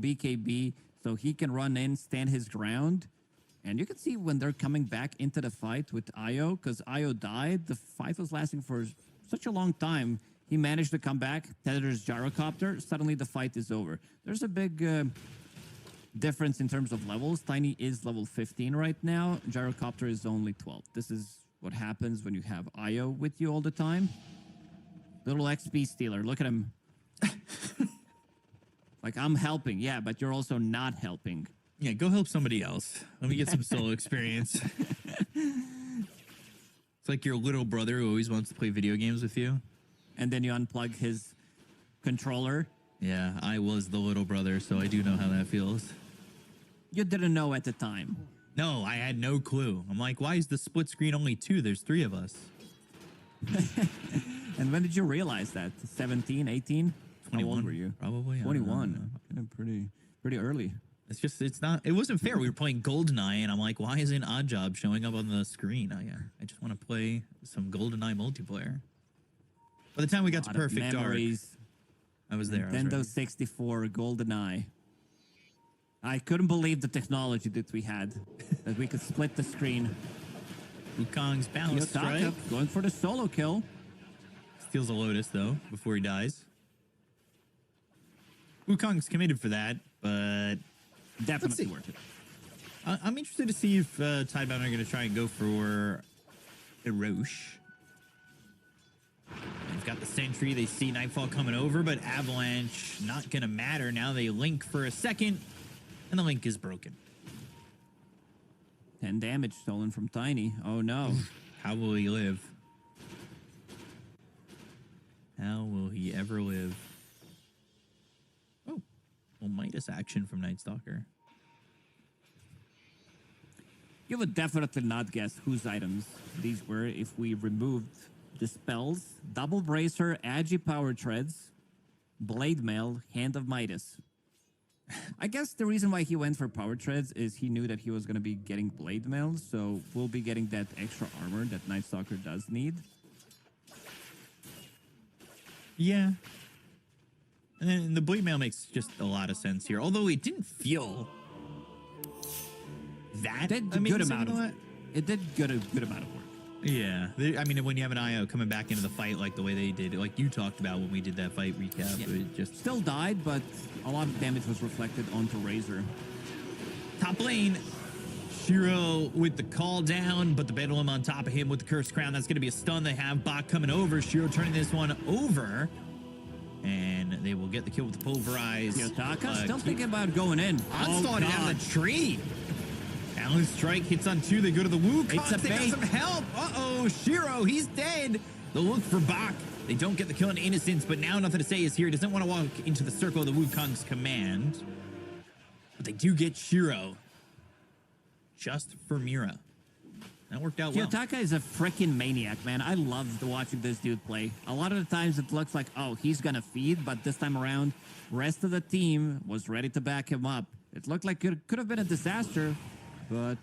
BKB so he can run in, stand his ground. And you can see when they're coming back into the fight with Io, because Io died, the fight was lasting for such a long time. He managed to come back, Tether's gyrocopter, suddenly the fight is over. There's a big difference in terms of levels. Tiny is level 15 right now. Gyrocopter is only 12. This is what happens when you have Io with you all the time. Little XP stealer. Look at him. Like, I'm helping. Yeah, but you're also not helping. Yeah, go help somebody else. Let me get some solo experience. It's like your little brother who always wants to play video games with you. And then you unplug his controller. Yeah, I was the little brother, so I do know how that feels. You didn't know at the time. No, I had no clue. I'm like, why is the split screen only 2? There's 3 of us. And when did you realize that? 17, 18? 21, How old were you? Probably. 21. Pretty early. It's just, it wasn't fair. We were playing GoldenEye, and I'm like, why isn't Oddjob showing up on the screen? I just want to play some GoldenEye multiplayer. By the time we got to Perfect Dark, I was there. Nintendo 64, GoldenEye. I couldn't believe the technology that we had, that we could split the screen. Wukong's balance strike. Going for the solo kill. Steals a Lotus, though, before he dies. Wukong's committed for that, but definitely worth it. I'm interested to see if Tidebound are going to try and go for Eroche. They've got the Sentry. They see Nightfall coming over, but Avalanche not going to matter. Now they link for a second, and the link is broken. 10 damage stolen from Tiny. Oh, no. How will he live? How will he ever live? Oh, well, Midas action from Night Stalker. You would definitely not guess whose items these were if we removed the spells. Double Bracer, Agi Power Treads, Blade Mail, Hand of Midas. I guess the reason why he went for Power Treads is he knew that he was going to be getting Blade Mail, so we'll be getting that extra armor that Night Stalker does need. Yeah. And then the Blade Mail makes just a lot of sense here, although it didn't feel that good amount of it did good amount of work. Yeah, I mean, when you have an IO coming back into the fight like the way they did, like you talked about when we did that fight recap, yeah. It just still died, but a lot of damage was reflected onto Razor. Top lane, Shiro with the call down, but the Bedlam on top of him with the Cursed Crown. That's going to be a stun. They have Bach coming over. Shiro turning this one over, and they will get the kill with the Pulverize. Yotaka still thinking about going in. Onslaught out of the tree. Balance strike hits on 2. They go to the Wukong. They got some help. Uh-oh, Shiro, he's dead. They'll look for Bach. They don't get the kill in Innocence, but now Nothing to Say is here. He doesn't want to walk into the circle of the Wukong's command. But they do get Shiro. Just for Mira. That worked out well. Yotaka is a freaking maniac, man. I loved watching this dude play. A lot of the times it looks like, oh, he's going to feed, but this time around, rest of the team was ready to back him up. It looked like it could have been a disaster. But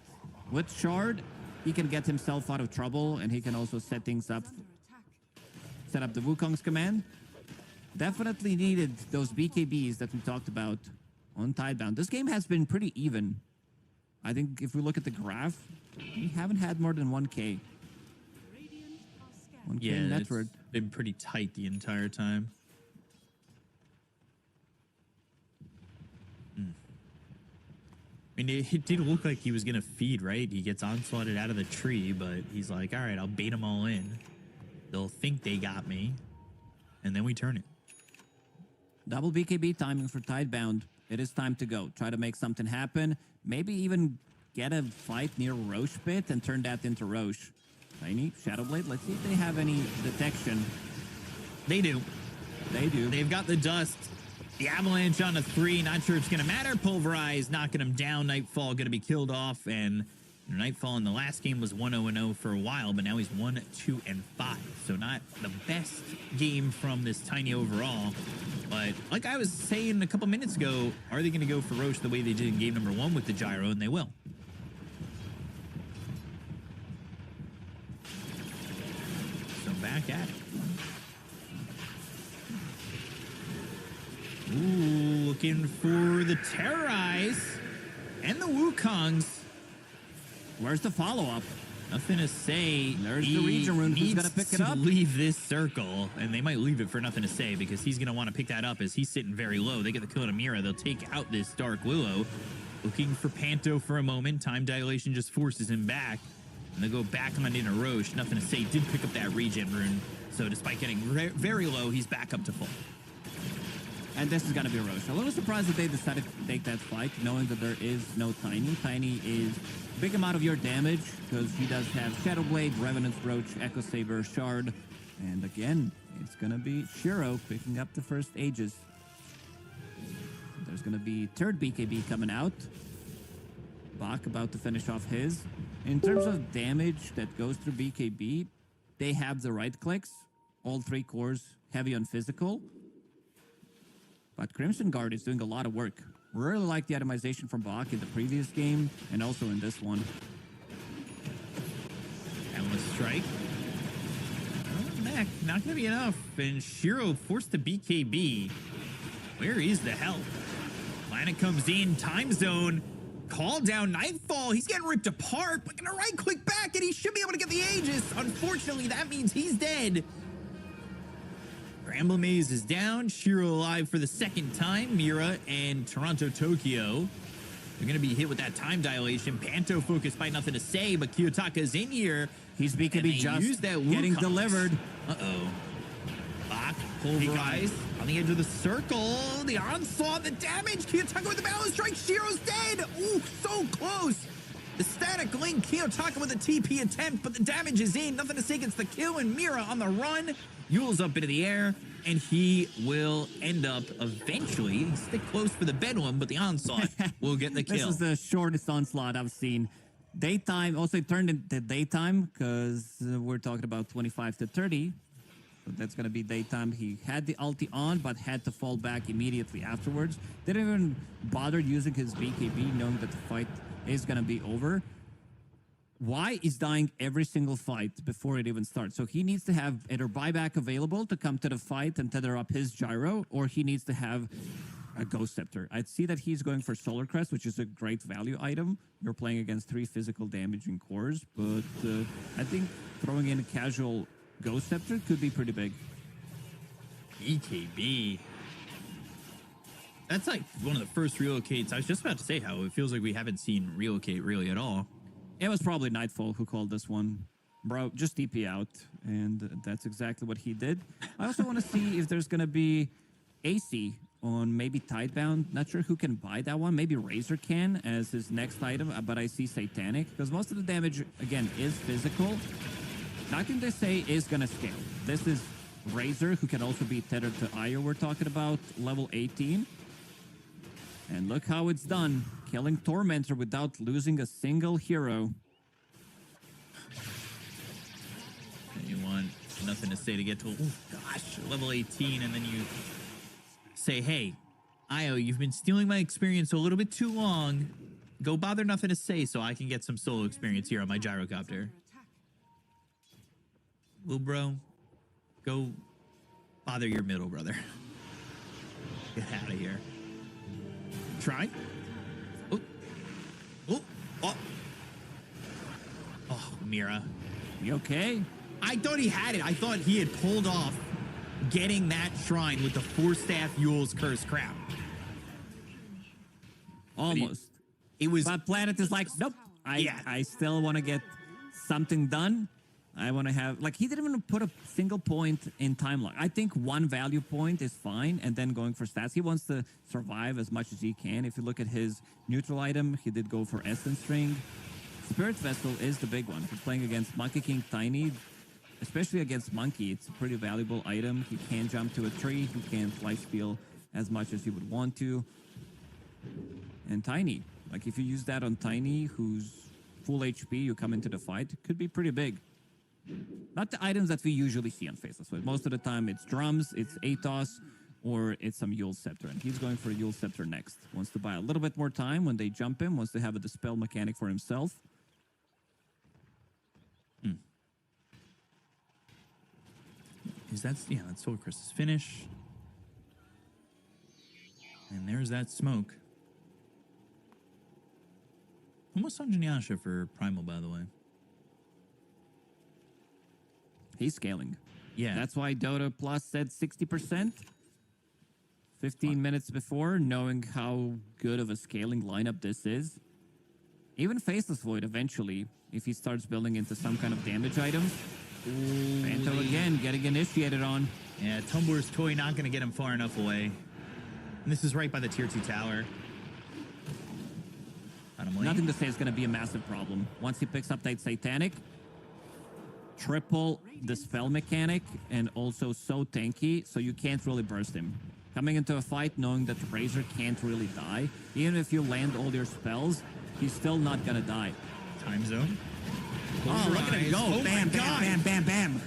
with Shard, he can get himself out of trouble, and he can also set things up. Set up the Wukong's command. Definitely needed those BKBs that we talked about on Tidebound. This game has been pretty even. I think if we look at the graph, we haven't had more than 1K. 1K net worth. It's been pretty tight the entire time. I mean, it did look like he was going to feed, right? He gets onslaughted out of the tree, but he's like, all right, I'll bait them all in. They'll think they got me. And then we turn it. Double BKB timing for Tidebound. It is time to go. Try to make something happen. Maybe even get a fight near Roche Pit and turn that into Roche. Tiny, Shadowblade. Let's see if they have any detection. They do. They do. They've got the dust. The Avalanche on a 3, not sure it's going to matter. Pulverize, knocking him down. Nightfall going to be killed off. And Nightfall in the last game was 1-0-0 for a while, but now he's 1-2-5. So not the best game from this Tiny overall. But like I was saying a couple minutes ago, are they going to go for Roche the way they did in game number 1 with the gyro? And they will. So back at it. Ooh, looking for the Terrorize and the Wukongs. Where's the follow-up? Nothing to say. There's the region rune. Who's going to pick it up? Leave this circle, and they might leave it for nothing to say because he's going to want to pick that up as he's sitting very low. They get the kill on Amira. They'll take out this Dark Willow. Looking for Panto for a moment. Time dilation just forces him back. And they go back on into Roche. Nothing to say. Did pick up that regen rune. So despite getting very low, he's back up to full. And this is going to be Roche. A little surprised that they decided to take that fight, knowing that there is no Tiny. Tiny is a big amount of your damage, because he does have Shadow Blade, Revenant's Roach, Echo Saber, Shard. And again, it's going to be Shiro picking up the first Aegis. There's going to be third BKB coming out. Bach about to finish off his. In terms of damage that goes through BKB, they have the right clicks. All 3 cores heavy on physical. But Crimson Guard is doing a lot of work. Really like the itemization from Bach in the previous game and also in this one. Endless Strike. Oh, Mac, not going to be enough. And Shiro forced to BKB. Where is the help? Planet comes in. Time zone. Call down Nightfall. He's getting ripped apart, but gonna right click back and he should be able to get the Aegis. Unfortunately, that means he's dead. Bramble Maze is down. Shiro alive for the second time. Mira and Toronto Tokyo. They're gonna be hit with that time dilation. Panto focused by nothing to say, but Kiyotaka's in here. He's BKB just getting delivered. Uh-oh. Bach, pulverize on the edge of the circle. The onslaught, the damage. Kiyotaka with the balance strike. Shiro's dead. Ooh, so close. The static link. Kiyotaka with a TP attempt, but the damage is in. Nothing to say against the kill, and Mira on the run. Yule's up into the air, and he will end up eventually. He's stick close for the Bedlam, but the onslaught will get the kill. This is the shortest onslaught I've seen. Daytime also turned into daytime because we're talking about 25 to 30. So that's going to be daytime. He had the ulti on, but had to fall back immediately afterwards. Didn't even bother using his BKB, knowing that the fight is going to be over. Y is dying every single fight before it even starts. So he needs to have either buyback available to come to the fight and tether up his gyro, or he needs to have a Ghost Scepter. I'd see that he's going for Solar Crest, which is a great value item. You're playing against 3 physical damaging cores, but I think throwing in a casual Ghost Scepter could be pretty big. BKB. That's like one of the first relocates. I was just about to say how it feels like we haven't seen relocate really at all. It was probably Nightfall who called this one. Bro, just TP out. And that's exactly what he did. I also want to see if there's going to be AC on maybe Tidebound. Not sure who can buy that one. Maybe Razor can as his next item. But I see Satanic. Because most of the damage, again, is physical. Nothing they say is going to scale. This is Razor, who can also be tethered to Io we're talking about, level 18. And look how it's done. Killing Tormentor without losing a single hero. You want nothing to say to get to, oh gosh, level 18, and then you say, hey, Io, you've been stealing my experience a little bit too long. Go bother nothing to say so I can get some solo experience here on my gyrocopter. Little bro, go bother your middle brother. Get out of here. Try. Oh. Oh. Oh. Oh, Mira. You okay? I thought he had it. I thought he had pulled off getting that shrine with the 4-staff Yule's Curse Crown. Almost. It was. But Planet is like, nope. I still want to get something done. I want to have, like, he didn't even put a single point in time lock. I think 1 value point is fine, and then going for stats. He wants to survive as much as he can. If you look at his neutral item, he did go for Essence Ring. Spirit Vessel is the big one. If you're playing against Monkey King Tiny, especially against Monkey, it's a pretty valuable item. He can jump to a tree. He can't lifesteal as much as you would want to. And Tiny, like, if you use that on Tiny, who's full HP, you come into the fight, it could be pretty big. Not the items that we usually see on Faceless. So most of the time it's drums, it's Atos, or it's some Yule Scepter. And he's going for a Yule Scepter next. Wants to buy a little bit more time when they jump him. Wants to have a Dispel mechanic for himself. Is that, yeah, that's Soul Cryst's finish. And there's that smoke. Almost on Janyasha for Primal, by the way. He's scaling. Yeah. That's why Dota Plus said 60%. 15 minutes before, knowing how good of a scaling lineup this is. Even Faceless Void eventually, if he starts building into some kind of damage items. Panto again getting initiated on. Yeah, Tumbler's Toy not going to get him far enough away. And this is right by the tier 2 tower. Nothing to say it's going to be a massive problem. Once he picks up that Satanic, triple the spell mechanic, and also so tanky, so you can't really burst him. Coming into a fight knowing that Razor can't really die, even if you land all your spells, he's still not going to die. Time zone. Oh, look at him go. Oh bam, bam, bam, bam,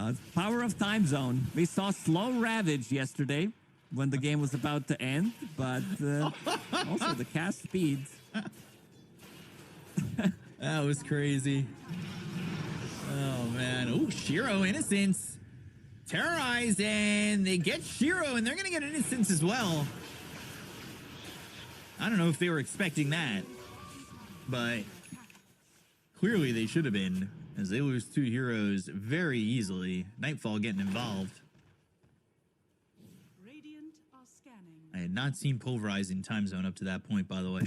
bam. Power of time zone. We saw slow Ravage yesterday when the game was about to end, but also the cast speeds. That was crazy. Oh, man. Oh, Shiro Innocence. Terrorize, and they get Shiro, and they're going to get Innocence as well. I don't know if they were expecting that, but clearly they should have been, as they lose 2 heroes very easily. Nightfall getting involved. Radiant are scanning. I had not seen Pulverize in time zone up to that point, by the way.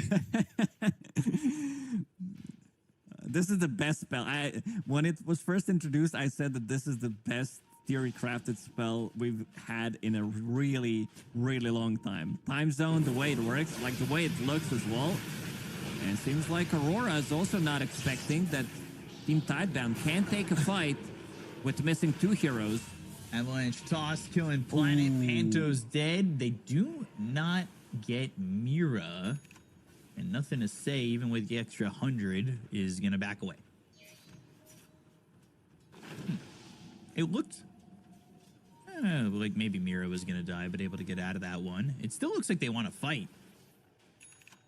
This is the best spell. When it was first introduced, I said that this is the best theory crafted spell we've had in a really, really long time. Time zone, the way it works, like the way it looks as well. And it seems like Aurora is also not expecting that Team Tidebound can take a fight with missing 2 heroes. Avalanche toss, killing Planet. Ooh. Panto's dead. They do not get Mira. And nothing to say, even with the extra 100, is going to back away. It looked like maybe Mira was going to die, but able to get out of that one. It still looks like they want to fight.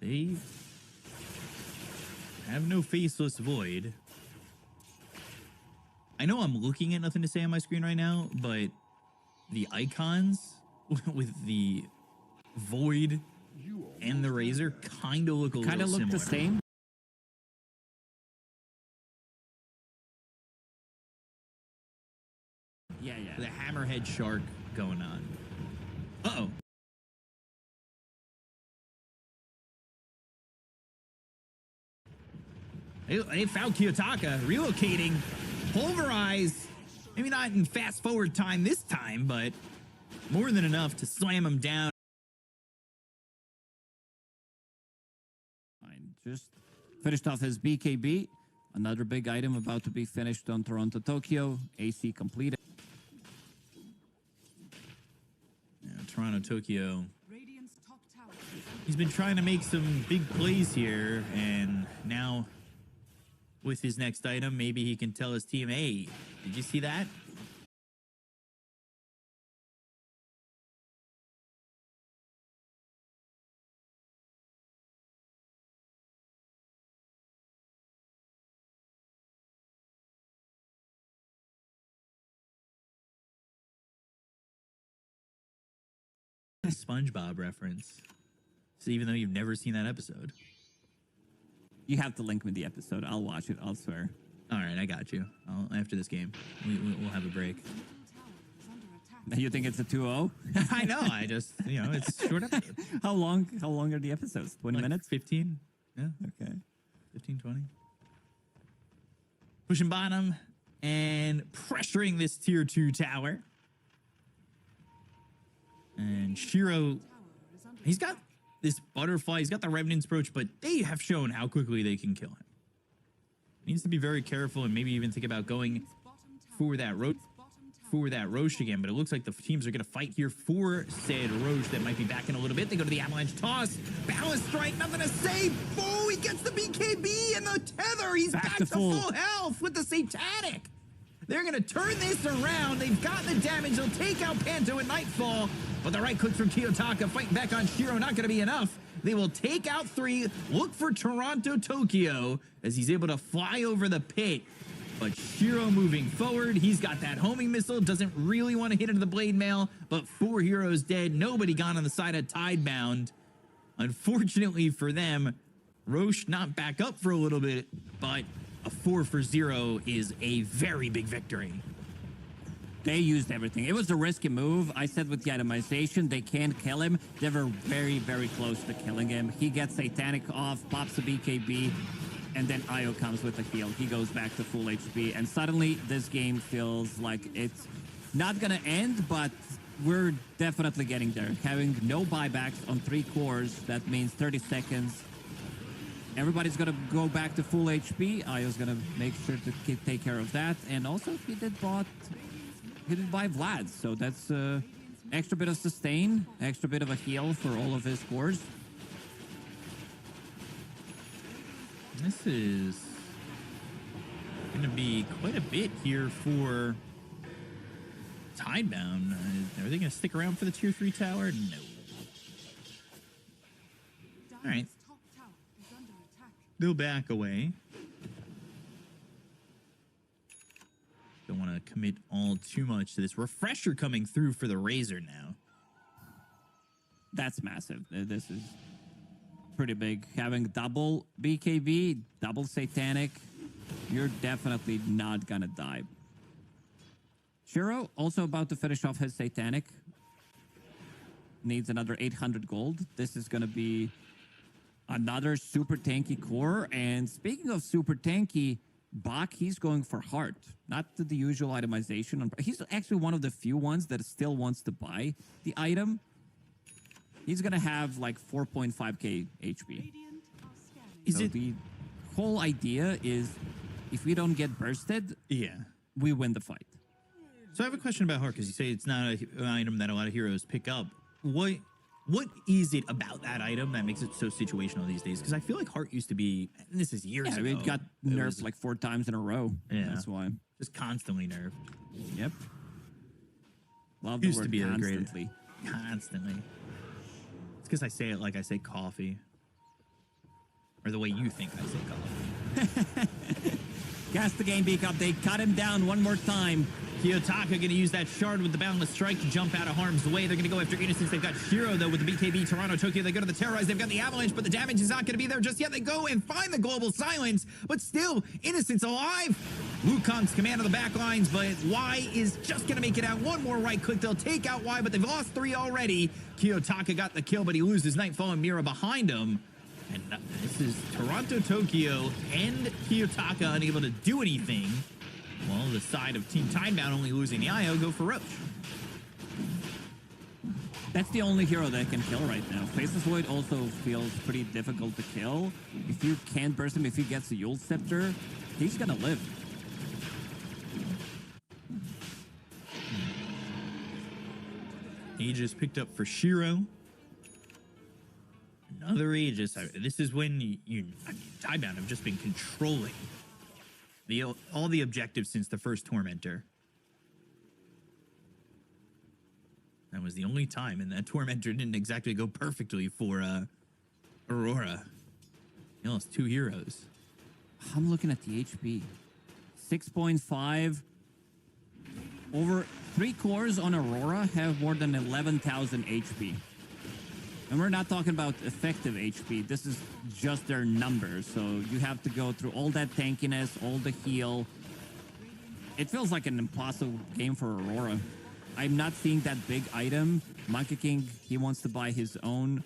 They have no Faceless Void. I know I'm looking at nothing to say on my screen right now, but the icons with the Void and the Razor kind of look a little similar. Kind of look the same. Yeah. The hammerhead shark going on. Uh-oh. They found Kiyotaka relocating. Pulverize. Maybe not in fast forward time this time, but more than enough to slam him down. Fine. Just finished off his BKB. Another big item about to be finished on Toronto, Tokyo. AC completed. Yeah, Toronto, Tokyo. Radiant's top tower. He's been trying to make some big plays here, and now with his next item, maybe he can tell his team, hey, did you see that? A SpongeBob reference. So even though you've never seen that episode. You have to link me the episode. I'll watch it. I'll swear. All right, I got you. After this game, we'll have a break. You think it's a 2-0? I know. I just, it's short episode. How long are the episodes? 20 minutes? 15. Yeah. Okay. 15, 20. Pushing bottom and pressuring this tier 2 tower. And Shiro, he's got this butterfly. He's got the Revenant's Brooch, but they have shown how quickly they can kill him. Needs to be very careful and maybe even think about going for that Roche again. But it looks like the teams are going to fight here for said Roche that might be backing a little bit. They go to the Avalanche toss. Balance strike. Nothing to say. Oh, he gets the BKB and the tether. He's back to full health with the Satanic. They're going to turn this around. They've gotten the damage. They'll take out Panto at Nightfall. But the right click from Kiyotaka fighting back on Shiro, not going to be enough. They will take out 3, look for Toronto, Tokyo, as he's able to fly over the pit. But Shiro moving forward, he's got that homing missile, doesn't really want to hit into the blade mail, but 4 heroes dead, nobody gone on the side of Tidebound. Unfortunately for them, Roche not back up for a little bit, but a 4 for 0 is a very big victory. They used everything. It was a risky move. I said with the itemization, they can't kill him. They were very, very close to killing him. He gets Satanic off, pops a BKB, and then Io comes with a heal. He goes back to full HP, and suddenly this game feels like it's not gonna end, but we're definitely getting there. Having no buybacks on 3 cores, that means 30 seconds. Everybody's gonna go back to full HP. Io's gonna make sure to take care of that, and also he did buy Vlad, so that's extra bit of sustain, extra bit of a heal for all of his cores. This is going to be quite a bit here for Tidebound. Are they going to stick around for the tier 3 tower? No. All right. Top tower is under attack. They'll back away. Don't want to commit all too much to this. Refresher coming through for the Razor now. That's massive. This is pretty big. Having double BKB, double Satanic, you're definitely not gonna die. Shiro also about to finish off his Satanic. Needs another 800 gold. This is gonna be another super tanky core. And speaking of super tanky, Bach, he's going for heart, not to the usual itemization. He's actually one of the few ones that still wants to buy the item. He's gonna have like 4.5k HP. Radiant are scanning. Is So it? the whole idea is if we don't get bursted, Yeah. we win the fight. So I have a question about heart because you say it's not an item that a lot of heroes pick up. What is it about that item that makes it so situational these days? Because I feel like heart used to be, and this is years Yeah, ago. it got it nerfed was like 4 times in a row. Yeah. That's why. just constantly nerfed. Yep. Love the Used word to be a great- constantly. Constantly. It's because I say it like I say coffee. Or the way you think I say coffee. Cast the game beak up. They cut him down one more time. Kiyotaka going to use that shard with the Boundless Strike to jump out of harm's way. They're going to go after Innocence. They've got Shiro, though, with the BKB. Toronto, Tokyo, they go to the Terrorize. They've got the Avalanche, but the damage is not going to be there just yet. They go and find the Global Silence, but still, Innocence alive. Wukong's command of the back lines, but Y is just going to make it out. One more right click. They'll take out Y, but they've lost 3 already. Kiyotaka got the kill, but he loses Nightfall and Mira behind him. And this is Toronto, Tokyo, and Kiyotaka unable to do anything. Well, the side of Team Tidebound only losing the IO go for Roche. That's the only hero that can kill right now. Faceless Void also feels pretty difficult to kill. If you can't burst him, if he gets the Yule Scepter, he's gonna live. Aegis picked up for Shiro. Another Aegis. This is when Tidebound have just been controlling all the objectives since the first Tormentor. That was the only time, and that Tormentor didn't exactly go perfectly for Aurora. He lost 2 heroes. I'm looking at the HP. 6.5. Over 3 cores on Aurora have more than 11,000 HP. And we're not talking about effective HP. This is just their numbers. So you have to go through all that tankiness, all the heal. It feels like an impossible game for Aurora. I'm not seeing that big item. Monkey King, he wants to buy his own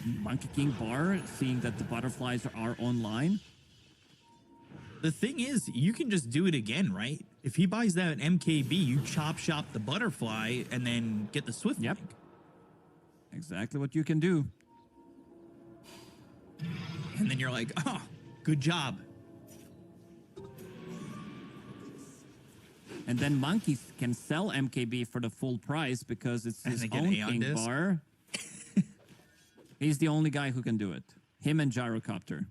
Monkey King bar, seeing that the butterflies are online. The thing is, you can just do it again, right? If he buys that MKB, you chop shop the butterfly and then get the Swift Yep. Link. Exactly what you can do. And then you're like, oh, good job. And then Monkeys can sell MKB for the full price because it's And his they get own Aeon King disc. bar. He's the only guy who can do it. Him and Gyrocopter.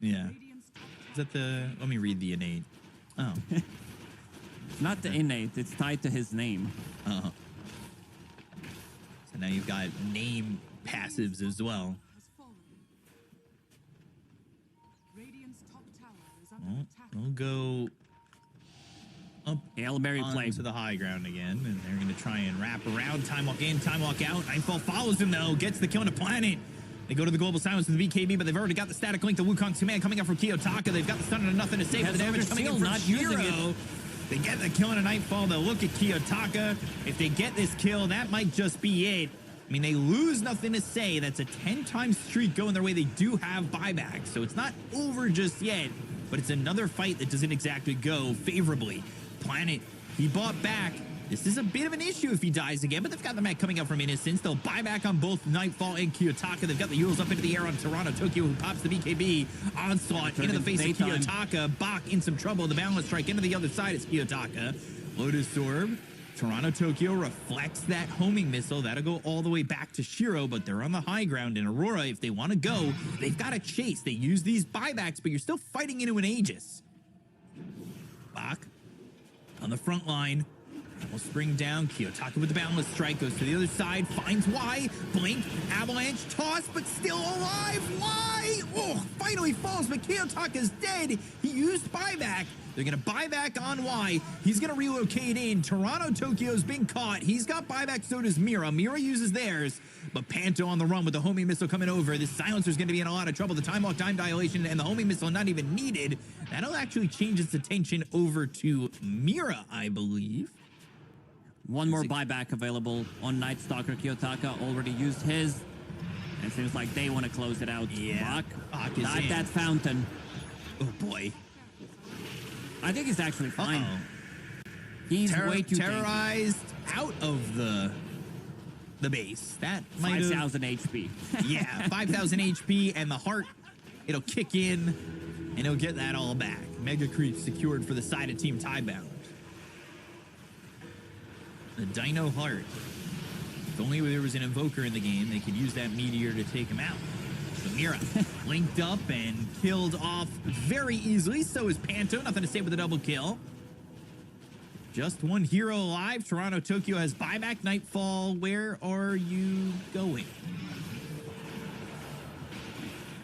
Yeah. Radiant's top Is that the... Let me read the innate. Oh. Not the innate, it's tied to his name. Oh. So now you've got name passives as well. has fallen. Radiant's top tower is under We'll go up Hail Mary play. to the high ground again, and they're going to try and wrap around. Time walk in, time walk out. Nightfall follows him, though. Gets the kill on a planet. They go to the global silence with the BKB, but they've already got the static link to Wukong's command coming up from Kiyotaka. They've got the stun and nothing to save for the damage coming in from not using Shiro. They get the kill on a Nightfall. They'll look at Kiyotaka. If they get this kill, that might just be it. I mean, they lose nothing to say. That's a 10-time streak going their way. They do have buyback, so it's not over just yet, but it's another fight that doesn't exactly go favorably. Planet, he bought back. This is a bit of an issue if he dies again, but they've got the mech coming up from Innocence. They'll buy back on both Nightfall and Kiyotaka. They've got the Yules up into the air on Toronto Tokyo, who pops the BKB. Onslaught into the face of Kiyotaka. Bach in some trouble. The balance strike into the other side is Kiyotaka. Lotus Orb. Toronto Tokyo reflects that homing missile. That'll go all the way back to Shiro, but they're on the high ground in Aurora. If they want to go, they've got to chase. They use these buybacks, but you're still fighting into an Aegis. Bach on the front line. Will spring down. Kiyotaka with the boundless strike. Goes to the other side. Finds Y. Blink. Avalanche. Toss. But still alive. Why? Oh, finally falls. But Kiyotaka's dead. He used buyback. They're going to buy back on Y. He's going to relocate in. Toronto Tokyo's been caught. He's got buyback. So does Mira. Mira uses theirs. But Panto on the run with the homing missile coming over. This silencer's going to be in a lot of trouble. The time walk, time dilation, and the homing missile not even needed. That'll actually change its attention over to Mira, I believe. One more buyback available on Night Stalker. Kiyotaka already used his. And it seems like they want to close it out. Yeah. Bach is not that fountain. Oh, boy. I think he's actually fine. He's way too terrorized out of the base. That might 5,000 HP. Yeah, 5,000 HP, and the heart, it'll kick in, and he'll get that all back. Mega Creep secured for the side of Team Tidebound. The Dino Heart. If only there was an Invoker in the game, they could use that Meteor to take him out. So Mira linked up and killed off very easily. So is Panto. Nothing to say with a double kill. Just one hero alive. Toronto Tokyo has buyback. Nightfall, where are you going?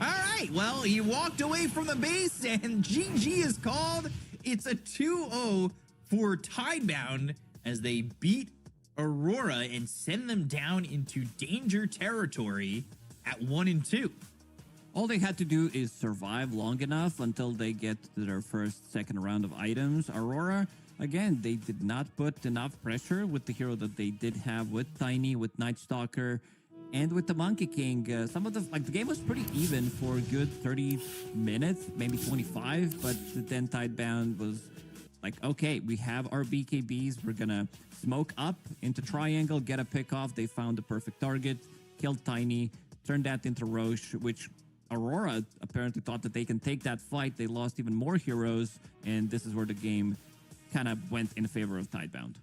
All right. Well, he walked away from the base, and GG is called. It's a 2-0 for Tidebound as they beat Aurora and send them down into danger territory at 1-2. All they had to do is survive long enough until they get to their second round of items. Aurora, again, they did not put enough pressure with the hero that they did have with Tiny, with Night Stalker, and with the Monkey King. Some of the game was pretty even for a good 30 minutes, maybe 25, but then Tidebound was like, okay, we have our BKBs. We're going to smoke up into triangle, get a pick off. They found the perfect target, killed Tiny, turned that into Roche, which Aurora apparently thought that they can take that fight. They lost even more heroes, and this is where the game kind of went in favor of Tidebound.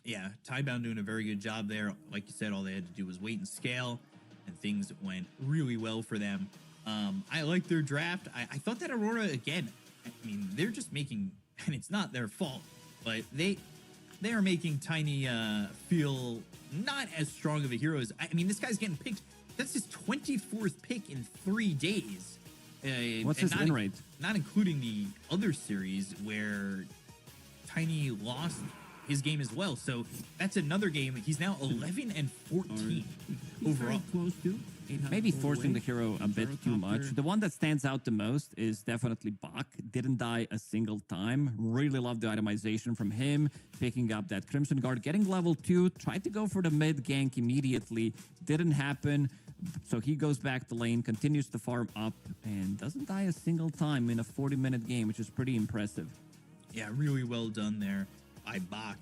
Yeah, Tidebound doing a very good job there. Like you said, all they had to do was wait and scale, and things went really well for them. I like their draft. I thought that Aurora, again, I mean, they're just making, and it's not their fault, but they are making Tiny feel not as strong of a hero as, I mean, this guy's getting picked. That's his 24th pick in 3 days. What's his win rate? Not including the other series where Tiny lost his game as well. So that's another game. He's now 11-14 overall. Close to maybe forcing the hero a bit too much. The one that stands out the most is definitely Bach. Didn't die a single time. Really love the itemization from him. Picking up that Crimson Guard, getting level 2. Tried to go for the mid gank immediately. Didn't happen. So he goes back to lane, continues to farm up, and doesn't die a single time in a 40-minute game, which is pretty impressive. Yeah, really well done there by Bach,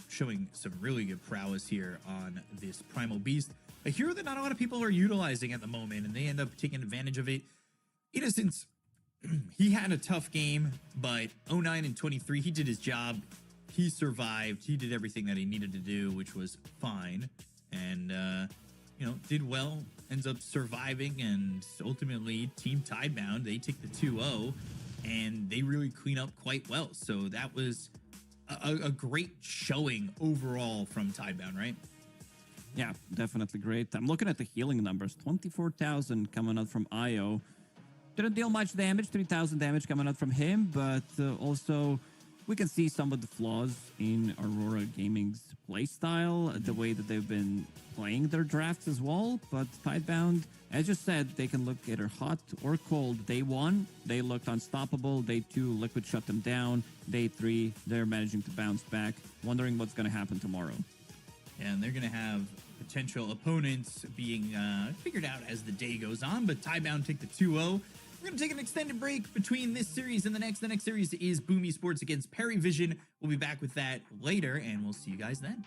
showing some really good prowess here on this Primal Beast. A hero that not a lot of people are utilizing at the moment, and they end up taking advantage of it. Innocence, he had a tough game, but 09 and 23, he did his job. He survived. He did everything that he needed to do, which was fine. And, did well, ends up surviving, and ultimately Team Tidebound, they take the 2-0, and they really clean up quite well. So that was a great showing overall from Tidebound, right? Yeah, definitely great. I'm looking at the healing numbers. 24,000 coming out from IO. Didn't deal much damage, 3,000 damage coming out from him, but also we can see some of the flaws in Aurora Gaming's playstyle, the way that they've been playing their drafts as well. But Tidebound, as you said, they can look either hot or cold. Day 1, they looked unstoppable. Day 2, Liquid shut them down. Day 3, they're managing to bounce back. Wondering what's going to happen tomorrow. And they're going to have potential opponents being figured out as the day goes on. But Tidebound take the 2-0. We're going to take an extended break between this series and the next. The next series is Boom Esports against Perry Vision. We'll be back with that later, and we'll see you guys then.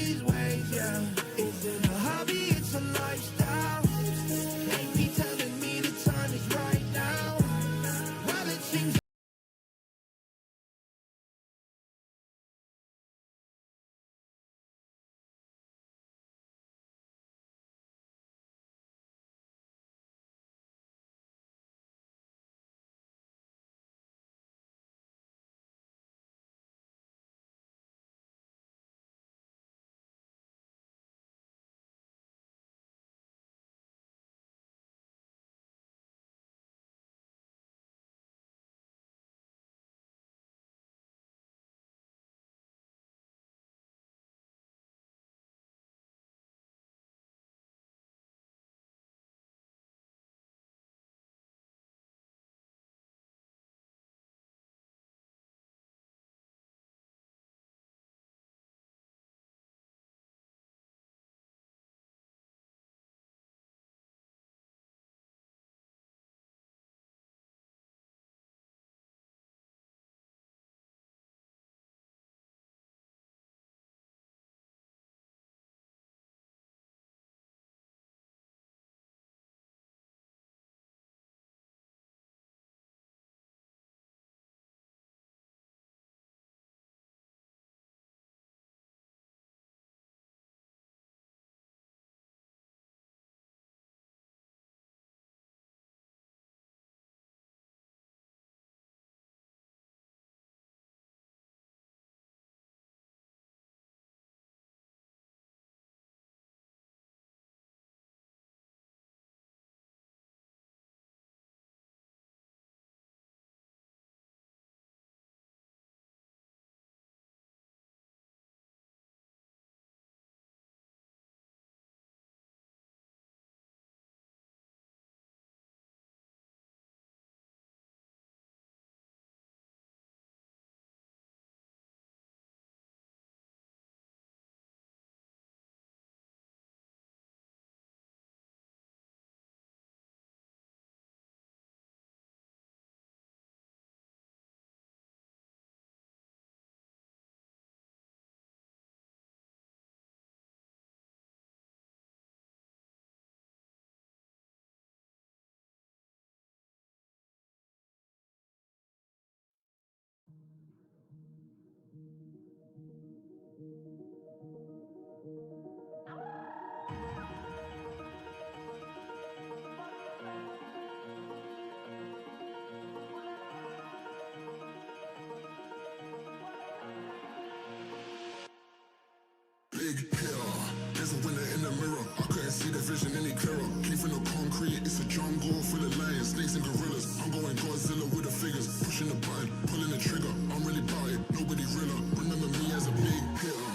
these ways, yeah. Isn't a hobby, it's a lifestyle. Ain't be telling me the time is right now. Well, it seems big hill. There's a winner in the mirror. I couldn't see the vision any clearer. Came from the concrete, it's a jungle full of lions, snakes and gorillas. I'm going Godzilla with the figures, pushing the button, pulling the trigger. I'm really about it, nobody realer. Remember me as a big hitter.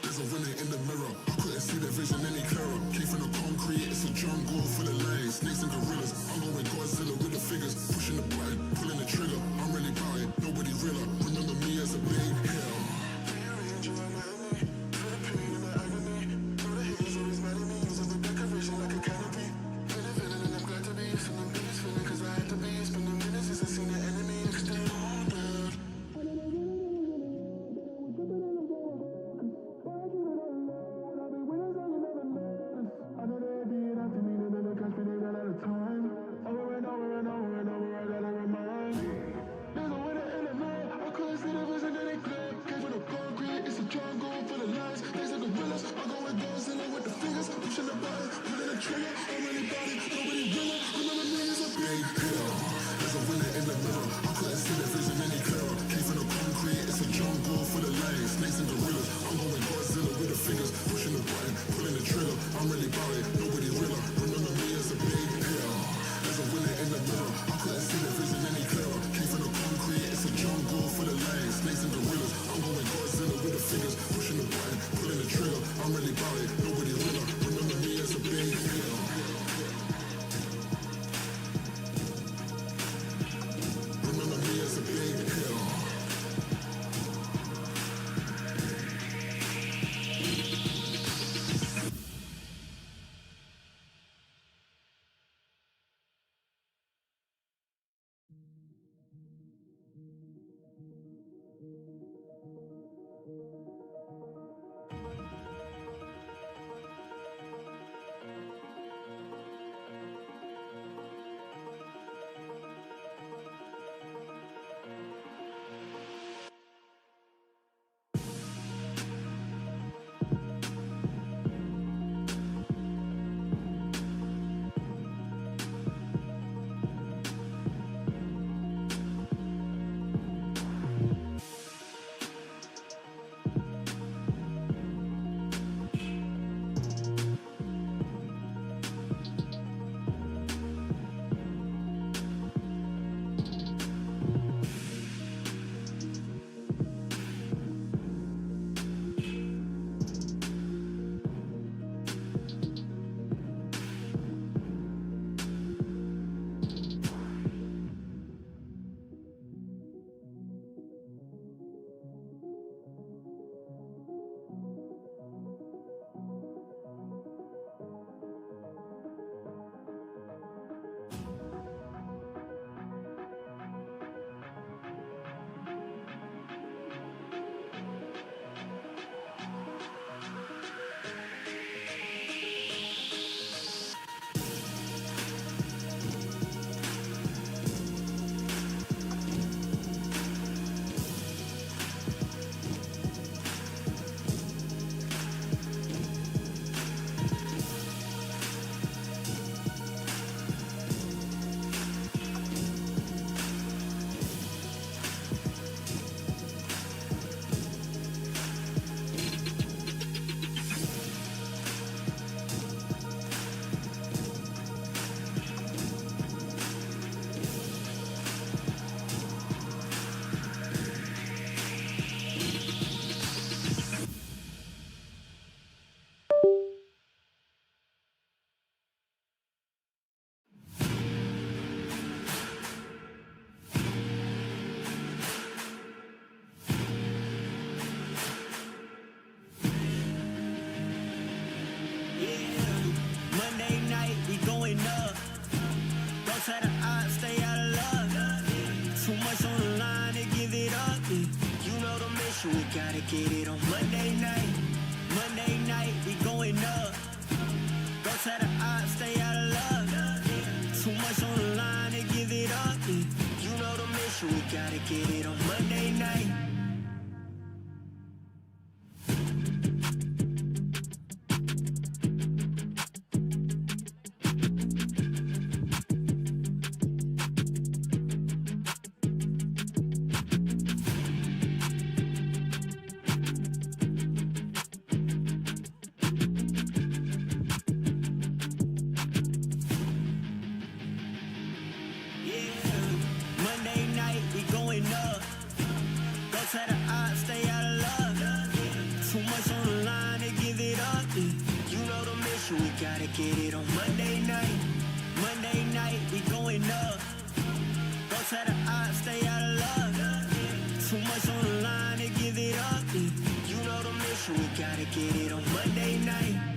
There's a winner in the mirror. I couldn't see the vision any clearer. Came from the concrete, it's a jungle full of lions, snakes and gorillas. I'm going Godzilla with the figures, pushing the button, pulling the trigger. I'm really about it, nobody realer. Remember me as a big hitter. mission, we gotta get it on Monday night. Monday night, we going up. Go to the odds, stay out of luck. Too much on the line to give it up. You know the mission, we gotta get it on Monday night. Monday night, we going up. Go to the odds, stay out of luck. Too much on the line to give it up. You know the mission, we gotta get it on Monday night. Monday night, we going up. Go to the odds, stay out of luck. Too much on the line to give it up. You know the mission, we gotta get it on Monday night.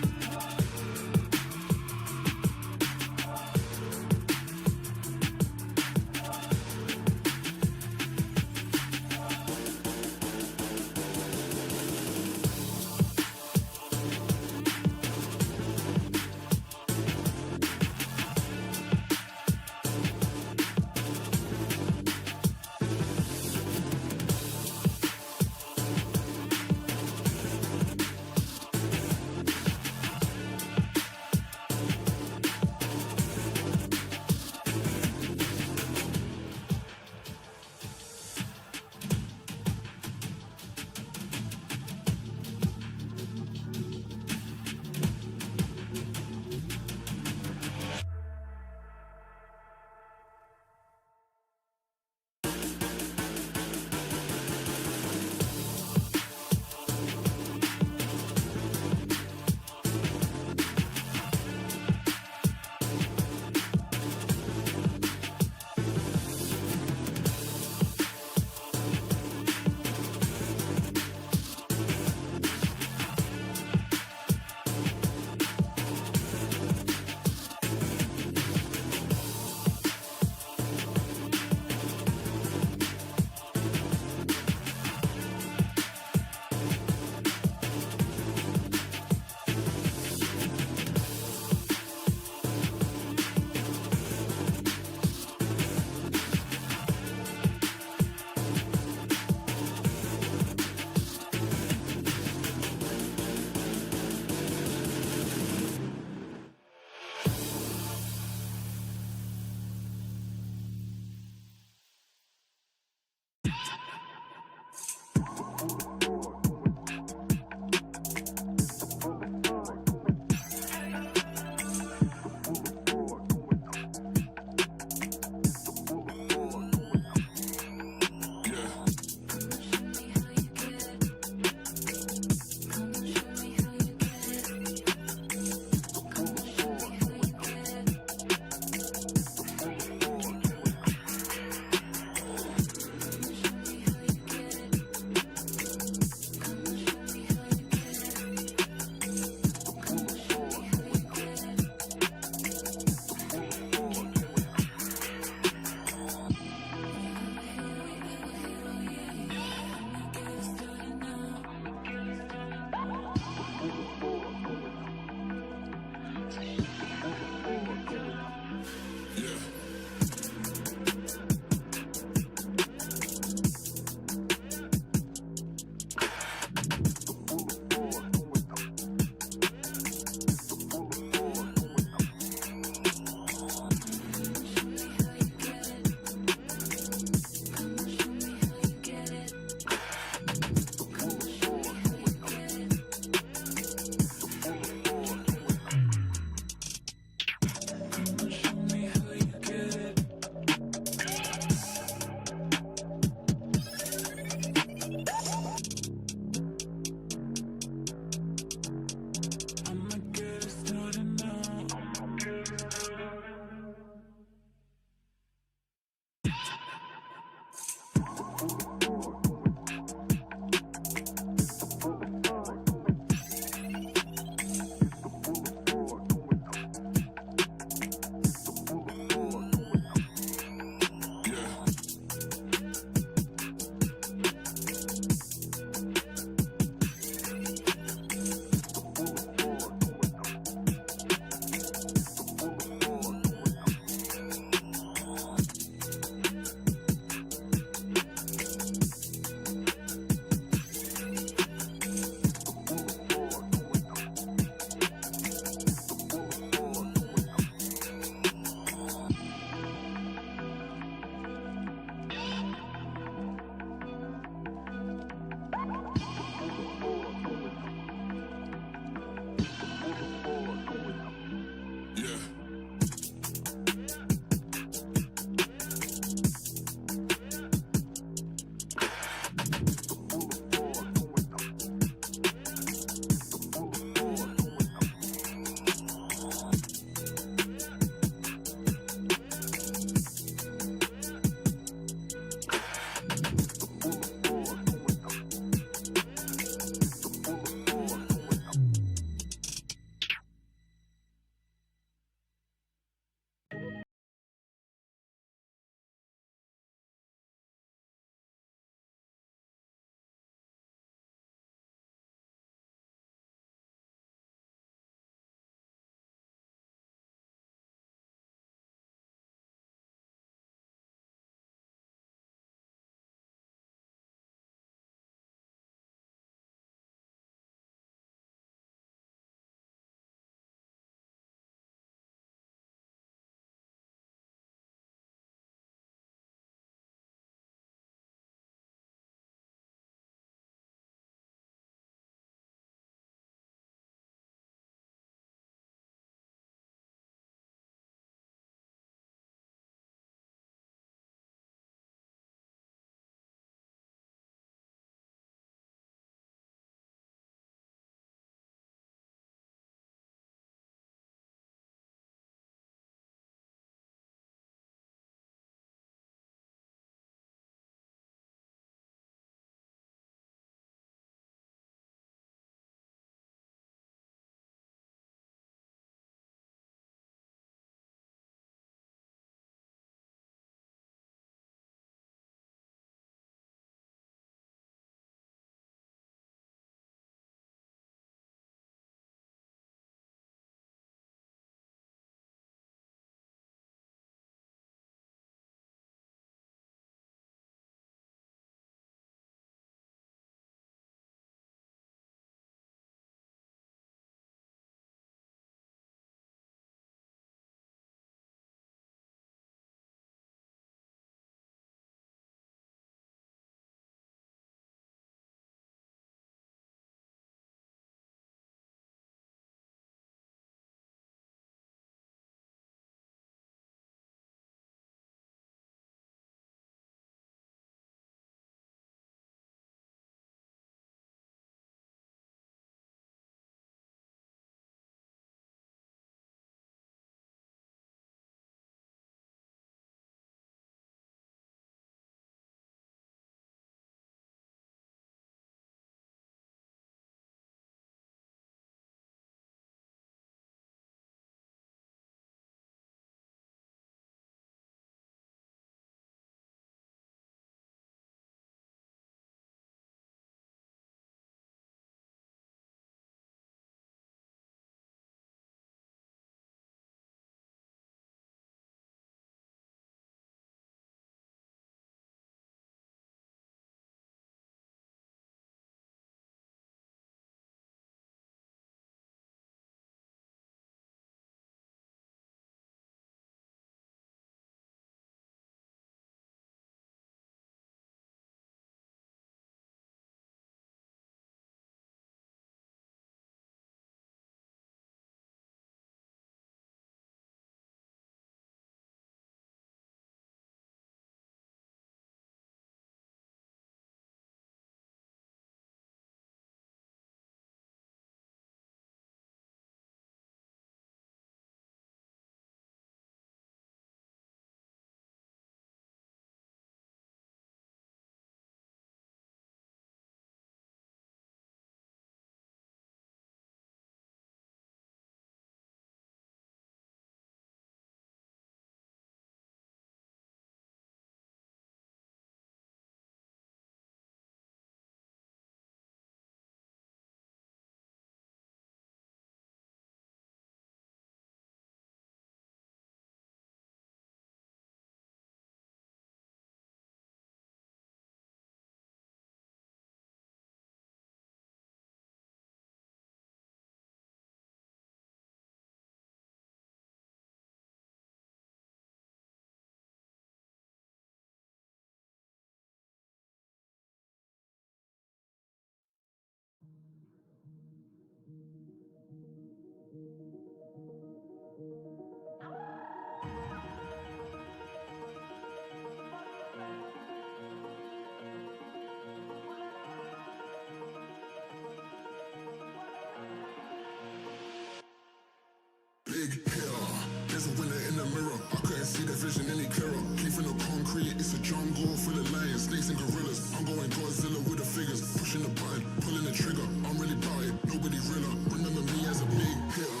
in the mirror, I couldn't see the vision any clearer. Came from the concrete, it's a jungle full of lions, snakes and gorillas. I'm going Godzilla with the figures, pushing the button, pulling the trigger. I'm really about it, nobody realer. Remember me as a big hitter.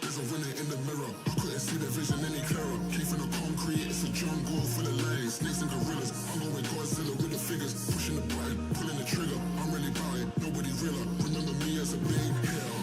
There's a winner in the mirror, I couldn't see the vision any clearer. Came from the concrete, it's a jungle full of lions, snakes and gorillas. I'm going Godzilla with the figures, pushing the button, pulling the trigger. I'm really about it, nobody realer. Remember me as a big hitter.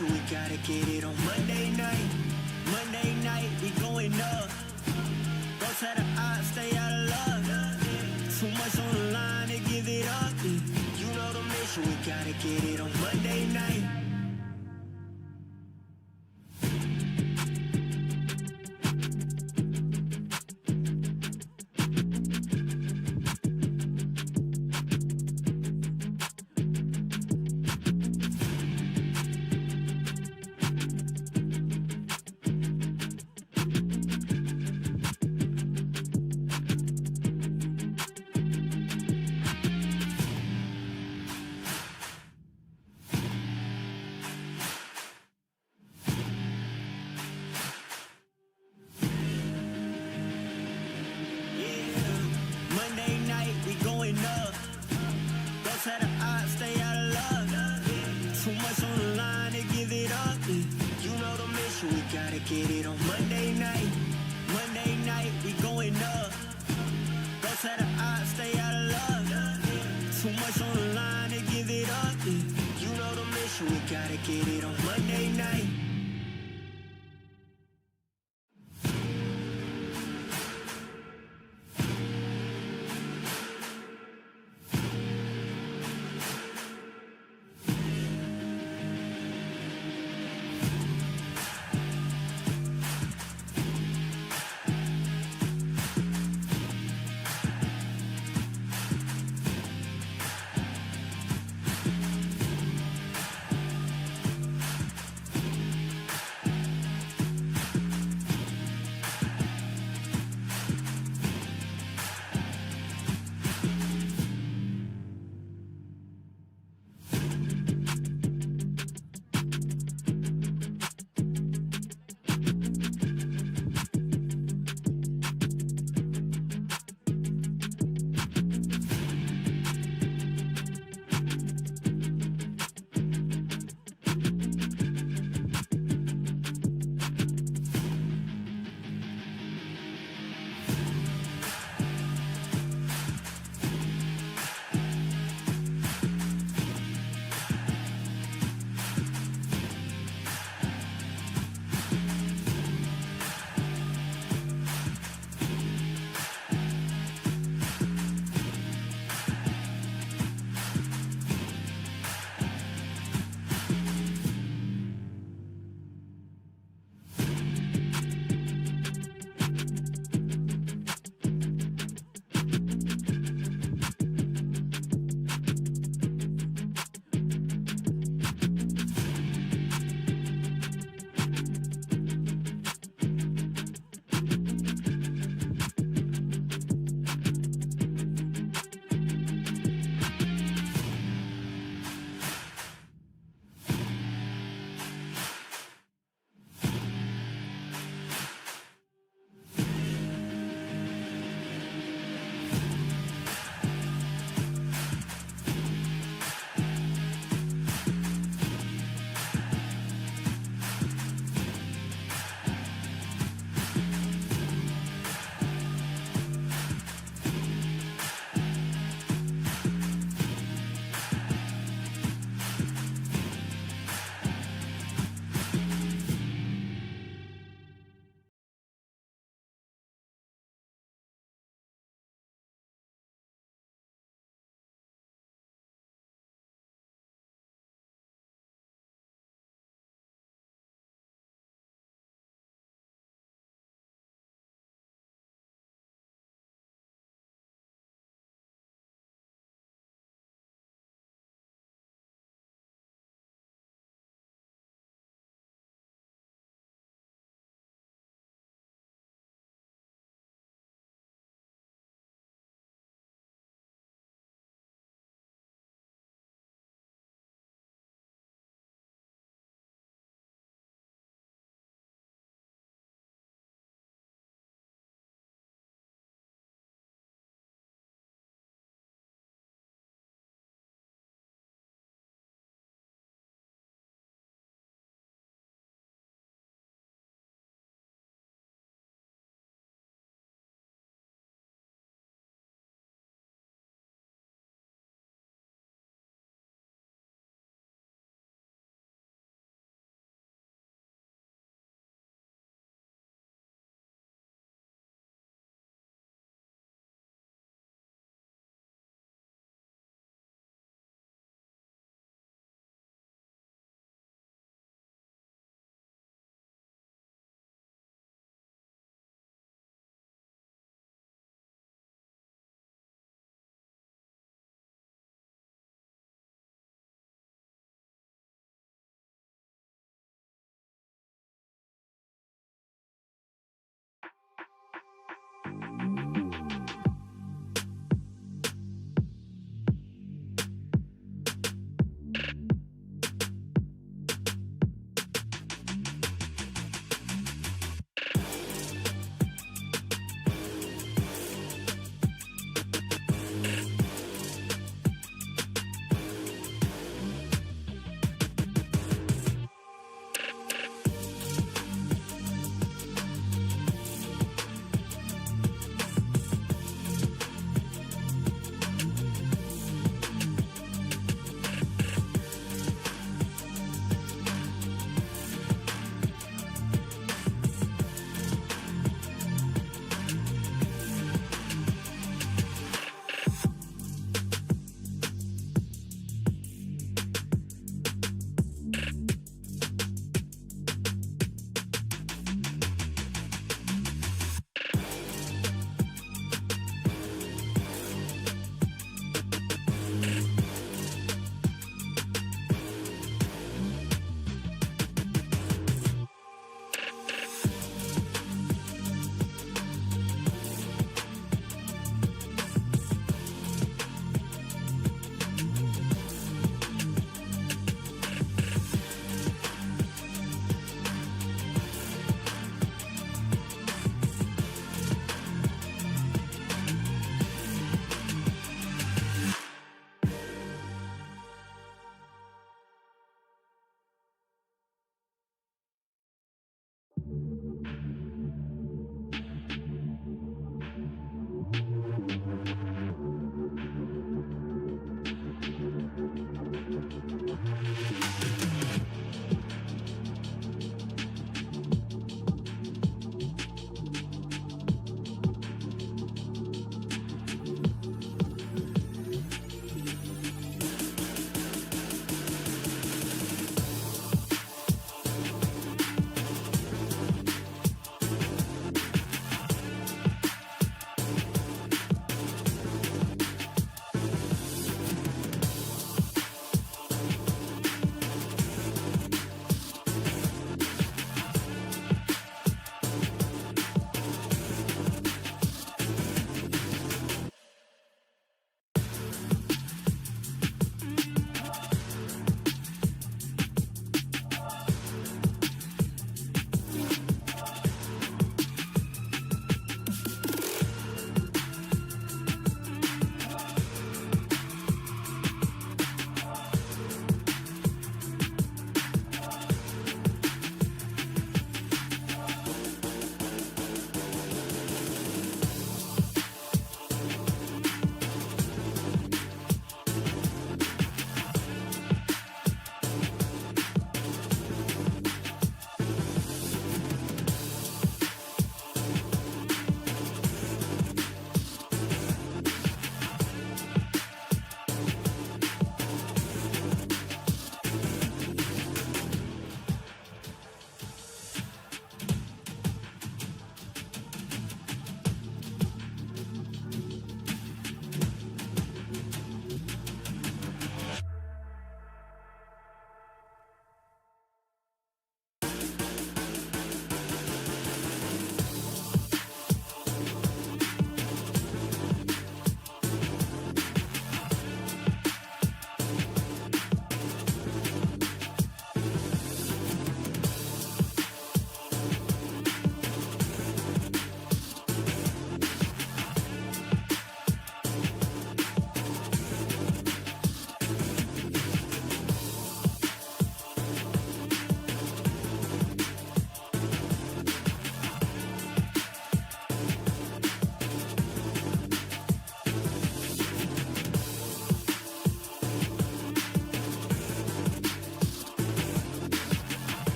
mission, we gotta get it on Monday night. Monday night, we going up. Don't tell the odds, stay out of love. Too much on the line to give it up. You know the mission, we gotta get it on Monday night. Monday night, we going up. Don't tell the odds, stay out of love. Too much on the line to give it up. You know the mission, we gotta get it on Monday night. Monday night, we going up. Don't tell the odds, stay out of love. Too much on the line to give it up. You know the mission, we gotta get it on Monday night.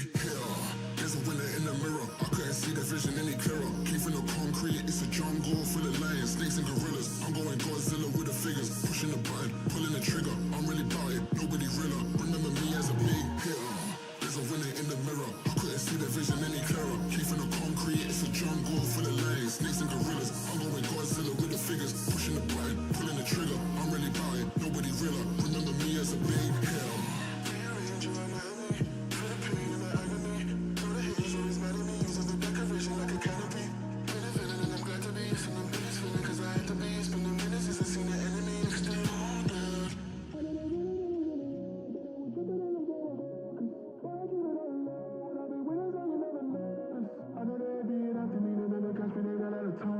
big hitter. There's a winner in the mirror. I couldn't see the vision any clearer. Came from the concrete, it's a jungle full of lions, snakes and gorillas. I'm going Godzilla with the figures, pushing the button, pulling the trigger. I'm really about it, nobody realer. Remember me as a big hitter. There's a winner in the mirror. I couldn't see the vision any clearer. Came from the concrete, it's a jungle full of lions, snakes and gorillas. I'm going Godzilla with the figures, pushing the button, pulling the trigger. I'm really about it, nobody realer. Remember me as a big hitter. I know they be it after me, they never catch me, they got out of time.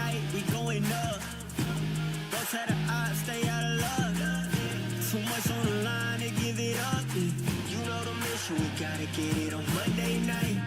night, we going up. Don't try to stay out of love. Too much on the line to give it up. You know the mission, we gotta get it on Monday night.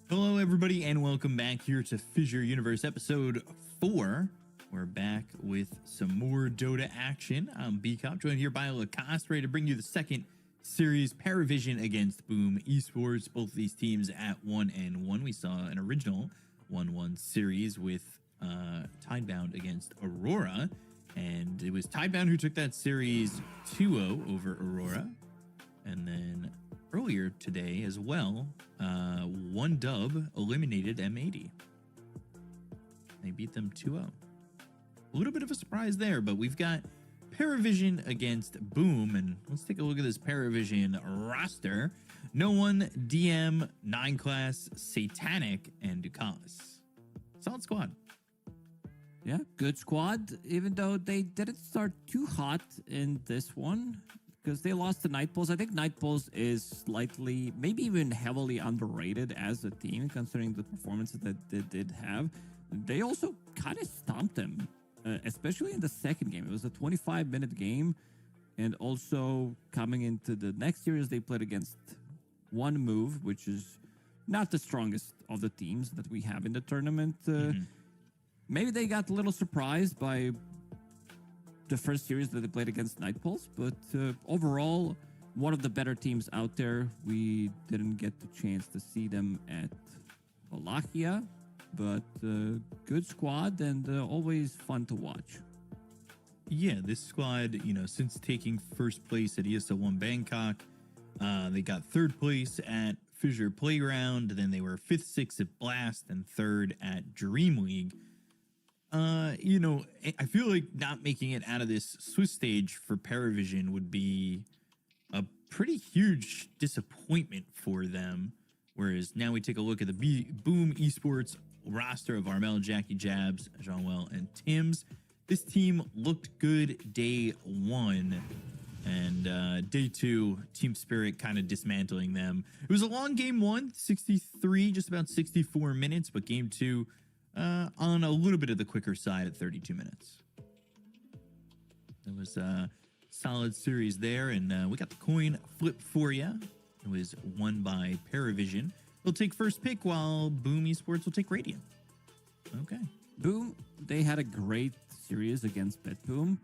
Hello, everybody, and welcome back here to Fissure Universe episode 4. We're back with some more Dota action. I'm B-Cop, joined here by Lacoste, ready to bring you the second series, Paravision against Boom Esports. Both of these teams at 1-1. We saw an original 1-1 series with Tidebound against Aurora, and it was Tidebound who took that series 2-0 over Aurora. And then earlier today as well, one dub eliminated M80. They beat them 2-0. A little bit of a surprise there, but we've got Paravision against Boom, and let's take a look at this Paravision roster. No One, DM, 9 Class, Satanic, and Ducalis. Solid squad. Yeah, good squad, even though they didn't start too hot in this one because they lost to Night Pulse. I think Night Pulse is slightly, maybe even heavily underrated as a team, considering the performances that they did have. They also kind of stomped them, especially in the second game. It was a 25-minute game, and also coming into the next series, they played against One Move, which is not the strongest of the teams that we have in the tournament. Maybe they got a little surprised by the first series that they played against Night Pulse, but overall, one of the better teams out there. We didn't get the chance to see them at Wallachia, but good squad and always fun to watch. Yeah, this squad, you know, since taking first place at ESL 1 Bangkok, they got third place at Fissure Playground, then they were 5th, 6th at Blast, and 3rd at Dream League. You know, I feel like not making it out of this Swiss stage for Paravision would be a pretty huge disappointment for them. Whereas now we take a look at the Boom Esports roster of Armel, Jackie Jabs, Jean-Well, and Tims. This team looked good day 1, and day 2, Team Spirit kind of dismantling them. It was a long game 1, 63, just about 64 minutes, but game 2 on a little bit of the quicker side at 32 minutes. It was a solid series there, and we got the coin flip for you. It was won by Paravision. They'll take first pick, while Boom Esports will take Radiant. Okay. Boom, they had a great series against BetBoom.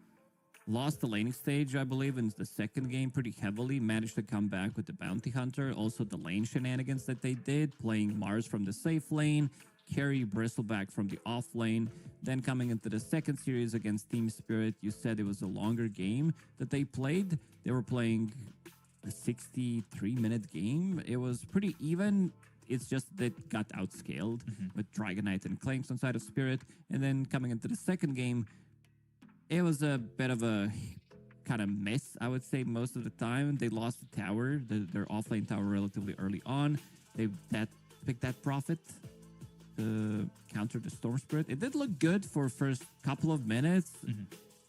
Lost the laning stage, I believe, in the second game pretty heavily. Managed to come back with the Bounty Hunter. Also, the lane shenanigans that they did, playing Mars from the safe lane, carry Bristleback from the off lane. Then coming into the second series against Team Spirit, you said it was a longer game that they played. They were playing a 63-minute game. It was pretty even. It's just that got outscaled with Dragonite and Claims on side of Spirit. And then coming into the second game, it was a bit of a kind of mess, I would say, most of the time. They lost the tower, their offlane tower, relatively early on. They picked that profit to counter the Storm Spirit. It did look good for first couple of minutes.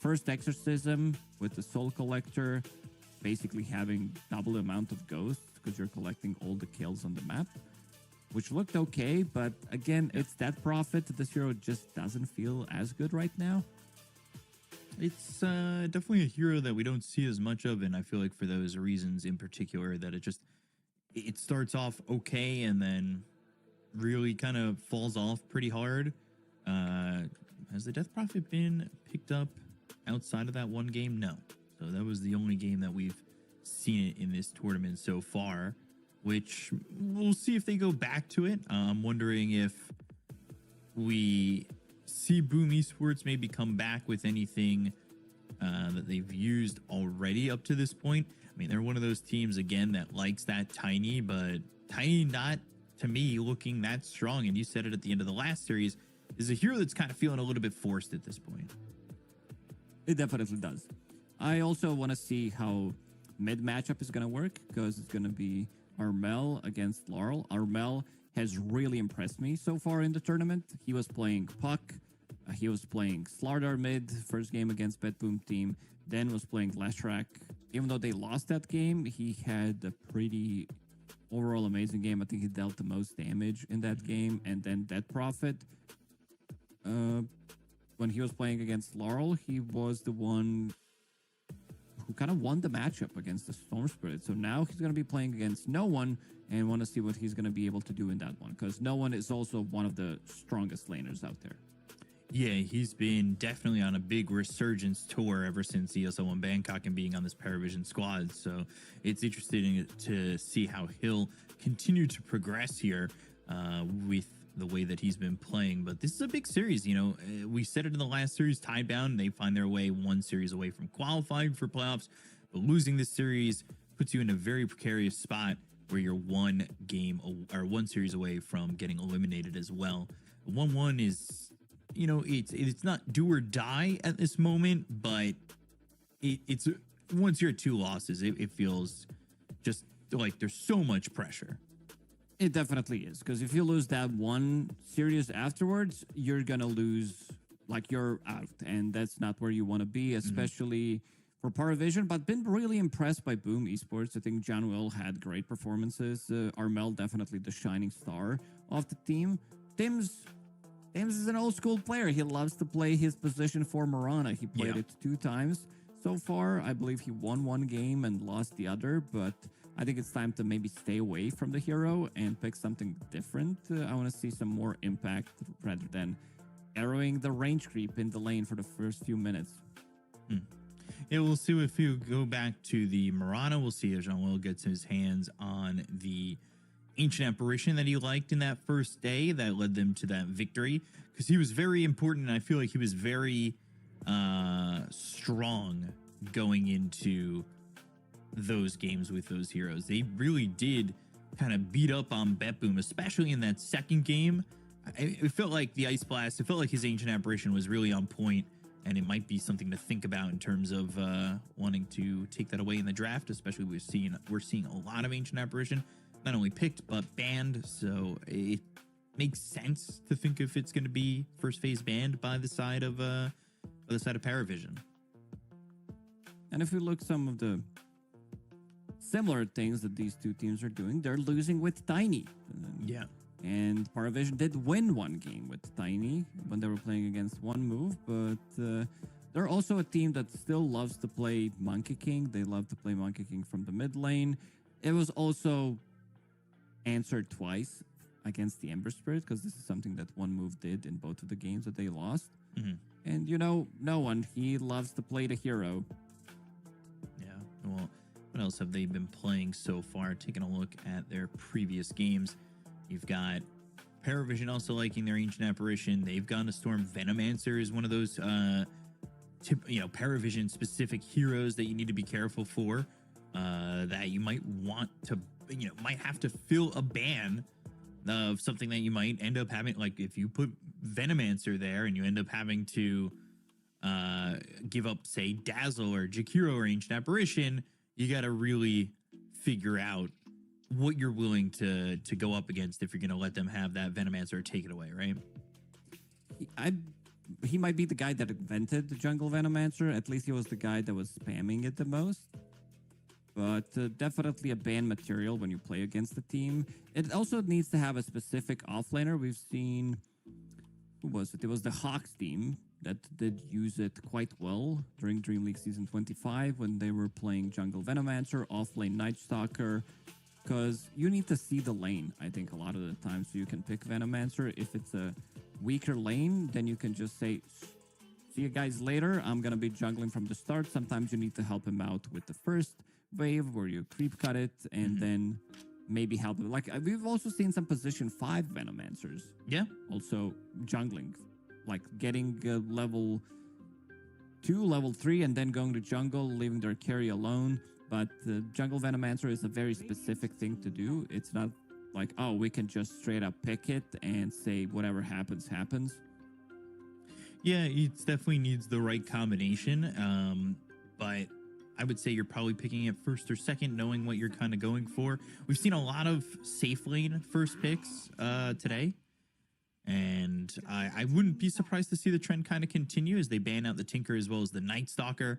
First Exorcism with the Soul Collector, basically having double the amount of ghosts because you're collecting all the kills on the map, which looked okay. But again, it's that profit. This hero just doesn't feel as good right now. It's definitely a hero that we don't see as much of, and I feel like for those reasons in particular that it starts off okay and then really kind of falls off pretty hard. Has the Death Prophet been picked up outside of that one game? No. So that was the only game that we've seen it in this tournament so far, which we'll see if they go back to it. I'm wondering if we see Boom Esports maybe come back with anything that they've used already up to this point. I mean, they're one of those teams, again, that likes that Tiny, but Tiny not, to me, looking that strong. And you said it at the end of the last series, is a hero that's kind of feeling a little bit forced at this point. It definitely does. I also want to see how mid matchup is going to work, because it's going to be Armel against Laurel. Armel has really impressed me so far in the tournament. He was playing Puck. He was playing Slardar mid, first game against Bet Boom team. Then was playing Lashrak. Even though they lost that game, he had a pretty overall amazing game. I think he dealt the most damage in that game. And then Dead Prophet, when he was playing against Laurel, he was the one who kind of won the matchup against the Storm Spirit. So now he's going to be playing against No One, and want to see what he's going to be able to do in that one, because No One is also one of the strongest laners out there. Yeah, he's been definitely on a big resurgence tour ever since ESL1 Bangkok and being on this Paravision squad. So it's interesting to see how he'll continue to progress here with the way that he's been playing. But this is a big series. You know, we said it in the last series, Tidebound, they find their way one series away from qualifying for playoffs. But losing this series puts you in a very precarious spot where you're one game or one series away from getting eliminated as well. 1-1 is, you know, it's not do or die at this moment, but it's once you're at 2 losses, it feels just like there's so much pressure. It definitely is, because if you lose that one series afterwards, you're gonna lose, like, you're out, and that's not where you want to be, especially for Paravision. But been really impressed by Boom Esports. I think John Will had great performances. Armel definitely the shining star of the team. Tim's is an old school player. He loves to play his position for Marana. He played it 2 times so far. I believe he won 1 game and lost the other, but I think it's time to maybe stay away from the hero and pick something different. I want to see some more impact rather than arrowing the range creep in the lane for the first few minutes. Yeah, we'll see if you go back to the Marana. We'll see if Jean-Will gets his hands on the Ancient Apparition that he liked in that first day that led them to that victory, because he was very important, and I feel like he was very strong going into those games with those heroes. They really did kind of beat up on Bet Boom, especially in that second game. It felt like the Ice Blast, it felt like his Ancient Apparition was really on point, and it might be something to think about in terms of wanting to take that away in the draft, especially we're seeing a lot of Ancient Apparition not only picked but banned, so it makes sense to think if it's going to be first phase banned by the side of Paravision. And if we look some of the similar things that these two teams are doing, they're losing with Tiny. Yeah. And Paravision did win 1 game with Tiny when they were playing against One Move, but they're also a team that still loves to play Monkey King. They love to play Monkey King from the mid lane. It was also answered twice against the Ember Spirit, because this is something that One Move did in both of the games that they lost. And, you know, No One, he loves to play the hero. Yeah. Well, what else have they been playing so far? Taking a look at their previous games, you've got Paravision also liking their Ancient Apparition. They've gone to Storm. Venomancer is one of those Paravision specific heroes that you need to be careful for, that you might want to, might have to fill a ban of something that you might end up having. Like if you put Venomancer there and you end up having to give up, say, Dazzle or Jakiro or Ancient Apparition, you got to really figure out what you're willing to go up against if you're going to let them have that Venomancer or take it away, right? He might be the guy that invented the Jungle Venomancer. At least he was the guy that was spamming it the most. But definitely a ban material when you play against the team. It also needs to have a specific offlaner. We've seen, who was it? It was the Hawks team that did use it quite well during Dream League Season 25 when they were playing Jungle Venomancer, offlane Night Stalker, because you need to see the lane, I think, a lot of the time, so you can pick Venomancer. If it's a weaker lane, then you can just say, see you guys later, I'm going to be jungling from the start. Sometimes you need to help him out with the first wave where you creep cut it and then maybe help him. Like, we've also seen some position 5 Venomancers. Yeah. Also jungling like getting level 2, level 3, and then going to jungle, leaving their carry alone. But the jungle Venomancer is a very specific thing to do. It's not like, oh, we can just straight up pick it and say whatever happens, happens. Yeah, it definitely needs the right combination. But I would say you're probably picking it first or second, knowing what you're kind of going for. We've seen a lot of safe lane first picks today. And I wouldn't be surprised to see the trend kind of continue as they ban out the Tinker as well as the Night Stalker.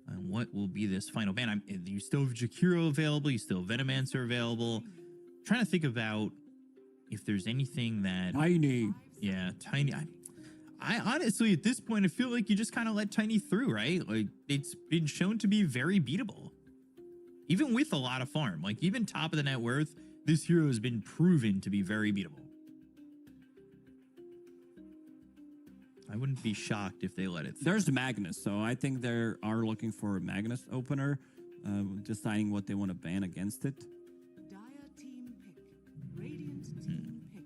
And what will be this final ban? You still have Jakiro available. You still have Venomancer available. Trying to think about if there's anything that... Tiny. Yeah, Tiny. I honestly, at this point, I feel like you just kind of let Tiny through, right? Like, it's been shown to be very beatable. Even with a lot of farm. Like, even top of the net worth, this hero has been proven to be very beatable. I wouldn't be shocked if they let it through. There's Magnus, so I think they are looking for a Magnus opener, deciding what they want to ban against it. Dire team pick. Radiant team pick.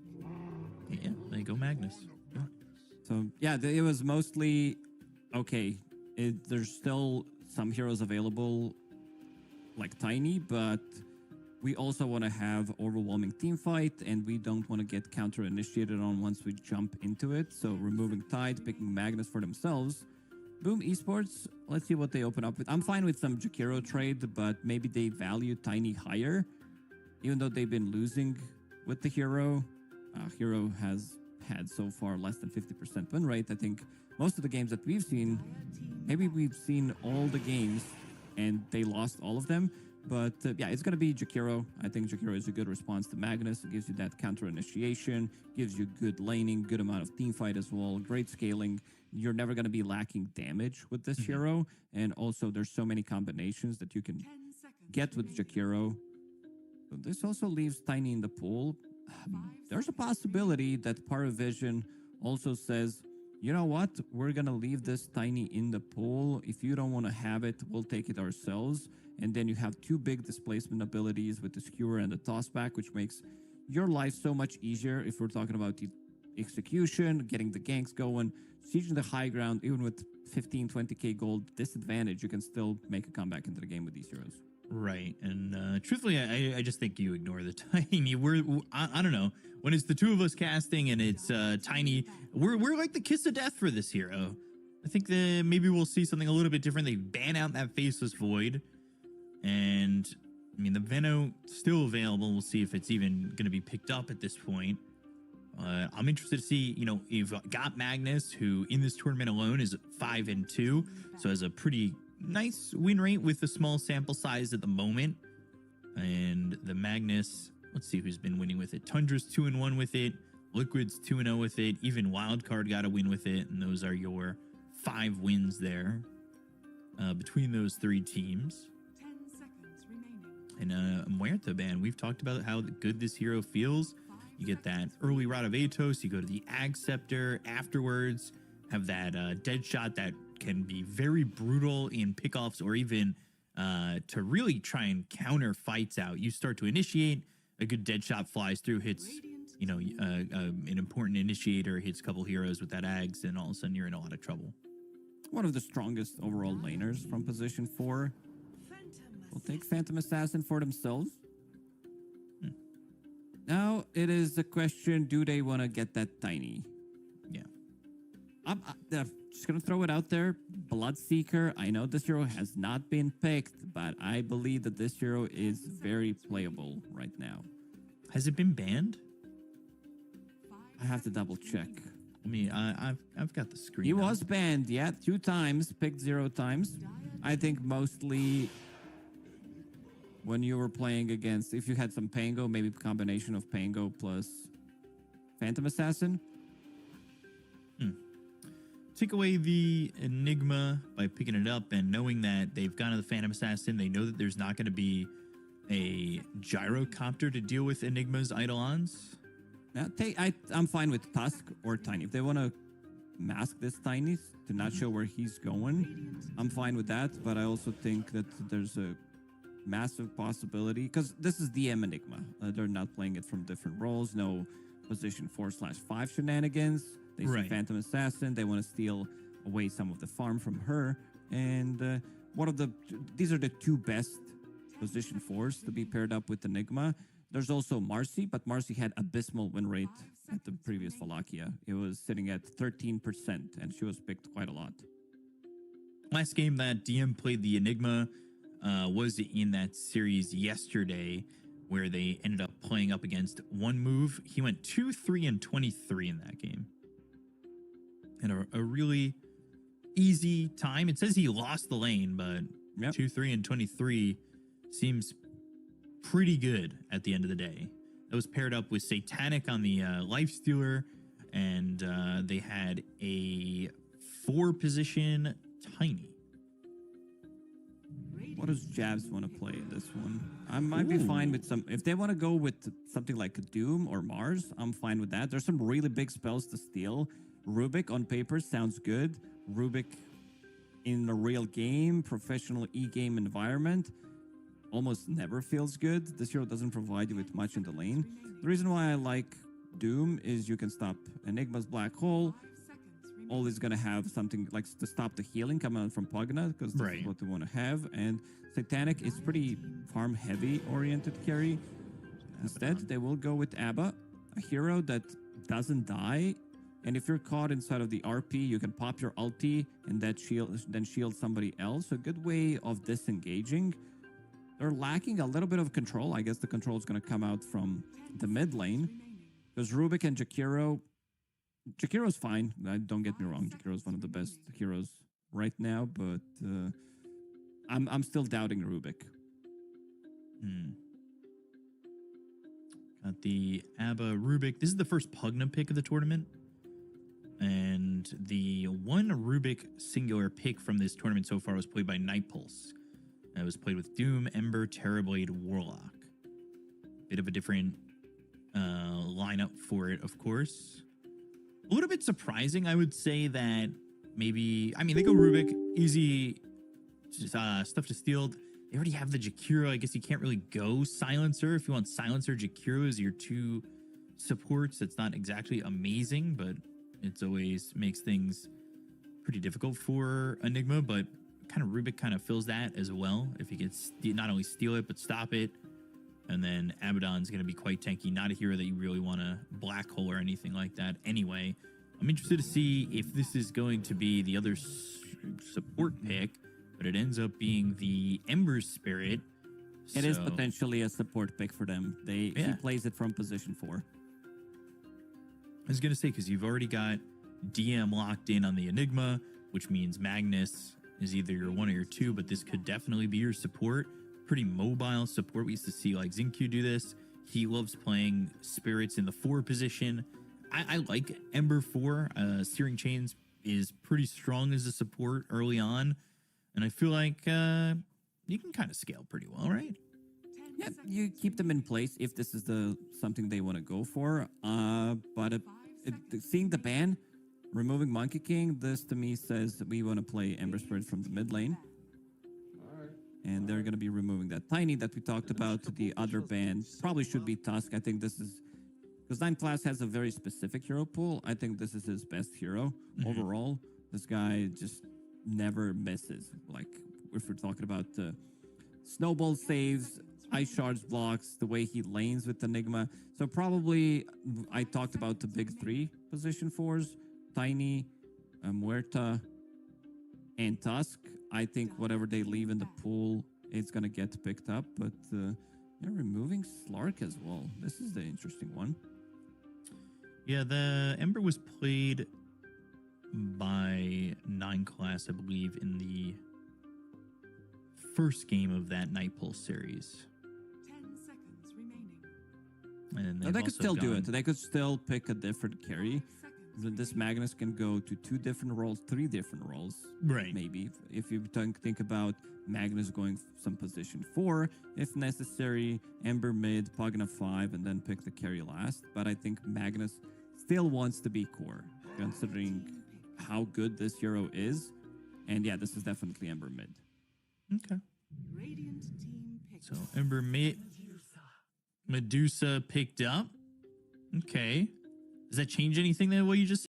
Yeah, there you go, Magnus. Yeah. So yeah, it was mostly okay. There's still some heroes available, like Tiny, but we also want to have overwhelming team fight, and we don't want to get counter initiated on once we jump into it. So removing Tide, picking Magnus for themselves. Boom Esports, let's see what they open up with. I'm fine with some Jakiro trade, but maybe they value Tiny higher, even though they've been losing with the hero. Hero has had so far less than 50% win rate. I think most of the games that we've seen, maybe we've seen all the games and they lost all of them. But yeah, it's going to be Jakiro. I think Jakiro is a good response to Magnus. It gives you that counter initiation, gives you good laning, good amount of team fight as well, great scaling. You're never going to be lacking damage with this hero. And also, there's so many combinations that you can get with Jakiro. So this also leaves Tiny in the pool. There's a possibility that Paravision also says, you know what? We're going to leave this Tiny in the pool. If you don't want to have it, we'll take it ourselves. And then you have two big displacement abilities with the Skewer and the Tossback, which makes your life so much easier if we're talking about the execution, getting the ganks going, sieging the high ground, even with 15, 20k gold disadvantage, you can still make a comeback into the game with these heroes. Right. And truthfully, I just think you ignore the Tiny. I don't know. When it's the two of us casting and it's Tiny, we're like the kiss of death for this hero. I think that maybe we'll see something a little bit different. They ban out that Faceless Void. And I mean, the Veno still available. We'll see if it's even going to be picked up at this point. I'm interested to see, you know, you've got Magnus, who in this tournament alone is 5-2, so has a pretty nice win rate with a small sample size at the moment. And the Magnus, let's see who's been winning with it. Tundra's 2-1 with it. Liquid's 2-0 with it. Even Wildcard got a win with it, and those are your 5 wins there between those 3 teams. And Muerta ban, we've talked about how good this hero feels. You get that early route of Atos, you go to the Ag Scepter afterwards, have that dead shot that can be very brutal in pickoffs or even to really try and counter fights out. You start to initiate, a good dead shot flies through, hits, you know, an important initiator, hits a couple heroes with that Ags, and all of a sudden you're in a lot of trouble. One of the strongest overall laners from position 4. Will take Phantom Assassin for themselves. Now it is the question, do they want to get that Tiny? Yeah. I'm just going to throw it out there. Bloodseeker, I know this hero has not been picked, but I believe that this hero is very playable right now. Has it been banned? I have to double check. I mean, I've got the screen. He was banned, yeah, 2 times, picked 0 times. I think mostly when you were playing against, if you had some Pango, maybe a combination of Pango plus Phantom Assassin. Take away the Enigma by picking it up and knowing that they've gone to the Phantom Assassin. They know that there's not going to be a gyrocopter to deal with Enigma's Eidolons. Now, I'm fine with Tusk or Tiny. If they want to mask this Tiny to not show where he's going, I'm fine with that. But I also think that there's a massive possibility, because this is DM Enigma. They're not playing it from different roles. No position 4/5 shenanigans. They see Right. Phantom Assassin. They want to steal away some of the farm from her. And these are the two best position 4s to be paired up with Enigma. There's also Marcy, but Marcy had abysmal win rate at the previous Wallachia. It was sitting at 13%, and she was picked quite a lot. Last game that DM played the Enigma was in that series yesterday, where they ended up playing up against one move. He went 2-3-23 in that game. And a really easy time. It says he lost the lane, but Yep. 2-3-23 seems pretty good at the end of the day. That was paired up with Satanic on the Lifestealer, and they had a 4-position Tiny. What does Jabs want to play in this one? I might be fine with some. If they want to go with something like Doom or Mars, I'm fine with that. There's some really big spells to steal. Rubik on paper sounds good. Rubik in a real game, professional e-game environment, almost never feels good. This hero doesn't provide you with much in the lane. The reason why I like Doom is you can stop Enigma's Black Hole. Always going to have something like to stop the healing coming out from Pugna, because that's Right. what they want to have. And Satanic is pretty farm heavy oriented carry. Instead, they will go with Abba, a hero that doesn't die. And if you're caught inside of the RP, you can pop your ulti and that shield somebody else. A good way of disengaging. They're lacking a little bit of control. I guess the control is going to come out from the mid lane. Because Rubik and Jakiro's fine. Don't get me wrong. Jakiro's one of the best heroes right now, but I'm still doubting Rubik. Got the Abba Rubik. This is the first Pugna pick of the tournament. And the one Rubik singular pick from this tournament so far was played by Night Pulse. It was played with Doom, Ember, Terrorblade, Warlock. Bit of a different lineup for it, of course. A little bit surprising, I would say, that maybe... I mean, they go Rubik, easy stuff to steal. They already have the Jakiro. I guess you can't really go Silencer. If you want Silencer, Jakiro is your 2 supports. It's not exactly amazing, but it's always makes things pretty difficult for Enigma, but kind of Rubik kind of fills that as well. If he gets not only steal it, but stop it. And then Abaddon's going to be quite tanky. Not a hero that you really want to black hole or anything like that anyway. I'm interested to see if this is going to be the other support pick, but it ends up being the Ember Spirit. It is potentially a support pick for them. He plays it from position 4. I was going to say, because you've already got DM locked in on the Enigma, which means Magnus is either your 1 or your 2, but this could definitely be your support. Pretty mobile support. We used to see like Zincu do this. He loves playing spirits in the 4 position. I like Ember 4. Searing Chains is pretty strong as a support early on. And I feel like you can kind of scale pretty well, right? Yeah, you keep them in place if this is something they want to go for. But seeing the ban, removing Monkey King, this to me says that we want to play Ember Spirit from the mid lane. And they're going to be removing that Tiny that we talked about. The other ban probably should be Tusk. I think this is... Because 9 class has a very specific hero pool. I think this is his best hero overall. This guy just never misses. Like, if we're talking about snowball saves, ice shards blocks, the way he lanes with Enigma. So probably, I talked about the big 3 position 4s. Tiny, Muerta, and Tusk. I think whatever they leave in the pool, it's going to get picked up. But they're removing Slark as well. This is the interesting one. Yeah, the Ember was played by 9 class, I believe, in the first game of that Night Pulse series. 10 seconds remaining. And They could still do it. They could still pick a different carry. This Magnus can go to 2 different roles, 3 different roles. Right. Maybe. If you think about Magnus going some position 4, if necessary, Ember mid, Pugna 5, and then pick the carry last. But I think Magnus still wants to be core, considering how good this hero is. And yeah, this is definitely Ember mid. Okay. Radiant team picks. So Ember mid, Medusa picked up. Okay. Does that change anything than what you just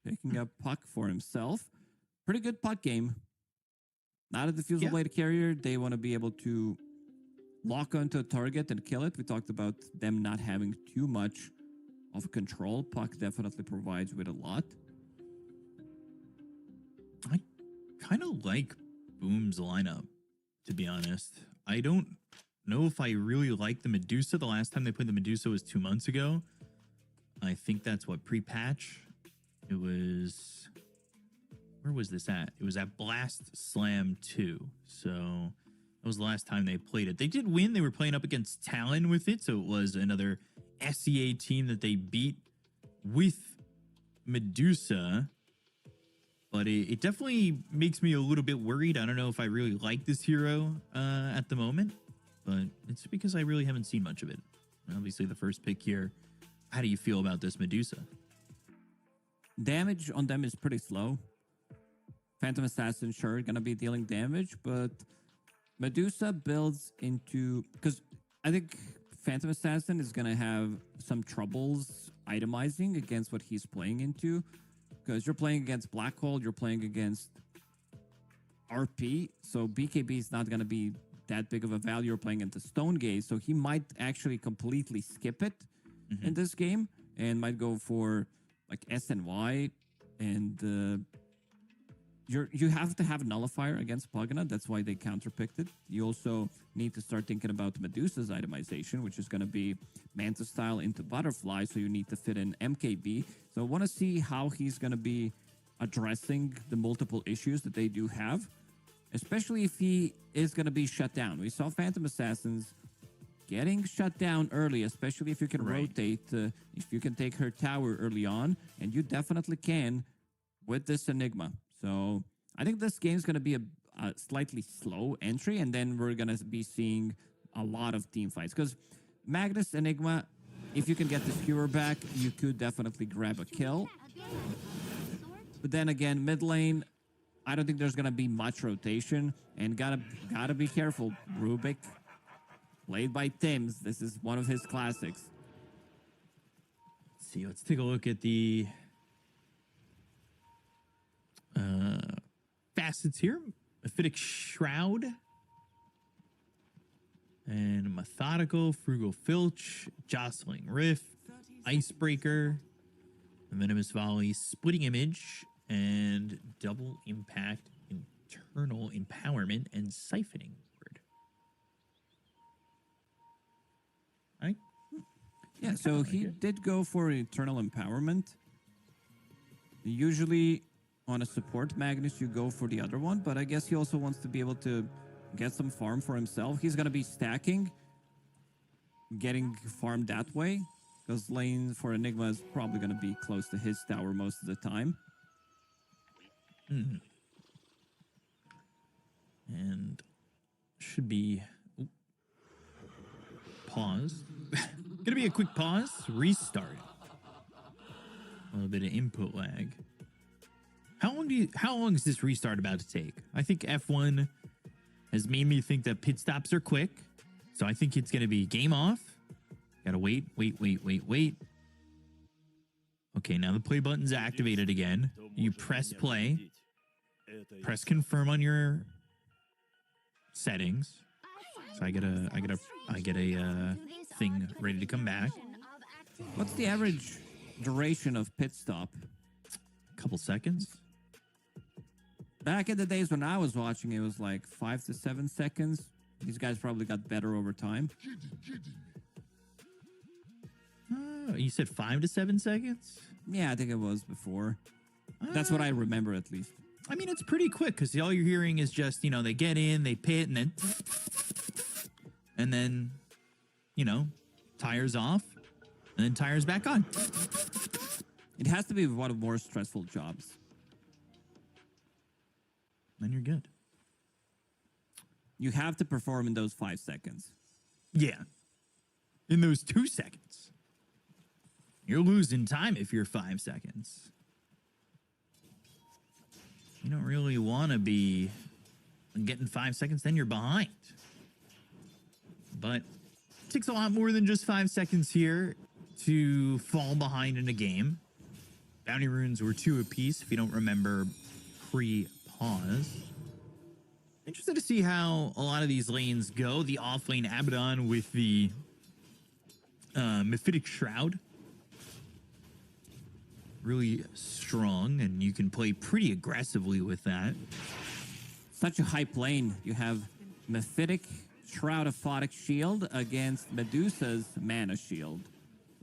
picking up puck for himself. Pretty good puck game. Not a diffusal Yeah. blade carrier. They want to be able to lock onto a target and kill it. We talked about them not having too much of control. Puck definitely provides with a lot. I kind of like Boom's lineup, to be honest. I don't know if I really like the Medusa. The last time they played the Medusa was 2 months ago. I think that's what, pre-patch? It was... Where was this at? It was at Blast Slam 2. So that was the last time they played it. They did win. They were playing up against Talon with it. So it was another SEA team that they beat with Medusa. But it definitely makes me a little bit worried. I don't know if I really like this hero at the moment. But it's because I really haven't seen much of it. Obviously, the first pick here. How do you feel about this Medusa? Damage on them is pretty slow. Phantom Assassin, sure, gonna be dealing damage, but Medusa builds into... Because I think Phantom Assassin is gonna have some troubles itemizing against what he's playing into. Because you're playing against Black Hole, you're playing against RP, so BKB is not gonna be that big of a value. You're playing into Stone Gaze, so he might actually completely skip it in this game and might go for like SNY, and you have to have Nullifier against Pugna. That's why they counterpicked it. You also need to start thinking about Medusa's itemization, which is going to be Manta style into Butterfly, so you need to fit in MKB. So I want to see how he's going to be addressing the multiple issues that they do have, especially if he is going to be shut down. We saw Phantom Assassins getting shut down early, especially if you can rotate, if you can take her tower early on, and you definitely can with this Enigma. So I think this game's going to be a slightly slow entry, and then we're going to be seeing a lot of team fights. Because Magnus, Enigma, if you can get the Skewer back, you could definitely grab a kill. But then again, mid lane, I don't think there's going to be much rotation, and gotta be careful. Rubik, played by Tims. This is one of his classics. Let's see, let's take a look at the facets here. Mephitic Shroud and Methodical, Frugal Filch, Jostling Riff, Icebreaker, Venomous Volley, Splitting Image, and Double Impact, Internal Empowerment, and Siphoning Word. Yeah, so he did go for Eternal Empowerment. Usually on a support Magnus, you go for the other one, but I guess he also wants to be able to get some farm for himself. He's going to be stacking, getting farmed that way, because lane for Enigma is probably going to be close to his tower most of the time. And should be... Pause. Gonna be a quick pause. Restart. A little bit of input lag. How long is this restart about to take? I think F1 has made me think that pit stops are quick. So I think it's gonna be game off. Gotta wait. Okay, now the play button's activated again. You press play. Press confirm on your settings. So I get a thing ready to come back. What's the average duration of pit stop? A couple seconds. Back in the days when I was watching, it was like 5 to 7 seconds. These guys probably got better over time. You said 5 to 7 seconds? Yeah, I think it was before. That's what I remember, at least. I mean, it's pretty quick because all you're hearing is just, they get in, they pit, and then, tires off, and then tires back on. It has to be one of more stressful jobs. Then you're good. You have to perform in those 5 seconds. Yeah. In those 2 seconds. You're losing time if you're 5 seconds. You don't really want to be getting 5 seconds, then you're behind. But it takes a lot more than just 5 seconds here to fall behind in a game. Bounty runes were 2 apiece, if you don't remember pre-pause. Interested to see how a lot of these lanes go. The off-lane Abaddon with the Mephitic Shroud. Really strong, and you can play pretty aggressively with that. Such a hype lane. You have Mephitic Shroud of Photic Shield against Medusa's Mana Shield.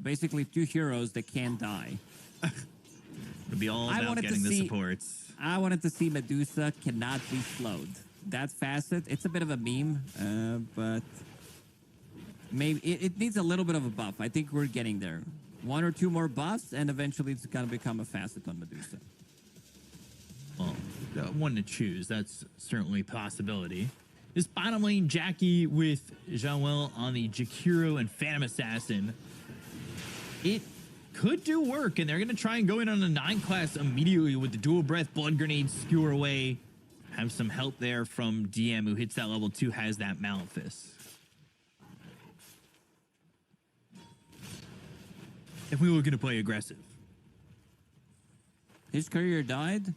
Basically 2 heroes that can't die. It'll be all about getting the supports. I wanted to see Medusa cannot be slowed. That facet, it's a bit of a meme, but maybe it needs a little bit of a buff. I think we're getting there. 1 or 2 more buffs, and eventually it's going to become a facet on Medusa. Well, one to choose. That's certainly a possibility. This bottom lane, Jackie with Joel on the Jakiro and Phantom Assassin. It could do work, and they're going to try and go in on a 9 class immediately with the dual breath, blood grenade, skewer away. Have some help there from DM, who hits that level 2, has that Malefice. If we were going to play aggressive. His courier died.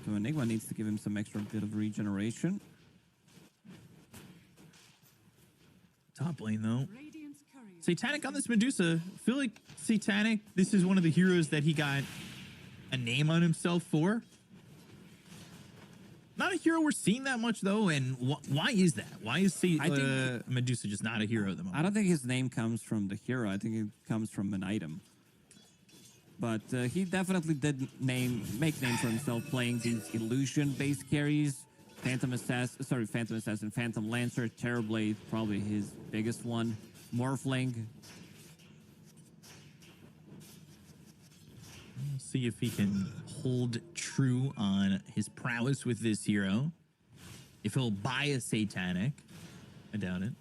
So Enigma needs to give him some extra bit of regeneration. Top lane, though. Radiant's courier. Satanic on this Medusa. I feel like Satanic, this is one of the heroes that he got a name on himself for. Not a hero we're seeing that much, though, and why is that? Why is Medusa just not a hero at the moment? I don't think his name comes from the hero. I think it comes from an item. But he definitely did make name for himself playing these illusion-based carries. Phantom Assassin, Phantom Lancer, Terrorblade, probably his biggest one. Morphling. We'll see if he can hold true on his prowess with this hero. If he'll buy a Satanic. I doubt it.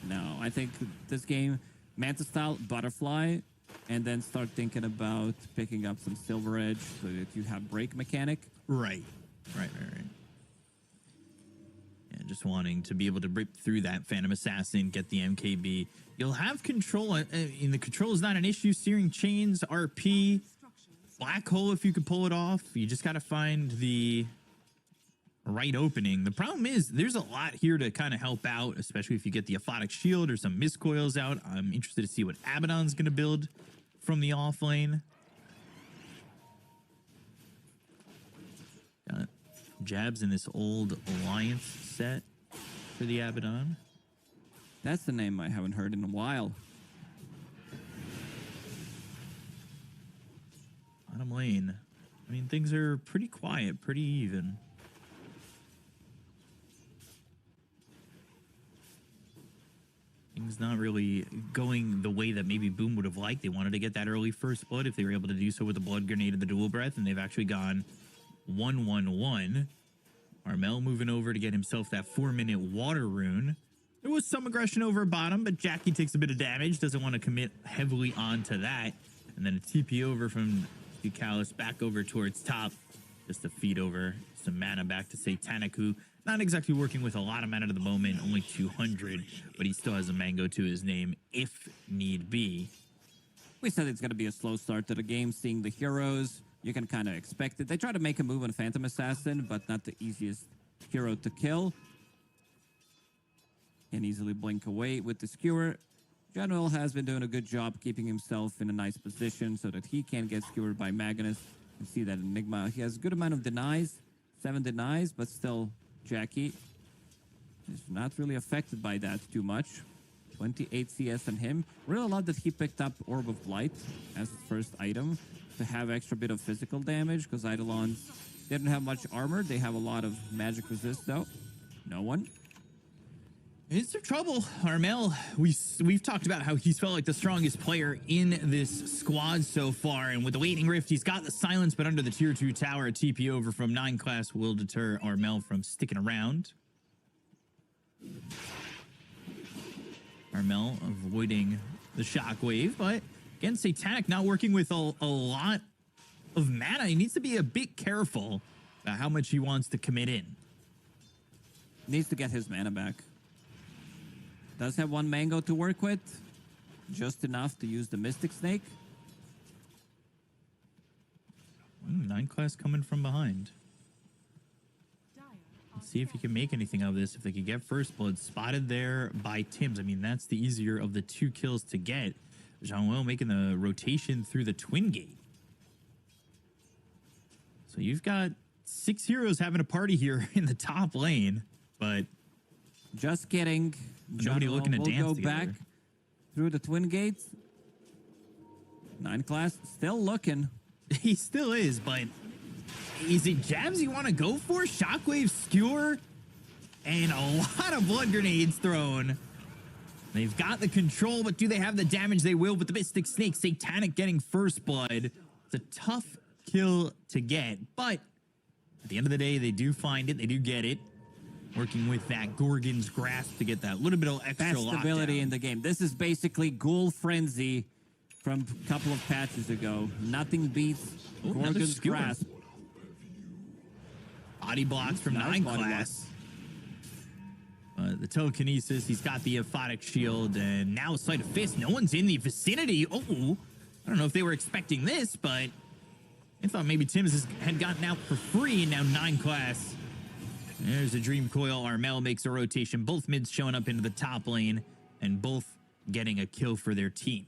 No, I think this game, Manta style, Butterfly, and then start thinking about picking up some Silver Edge so that you have break mechanic. Right. Yeah, just wanting to be able to rip through that Phantom Assassin, get the MKB. You'll have control, and the control is not an issue. Searing Chains, RP, Black Hole if you could pull it off. You just got to find the right opening. The problem is there's a lot here to kind of help out, especially if you get the Aphotic Shield or some Miscoils out. I'm interested to see what Abaddon's going to build from the off lane. Got jabs in this old Alliance set for the Abaddon. That's the name I haven't heard in a while. Bottom lane. I mean, things are pretty quiet, pretty even. Things not really going the way that maybe Boom would have liked. They wanted to get that early first blood if they were able to do so with the blood grenade and the dual breath, and they've actually gone 1-1-1. Armel moving over to get himself that 4-minute water rune. There was some aggression over bottom, but Jackie takes a bit of damage, doesn't want to commit heavily onto that. And then a TP over from Ducalis back over towards top, just to feed over some mana back to Satanic, who not exactly working with a lot of mana at the moment, only 200, but he still has a mango to his name if need be. We said it's going to be a slow start to the game, seeing the heroes. You can kind of expect it. They try to make a move on Phantom Assassin, but not the easiest hero to kill. Can easily blink away with the skewer. General has been doing a good job keeping himself in a nice position so that he can't get skewered by Magnus. You see that Enigma. He has a good amount of denies, 7 denies, but still Jackie is not really affected by that too much. 28 CS on him. Really love that he picked up Orb of Blight as his first item to have extra bit of physical damage, because Eidolons didn't have much armor. They have a lot of magic resist though. No one. It's some trouble. Armel, we've talked about how he's felt like the strongest player in this squad so far, and with the Waiting Rift, he's got the silence, but under the tier 2 tower, a TP over from 9 class will deter Armel from sticking around. Armel avoiding the shockwave, but again, Satanic not working with a lot of mana. He needs to be a bit careful about how much he wants to commit in. Needs to get his mana back. Does have 1 mango to work with. Just enough to use the Mystic Snake. 9 class coming from behind. Dire are Let's see if he can make anything of this. If they could get first blood spotted there by Tim's. I mean, that's the easier of the 2 kills to get. Jean-Will making the rotation through the twin gate. So you've got 6 heroes having a party here in the top lane, but Just kidding. nobody John looking to will dance go together. back through the twin gates. 9 class still looking. He still is, but is it jabs you want to go for? Shockwave, skewer, and a lot of blood grenades thrown. They've got the control, but do they have the damage? They will with the Mystic Snake. Satanic getting first blood. It's a tough kill to get, but at the end of the day, they do find it. They do get it. Working with that Gorgon's Grasp to get that little bit of extra Best ability lockdown. in the game. This is basically Ghoul Frenzy from a couple of patches ago. Nothing beats Ooh, another Gorgon's skewer. Grasp. Body blocks from Nice 9 body class. The telekinesis, he's got the aphotic shield, and now Sleight of Fist. No one's in the vicinity. Oh, I don't know if they were expecting this, but I thought maybe Tim's had gotten out for free, and now 9 class. There's a Dream Coil. Armel makes a rotation. Both mids showing up into the top lane, and both getting a kill for their team.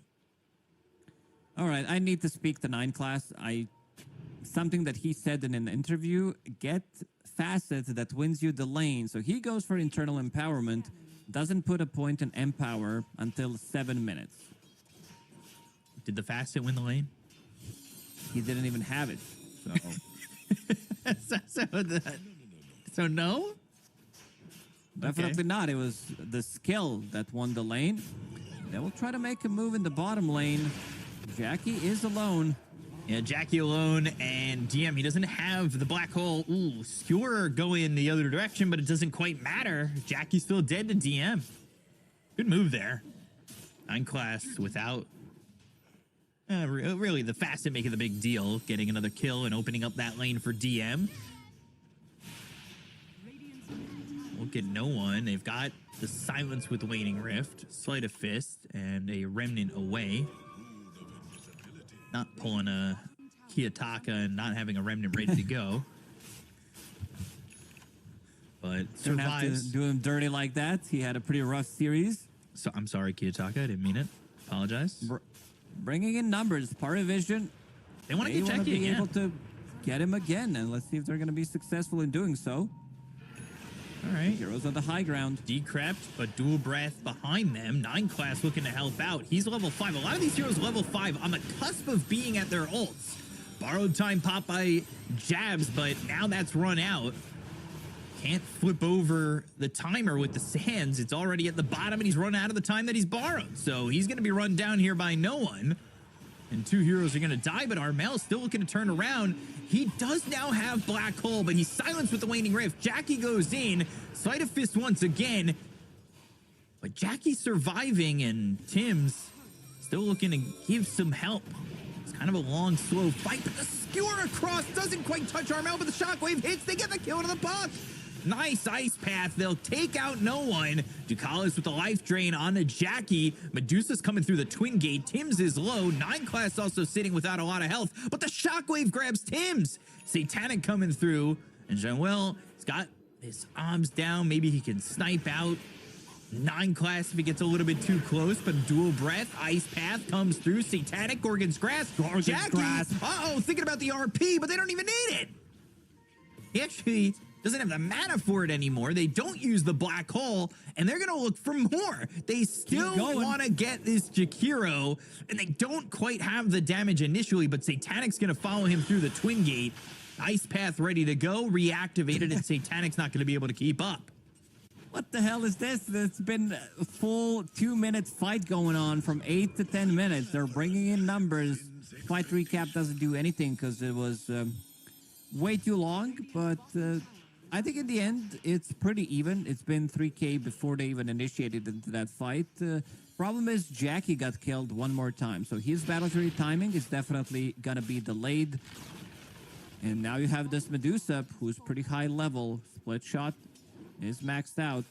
All right, I need to speak to 9 class. Something that he said in an interview, get facet that wins you the lane. So he goes for internal empowerment, doesn't put a point in empower until 7 minutes. Did the facet win the lane? He didn't even have it. So So no? definitely not. It was the skill that won the lane. They will try to make a move in the bottom lane. Jackie is alone. Yeah, Jackie alone, and DM, he doesn't have the black hole. Ooh, Skewer going the other direction, but it doesn't quite matter. Jackie's still dead to DM. Good move there. 9 class without... really, the facet making the big deal, getting another kill and opening up that lane for DM. We'll get no one. They've got the Silence with Waning Rift, Sleight of Fist, and a Remnant away. Not pulling a Kiyotaka and not having a Remnant ready to go. But Don't have to survives. do him dirty like that. He had a pretty rough series. So, I'm sorry, Kiyotaka. I didn't mean it. Apologize. Bringing in numbers, Party Vision. They want to They get want to Jackie be again. able to get him again, and let's see if they're going to be successful in doing so. All right. Heroes on the high ground. Decrept, but Dual Breath behind them. 9 class looking to help out. He's level 5. A lot of these heroes level 5 on the cusp of being at their ults. Borrowed time pop by Jabs, but now that's run out. Can't flip over the timer with the sands. It's already at the bottom, and he's run out of the time that he's borrowed. So he's going to be run down here by no one. And 2 heroes are going to die, but Armel's still looking to turn around. He does now have Black Hole, but he's silenced with the Waning Rift. Jackie goes in. Sleight of Fist once again. But Jackie's surviving, and Tim's still looking to give some help. It's kind of a long, slow fight, but the skewer across doesn't quite touch Armel, but the shockwave hits. They get the kill to the puck. Nice ice path. They'll take out no one. Ducalis with the life drain on to Jackie. Medusa's coming through the twin gate. Tim's is low. 9 class also sitting without a lot of health, but the shockwave grabs Tim's. Satanic coming through, and Jean-Will has got his arms down. Maybe he can snipe out 9 class if he gets a little bit too close, but Dual Breath, Ice Path comes through. Satanic, Gorgon's Grasp. Jackie, uh-oh, thinking about the RP, but they don't even need it. He actually doesn't have the mana for it anymore. They don't use the black hole, and they're going to look for more. They still want to get this Jakiro, and they don't quite have the damage initially, but Satanic's going to follow him through the twin gate. Ice Path ready to go, reactivated, and Satanic's not going to be able to keep up. What the hell is this? It's been a full 2-minute fight going on from 8 to 10 minutes. They're bringing in numbers. Fight recap doesn't do anything because it was way too long, but I think in the end, it's pretty even. It's been 3K before they even initiated into that fight. Problem is, Jackie got killed one more time, so his battlery timing is definitely going to be delayed. And now you have this Medusa, who's pretty high level. Split shot is maxed out.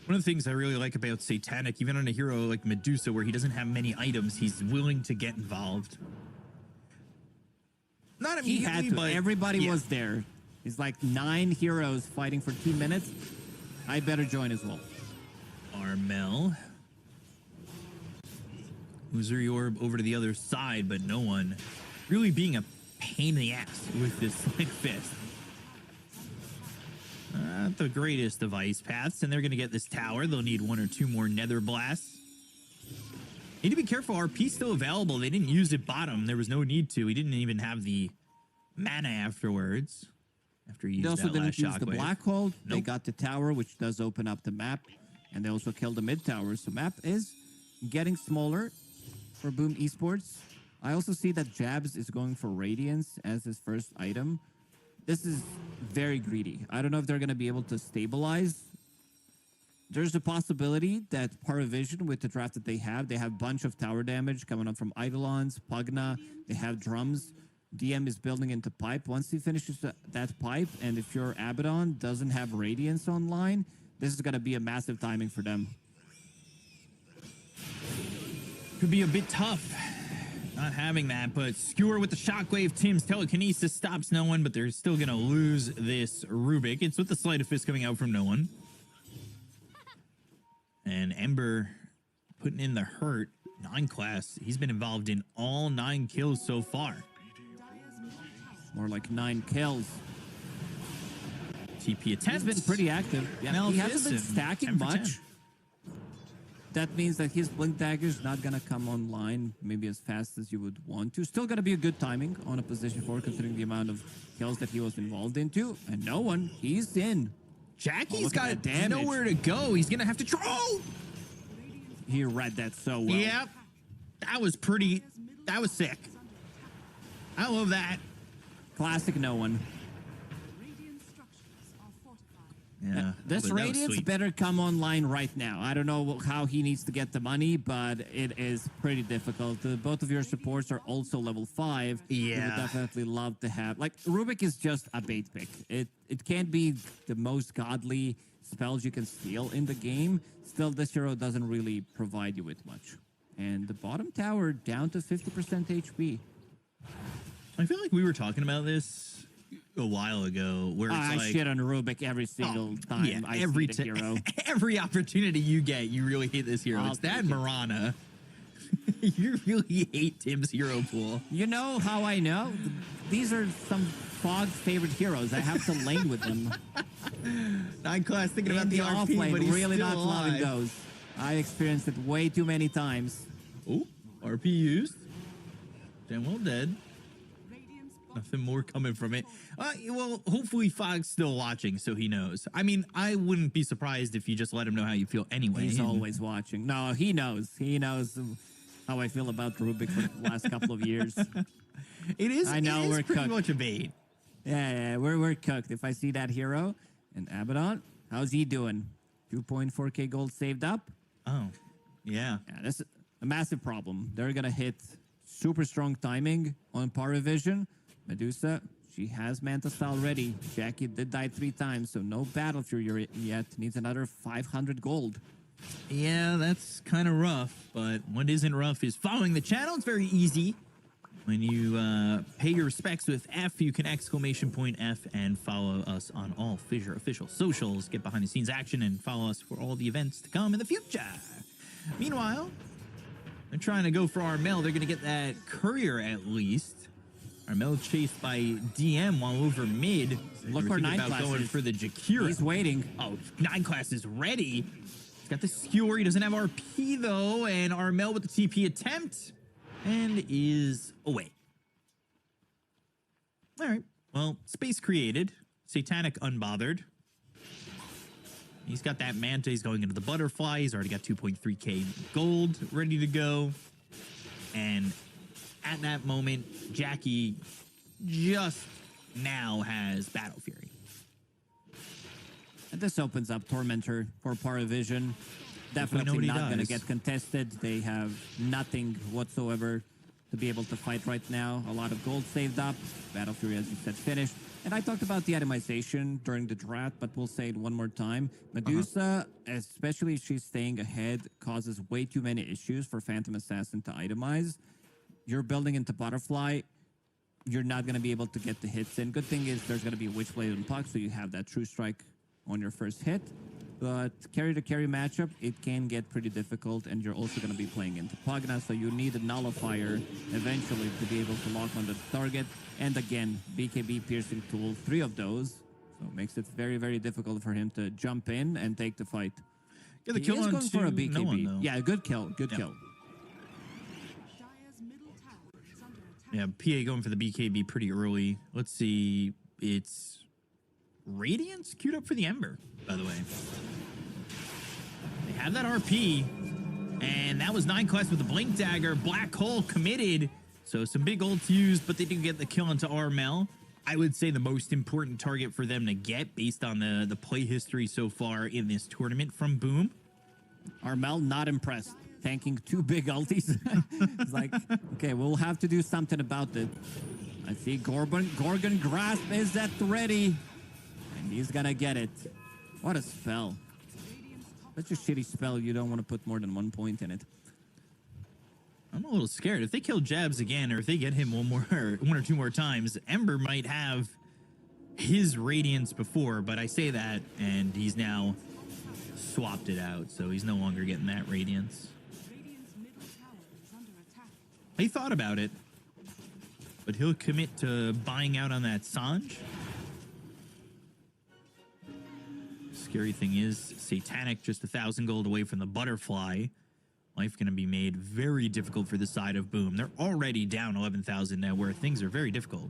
One of the things I really like about Satanic, even on a hero like Medusa, where he doesn't have many items, he's willing to get involved. Not He immediately, had to. but Everybody yeah. was there. It's like 9 heroes fighting for 2 minutes. I better join as well. Armel. User orb over to the other side, but no one really being a pain in the ass with this Slick Fist. Not the greatest of ice paths, and they're going to get this tower. They'll need 1 or 2 more nether blasts. Need to be careful. RP still available. They didn't use it bottom. There was no need to. He didn't even have the mana afterwards. After he used They also that last didn't use the shockwave. black hole. They Nope. got the tower, which does open up the map. And they also killed the mid tower. So map is getting smaller for Boom Esports. I also see that Jabs is going for Radiance as his first item. This is very greedy. I don't know if they're going to be able to stabilize. There's a possibility that Paravision, with the draft that they have a bunch of tower damage coming up from Eidolons, Pugna. They have drums. DM is building into pipe. Once he finishes that pipe, and if your Abaddon doesn't have Radiance online, this is going to be a massive timing for them. Could be a bit tough not having that, but Skewer with the shockwave. Tim's telekinesis stops no one, but they're still going to lose this Rubik. It's with the sleight of fist coming out from no one. And Ember putting in the hurt. 9 class. He's been involved in all 9 kills so far. More like 9 kills. TP attempts. He's been pretty active. Yeah, he hasn't been stacking much. That means that his Blink Dagger's not going to come online maybe as fast as you would want to. Still going to be a good timing on a position 4 considering the amount of kills that he was involved into. And no one. He's in. Jackie's look at got that damage. nowhere to go. He's going to have to try. He read that so well. Yep. That was pretty. That was sick. I love that. Classic no one. Radiant structures are fortified. Yeah. This but that was Radiance sweet. better come online right now. I don't know how he needs to get the money, but it is pretty difficult. Both of your supports are also level 5. You would Yeah. definitely love to have. Like, Rubik is just a bait pick. It can't be the most godly spells you can steal in the game. Still, this hero doesn't really provide you with much. And the bottom tower down to 50% HP. I feel like we were talking about this a while ago, where it's I like, shit on Rubik every single time yeah, I every see the hero. every opportunity you get, you really hate this hero. I'll It's that take it. Marana. You really hate Tim's hero pool. You know how I know? These are some Fog's favorite heroes. I have to lane with them. 9 class thinking In about the the off RP, lane, but he's really still not loving alive. those. I experienced it way too many times. Oh, RP used. Genwell dead. Radiant's bottom Nothing more coming from it. Well, hopefully Fog's still watching, so he knows. I mean, I wouldn't be surprised if you just let him know how you feel anyway. He's always watching. No, he knows. He knows how I feel about Rubik for the last couple of years. It is. I know it is we're pretty cooked. much a bait. Yeah, we're cooked. If I see that hero and Abaddon, how's he doing? 2.4k gold saved up. Oh, yeah. Yeah, that's a massive problem. They're gonna hit super strong timing on Paravision. Medusa, she has Manta Style ready. Jackie did die 3 times, so no Battle Fury yet. Needs another 500 gold. Yeah, that's kind of rough, but what isn't rough is following the channel. It's very easy. When you pay your respects with F, you can !F and follow us on all Fissure official socials. Get behind the scenes action and follow us for all the events to come in the future. Meanwhile, they're trying to go for Armel. They're going to get that courier at least. Armel chased by DM while over mid. Look They were for thinking 9 about class going is- for the Jakira. He's waiting. Oh, 9 class is ready. He's got the skewer. He doesn't have RP though. And Armel with the TP attempt and is away. All right. Well, space created. Satanic unbothered. He's got that Manta. He's going into the butterfly. He's already got 2.3k gold ready to go. And at that moment, Jackie just now has Battle Fury. And this opens up Tormentor for Paravision. Definitely nobody not going to dies. get contested. They have nothing whatsoever to be able to fight right now. A lot of gold saved up. Battle Fury, as you said, finished. And I talked about the itemization during the draft, but we'll say it one more time. Medusa, especially if she's staying ahead, causes way too many issues for Phantom Assassin to itemize. You're building into Butterfly. you're not going to be able to get the hits in. Good thing is there's going to be Witchblade and Puck, so you have that True Strike on your first hit. But carry-to-carry matchup, it can get pretty difficult, and you're also going to be playing into Pugna, so you need a Nullifier eventually to be able to lock on the target. And again, BKB Piercing Tool, 3 of those, so it makes it very, very difficult for him to jump in and take the fight. Get the He kill is on going for a BKB. No one, though. Yeah, good kill, good Yeah. kill. Dire's middle tower is under attack. Yeah, PA going for the BKB pretty early. Let's see. It's Radiance queued up for the Ember, by the way. They have that RP, and that was 9 quests with the Blink Dagger. Black Hole committed, so some big ults used, but they didn't get the kill into Armel. I would say the most important target for them to get based on the play history so far in this tournament from Boom. Armel not impressed, tanking 2 big ultis. It's like, okay, we'll have to do something about it. I see Gorgon Grasp is at ready, and he's gonna get it. What a spell. Such a shitty spell, you don't want to put more than 1 point in it. I'm a little scared. If they kill Jabs again, or if they get him one or 2 more times, Ember might have his Radiance before, but I say that, and he's now swapped it out, so he's no longer getting that Radiance. Radiant's middle tower is under attack. He thought about it, but he'll commit to buying out on that Sanj. Scary thing is, Satanic just 1,000 gold away from the Butterfly. Life going to be made very difficult for the side of Boom. They're already down 11,000 net worth. Things are very difficult.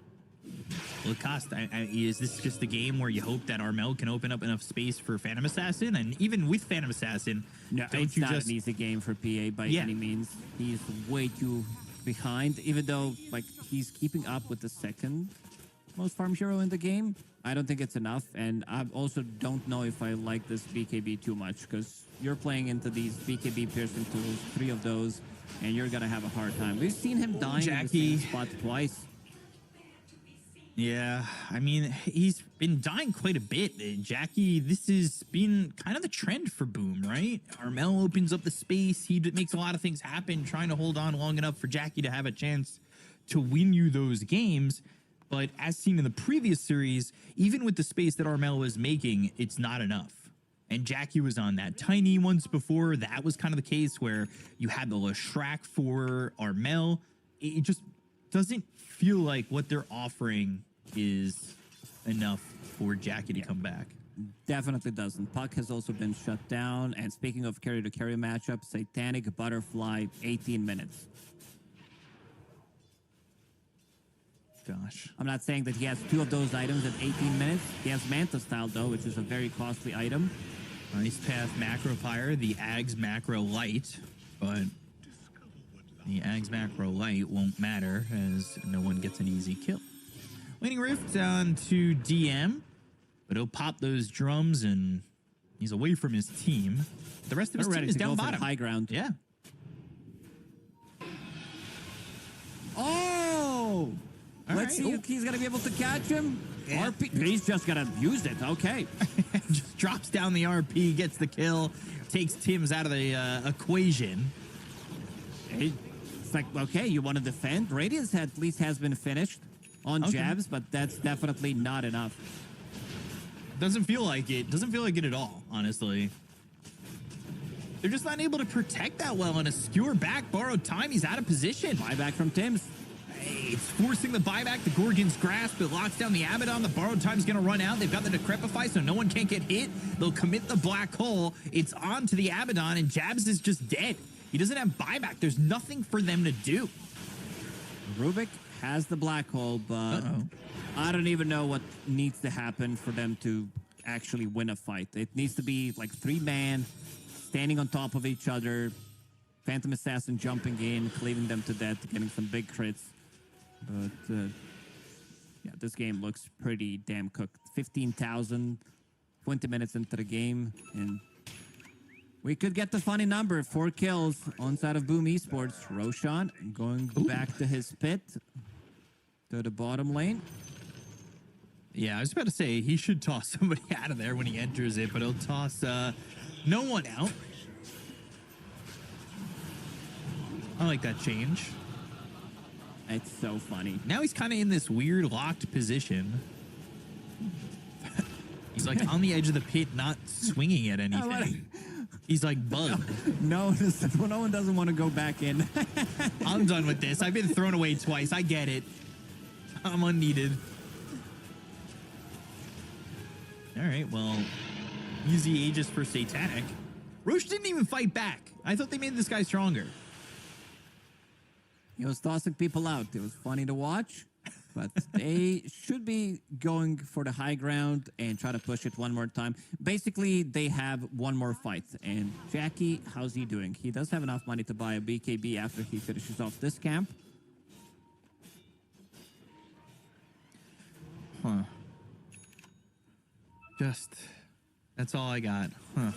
Lacoste, is this just a game where you hope that Armel can open up enough space for Phantom Assassin? And even with Phantom Assassin, No, don't it's you not just... an easy game for PA by Yeah. any means. He's way too behind, even though like he's keeping up with the second most farm hero in the game. I don't think it's enough, and I also don't know if I like this BKB too much, because you're playing into these BKB piercing tools, 3 of those, and you're gonna have a hard time. We've seen him dying in the Jackie. same spot twice. Yeah, I mean, he's been dying quite a bit. Jackie, this has been kind of the trend for Boom, right? Armel opens up the space. He makes a lot of things happen, trying to hold on long enough for Jackie to have a chance to win you those games. But as seen in the previous series, even with the space that Armel was making, it's not enough. And Jackie was on that tiny once before. That was kind of the case where you had the Leshrac for Armel. It just doesn't feel like what they're offering is enough for Jackie to come back. Definitely doesn't. Puck has also been shut down. And speaking of carry-to-carry matchup, Satanic Butterfly, 18 minutes. Gosh. I'm not saying that he has 2 of those items at 18 minutes. He has Manta Style, though, which is a very costly item. Ice Path Macro Fire, the Ags Macro Light, but the Ags Macro Light won't matter as no one gets an easy kill. Waning Rift on to DM, but he'll pop those drums and he's away from his team. The rest of his They're team ready is to down go for the bottom. high ground. Yeah. Oh! All Let's right. see if he's going to be able to catch him. Yeah. RP, he's just going to use it. Okay. Just drops down the RP, gets the kill, takes Tim's out of the equation. It's like, okay, you want to defend? Radiance at least has been finished on Okay. jabs, but that's definitely not enough. Doesn't feel like it. Doesn't feel like it at all, honestly. They're just not able to protect that well, and a skewer back, borrowed time, he's out of position. Buyback from Tim's. Hey, it's forcing the buyback, the Gorgon's Grasp. It locks down the Abaddon. The borrowed time's going to run out. They've got the Decrepify, so no one can't get hit. They'll commit the Black Hole. It's on to the Abaddon, and Jabs is just dead. He doesn't have buyback. There's nothing for them to do. Rubik has the black hole, but I don't even know what needs to happen for them to actually win a fight. It needs to be like 3-man, standing on top of each other, Phantom Assassin jumping in, cleaving them to death, getting some big crits. But yeah, this game looks pretty damn cooked. 15,000, 20 minutes into the game, and we could get the funny number, 4 kills on side of Boom Esports. Roshan going back to his pit, to the bottom lane. Yeah, I was about to say, he should toss somebody out of there when he enters it, but he'll toss no one out. I like that change. It's so funny. Now he's kind of in this weird locked position. He's like on the edge of the pit, not swinging at anything. He's like bugged. No, no one doesn't want to go back in. I'm done with this. I've been thrown away twice. I get it. I'm unneeded. All right, well, easy Aegis for Satanic. Roche didn't even fight back. I thought they made this guy stronger. He was tossing people out. It was funny to watch, but they should be going for the high ground and try to push it one more time. Basically, they have one more fight. And Jackie, how's he doing? He does have enough money to buy a BKB after he finishes off this camp. Huh. That's all I got. Huh.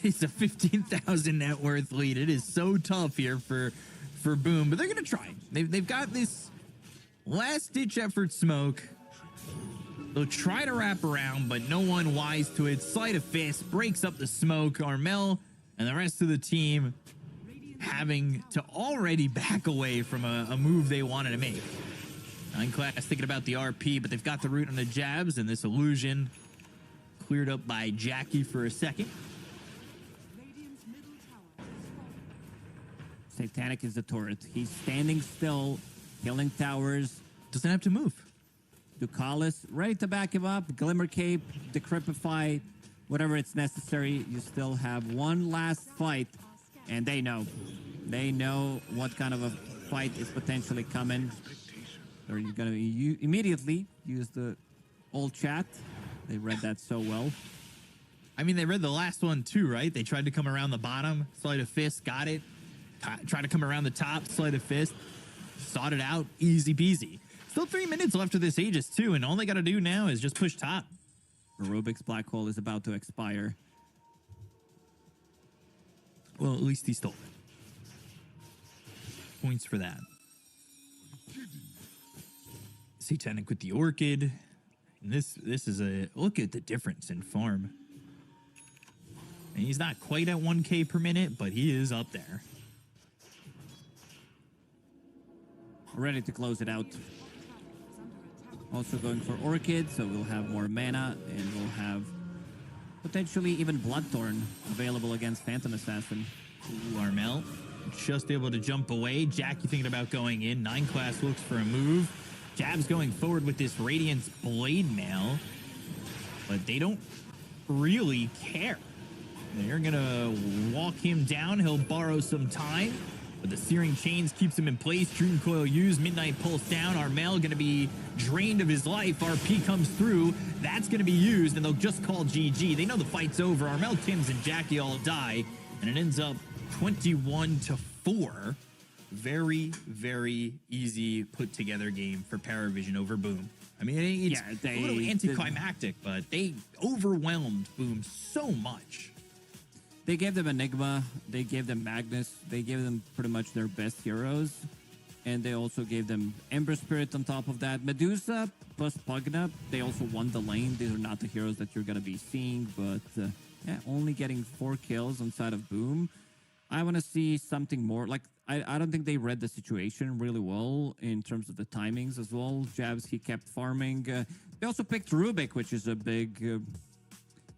It's a 15,000 net worth lead. It is so tough here for Boom, but they're gonna try. They've got this last ditch effort smoke. They'll try to wrap around, but no one wise to it. Sleight of fist breaks up the smoke. Armel and the rest of the team having to already back away from a move they wanted to make. 9 Class thinking about the RP, but they've got the root on the jabs, and this illusion cleared up by Jackie for a second. Radiant's middle tower is falling. Satanic is the turret. He's standing still, killing towers. Doesn't have to move. Ducalis ready to back him up. Glimmer Cape, Decrepify, whatever it's necessary. You still have one last fight, and they know. They know what kind of a fight is potentially coming. They're going to immediately use the old chat. They read that so well. I mean, they read the last one too, right? They tried to come around the bottom, sleight of fist, got it. Tried to come around the top, sleight of fist, sought it out, easy peasy. Still 3 minutes left of this Aegis too, and all they got to do now is just push top. Rubik's Black Hole is about to expire. Well, at least he stole it. Points for that. Satanic with the Orchid. And this is a look at the difference in farm. And he's not quite at 1K per minute, but he is up there. Ready to close it out. Also going for Orchid, so we'll have more mana, and we'll have potentially even Bloodthorn available against Phantom Assassin. Ooh, Armel just able to jump away. Jackie thinking about going in. 9 Class looks for a move. Jab's going forward with this Radiance Blade Mail, but they don't really care. They're gonna walk him down. He'll borrow some time, but the Searing Chains keeps him in place. Dream Coil used. Midnight Pulse down. Armel gonna be drained of his life. RP comes through. That's gonna be used, and they'll just call GG. They know the fight's over. Armel, Tims, and Jackie all die, and it ends up 21-4. Very, very easy put together game for Paravision over Boom. I mean, it's a little anticlimactic, but they overwhelmed Boom so much. They gave them Enigma, they gave them Magnus, they gave them pretty much their best heroes, and they also gave them Ember Spirit on top of that. Medusa plus Pugna, they also won the lane. These are not the heroes that you're going to be seeing, but yeah, only getting 4 kills on side of Boom. I want to see something more. Like, I don't think they read the situation really well in terms of the timings as well. Jabs, he kept farming. They also picked Rubik, which is a big...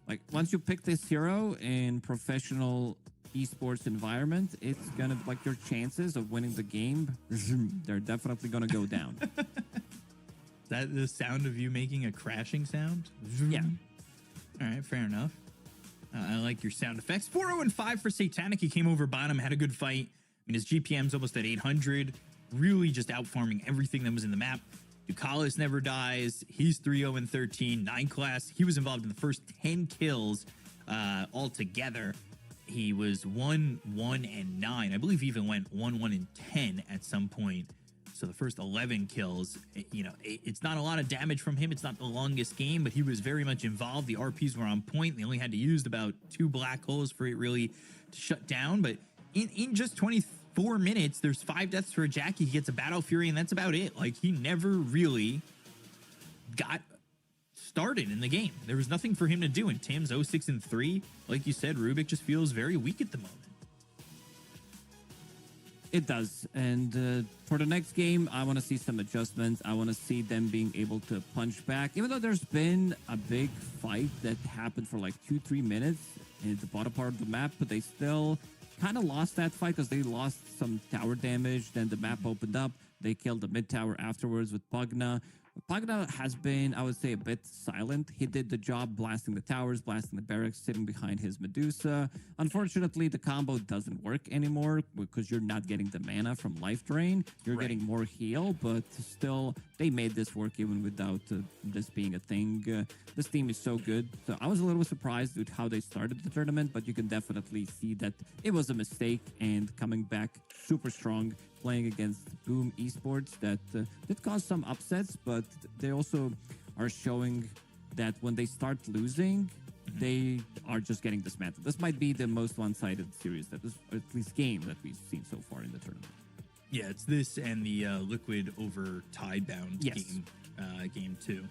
like, once you pick this hero in professional esports environment, it's going to... like, your chances of winning the game, they're definitely going to go down. Is that the sound of you making a crashing sound? Yeah. All right, fair enough. I like your sound effects. 4-0-5 for Satanic. He came over bottom, had a good fight. I mean, his GPM's almost at 800. Really just out-farming everything that was in the map. Ducalis never dies. He's 3-0-13. 9 Class. He was involved in the first 10 kills altogether. He was 1-1-9. I believe he even went 1-1-10 at some point. So the first 11 kills, you know, it's not a lot of damage from him. It's not the longest game, but he was very much involved. The RPs were on point. They only had to use about 2 black holes for it really to shut down. But in just 24 minutes, there's 5 deaths for Jackie. He gets a Battle Fury, and that's about it. Like, he never really got started in the game. There was nothing for him to do. And Tim's 0-6-3. Like you said, Rubik just feels very weak at the moment. It does. And for the next game, I want to see some adjustments. I want to see them being able to punch back. Even though there's been a big fight that happened for like 2-3 minutes in the bottom part of the map, but they still kind of lost that fight because they lost some tower damage. Then the map opened up. They killed the mid tower afterwards with Pugna. Pagna has been, I would say, a bit silent. He did the job blasting the towers, blasting the barracks, sitting behind his Medusa. Unfortunately, the combo doesn't work anymore because you're not getting the mana from life drain. You're getting more heal, but still, they made this work even without this being a thing. This team is so good. So I was a little surprised with how they started the tournament, but you can definitely see that it was a mistake and coming back super strong, playing against Boom Esports that did cause some upsets, but they also are showing that when they start losing, they are just getting dismantled. This might be the most one-sided series that is, or at least game that we've seen so far in the tournament. Yeah, it's this and the Liquid over Tidebound Yes. game two.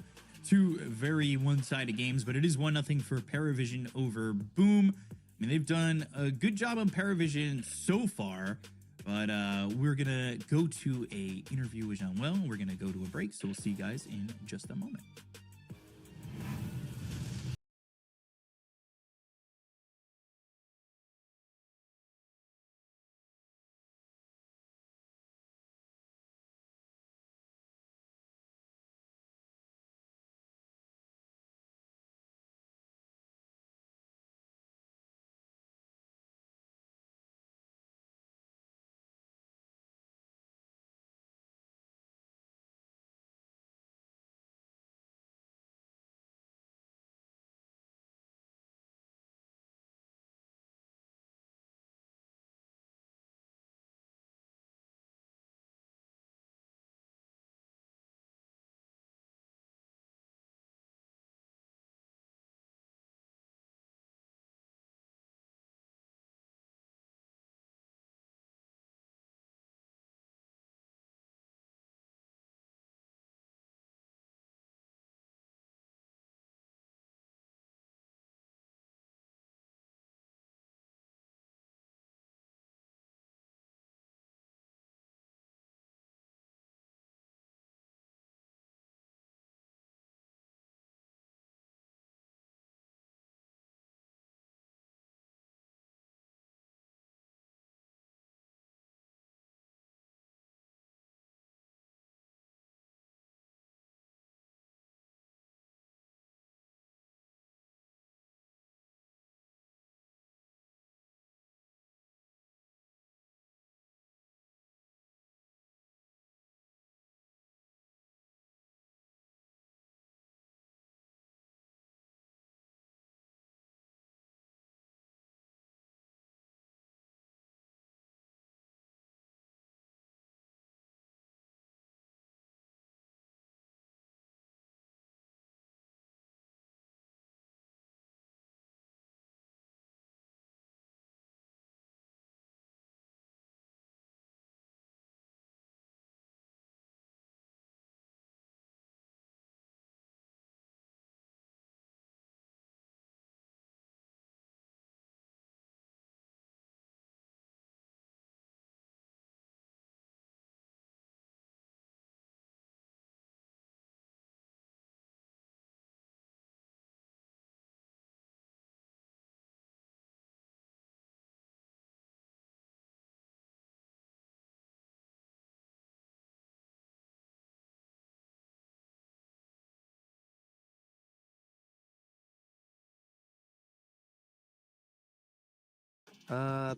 Two very one-sided games, but it is 1-0 for Paravision over Boom. I mean, they've done a good job on Paravision so far, but we're going to go to a interview with Jean-Well. We're going to go to a break, so we'll see you guys in just a moment.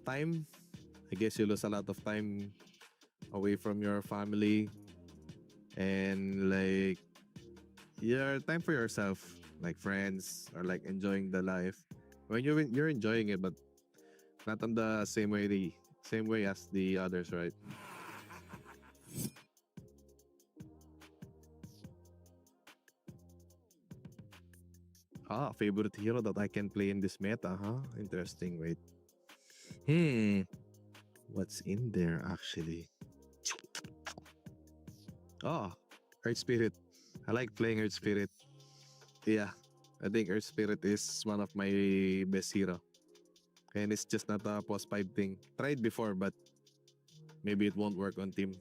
Time. I guess you lose a lot of time away from your family and like your time for yourself, like friends or like enjoying the life. When you're enjoying it, but not on the same way as the others, right? Ah, favorite hero that I can play in this meta, huh? Interesting. Wait. Hmm. What's in there actually? Oh, Earth Spirit. I like playing Earth Spirit. Yeah, I think Earth Spirit is one of my best hero. And it's just not a post 5 thing. Tried before, but maybe it won't work on team.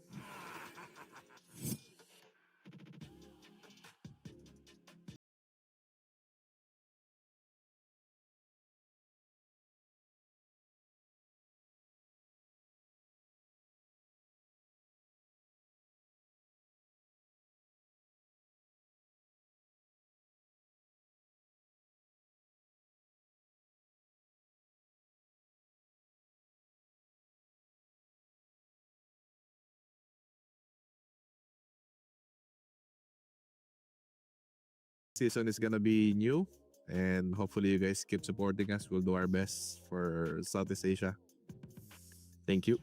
Season is gonna be new, and hopefully you guys keep supporting us. We'll do our best for Southeast Asia. Thank you.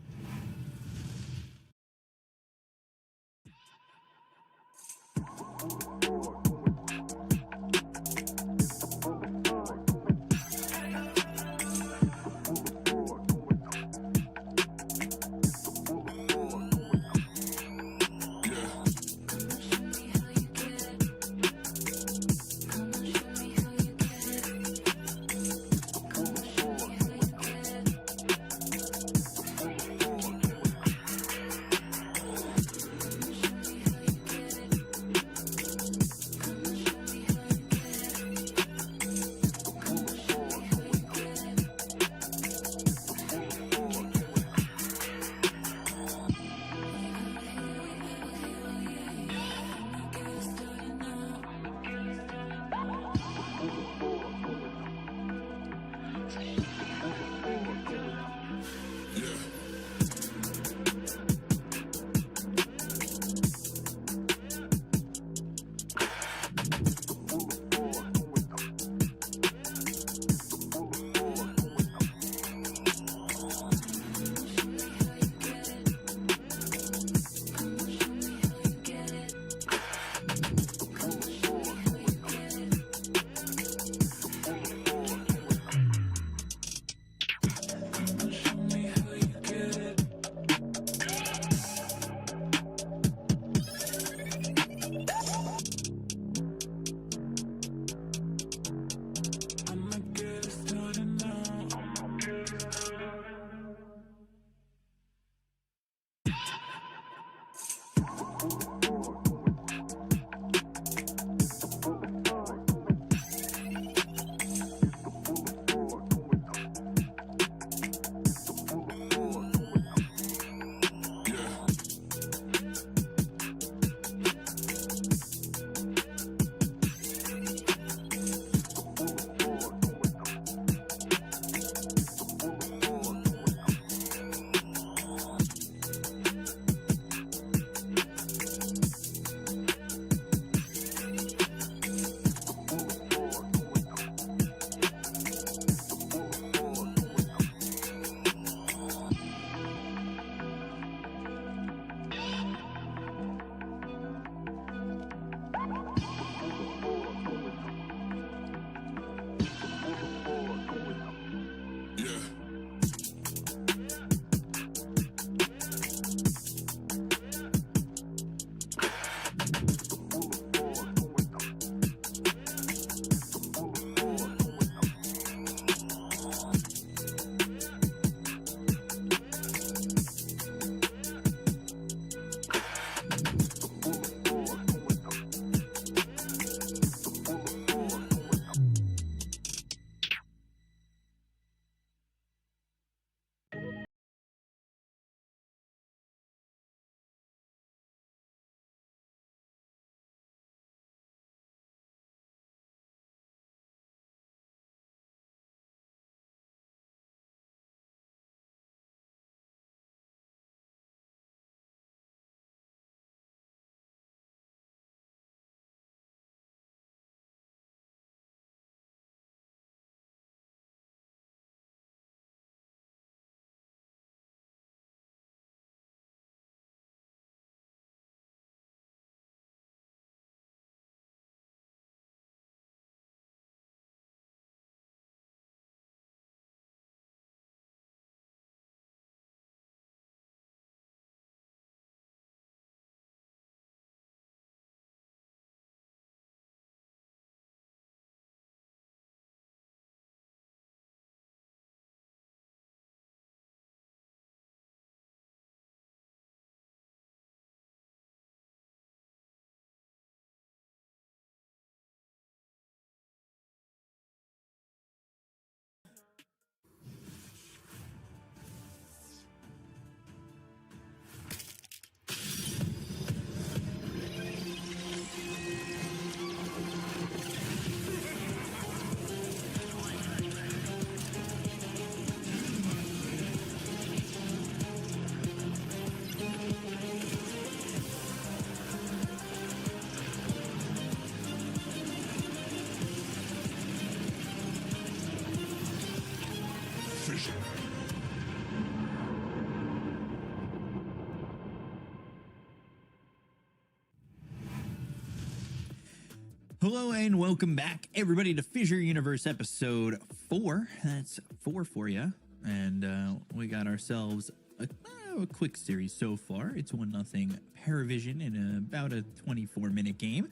Hello and welcome back, everybody, to Fissure Universe episode 4. That's 4 for you. And we got ourselves a quick series so far. It's 1-0 Paravision in about a 24-minute game.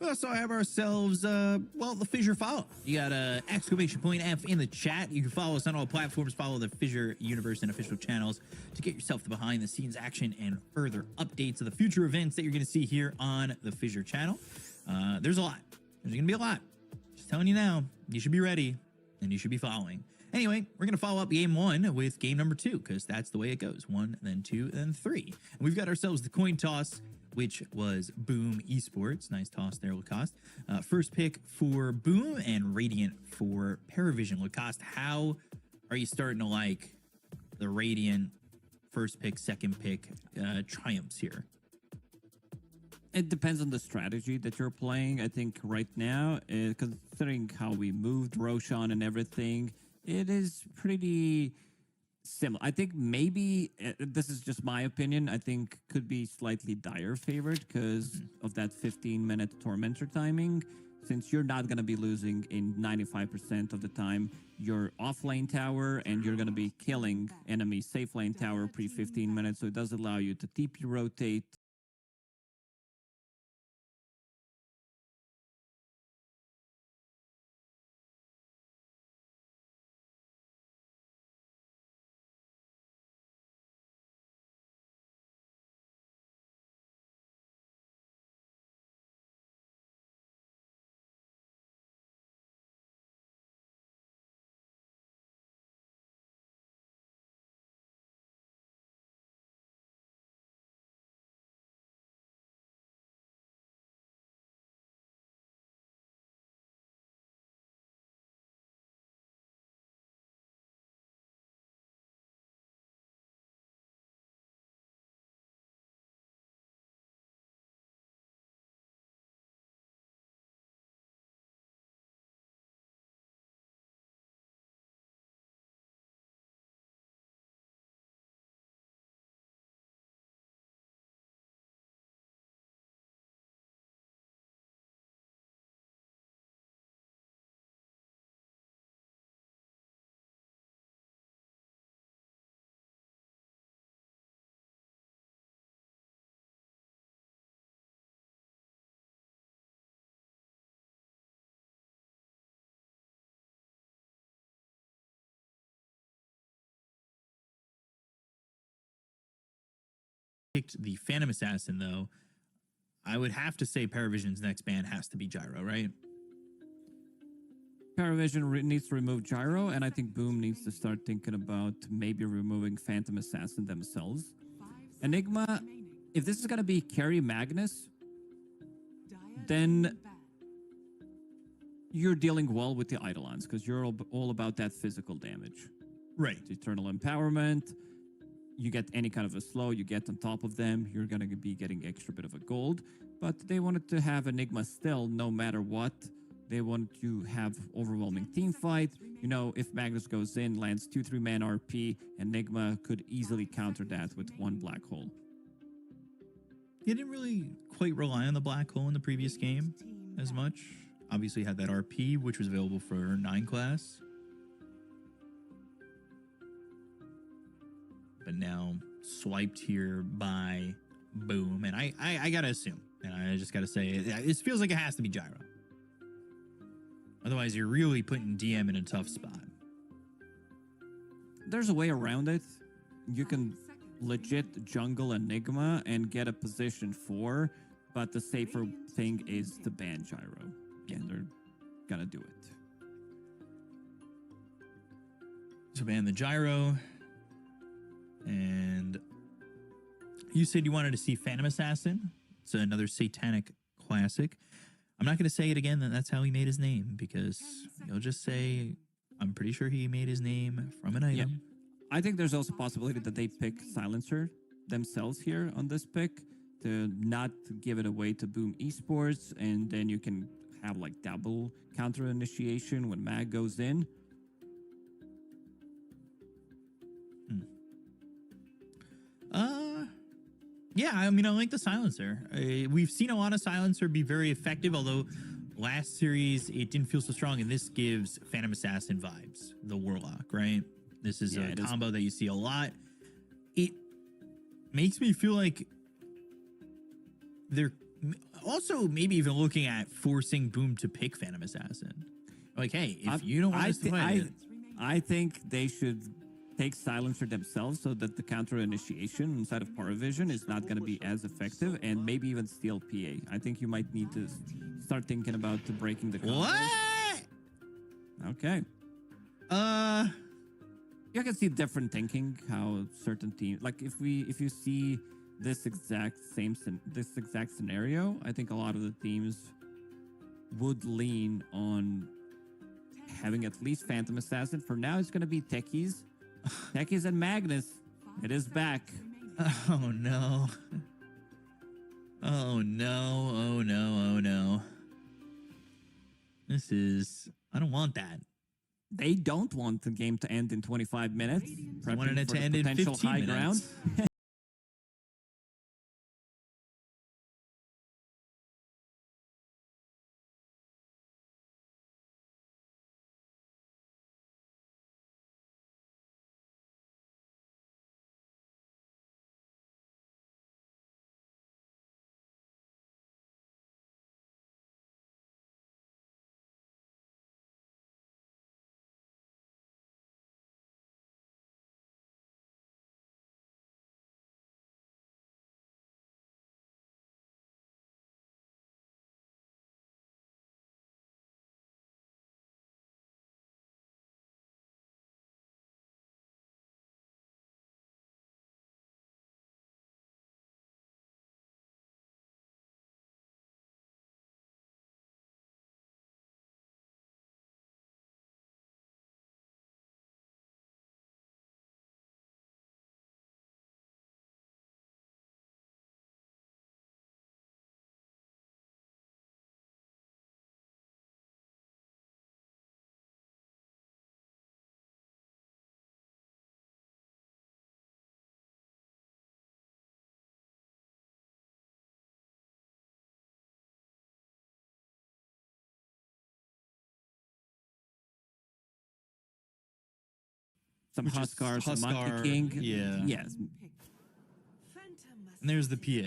We also have ourselves, well, the Fissure follow. You got a !F in the chat. You can follow us on all platforms. Follow the Fissure Universe and official channels to get yourself the behind-the-scenes action and further updates of the future events that you're going to see here on the Fissure channel. There's a lot. There's going to be a lot. Just telling you now, you should be ready and you should be following. Anyway, we're going to follow up game 1 with game number 2 because that's the way it goes. 1, then 2, then 3. And we've got ourselves the coin toss, which was Boom Esports. Nice toss there, Lacoste. First pick for Boom and Radiant for Paravision. Lacoste, how are you starting to like the Radiant first pick, second pick triumphs here? It depends on the strategy that you're playing. I think right now, considering how we moved Roshan and everything, it is pretty similar. I think maybe, this is just my opinion, I think could be slightly dire favored because of that 15-minute Tormentor timing. Since you're not going to be losing in 95% of the time your off-lane tower, and you're going to be killing enemy safe lane tower pre-15 minutes, so it does allow you to TP rotate. Picked the Phantom Assassin, though. I would have to say Paravision's next ban has to be Gyro, right? Paravision needs to remove Gyro, and I think Boom needs to start thinking about maybe removing Phantom Assassin themselves. Enigma, if this is going to be carry Magnus, then you're dealing well with the Eidolons because you're all about that physical damage. Right. It's Eternal Empowerment. You get any kind of a slow, you get on top of them, you're going to be getting extra bit of a gold. But they wanted to have Enigma still, no matter what. They wanted to have overwhelming team fight. You know, if Magnus goes in, lands 2-3 man RP, Enigma could easily counter that with 1 black hole. You didn't really quite rely on the black hole in the previous game as much. Obviously had that RP, which was available for 9 class. But now swiped here by Boom. And I gotta assume, and I just gotta say, it feels like it has to be Gyro. Otherwise, you're really putting DM in a tough spot. There's a way around it. You can legit jungle Enigma and get a position 4, but the safer thing is to ban Gyro. And they're gonna do it. So ban the Gyro. And you said you wanted to see Phantom Assassin. It's another satanic classic. I'm not going to say it again that that's how he made his name, because you'll just say, I'm pretty sure he made his name from an item. Yeah. I think there's also a possibility that they pick Silencer themselves here on this pick to not give it away to Boom Esports, and then you can have like double counter initiation when Mag goes in. Yeah, I mean, I like the Silencer. We've seen a lot of Silencer be very effective, although last series it didn't feel so strong, and this gives Phantom Assassin vibes. The Warlock, right? This is a combo that you see a lot. It makes me feel like they're also maybe even looking at forcing Boom to pick Phantom Assassin. Like, hey, if you don't want us to fight it, I think they should take Silencer themselves so that the counter initiation inside of Power Vision is not going to be as effective, and maybe even steal PA. I think you might need to start thinking about breaking the combo. what? Okay. You can see different thinking how certain teams, like if you see this exact scenario, I think a lot of the teams would lean on having at least Phantom Assassin. For now, it's going to be Techies. Techies and Magnus. It is back. Oh no. Oh no. Oh no. Oh no. This is, I don't want that. They don't want the game to end in 25 minutes. I wanted it for to the end in potential 15 high minutes. ground. Some Which is Huskar, some Monkey Huskar, King. yeah. Yes. And there's the PA.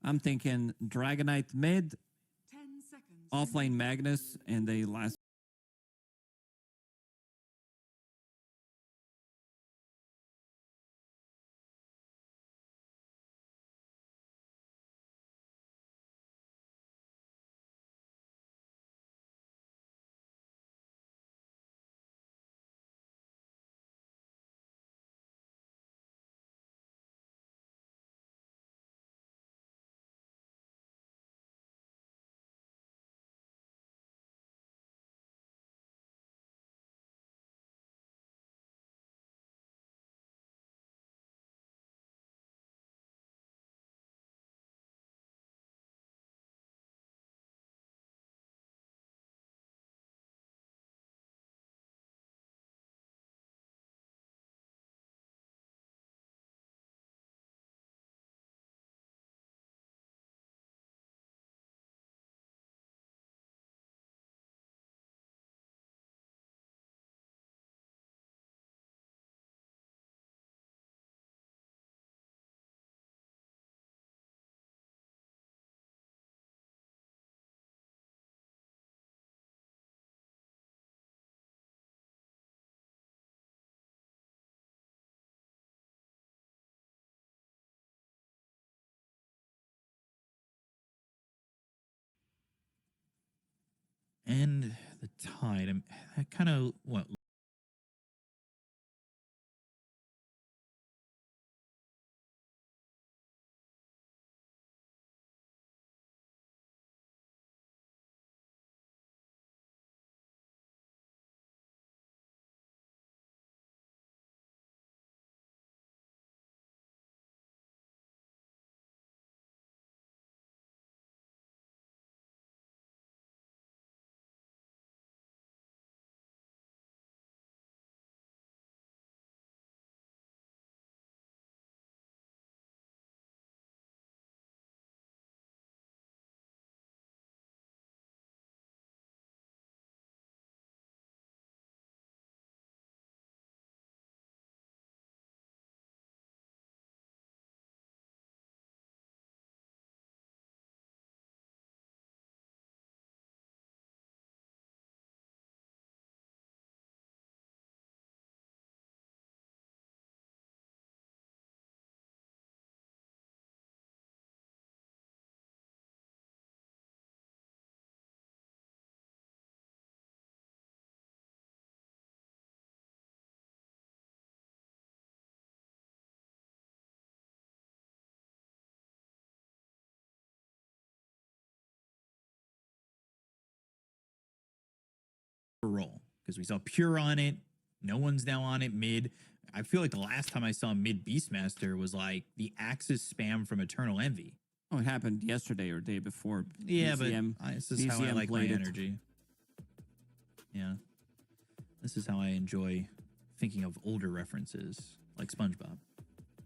I'm thinking Dragonite mid, 10 seconds. offlane Magnus, and a last And the Tide, I kind of, what, roll? Because we saw Pure on it. No one's now on it mid. I feel like the last time I saw mid Beastmaster was like the Axis spam from Eternal Envy. Oh, it happened yesterday or day before. Yeah, BCM, but this is how I BCM like my played it. energy. Yeah. This is how I enjoy thinking of older references like SpongeBob.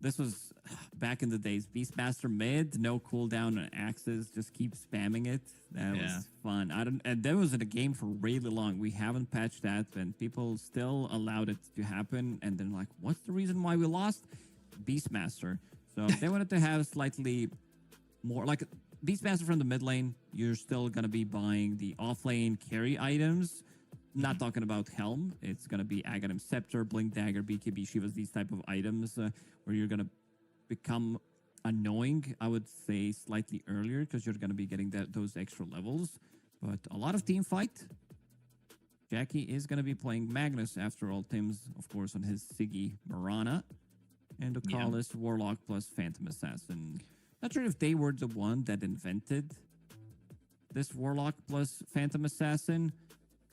This was back in the days. Beastmaster mid, no cooldown on axes, just keep spamming it. That Yeah. was fun. And that was in a game for really long. We haven't patched that, and people still allowed it to happen. And then like, what's the reason why we lost? Beastmaster. So they wanted to have slightly more like Beastmaster from the mid lane. You're still gonna be buying the off lane carry items. Not talking about Helm. It's going to be Aghanim Scepter, Blink Dagger, BKB Shivas, these type of items where you're going to become annoying, I would say, slightly earlier because you're going to be getting those extra levels. But a lot of team fight. Jackie is going to be playing Magnus after all. Tim's, of course, on his Siggy Marana. And Ocalis, Warlock plus Phantom Assassin. Not sure if they were the one that invented this Warlock plus Phantom Assassin,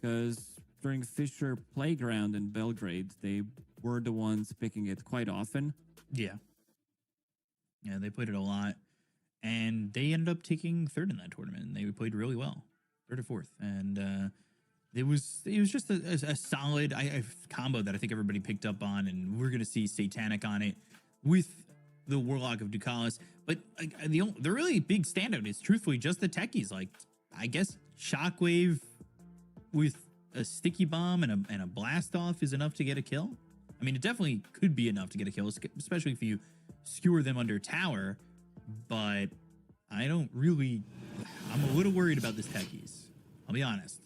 because during FISSURE Playground in Belgrade, they were the ones picking it quite often. Yeah. Yeah, they played it a lot. And they ended up taking third in that tournament. They played really well. Third or fourth. And it was just a solid combo that I think everybody picked up on. And we're going to see Satanic on it with the Warlock of Ducalis. But like, the really big standout is truthfully just the techies. Like, I guess Shockwave with a sticky bomb and a blast off is enough to get a kill. I mean, it definitely could be enough to get a kill, especially if you skewer them under tower. But I don't really. I'm a little worried about this techies. I'll be honest.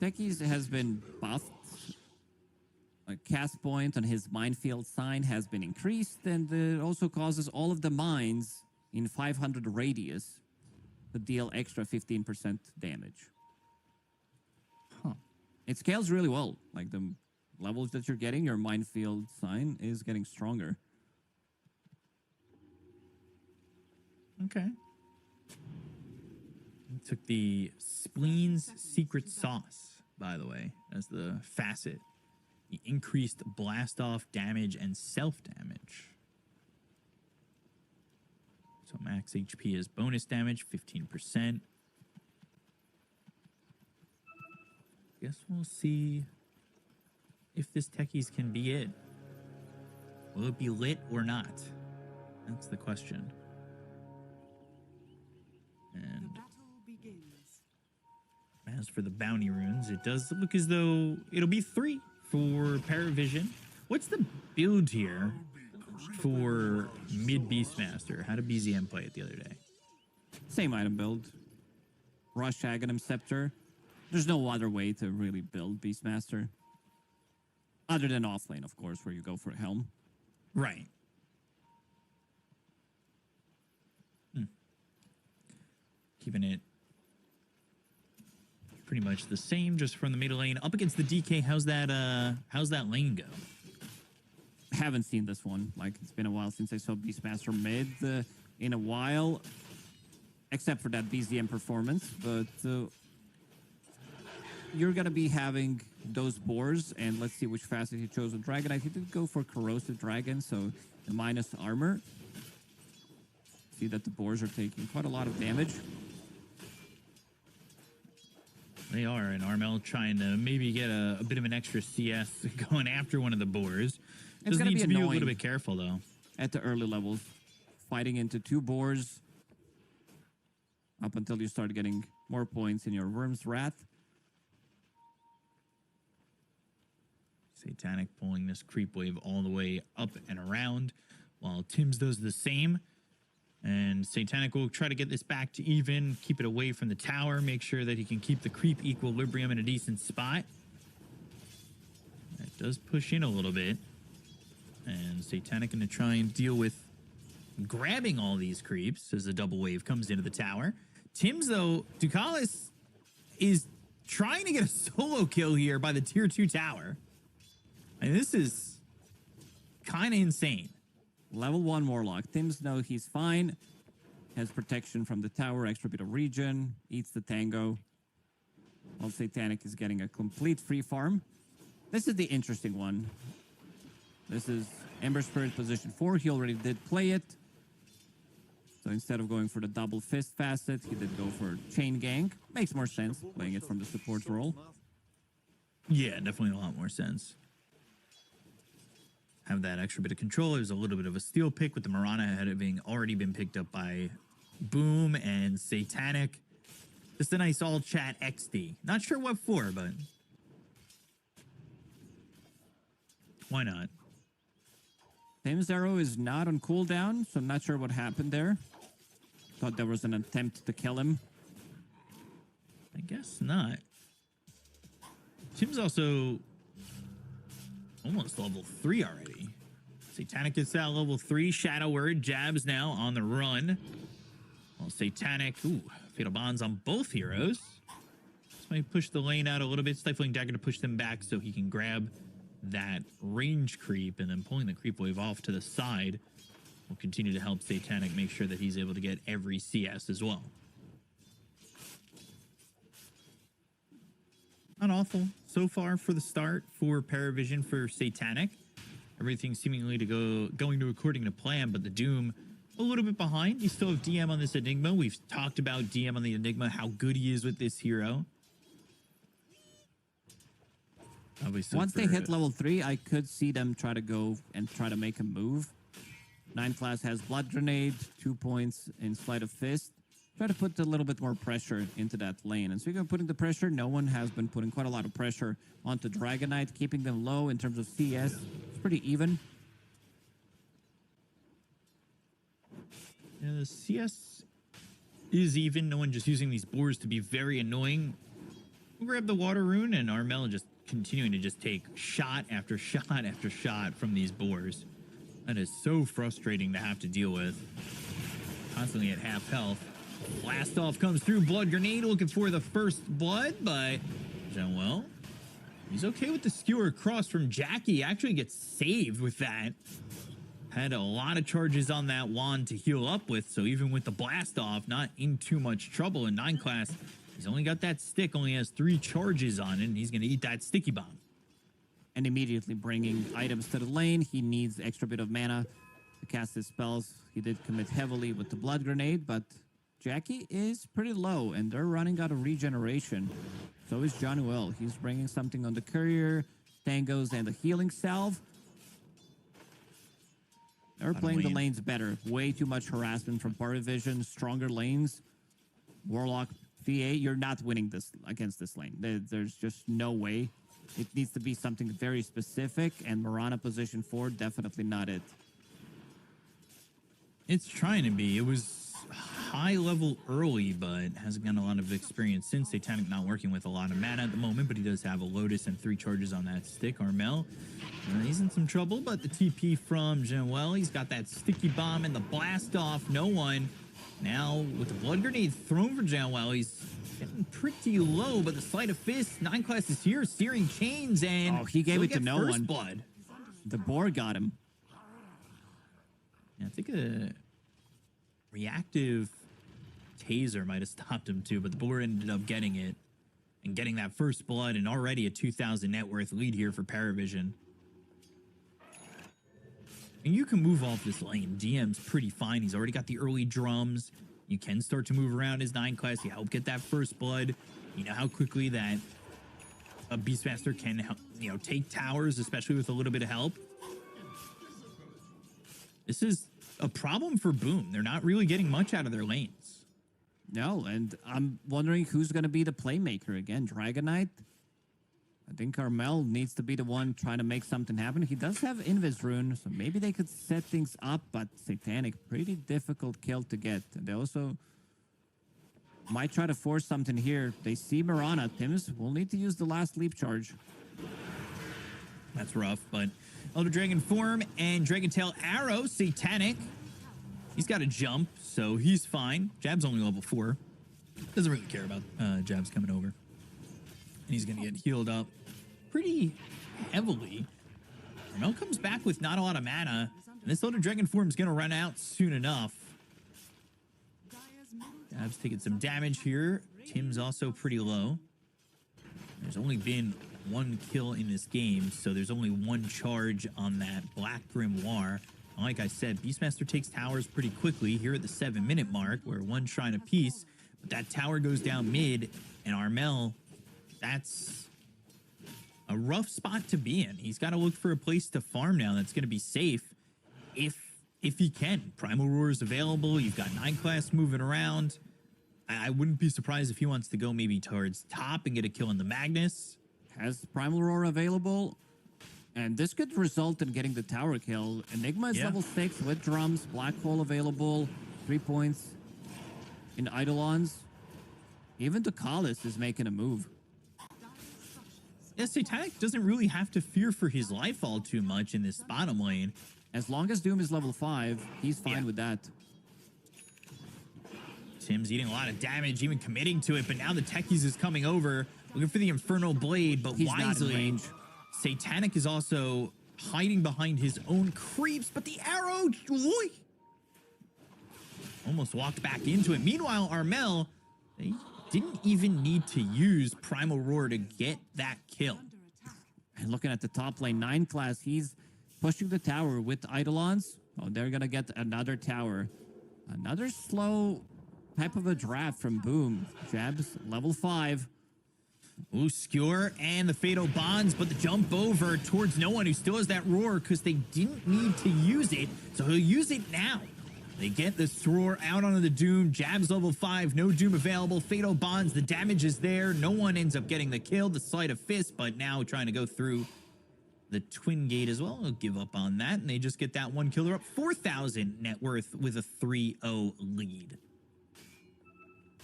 Techies has been buffed. A cast point on his minefield sign has been increased, and it also causes all of the mines in 500 radius to deal extra 15% damage. Huh. It scales really well. Like the levels that you're getting, your minefield sign is getting stronger. Okay. Took the Spleen's Secret Sauce, by the way, as the facet. The increased blast off damage and self damage. So max HP is bonus damage, 15%. Guess we'll see if this techies can be it. Will it be lit or not? That's the question. And Battle begins. as for the bounty runes, it does look as though it'll be 3 for Paravision. What's the build here for mid Beastmaster? How did BZM play it the other day? Same item build. Rush Aghanim Scepter. There's no other way to really build Beastmaster. Other than offlane, of course, where you go for Helm. Right. Keeping it pretty much the same, just from the middle lane up against the DK. How's that lane go? Haven't seen this one. Like, it's been a while since I saw Beastmaster mid in a while, except for that BZM performance. But you're gonna be having those boars, and let's see which facet he chose with Dragonite. He did go for Corrosive Dragon, so the minus armor. See that the boars are taking quite a lot of damage. They are, and Armel trying to maybe get a bit of an extra CS going after one of the boars. It's Just gonna needs be to be a annoying little bit careful, though. at the early levels, fighting into 2 boars up until you start getting more points in your Worm's Wrath. Satanic pulling this creep wave all the way up and around, while Tim's does the same. And Satanic will try to get this back to even, keep it away from the tower, make sure that he can keep the creep equilibrium in a decent spot. That does push in a little bit. And Satanic going to try and deal with grabbing all these creeps as the double wave comes into the tower. Tim's, though, Ducalis is trying to get a solo kill here by the tier 2 tower. And this is kind of insane. Level 1 Warlock. Tim's know he's fine. Has protection from the tower, extra bit of regen, eats the tango. While Satanic is getting a complete free farm. This is the interesting one. This is Ember Spirit position 4. He already did play it. So instead of going for the double fist facet, he did go for chain gank. Makes more sense playing it from the support role. Yeah, definitely a lot more sense. Have that extra bit of control. There's a little bit of a steal pick with the Mirana having already been picked up by Boom and Satanic. Just a nice all chat XD. Not sure what for, but why not? Tim's arrow is not on cooldown, so I'm not sure what happened there. Thought there was an attempt to kill him. I guess not. Tim's also almost level 3 already. Satanic gets that level 3. Shadow Word jabs now on the run. Well, Satanic, Fatal Bonds on both heroes. This might push the lane out a little bit. Stifling Dagger to push them back so he can grab that range creep, and then pulling the creep wave off to the side will continue to help Satanic make sure that he's able to get every CS as well. Not awful so far for the start for Paravision for Satanic. Everything seemingly going to according to plan, but the Doom a little bit behind. You still have DM on this Enigma. We've talked about DM on the Enigma, how good he is with this hero. Obviously, once they hit level 3, I could see them try to go and try to make a move. 9 class has Blood Grenade, 2 points in Sleight of Fist. Try to put a little bit more pressure into that lane. And speaking of putting the pressure, no one has been putting quite a lot of pressure onto Dragonite, keeping them low in terms of CS. It's pretty even. Yeah, the CS is even. No one just using these boars to be very annoying. We'll grab the Water Rune, and Armel just continuing to just take shot after shot after shot from these boars. That is so frustrating to have to deal with. Constantly at half health. Blast off comes through. Blood Grenade looking for the first blood, but Well, he's okay with the skewer across from Jackie. Actually gets saved with that. Had a lot of charges on that wand to heal up with, so even with the blast off, not in too much trouble. In 9 class, he's only got that stick, only has 3 charges on it, and he's going to eat that sticky bomb. And immediately bringing items to the lane. He needs extra bit of mana to cast his spells. He did commit heavily with the Blood Grenade, but Jackie is pretty low, and they're running out of regeneration. So is Johnny Will. He's bringing something on the courier, tangos, and the healing salve. They're playing the lanes better. Way too much harassment from Bar Vision, stronger lanes. Warlock, VA, you're not winning this against this lane. There's just no way. It needs to be something very specific, and Mirana position 4, definitely not it. It's trying to be. It was high level early, but hasn't gotten a lot of experience since. Satanic not working with a lot of mana at the moment, but he does have a Lotus and 3 charges on that stick. Armel, he's in some trouble, but the TP from Jean-Well, he's got that sticky bomb and the blast off. No one Now, with the blood grenade thrown for Janwell, he's getting pretty low, but the sleight of fist, 9 class is here, steering chains, and Oh, he gave he'll it to get no first one. blood. The boar got him. Yeah, I think a reactive taser might have stopped him too, but the boar ended up getting it and getting that first blood, and already a 2,000 net worth lead here for Paravision. And you can move off this lane. DM's pretty fine. He's already got the early drums. You can start to move around his 9 class. You help get that first blood. You know how quickly that a Beastmaster can help, take towers, especially with a little bit of help. This is a problem for Boom. They're not really getting much out of their lanes. No, and I'm wondering who's going to be the playmaker again. Dragon Knight? I think Carmel needs to be the one trying to make something happen. He does have Invis Rune, so maybe they could set things up, but Satanic, pretty difficult kill to get. And they also might try to force something here. They see Mirana. Tims will need to use the last leap charge. That's rough, but Elder Dragon form and Dragon Tail Arrow, Satanic. He's got a jump, so he's fine. Jab's only level 4. Doesn't really care about Jab's coming over. And he's going to get healed up pretty heavily. Mel comes back with not a lot of mana, and this Elder Dragon form is going to run out soon enough. Jab's taking some damage here. Tim's also pretty low. There's only been 1 kill in this game, so there's only 1 charge on that Black Grimoire. Like I said, Beastmaster takes towers pretty quickly here at the 7-minute mark. We're 1 shrine apiece, but that tower goes down mid, and Armel, that's a rough spot to be in. He's got to look for a place to farm now that's going to be safe if he can. Primal Roar is available. You've got 9 class moving around. I wouldn't be surprised if he wants to go maybe towards top and get a kill in the Magnus. Has Primal Roar available, and this could result in getting the tower kill. Enigma is level 6 with drums, Black Hole available, 3 points in Eidolons. Even Ducalis is making a move. Yeah, Satanic doesn't really have to fear for his life all too much in this bottom lane. As long as Doom is level 5, he's fine with that. Tim's eating a lot of damage, even committing to it, but now the Techies is coming over, looking for the Infernal Blade, but He's not in wisely, range. Satanic is also hiding behind his own creeps, but the arrow, oy, almost walked back into it. Meanwhile, Armel, they didn't even need to use Primal Roar to get that kill. And looking at the top lane, 9 class, he's pushing the tower with Eidolons. Oh, they're going to get another tower. Another slow type of a draft from Boom. Jabs, level 5. Ooh, Skewer and the Fatal Bonds, but the jump over towards no one who still has that roar because they didn't need to use it, so he'll use it now. They get this roar out onto the Doom. Jabs level 5, no Doom available. Fatal Bonds, the damage is there. No one ends up getting the kill. The Sleight of Fist, but now trying to go through the Twin Gate as well. They'll give up on that, and they just get that 1 killer up. 4,000 net worth with a 3-0 lead.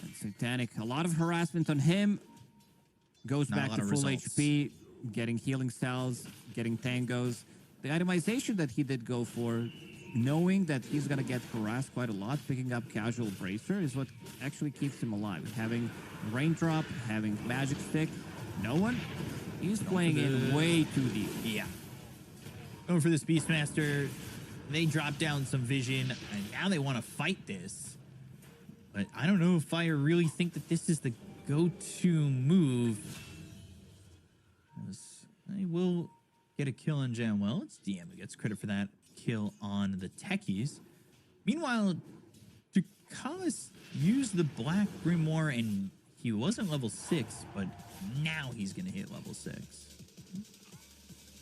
And Satanic, a lot of harassment on him. Goes Not a back lot to of full results. HP, getting healing cells, getting tangos. The itemization that he did go for, knowing that he's going to get harassed quite a lot, picking up Casual Bracer is what actually keeps him alive. Having Raindrop, having Magic Stick, no one, he's playing in way too deep. Yeah. Going for this Beastmaster, they drop down some vision, and now they want to fight this. But I don't know if I really think that this is the go-to move. They will get a kill on Janwell. It's DM who gets credit for that kill on the Techies. Meanwhile, Ducalis used the Black Grimoire, and he wasn't level 6, but now he's going to hit level 6.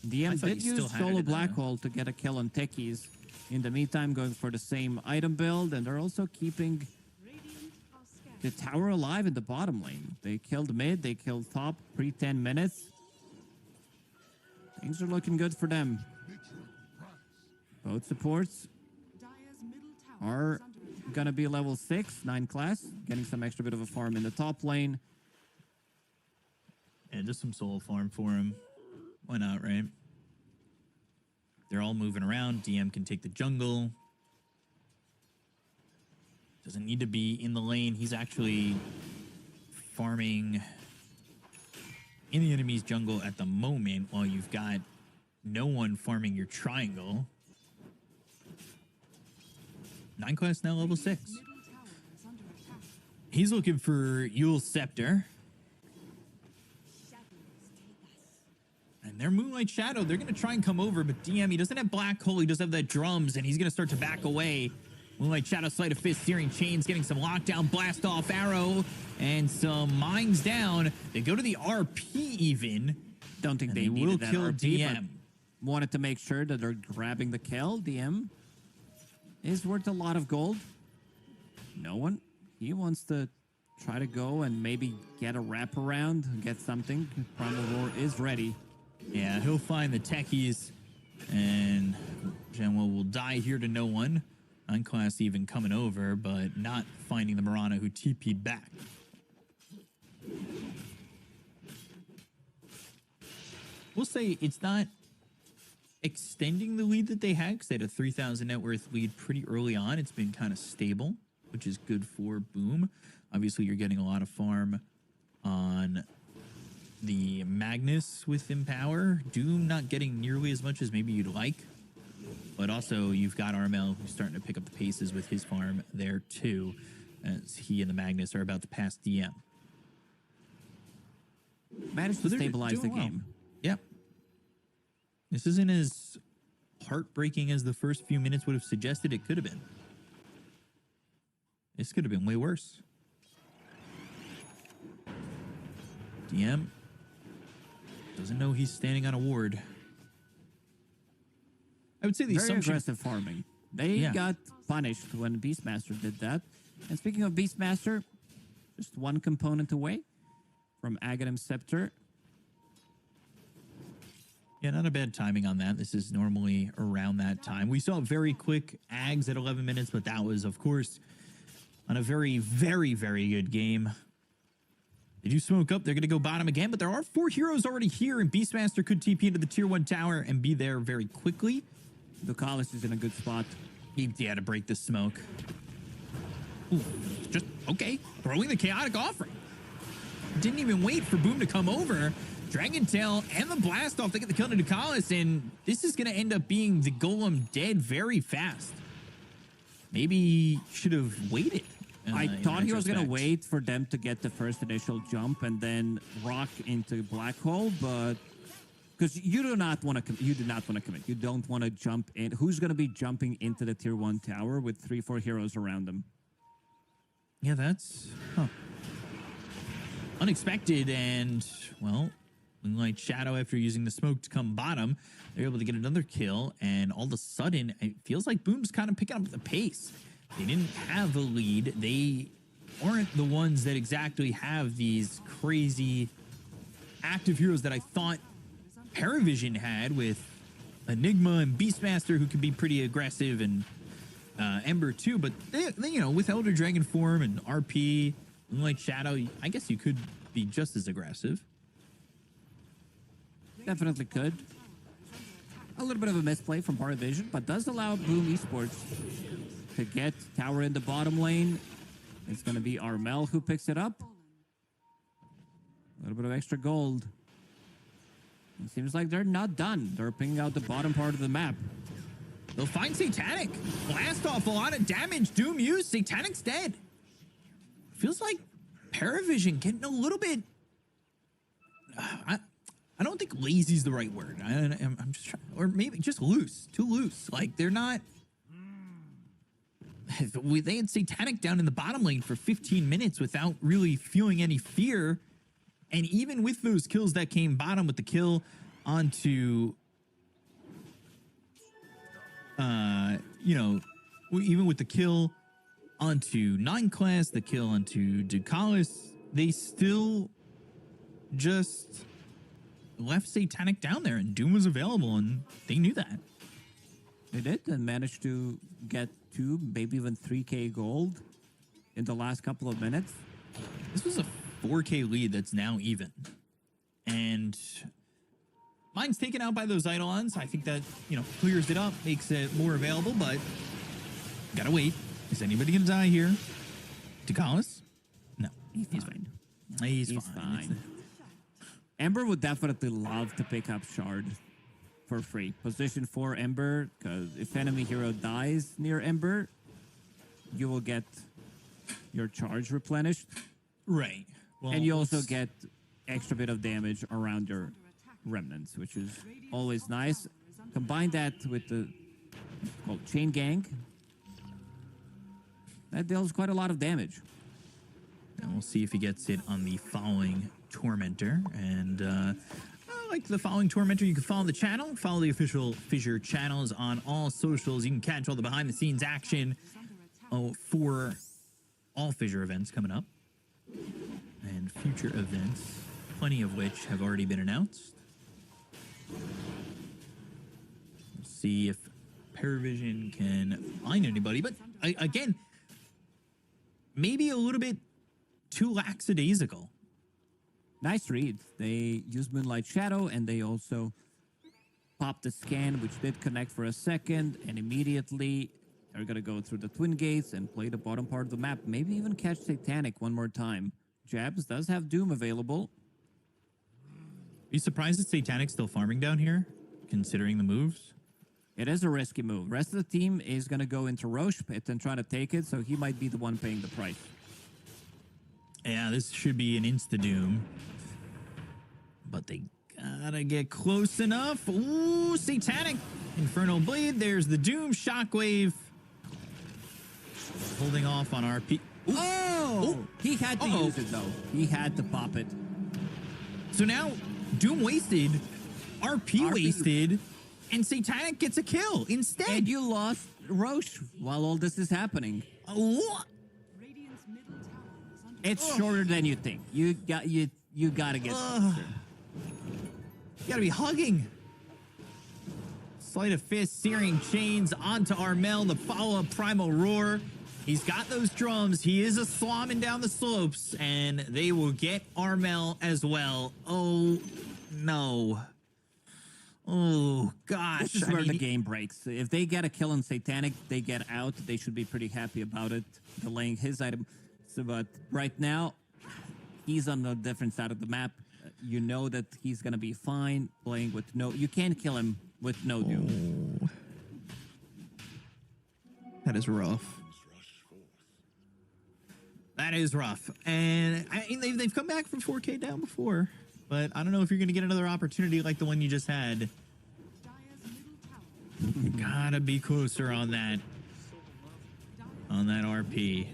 DM thought did you still use had it Solo in Black there. Hole to get a kill on Techies. In the meantime, going for the same item build, and they're also keeping the tower alive in the bottom lane. They killed mid, they killed top, pre-10 minutes. Things are looking good for them. Both supports are going to be level 6, 9 class, getting some extra bit of a farm in the top lane. Yeah, just some soul farm for him. Why not, right? They're all moving around. DM can take the jungle. Doesn't need to be in the lane. He's actually farming in the enemy's jungle at the moment while you've got no one farming your triangle. 9 class now level 6. Middle tower is under attack. He's looking for Yule's Scepter. And their Moonlight Shadow, they're going to try and come over, but DM, he doesn't have Black Hole, he does have that drums, and he's going to start to back away. Moonlight Shadow, Sleight of Fist, Searing Chains, getting some lockdown, blast off arrow, and some mines down. They go to the RP even. Don't think And they will needed that kill RP, but DM. wanted to make sure that they're grabbing the kill. DM is worth a lot of gold. No one. He wants to try to go and maybe get a wraparound, get something. Primal Roar is ready. Yeah, he'll find the techies, and Genwell will die here to no one. Unclass even coming over, but not finding the Mirana who TP'd back. We'll say it's not extending the lead that they had, because they had a 3,000 net worth lead pretty early on. It's been kind of stable, which is good for Boom. Obviously, you're getting a lot of farm on the Magnus with Empower. Doom not getting nearly as much as maybe you'd like. But also, you've got Armel who's starting to pick up the paces with his farm there too, as he and the Magnus are about to pass DM. Managed So to they're stabilize the doing well. game. Yep. This isn't as heartbreaking as the first few minutes would have suggested it could have been. This could have been way worse. DM doesn't know he's standing on a ward. I would say the Very assumption... aggressive farming. They Yeah. got punished when Beastmaster did that. And speaking of Beastmaster, just one component away from Aghanim Scepter. Yeah, not a bad timing on that. This is normally around that time. We saw very quick Ags at 11 minutes, but that was, of course, on a very, very, very good game. They do smoke up. They're going to go bottom again, but there are 4 heroes already here, and Beastmaster could TP into the tier 1 tower and be there very quickly. Ducalis is in a good spot. He had to break the smoke. Ooh, just, okay, throwing the Chaotic Offering. Didn't even wait for Boom to come over. Dragon Tail and the Blast Off, they get the kill to Ducalis, and this is going to end up being the Golem dead very fast. Maybe should have waited. I In thought he was going to retrospect. wait for them to get the first initial jump and then rock into Black Hole, but because you do not want to you do not want to commit. You don't want to jump in. Who's going to be jumping into the tier 1 tower with 3-4 heroes around them? Yeah, that's unexpected, and well, Moonlight Shadow, after using the smoke to come bottom, they're able to get another kill, and all of a sudden, it feels like Boom's kind of picking up the pace. They didn't have a lead. They aren't the ones that exactly have these crazy active heroes that I thought Paravision had, with Enigma and Beastmaster, who can be pretty aggressive, and Ember too. But they, you know, with Elder Dragon form and RP, Moonlight Shadow, I guess you could be just as aggressive. Definitely could. A little bit of a misplay from Paravision, but does allow Boom Esports to get tower in the bottom lane. It's going to be Armel who picks it up. A little bit of extra gold. It seems like they're not done. They're picking out the bottom part of the map. They'll find Satanic. Blast off a lot of damage. Doom used. Satanic's dead. Feels like Paravision getting a little bit... I don't think lazy is the right word. I'm just trying... Or maybe just loose. Too loose. Like, they're not... They had Satanic down in the bottom lane for 15 minutes without really feeling any fear. And even with those kills that came bottom, with the kill onto... you know, even with the kill onto 9 class, the kill onto Ducalis, they still just left Satanic down there, and Doom was available, and they knew that. They did, and managed to get 2, maybe even 3K gold in the last couple of minutes. This was a 4K lead that's now even. And mine's taken out by those Eidolons. I think that, you know, clears it up, makes it more available, but gotta wait. Is anybody gonna die here? Decalis? No, He's he's fine. fine. He's He's fine. fine. Ember would definitely love to pick up Shard for free. Position 4 Ember, because if enemy hero dies near Ember, you will get your charge replenished. Right. Well, And you also get extra bit of damage around your remnants, which is always nice. Combine that with the Chain Gang. That deals quite a lot of damage. And we'll see if he gets it on the following Tormentor. And like the following Tormentor, you can follow the channel, follow the official Fissure channels on all socials. You can catch all the behind-the-scenes action for all Fissure events coming up. And future events, plenty of which have already been announced. We'll see if Paravision can find anybody. But again, maybe a little bit too lackadaisical. Nice read. They used Moonlight Shadow, and they also popped the scan, which did connect for a second, and immediately they're going to go through the Twin Gates and play the bottom part of the map. Maybe even catch Satanic one more time. Jabs does have Doom available. Are you surprised that Satanic's still farming down here, considering the moves? It is a risky move. Rest of the team is going to go into Roche Pit and try to take it, so he might be the one paying the price. Yeah, this should be an insta-doom. But they gotta get close enough. Ooh, Satanic. Infernal Blade. There's the Doom. Shockwave. Holding off on RP. Ooh. Oh! He had to use it, though. He had to pop it. So now, Doom wasted, RP wasted, and Satanic gets a kill instead. And you lost Roche while all this is happening. What? Radiant's middle tower is under It's shorter than you think. You gotta get closer. You gotta be hugging. Sleight of Fist, Searing Chains onto Armel, the follow-up Primal Roar. He's got those drums. He is a slomming down the slopes, and they will get Armel as well. Oh, no. Oh, gosh. This is where the game breaks. If they get a kill on Satanic, they get out. They should be pretty happy about it, delaying his item. So, but right now, he's on a different side of the map. You know that he's going to be fine playing with no... You can't kill him with no Doom. Oh. That is rough. That is rough. And they've come back from 4K down before. But I don't know if you're going to get another opportunity like the one you just had. Dire's middle tower. Gotta be closer on that. On that RP.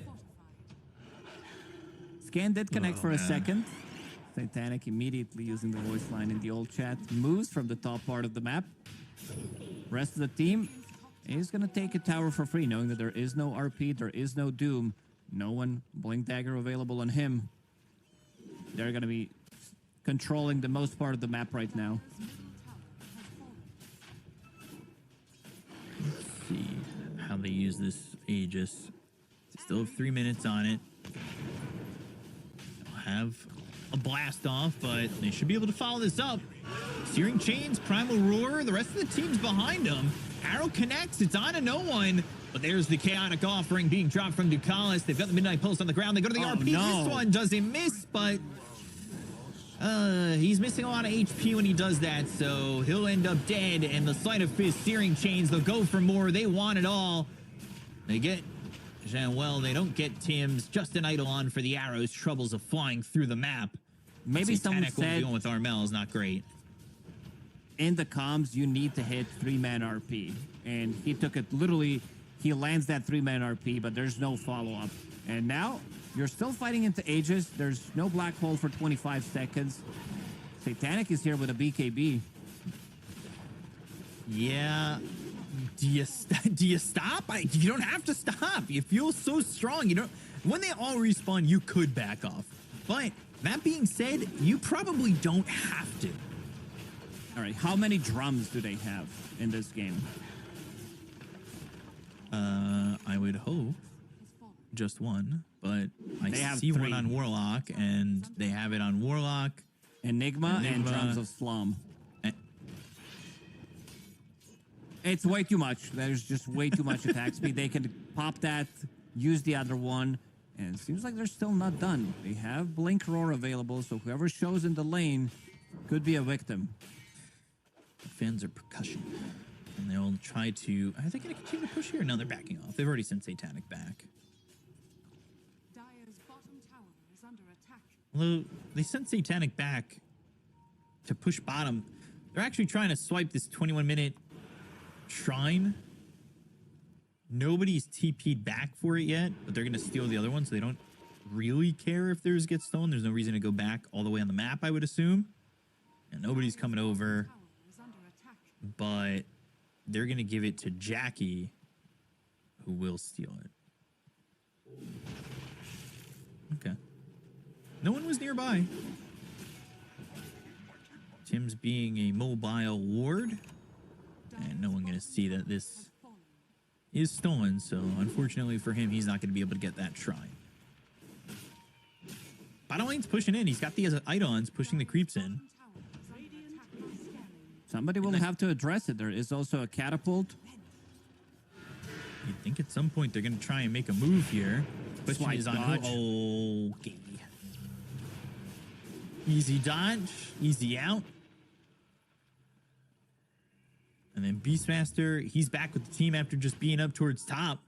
Scan did connect for a second. Satanic immediately using the voice line in the old chat. Moves from the top part of the map. Rest of the team is going to take a tower for free, knowing that there is no RP, there is no Doom. No one Blink Dagger available on him. They're going to be controlling the most part of the map right now. Let's see how they use this Aegis. They still have 3 minutes on it. They'll have a blast off, but they should be able to follow this up. Searing Chains, Primal Roar, the rest of the team's behind them. Arrow connects, it's on to no one. But there's the Chaotic Offering being dropped from Ducalis. They've got the Midnight Pulse on the ground. They go to the RP. No. This one doesn't miss, but he's missing a lot of HP when he does that, so he'll end up dead. And the Sleight of Fist, Searing Chains, they'll go for more. They want it all. They get Jean-Well. They don't get Tim's. Just an Eidolon for the arrows. Troubles of flying through the map. Maybe someone Satanic will be said going with Armel is not great. in the comms you need to hit 3-man RP. And he took it literally. He lands that 3-man RP, but there's no follow-up. And now, you're still fighting into Aegis. There's no black hole for 25 seconds. Satanic is here with a BKB. Yeah. Do you stop? You don't have to stop. You feel so strong. You don't. When they all respawn, you could back off. But that being said, you probably don't have to. All right, how many drums do they have in this game? I would hope just one, but I They have see 3. one on Warlock, and they have it on Warlock. Enigma and Drums of Slum. It's way too much. There's just way too much attack speed. They can pop that, use the other one, And it seems like they're still not done. They have Blink Roar available, so whoever shows in the lane could be a victim. Fans are percussion. And they'll try to... Are they going to continue to push here? No, they're backing off. They've already sent Satanic back. Dire's bottom tower is under attack. Although they sent Satanic back to push bottom, they're actually trying to swipe this 21-minute shrine. Nobody's TP'd back for it yet, but they're going to steal the other one, so they don't really care if theirs gets stolen. There's no reason to go back all the way on the map, I would assume. And nobody's coming over, Tower is under attack. but they're going to give it to Jackie, who will steal it. Okay. No one was nearby. Tim's being a mobile ward, and no one going to see that this is stolen, so unfortunately for him, he's not going to be able to get that shrine. Bottom lane's pushing in. He's got the Eidons pushing the creeps in. Somebody will have to address it. There is also a catapult. You'd think at some point they're going to try and make a move here. Question Slight is on dodge. who. Okay. Easy dodge, easy out. And then Beastmaster, he's back with the team after just being up towards top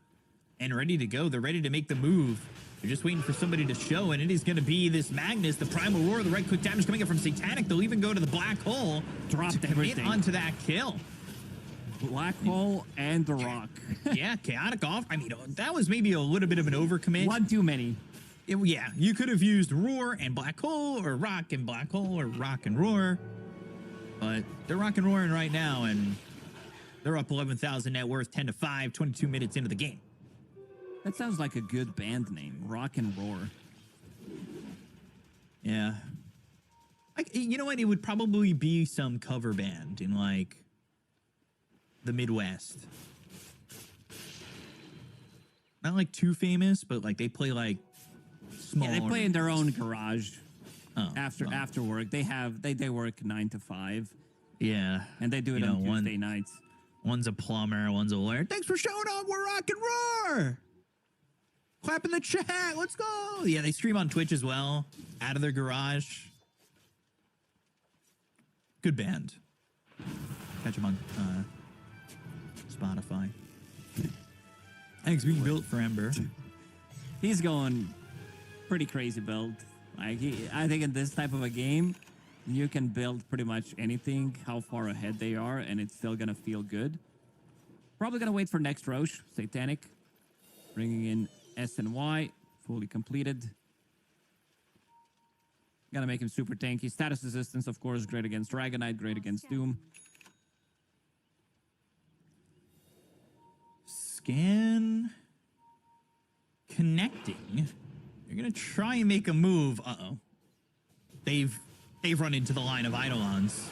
and ready to go. They're ready to make the move. They're just waiting for somebody to show, and it is going to be this Magnus, the Primal Roar, the right quick damage coming up from Satanic. They'll even go to the Black Hole. Dropped to everything. Get onto that kill. Black Hole and the Rock. Yeah, chaotic off. I mean, that was maybe a little bit of an overcommit. One too many. Yeah, you could have used Roar and Black Hole, or Rock and Black Hole, or Rock and Roar. But they're Rock and Roaring right now, and they're up 11,000 net worth, 10-5, 22 minutes into the game. That sounds like a good band name, Rock and Roar. Yeah. You know what? It would probably be some cover band in, like, the Midwest. Not, like, too famous, but, like, they play, like, small. Yeah, they play in their own garage Oh, after well, after work. They work 9 to 5, Yeah. and they do it You know, on Tuesday nights. One's a plumber, one's a lawyer. Thanks for showing up. We're Rock and Roar. Clap in the chat. Let's go. Yeah, they stream on Twitch as well, out of their garage. Good band. Catch them on Spotify. Thanks, being built for Ember. He's going pretty crazy build. Like I think in this type of a game, you can build pretty much anything, how far ahead they are, and it's still gonna feel good. Probably gonna wait for next Roche, Satanic, bringing in SNY, fully completed. Gotta make him super tanky. Status resistance, of course, great against Dragonite, great against Doom. Scan. Connecting. You're gonna try and make a move. Uh-oh. They've run into the line of Eidolons.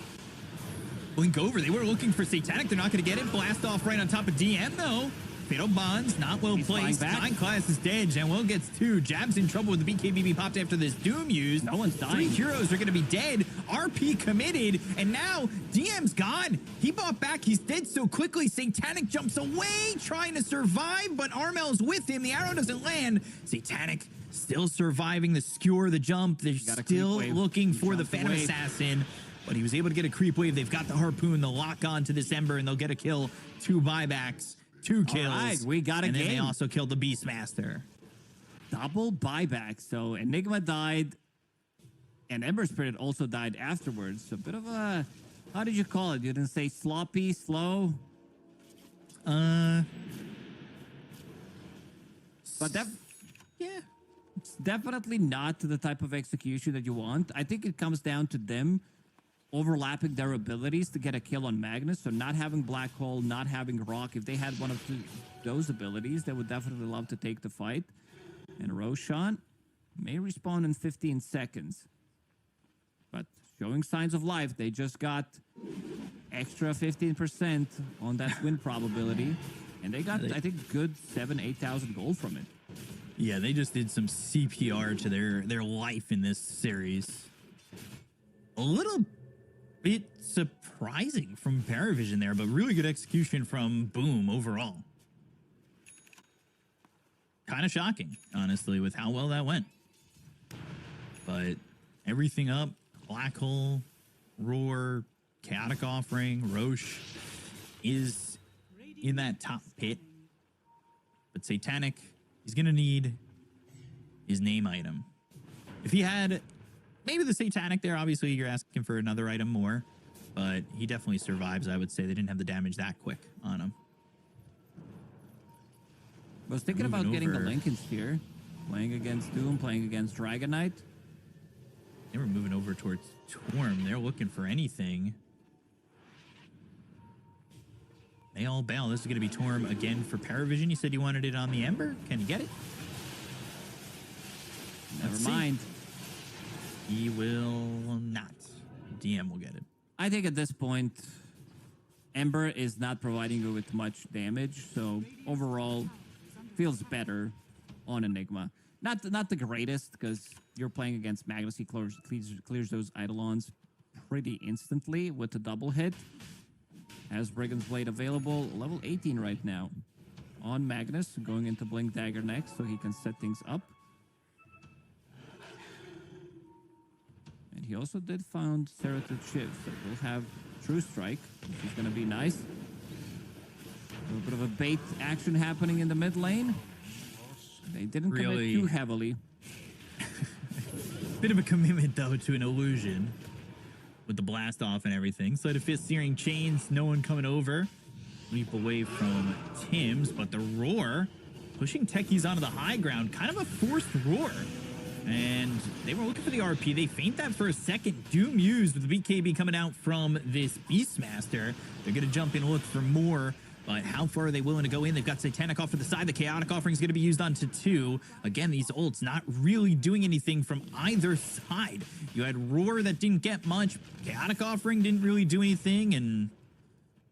Blink over. They were looking for Satanic. They're not gonna get it. Blast off right on top of DM though. Fatal Bonds, not well He's placed. flying back. Nine class is dead. Janwell gets 2. Jab's in trouble with the BKBB popped after this Doom used. No one's 3 dying. heroes are going to be dead. RP committed. And now DM's gone. He bought back. He's dead so quickly. Satanic jumps away, trying to survive, but Armel's with him. The arrow doesn't land. Satanic still surviving the skewer, the jump. They're Got a still creep wave. looking He for the jumped Phantom away. Assassin. But he was able to get a creep wave. They've got the harpoon. They'll lock on to this Ember, and they'll get a kill. 2 buybacks. 2 kills. All right, we got a and then they game. also killed the Beastmaster. Double buyback. So Enigma died, and Ember Spirit also died afterwards. So a bit of a, how did you call it? You didn't say sloppy, slow? But Yeah. it's definitely not the type of execution that you want. I think it comes down to them overlapping their abilities to get a kill on Magnus. So not having Black Hole, not having Rock. If they had one of those abilities, they would definitely love to take the fight. And Roshan may respawn in 15 seconds. But showing signs of life, they just got extra 15% on that win probability. And they got, I think, good 7,000-8,000 gold from it. Yeah, they just did some CPR to their life in this series. A little bit surprising from Paravision there, but really good execution from Boom overall. kind of shocking, honestly, with how well that went. But everything up, Black Hole, Roar, Chaotic Offering, Roche is in that top pit. But Satanic, he's going to need his name item. If he had maybe the Satanic there, obviously you're asking for another item more. But he definitely survives, I would say. They didn't have the damage that quick on him. I was thinking Moving about getting the over. Lincoln Sphere, playing against Doom, playing against Dragon Knight. They were moving over towards Torm. They're looking for anything. They all bail. This is going to be Torm again for Paravision. You said you wanted it on the Ember. Can you get it? Never Let's see. mind. He will not. DM will get it. I think at this point, Ember is not providing you with much damage, so overall, feels better on Enigma. Not the greatest, because you're playing against Magnus. He clears those Eidolons pretty instantly with the double hit. Has Brigand's Blade available, level 18 right now on Magnus, going into Blink Dagger next, so he can set things up. And he also did found Serrated Shiv, so we'll have True Strike, which is going to be nice. A little bit of a bait action happening in the mid lane. They didn't commit Really? too heavily. Bit of a commitment, though, to an illusion with the blast off and everything. Sleight of Fist, Searing Chains, no one coming over. Leap away from Tim's, but the Roar pushing Techies onto the high ground. Kind of a forced Roar. And they were looking for the RP. They feint that for a second. Doom used with the BKB coming out from this Beastmaster. They're going to jump in and look for more. But how far are they willing to go in? They've got Satanic off to the side. The Chaotic Offering is going to be used onto 2. Again, these ults not really doing anything from either side. You had Roar that didn't get much. Chaotic Offering didn't really do anything. And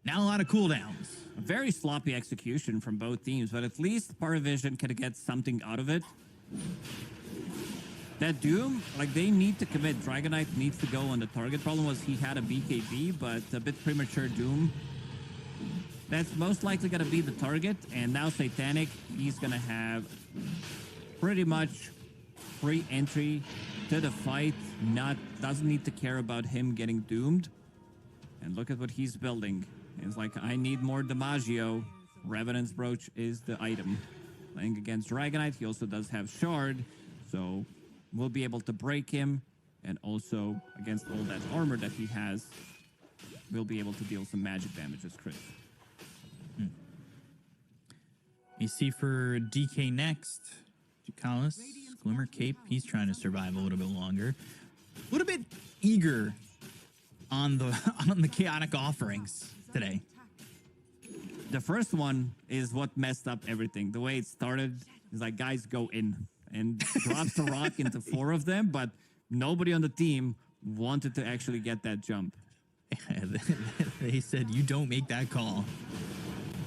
not a lot of cooldowns. A very sloppy execution from both teams, but at least Paravision can get something out of it. That Doom, like, they need to commit. Dragon Knight needs to go on the target. Problem was he had a BKB, but a bit premature Doom. That's most likely going to be the target. And now Satanic, he's going to have pretty much free entry to the fight. Doesn't need to care about him getting doomed. And look at what he's building. It's like, I need more DiMaggio. Revenant's Brooch is the item. Playing against Dragon Knight, he also does have Shard. So we'll be able to break him. And also, against all that armor that he has, we'll be able to deal some magic damage as Chris. You see for DK next. Ducalis, Glimmer Cape. He's trying to survive a little bit longer. A little bit eager on the Chaotic Offerings today. The first one is what messed up everything. The way it started is like, guys, go in, and drops the rock into 4 of them, but nobody on the team wanted to actually get that jump. They said, you don't make that call.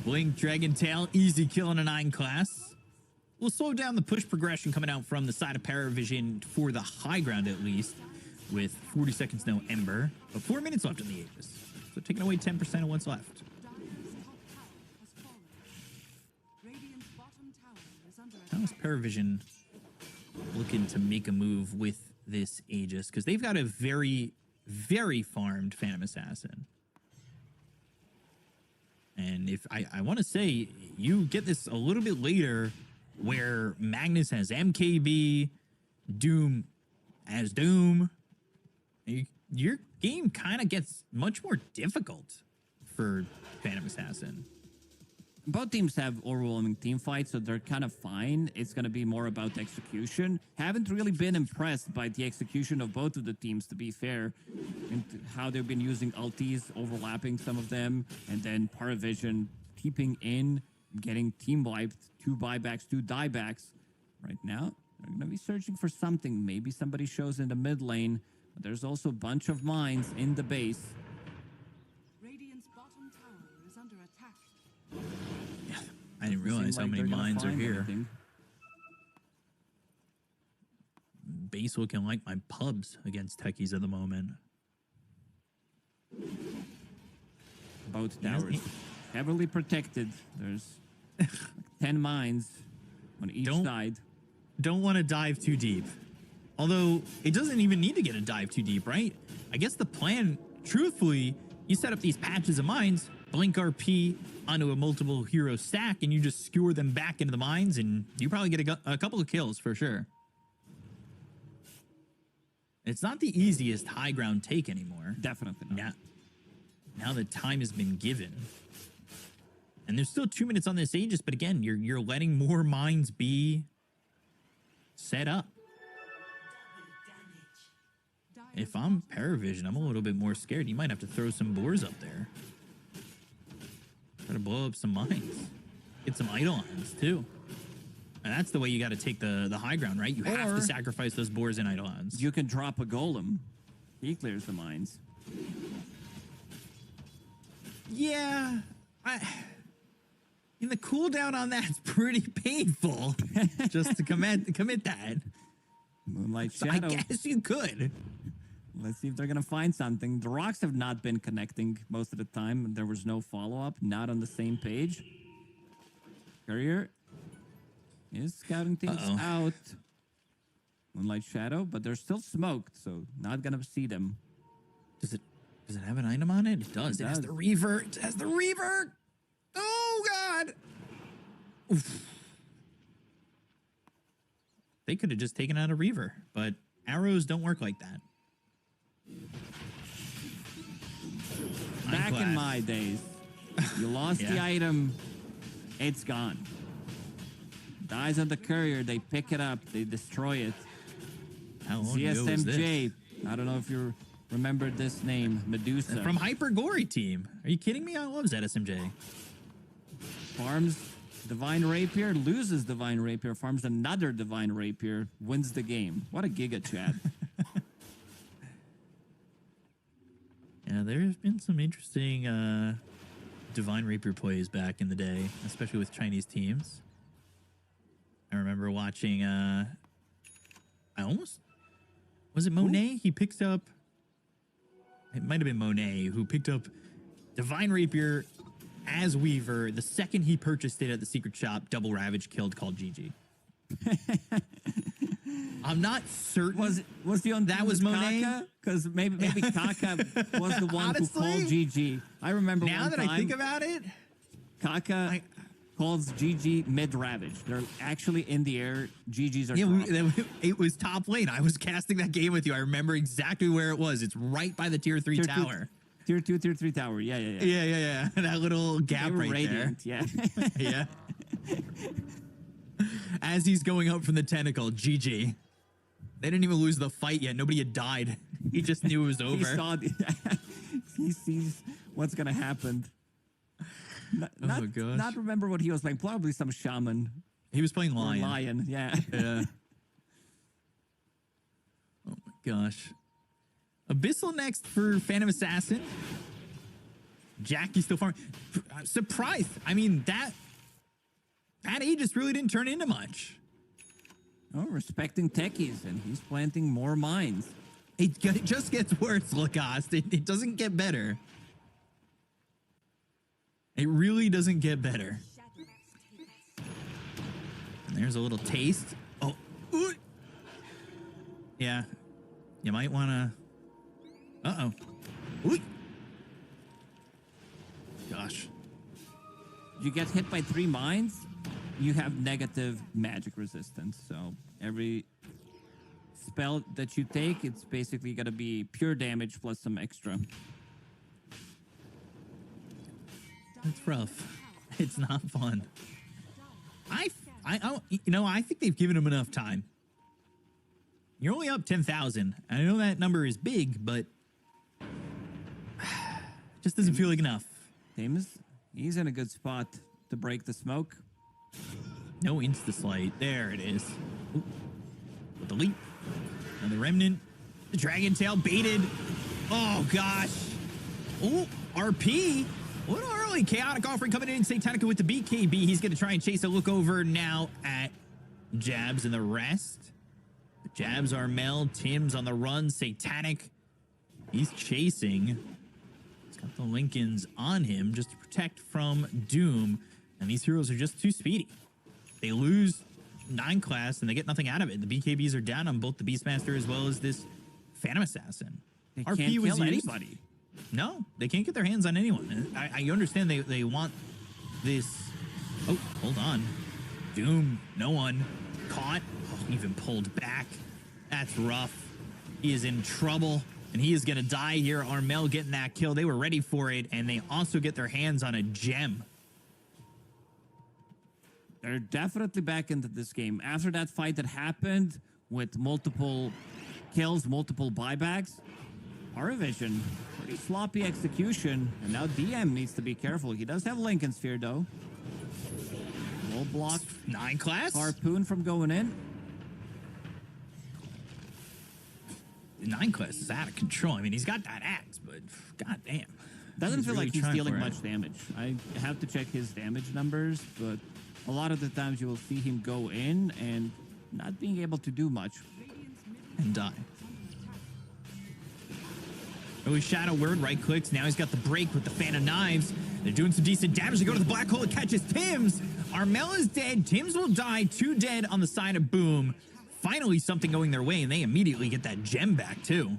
Blink, Dragon Tail, easy kill on a 9 class. We'll slow down the push progression coming out from the side of Paravision for the high ground, at least, with 40 seconds, no Ember. But 4 minutes left in the Aegis. So taking away 10% of what's left. Radiant's bottom tower is under How is Paravision looking to make a move with this Aegis? Because they've got a very, very farmed Phantom Assassin. And if I want to say, you get this a little bit later where Magnus has MKB, Doom has Doom. Your game kind of gets much more difficult for Phantom Assassin. Both teams have overwhelming team fights, so they're kind of fine. It's going to be more about execution. Haven't really been impressed by the execution of both of the teams, to be fair, and how they've been using ultis, overlapping some of them, and then Paravision keeping in, getting team wiped, 2 buybacks, 2 diebacks. Right now, they're going to be searching for something. Maybe somebody shows in the mid lane, but there's also a bunch of mines in the base. Radiant's bottom tower is under attack. I didn't realize how many mines are here. Base looking like my pubs against techies at the moment. Both towers heavily protected. There's like 10 mines on each Don't- side. Don't want to dive too deep. Although it doesn't even need to get a dive too deep, right? I guess the plan, truthfully, you set up these patches of mines, blink RP onto a multiple hero stack, and you just skewer them back into the mines, and you probably get a couple of kills for sure. It's not the easiest high ground take anymore. Definitely not. Now that time has been given. And there's still 2 minutes on this Aegis, but again, you're letting more mines be set up. If I'm Paravision, I'm a little bit more scared. You might have to throw some boars up there. Try to blow up some mines. Get some Eidolons, too. And that's the way you got to take the high ground, right? You have Or- to sacrifice those boars and Eidolons. You can drop a golem. He clears the mines. Yeah. The cooldown on that's pretty painful. Just to commit that. Moonlight So Shadow. I guess you could. Let's see if they're gonna find something. The rocks have not been connecting most of the time. There was no follow-up, not on the same page. Courier is scouting things out. Moonlight Shadow, but they're still smoked, so not gonna see them. Does it have an item on it? It does. It It has does. the reaver. It has the reaver. Oh God. Oof. They could have just taken out a reaver, but arrows don't work like that. Back in glad. my days, you lost the Yeah. item, it's gone. Dies on the courier, they pick it up, they destroy it. How long ago was this? CSMJ, I don't know if you remember this name, Medusa. From Hyper Gory Team. Are you kidding me? I love ZSMJ. Farms Divine Rapier, loses Divine Rapier, farms another Divine Rapier, wins the game. What a giga chat. Yeah, there's been some interesting Divine Rapier plays back in the day, especially with Chinese teams. I remember watching, was it Monet? He picked up, it might have been Monet who picked up Divine Rapier as Weaver the second he purchased it at the secret shop, double Ravage killed, called GG. I'm not certain. Was the on That was Monet? Because maybe Kaka was the one who called Honestly, GG. I remember now one that time, I think about it, Kaka calls GG mid Ravage. They're actually in the air. GGs are dropped. it was top lane. I was casting that game with you. I remember exactly where it was. It's right by the tier 3 Tier tower. Tier 2, Tier 3 tower. Yeah. Yeah. That little They gap were right radiant, there. yeah. Yeah. As he's going up from the tentacle, GG. They didn't even lose the fight yet. Nobody had died. He just knew it was over. He sees what's gonna happen. Gosh. Not remember what he was playing. Probably some shaman He was playing or Lion. lion. Yeah. Yeah. Oh my gosh. Abyssal next for Phantom Assassin. Jackie still farming. Surprised. I mean, that Aegis really didn't turn into much. Oh, respecting techies, and he's planting more mines. It just gets worse, Lacoste. It doesn't get better. It really doesn't get better. And there's a little taste. Oh, ooh. Yeah. You might want to... Uh-oh. Ooh. Gosh. You get hit by 3 mines, you have negative magic resistance. So every spell that you take, it's basically going to be pure damage plus some extra. That's rough. It's not fun. I think they've given him enough time. You're only up 10,000. I know that number is big, but just doesn't feel like enough. He's in a good spot to break the smoke. No insta-slight. There it is. Ooh. With the leap. And the remnant. The dragon tail baited. Oh, gosh. Oh, RP. A little early. Chaotic offering coming in. Satanica with the BKB. He's going to try and chase a look over now at Jabs and the rest. The Jabs are Mel. Tim's on the run. Satanic. He's chasing. He's got the Lincolns on him just to protect from Doom. And these heroes are just too speedy. They lose 9 class, and they get nothing out of it. The BKBs are down on both the Beastmaster as well as this Phantom Assassin. They RP can't was kill used. anybody. No, they can't get their hands on anyone. I understand they want this. Oh, hold on. Doom, no one. Caught. Oh, even pulled back. That's rough. He is in trouble, and he is going to die here. Armel getting that kill. They were ready for it, and they also get their hands on a gem. They're definitely back into this game. After that fight that happened with multiple kills, multiple buybacks, Vision, pretty sloppy execution. And now DM needs to be careful. He does have Lincoln Sphere, though. Will block 9 class? Harpoon from going in. 9 class is out of control. I mean, he's got that axe, but goddamn. Doesn't He's feel really like he's trying dealing for it. much damage. I have to check his damage numbers, but a lot of the times you will see him go in and not being able to do much. And die. Oh, his Shadow Word right clicks. Now he's got the break with the Fan of Knives. They're doing some decent damage. They go to the black hole. It catches Tim's. Armel is dead. Tim's will die. 2 dead on the side of Boom. Finally, something going their way, and they immediately get that gem back, too.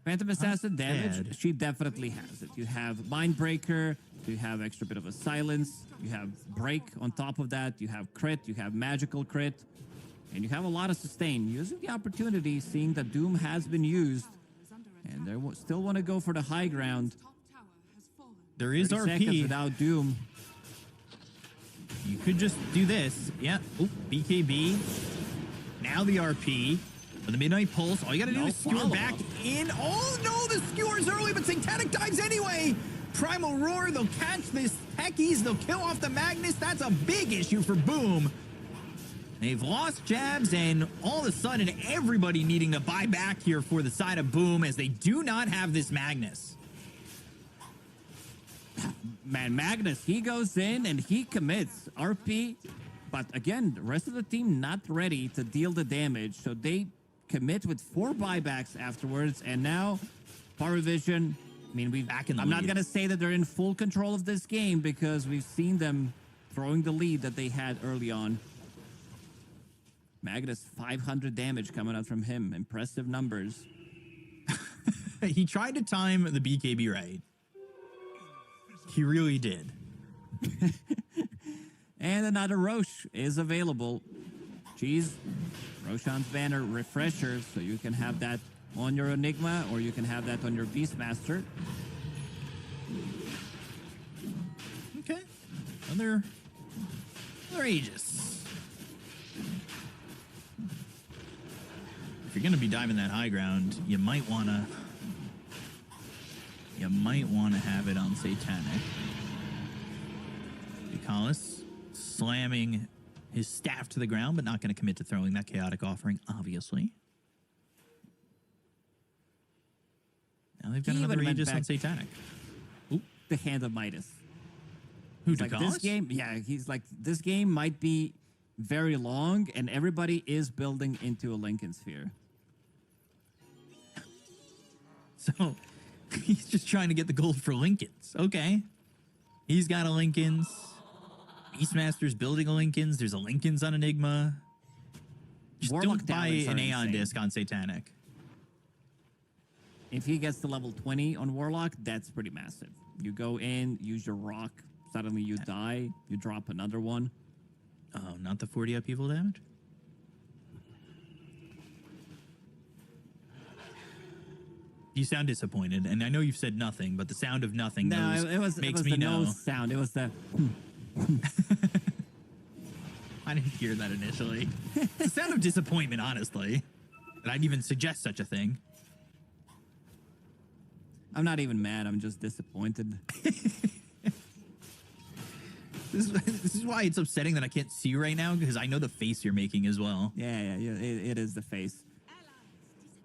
Phantom Assassin bad. damage, she definitely has it. You have Mindbreaker, you have extra bit of a silence, you have break on top of that, you have crit, you have magical crit, and you have a lot of sustain. Using the opportunity, seeing that Doom has been used, and they still want to go for the high ground. Top tower has fallen. There is 30 seconds RP. without Doom. You could just do this. Yeah. Oh, BKB. Now the RP. For the Midnight Pulse, all you gotta do No is skewer follow-up. back in. Oh no, the skewer's early, but Satanic dives anyway. Primal Roar, they'll catch this Techies, they'll kill off the Magnus. That's a big issue for Boom. They've lost jabs, and all of a sudden, everybody needing to buy back here for the side of Boom as they do not have this Magnus. Man, Magnus, he goes in and he commits RP, but again, the rest of the team not ready to deal the damage, so they commit with 4 buybacks afterwards, and now Vision. I mean, Back in the I'm not lead. gonna say that they're in full control of this game because we've seen them throwing the lead that they had early on. Magnus, 500 damage coming out from him. Impressive numbers. He tried to time the BKB right. He really did. And another Roche is available. Geez, Roshan's Banner Refresher, so you can have that on your Enigma or you can have that on your Beastmaster. Okay. Another Aegis. If you're gonna be diving that high ground, you might wanna have it on Satanic. Bucalis slamming his staff to the ground, but not gonna commit to throwing that chaotic offering, obviously. Now they've got He another even went Aegis on back- Satanic. The Hand of Midas. Who, He's like, this Bucalis? game, yeah, he's like, this game might be very long and everybody is building into a Lincoln Sphere. So he's just trying to get the gold for Lincolns. Okay. He's got a Lincolns. Beastmaster's building a Lincolns. There's a Lincolns on Enigma. Just Warlock don't buy talents an are Aeon insane. disc on Satanic. If he gets to level 20 on Warlock, that's pretty massive. You go in, use your rock, suddenly you die, you drop another one. Oh, not the 40 upheaval damage? You sound disappointed, and I know you've said nothing, but the sound of nothing No, knows, it was makes the me know. nose sound. It was the I didn't hear that initially. It's the sound of disappointment, honestly. That I'd even suggest such a thing. I'm not even mad. I'm just disappointed. This is why it's upsetting that I can't see you right now, because I know the face you're making as well. Yeah, it is the face.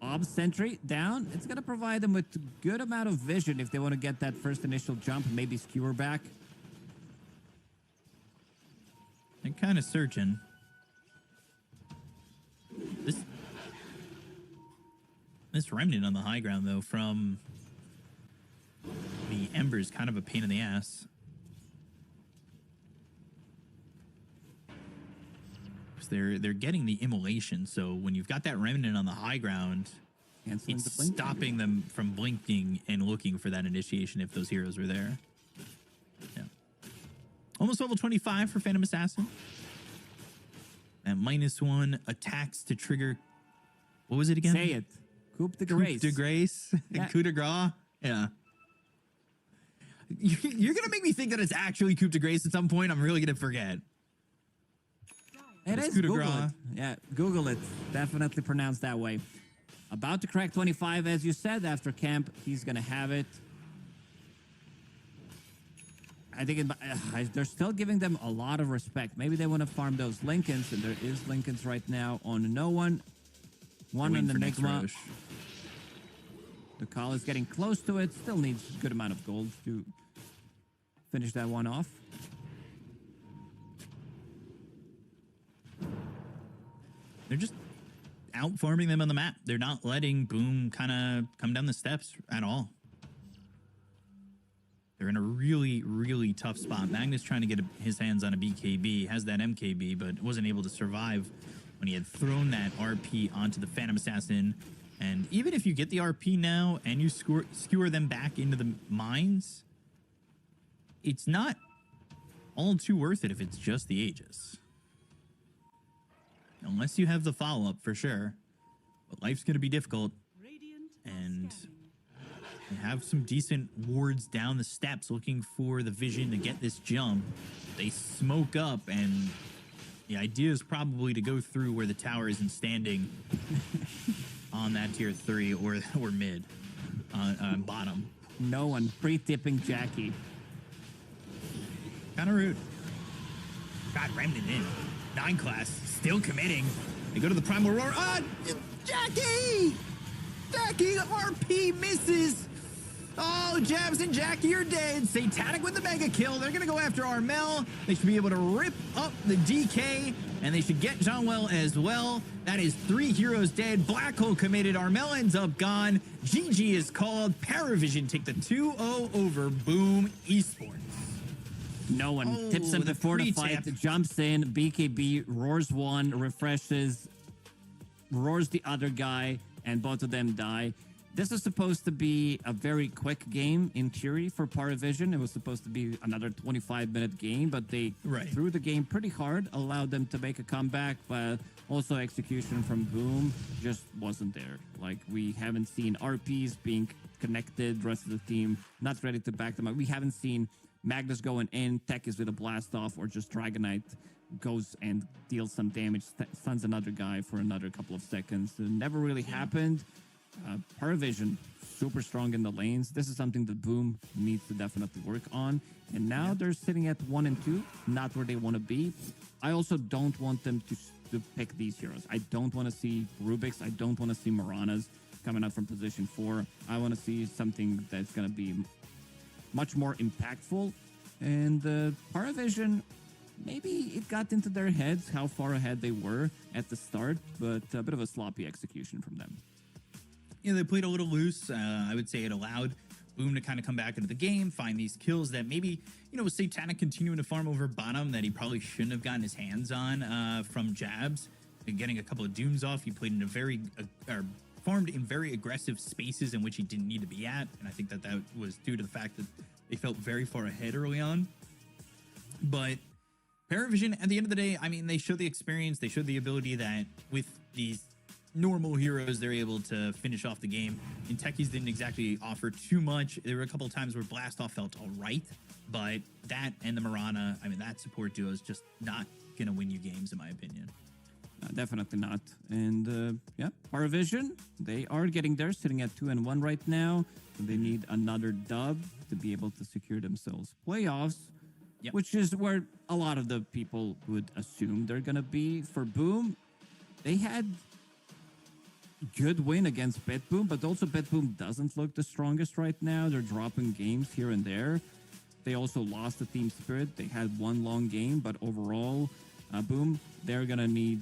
Ob Sentry down. It's going to provide them with a good amount of vision if they want to get that first initial jump and maybe skewer back. I'm kind of searching. This remnant on the high ground, though, from the Ember is kind of a pain in the ass. They're getting the immolation. So when you've got that remnant on the high ground, Canceling it's the blink. stopping them from blinking and looking for that initiation if those heroes were there. Yeah. Almost level 25 for Phantom Assassin. At -1 attacks to trigger. What was it again? Say it. Coup de grace. Coup de grace. Yeah. Coup de grace. Yeah. You're going to make me think that it's actually coup de grace at some point. I'm really going to forget. It It's is. coup de Google grace. it. Yeah, Google it. Definitely pronounced that way. About to crack 25, as you said, after camp. He's going to have it. I think they're still giving them a lot of respect. Maybe they want to farm those Lincolns, and there is Lincolns right now on no one. One Waiting on for next Enigma. Roche. The call is getting close to it. Still needs a good amount of gold to finish that one off. They're just out farming them on the map. They're not letting Boom kind of come down the steps at all. They're in a really, really tough spot. Magnus trying to get his hands on a BKB, has that MKB, but wasn't able to survive when he had thrown that RP onto the Phantom Assassin. And even if you get the RP now and you skewer them back into the mines, it's not all too worth it if it's just the Aegis. Unless you have the follow-up for sure. But life's going to be difficult. Radiant are And scanning. they have some decent wards down the steps looking for the vision to get this jump. They smoke up, and the idea is probably to go through where the tower isn't standing on that tier 3 or mid on bottom. No one pre-tipping Jackie. Kind of rude. Got Remnant in. 9 class, still committing. They go to the Primal Aurora. Jackie! Jackie, RP misses. Oh, Jabs and Jackie are dead. Satanic with the mega kill. They're going to go after Armel. They should be able to rip up the DK, and they should get Johnwell as well. That is 3 heroes dead. Black Hole committed. Armel ends up gone. GG is called. Paravision take the 2-0 over Boom Esports. No one Oh, tips him the before the pre-tip. fight, jumps in, BKB, roars one, refreshes, roars the other guy, and both of them die. This is supposed to be a very quick game in theory for Paravision. It was supposed to be another 25-minute game, but they threw the game pretty hard, allowed them to make a comeback, but also execution from Boom just wasn't there. Like, we haven't seen RPs being connected, rest of the team not ready to back them up. We haven't seen Magnus going in, Tech is with a blast off, or just Dragonite goes and deals some damage, stuns another guy for another couple of seconds. It never really happened. Paravision, super strong in the lanes. This is something that Boom needs to definitely work on. And now they're sitting at 1 and 2, not where they want to be. I also don't want them to pick these heroes. I don't want to see Rubik's. I don't want to see Maranas coming out from position 4. I want to see something that's going to be much more impactful. And Paravision, maybe it got into their heads how far ahead they were at the start, but a bit of a sloppy execution from them. Yeah, they played a little loose. I would say it allowed Boom to kind of come back into the game, find these kills that maybe, with Satanic continuing to farm over bottom that he probably shouldn't have gotten his hands on from Jabs. And getting a couple of Dooms off, he played in farmed in very aggressive spaces in which he didn't need to be at. And I think that was due to the fact that they felt very far ahead early on. But Paravision, at the end of the day, I mean, they showed the experience. They showed the ability that with these normal heroes, they're able to finish off the game. And Techies didn't exactly offer too much. There were a couple of times where Blast Off felt all right. But that and the Marana, I mean, that support duo is just not going to win you games, in my opinion. Definitely not. And yeah, Paravision, they are getting there, sitting at 2 and 1 right now. So they need another dub to be able to secure themselves playoffs, which is where a lot of the people would assume they're going to be. For Boom, they had good win against BitBoom, but also BitBoom doesn't look the strongest right now. They're dropping games here and there. They also lost the team spirit. They had one long game, but overall, Boom, they're going to need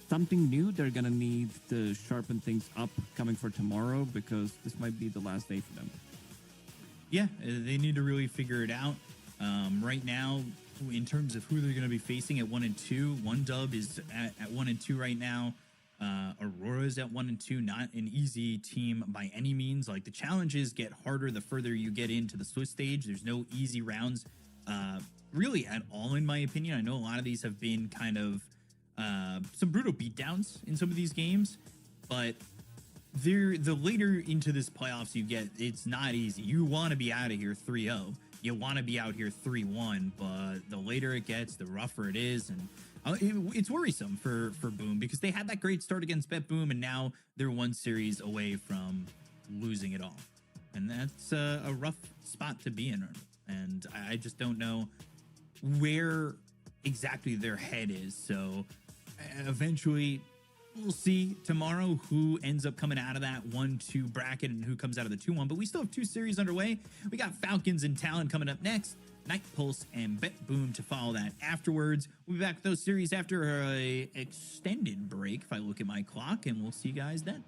something new. They're going to need to sharpen things up coming for tomorrow, because this might be the last day for them. Yeah, they need to really figure it out. Right now, in terms of who they're going to be facing at 1 and 2. One Dub is at 1 and 2 right now. Aurora is at 1 and 2. Not an easy team by any means. Like, the challenges get harder the further you get into the Swiss stage. There's no easy rounds, really at all, in my opinion. I know a lot of these have been kind of some brutal beatdowns in some of these games, but the later into this playoffs you get, it's not easy. You want to be out of here 3-0. You want to be out here 3-1, but the later it gets, the rougher it is, and it's worrisome for Boom, because they had that great start against Bet Boom, and now they're one series away from losing it all, and that's a rough spot to be in. And I just don't know where exactly their head is. So eventually, we'll see tomorrow who ends up coming out of that 1-2 bracket and who comes out of the 2-1. But we still have 2 series underway. We got Falcons and Talon coming up next, Night Pulse and Bet Boom to follow that afterwards. We'll be back with those series after a extended break, if I look at my clock, and we'll see you guys then.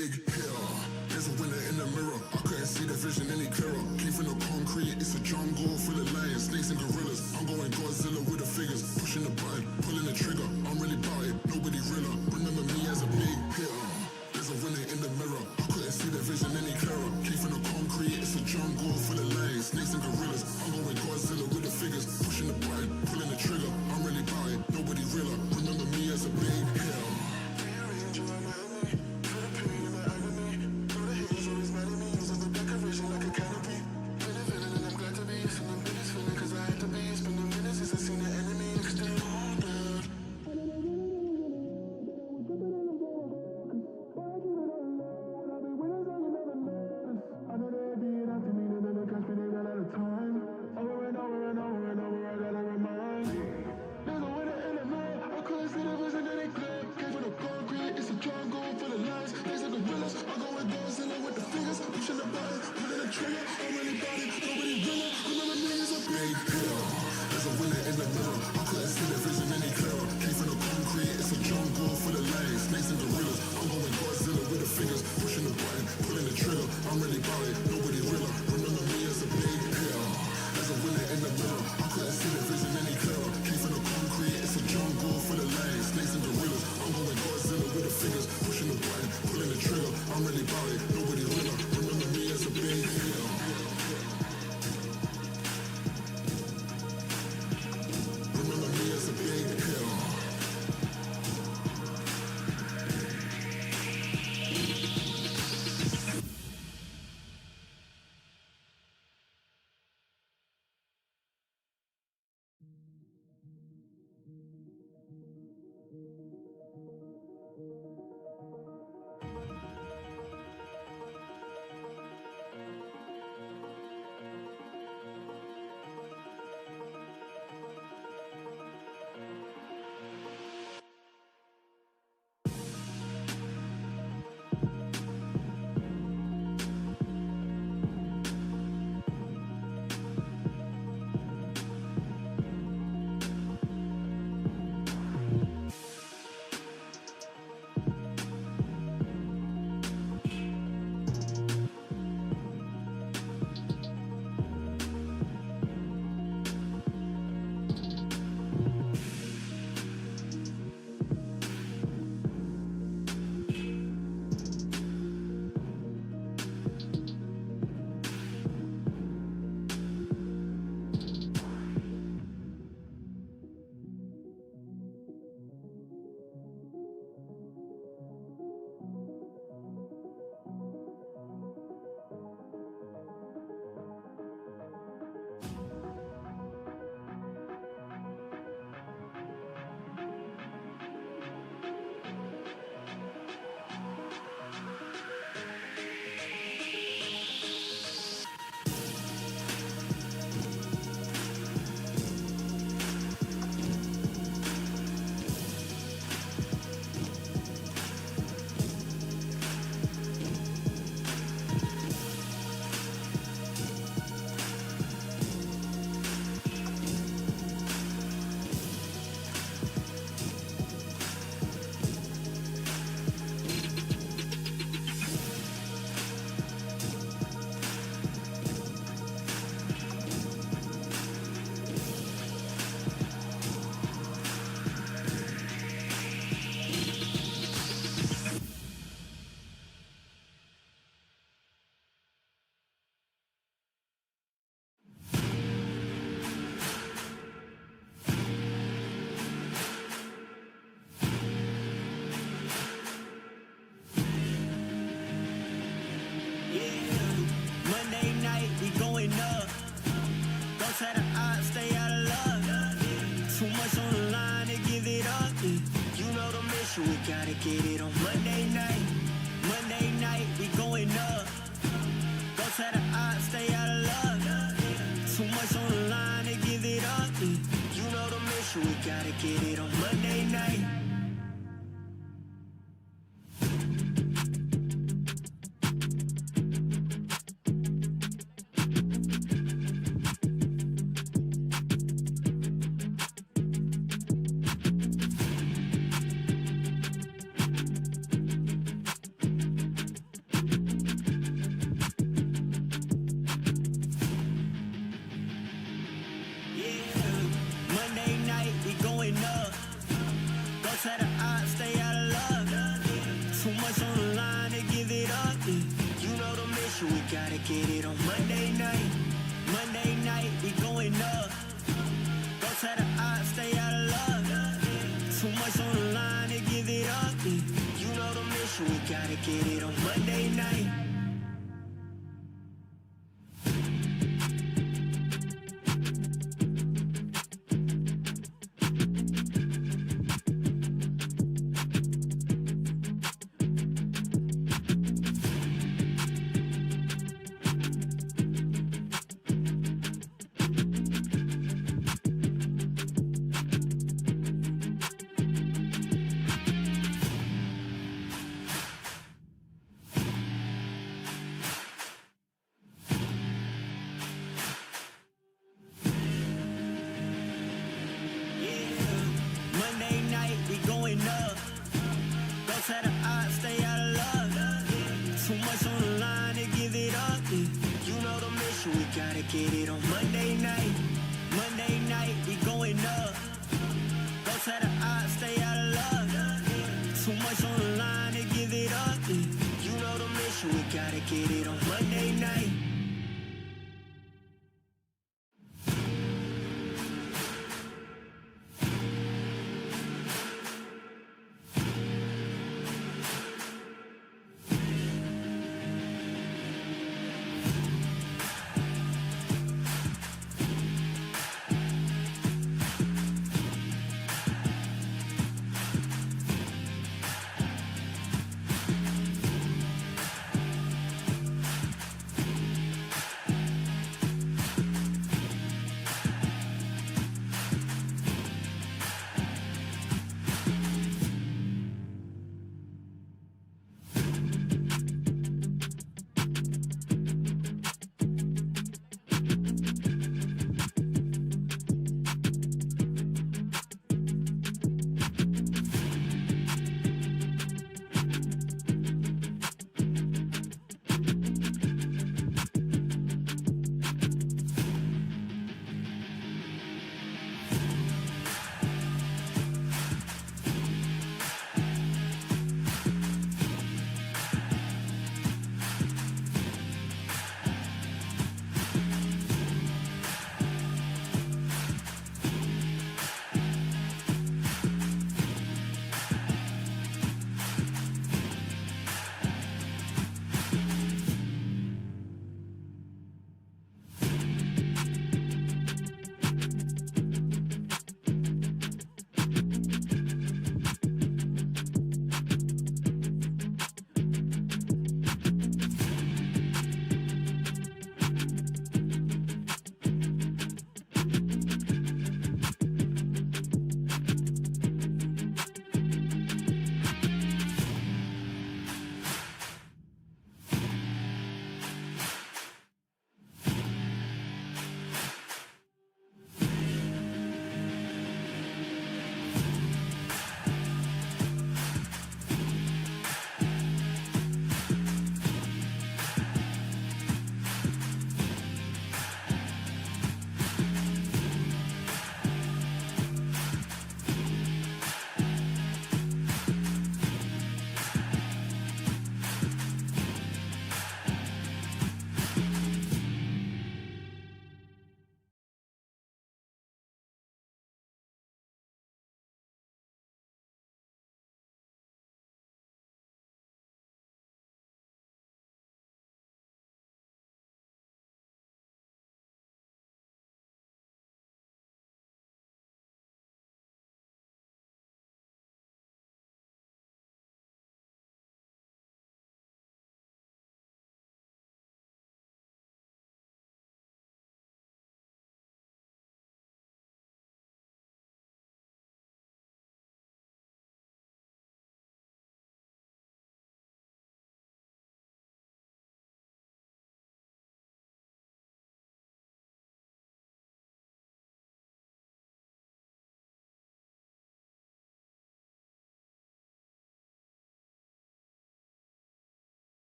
big hitter. There's a winner in the mirror. I couldn't see the vision any clearer. Came from the concrete, it's a jungle full of lions, snakes and gorillas. I'm going Godzilla with the figures, pushing the button, pulling the trigger. I'm really about it, nobody realer. Remember me as a big hitter. There's a winner in the mirror. I couldn't see the vision any clearer. Came from the concrete, it's a jungle full of lions, snakes and gorillas. I'm going Godzilla with the figures, pushing the button, pulling the trigger. I'm really about it, nobody realer. Remember me as a big hitter. get it on Monday night. Monday night, we going up. Go tell the odds, stay out of love. Too much on the line to give it up. You know the mission, we gotta get it on Monday night. Monday night, we going up. Go tell the odds, stay out of love. Too much on the line to give it up. You know the mission, we gotta get it on Monday night. Monday night, we going up. Go tell the odds, stay out of love. Too much on the line to give it up. You know the mission, we gotta get it on Monday night.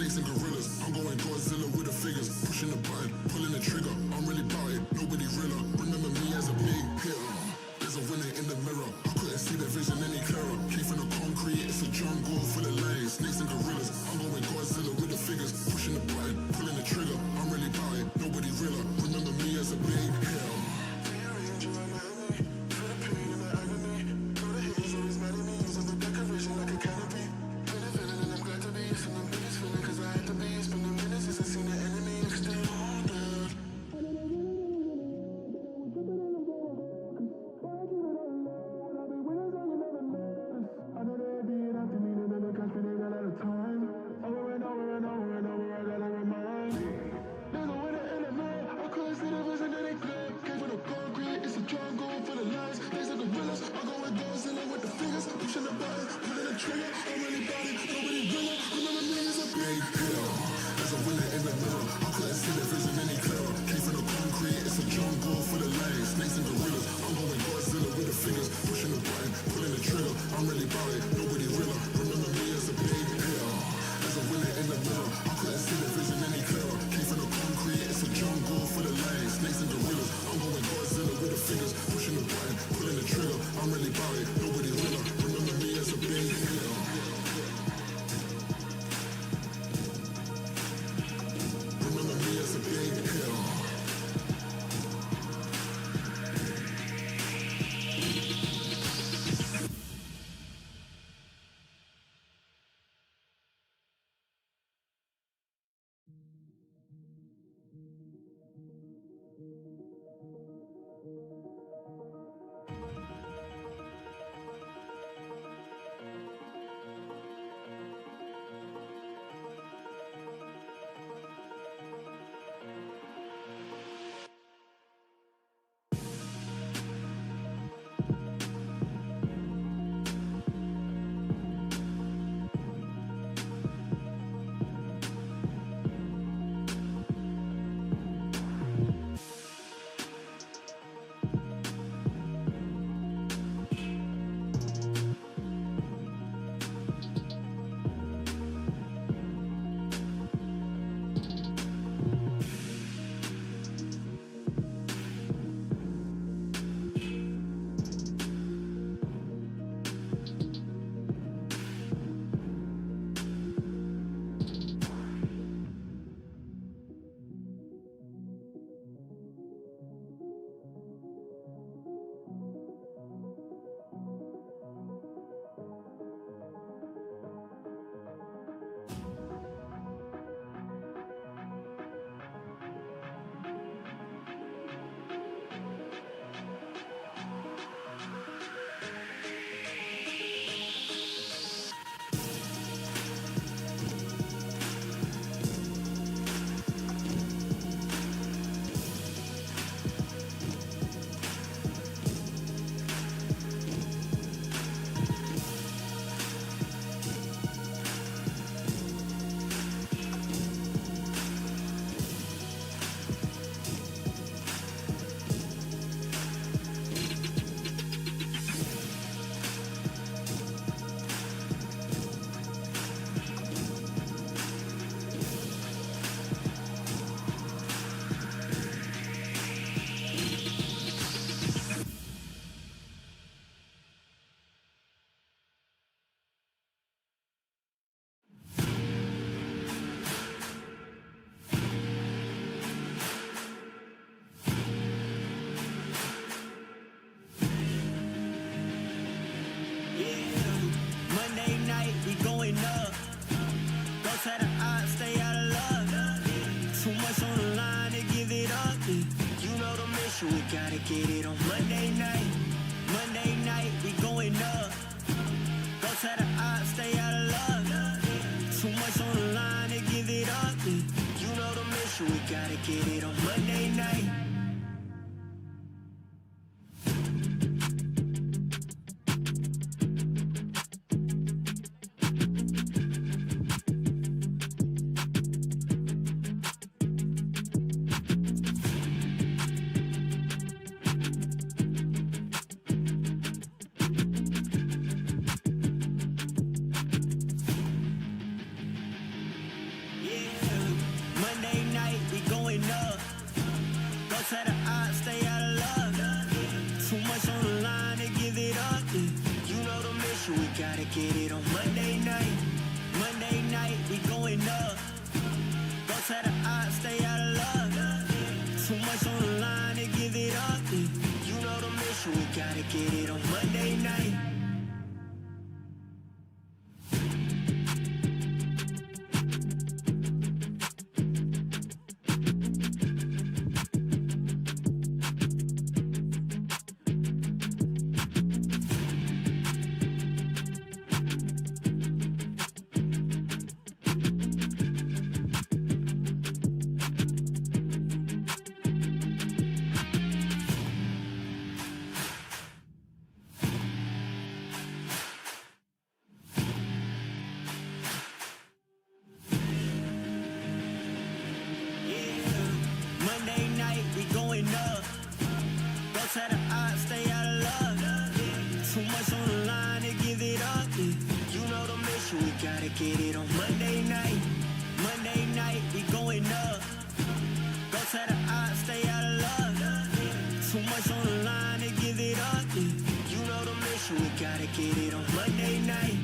snakes and gorillas. I'm going Godzilla with the figures, pushing the button, pulling the trigger. I'm really about it, nobody realer. Remember me as a big hitter. There's a winner in the mirror. I couldn't see the vision any clearer. Came from the concrete, it's a jungle full of lions, snakes and gorillas. I'm going Godzilla with the figures, pushing the button, pulling the trigger. I'm really about it, nobody realer. Remember me as a big hitter. get it on Monday night. Monday night, we going up. Go to the odds, stay out of love. Too much on the line to give it up. You know the mission, we gotta get it on Monday night. Monday night, we going up. Go to the odds, stay out of love. Too much on the line to give it up. You know the mission, we gotta get it on Monday night. Monday night, we going up. Go to the odds, stay out of love. Too much on the line to give it up. You know the mission, we gotta get it on Monday night.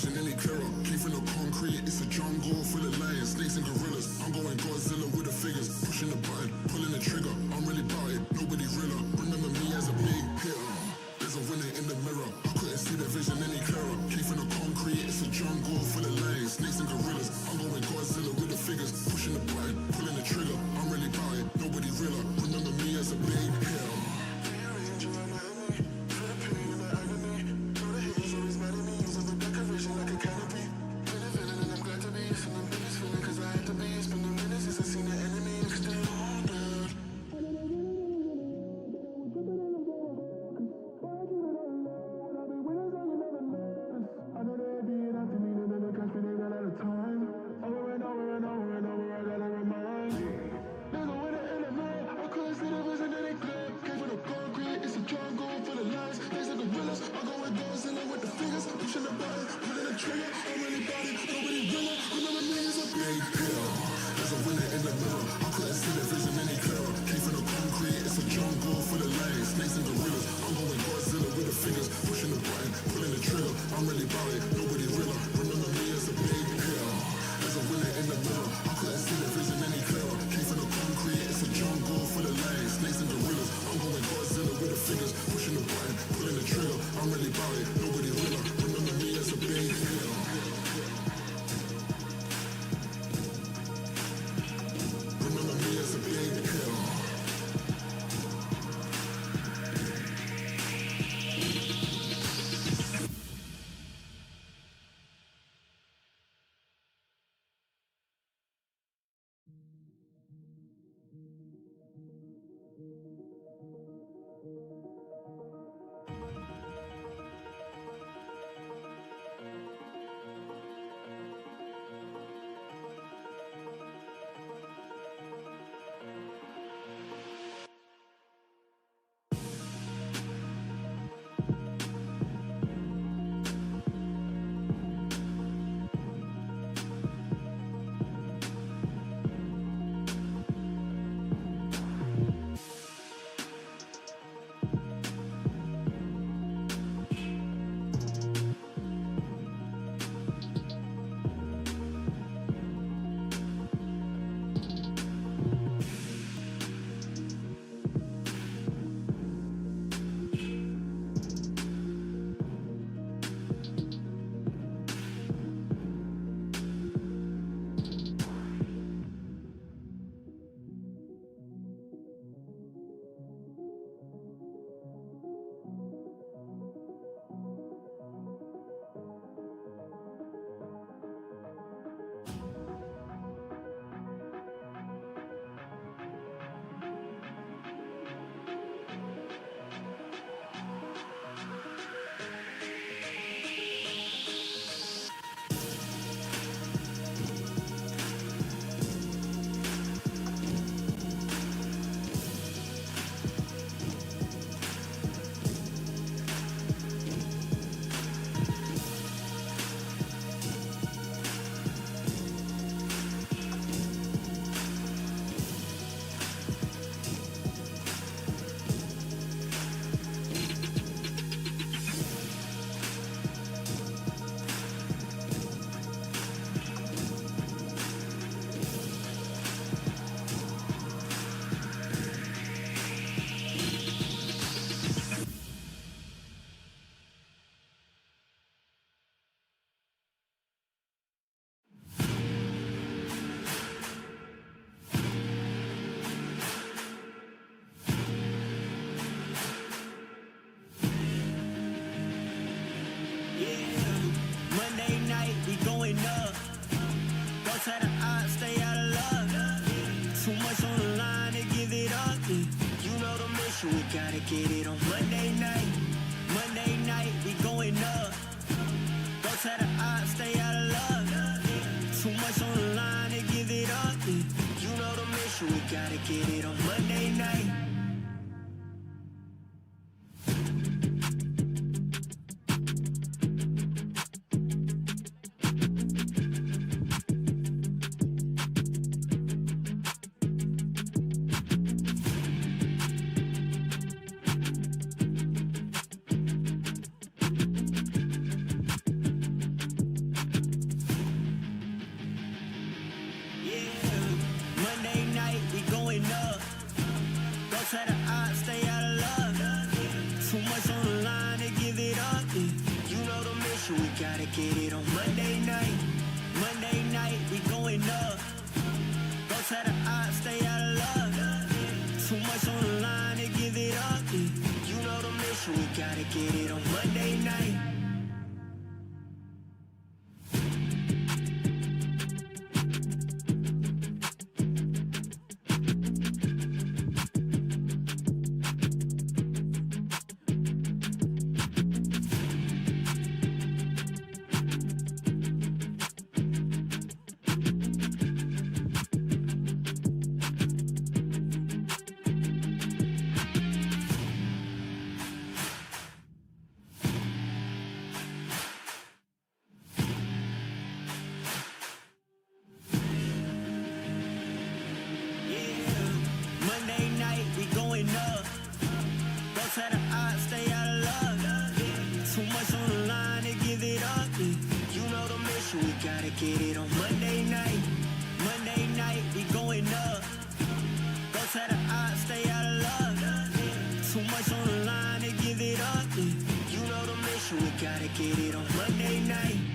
vision any clearer. Came from the concrete, it's a jungle full of lions, snakes and gorillas. I'm going Godzilla with the figures, pushing the button, pulling the trigger. I'm really about it, nobody realer. Remember me as a big hitter. There's a winner in the mirror. I couldn't see the vision any clearer. Came from the concrete, it's a jungle full of lions, snakes and gorillas. I'm going Godzilla with the figures, pushing the button, pulling the trigger. I'm really about it, nobody realer. Remember me as a big hitter. Gotta get it on Monday night. Monday night, we going up. Go tell the odds, stay out of luck. Too much on the line to give it up. You know the mission, we gotta get it on Monday night. get it on Monday night.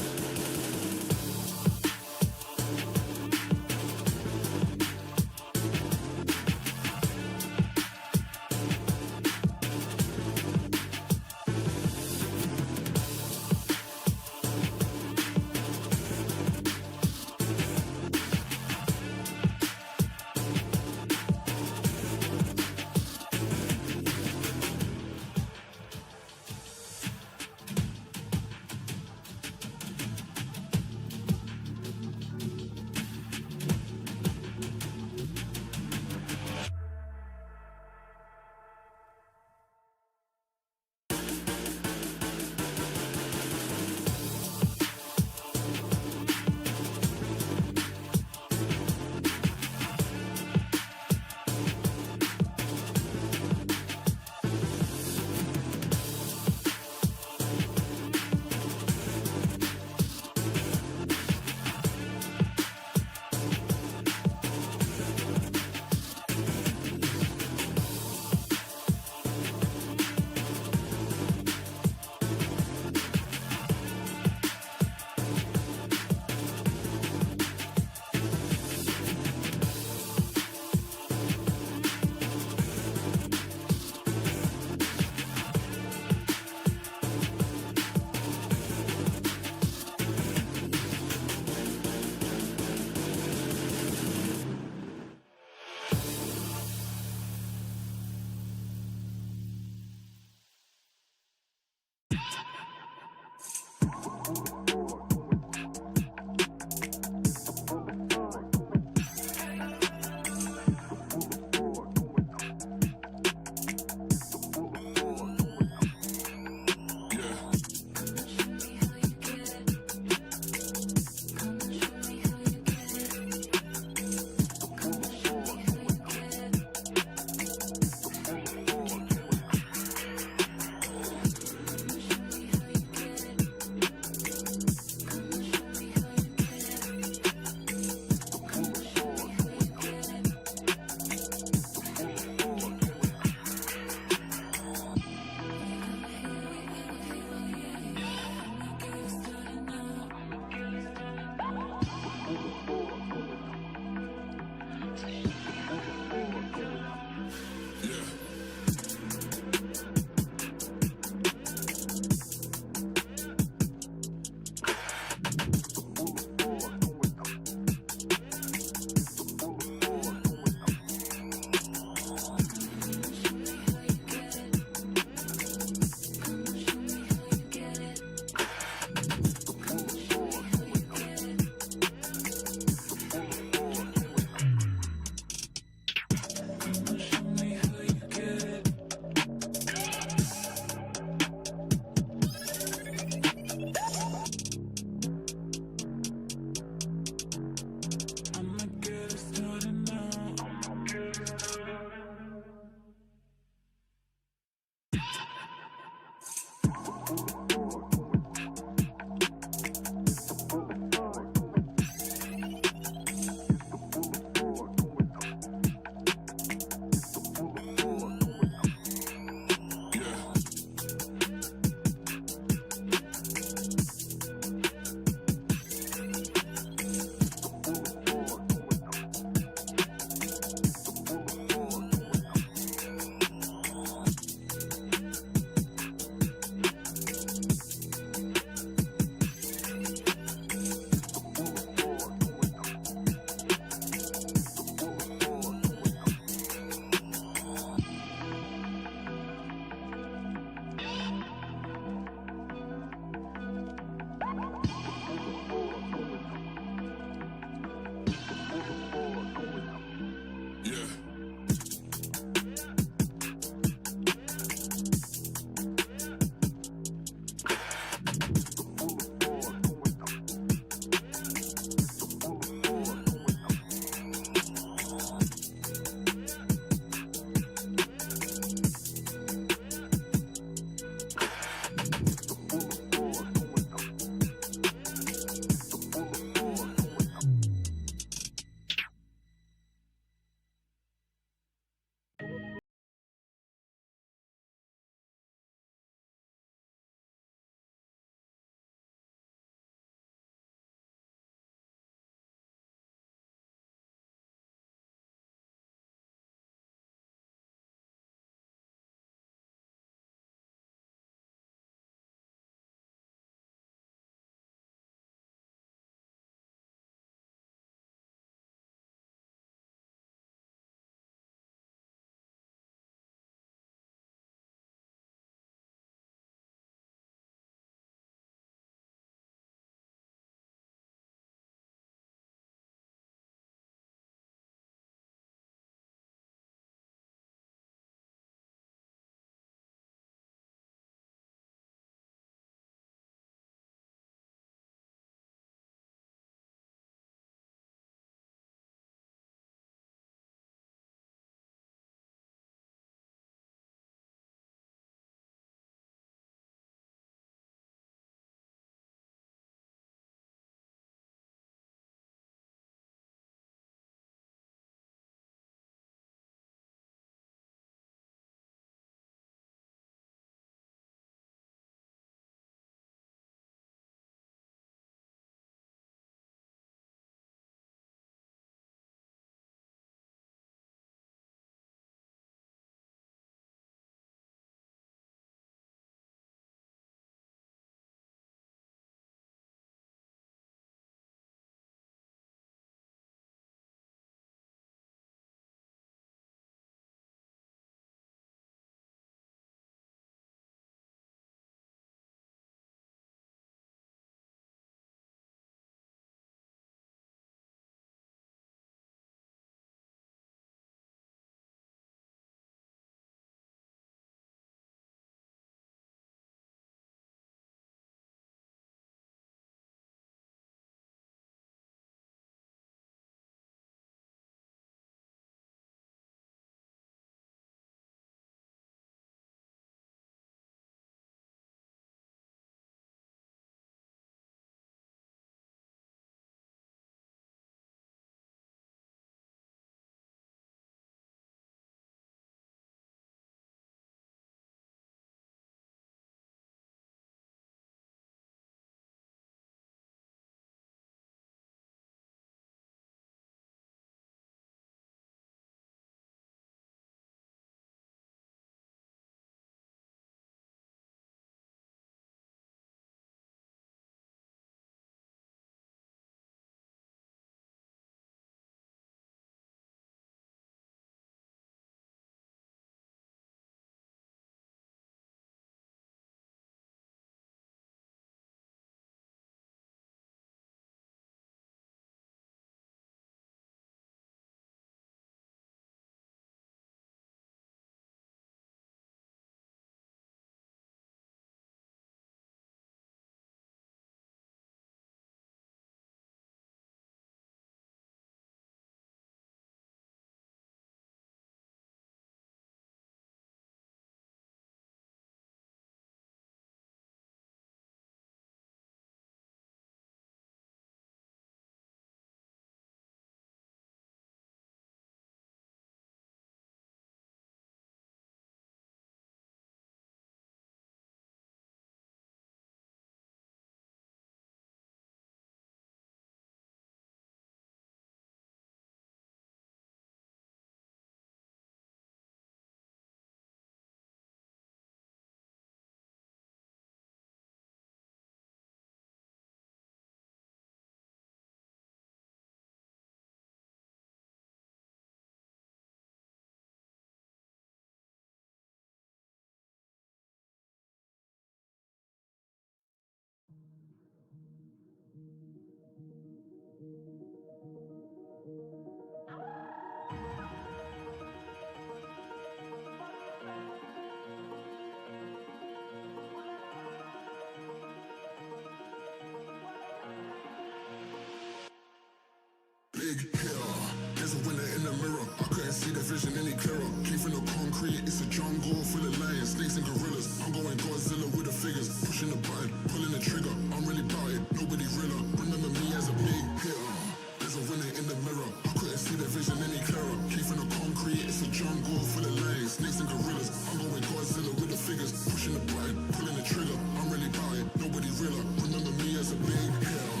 vision any clearer. Came from the concrete, it's a jungle full of lions, snakes and gorillas. I'm going Godzilla with the figures, pushing the button, pulling the trigger. I'm really about it, nobody realer. Remember me as a big hitter. There's a winner in the mirror. I couldn't see the vision any clearer. Came from the concrete, it's a jungle full of lions, snakes and gorillas. I'm going Godzilla with the figures, pushing the button, pulling the trigger. I'm really about it, nobody realer. Remember me as a big hitter.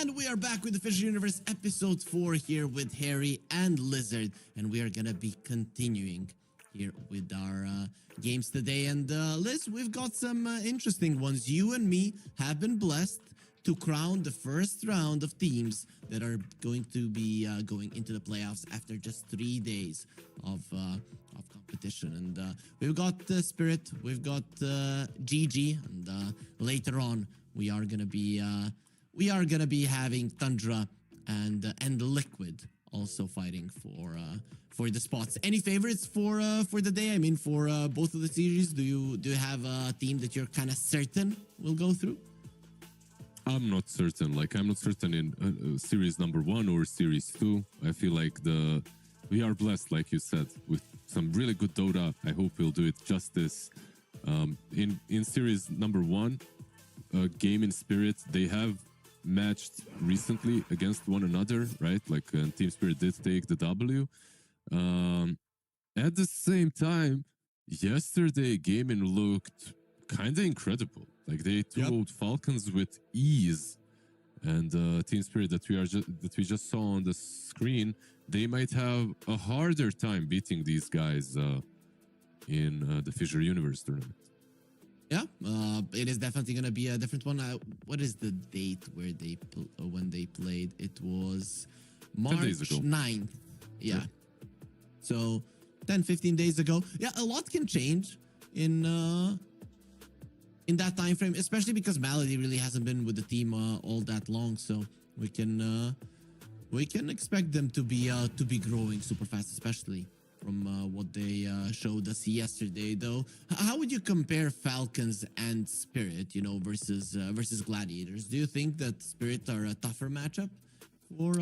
And we are back with the Fissure Universe episode 4 here with Harry and Lizard, and we are gonna be continuing. here with our games today. And Liz, we've got some interesting ones. You and me have been blessed to crown the first round of teams that are going to be going into the playoffs after just 3 days of competition. And we've got Spirit, we've got GG, and later on we are gonna be having Tundra and Liquid also fighting for the spots. Any favorites for the day? I mean, for both of the series, do you have a team that you're kind of certain will go through? I'm not certain. Like, I'm not certain in series number 1 or series 2. I feel like we are blessed, like you said, with some really good Dota. I hope we'll do it justice. In series number 1, Game in Spirit, they have matched recently against one another, right? Like, Team Spirit did take the W. At the same time, yesterday, Gaming looked kind of incredible. Like, they took Falcons with ease, and Team Spirit that we just saw on the screen, they might have a harder time beating these guys in the FISSURE Universe tournament. Yeah, it is definitely going to be a different one. What is the date where when they played? It was March 9th. Yeah. Sure. So 10, 15 days ago. Yeah, a lot can change in that time frame, especially because Malady really hasn't been with the team all that long. So we can expect them to be growing super fast, especially from what they showed us yesterday. Though, how would you compare Falcons and Spirit, versus Gladiators? Do you think that Spirit are a tougher matchup for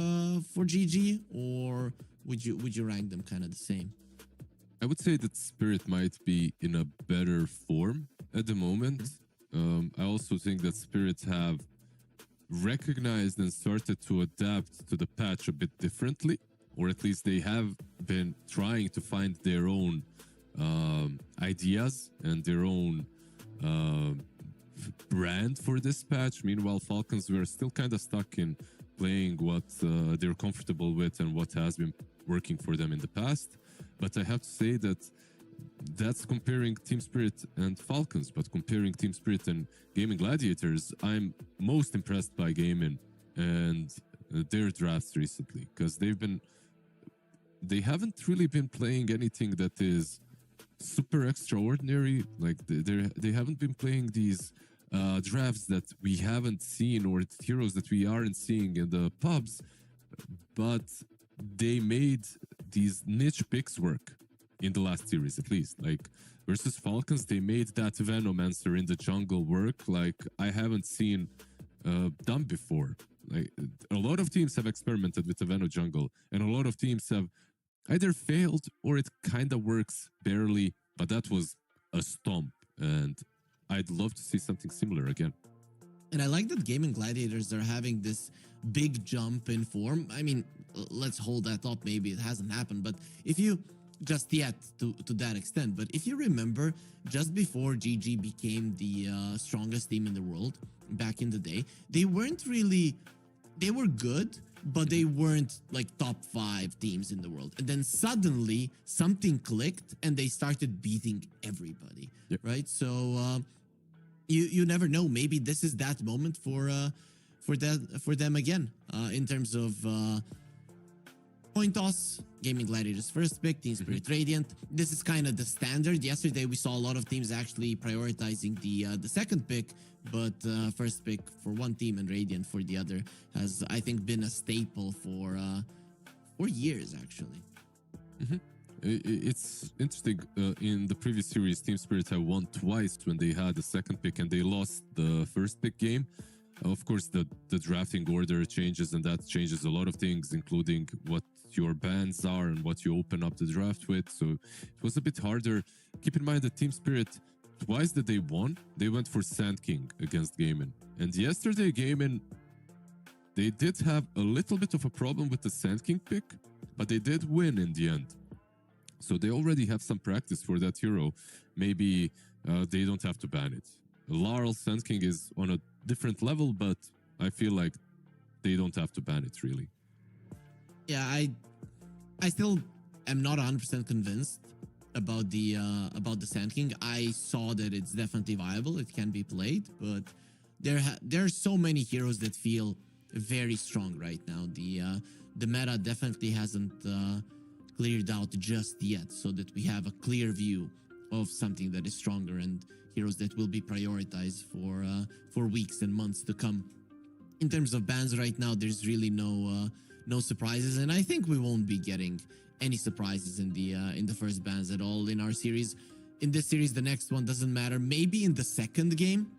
GG, or would you rank them kind of the same? I would say that Spirit might be in a better form at the moment. I also think that Spirit have recognized and started to adapt to the patch a bit differently, or at least they have been trying to find their own ideas and their own brand for this patch. Meanwhile, Falcons were still kind of stuck in playing what they're comfortable with and what has been working for them in the past. But I have to say that that's comparing Team Spirit and Falcons, but comparing Team Spirit and Gaming Gladiators, I'm most impressed by Gaming and their drafts recently, because they haven't really been playing anything that is super extraordinary. Like, they haven't been playing these drafts that we haven't seen, or heroes that we aren't seeing in the pubs, but they made these niche picks work in the last series, at least. Like, versus Falcons, they made that Venomancer in the jungle work like I haven't seen done before. Like, a lot of teams have experimented with the Veno jungle, and a lot of teams have either failed or it kind of works barely, but that was a stomp, and I'd love to see something similar again. And I like that Gaming Gladiators are having this big jump in form. I mean, let's hold that up. Maybe it hasn't happened, but if you just yet to that extent. But if you remember, just before GG became the strongest team in the world back in the day, they were good, but they weren't like top 5 teams in the world. And then suddenly something clicked and they started beating everybody. Yep. Right? So you never know. Maybe this is that moment for them again in terms of point toss. Gaming Gladiators first pick, Team Spirit Radiant. This is kind of the standard. Yesterday we saw a lot of teams actually prioritizing the second pick, but first pick for one team and Radiant for the other has, I think, been a staple for years actually. It's interesting. In the previous series, Team Spirit have won twice when they had the second pick, and they lost the first pick game. Of course, the drafting order changes, and that changes a lot of things, including what your bans are and what you open up the draft with. So it was a bit harder. Keep in mind that Team Spirit, twice that they won, they went for Sand King against Gaiman. And yesterday, Gaiman, they did have a little bit of a problem with the Sand King pick, but they did win in the end. So they already have some practice for that hero. Maybe they don't have to ban it. Laurel Sand King is on a different level, but I feel like they don't have to ban it, really. Yeah, I still am not 100% convinced about the Sand King. I saw that it's definitely viable. It can be played, but there are so many heroes that feel very strong right now. The meta definitely hasn't cleared out just yet, so that we have a clear view of something that is stronger and heroes that will be prioritized for weeks and months to come. In terms of bans right now, there's really no surprises, and I think we won't be getting any surprises in the first bans at all in our series. In this series, the next one doesn't matter. Maybe in the second game,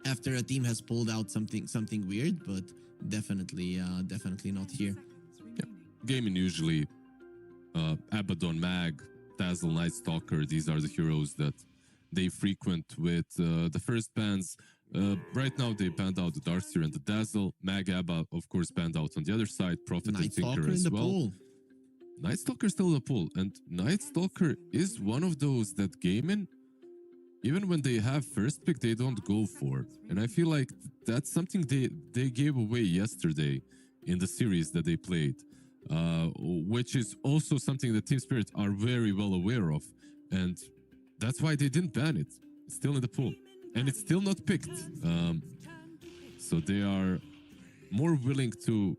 after a team has pulled out something weird, but definitely not here. Yeah. Gaming usually Abaddon, Mag, Dazzle, Night Stalker. These are the heroes that they frequent with the first bans. Right now, they banned out the Darkseer and the Dazzle. Mag, Abba, of course, banned out on the other side. Prophet Night and Tinker Stalker as in the well. pool. Night Stalker still in the pool, and Night Stalker is one of those that gaming, even when they have first pick, they don't go for. And I feel like that's something they gave away yesterday in the series that they played, which is also something that Team Spirit are very well aware of. And that's why they didn't ban it. It's still in the pool. And it's still not picked. So they are more willing to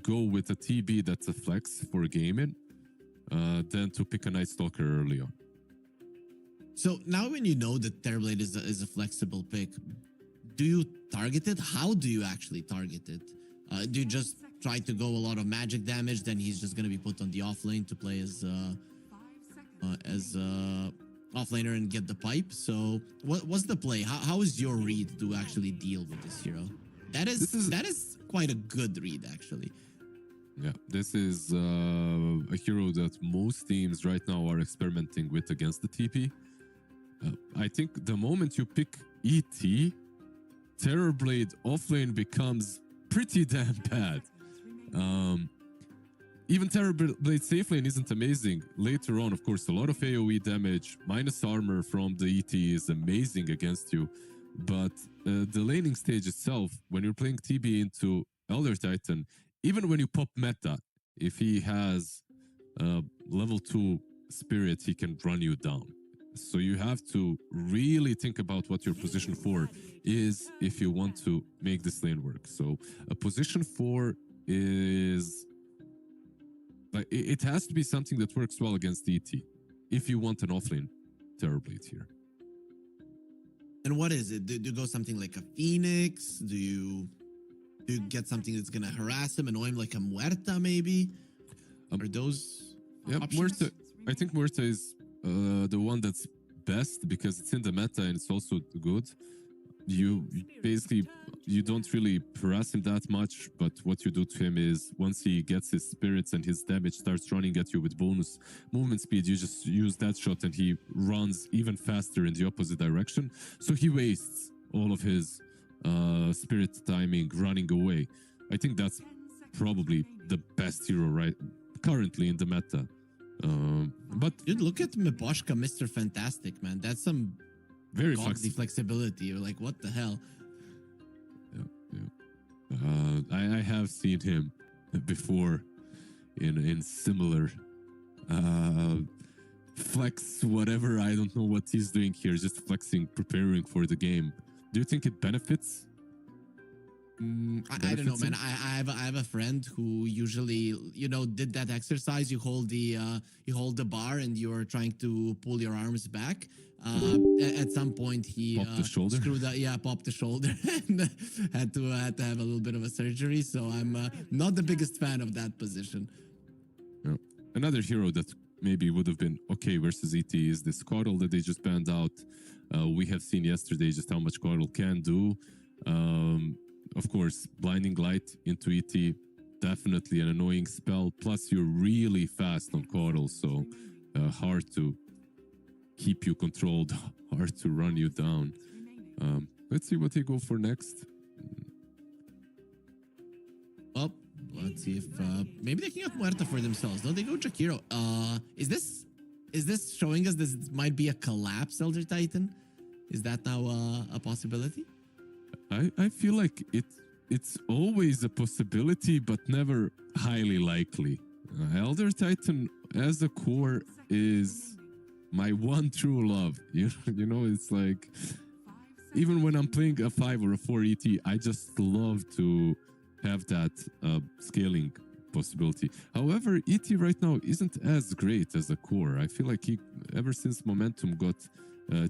go with a TB that's a flex for gaming than to pick a Night Stalker early on. So now when you know that Terrorblade is a flexible pick, do you target it? How do you actually target it? Do you just try to go a lot of magic damage, then he's just going to be put on the offlane to play as offlaner and get the pipe? So what's the play? How is your read to actually deal with this hero? That is quite a good read, actually. Yeah, this is a hero that most teams right now are experimenting with against the TP. I think the moment you pick ET, Terrorblade offlane becomes pretty damn bad. Even Terrorblade safe lane isn't amazing. Later on, of course, a lot of AoE damage, minus armor from the ET is amazing against you. But the laning stage itself, when you're playing TB into Elder Titan, even when you pop meta, if he has level 2 spirit, he can run you down. So you have to really think about what your position 4 is if you want to make this lane work. So a position 4 is... Like, it has to be something that works well against ET if you want an offlane Terrorblade here. And what is it? Do you go something like a Phoenix? Do you get something that's going to harass him, annoy him like a Muerta maybe? Are those options? Muerta, I think Muerta is the one that's best because it's in the meta and it's also good. You basically, you don't really harass him that much, but what you do to him is once he gets his spirits and his damage starts running at you with bonus movement speed, you just use that shot and he runs even faster in the opposite direction. So he wastes all of his spirit timing running away. I think that's probably the best hero right currently in the meta. But dude, look at Miposhka, Mr. Fantastic, man. That's some very flexibility. You're like, what the hell? I have seen him before in similar flex, whatever. I don't know what he's doing here, just flexing, preparing for the game. Do you think it benefits? I don't know, man. I have a friend who usually, did that exercise. You hold the bar and you're trying to pull your arms back. At some point, he popped the shoulder. Screwed up, popped the shoulder, and had to have a little bit of a surgery. So I'm not the biggest fan of that position. Yeah. Another hero that maybe would have been okay versus ET is this Coddle that they just banned out. We have seen yesterday just how much Coddle can do. Of course, Blinding Light into ET, definitely an annoying spell. Plus, you're really fast on Coddle, so hard to keep you controlled, hard to run you down. Let's see what they go for next. Well, let's see if maybe they can get Muerta for themselves. No, they go Jakiro. Is this showing us this might be a collapse Elder Titan? Is that now a possibility? I feel like it's always a possibility, but never highly likely. Elder Titan as a core is my one true love. You know, it's like even when I'm playing a 5 or a 4 ET, I just love to have that scaling possibility. However, ET right now isn't as great as a core. I feel like he, ever since momentum got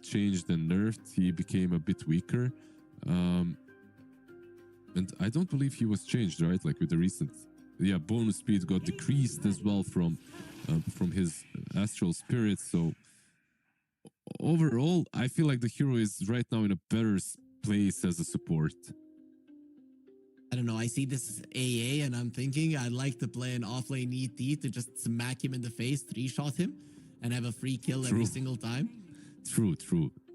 changed and nerfed, he became a bit weaker. And I don't believe he was changed, right? Like with the recent, bonus speed got decreased as well from his astral spirit. So overall, I feel like the hero is right now in a better place as a support. I don't know. I see this AA and I'm thinking I'd like to play an offlane ET to just smack him in the face, 3-shot him, and have a free kill every single time. True.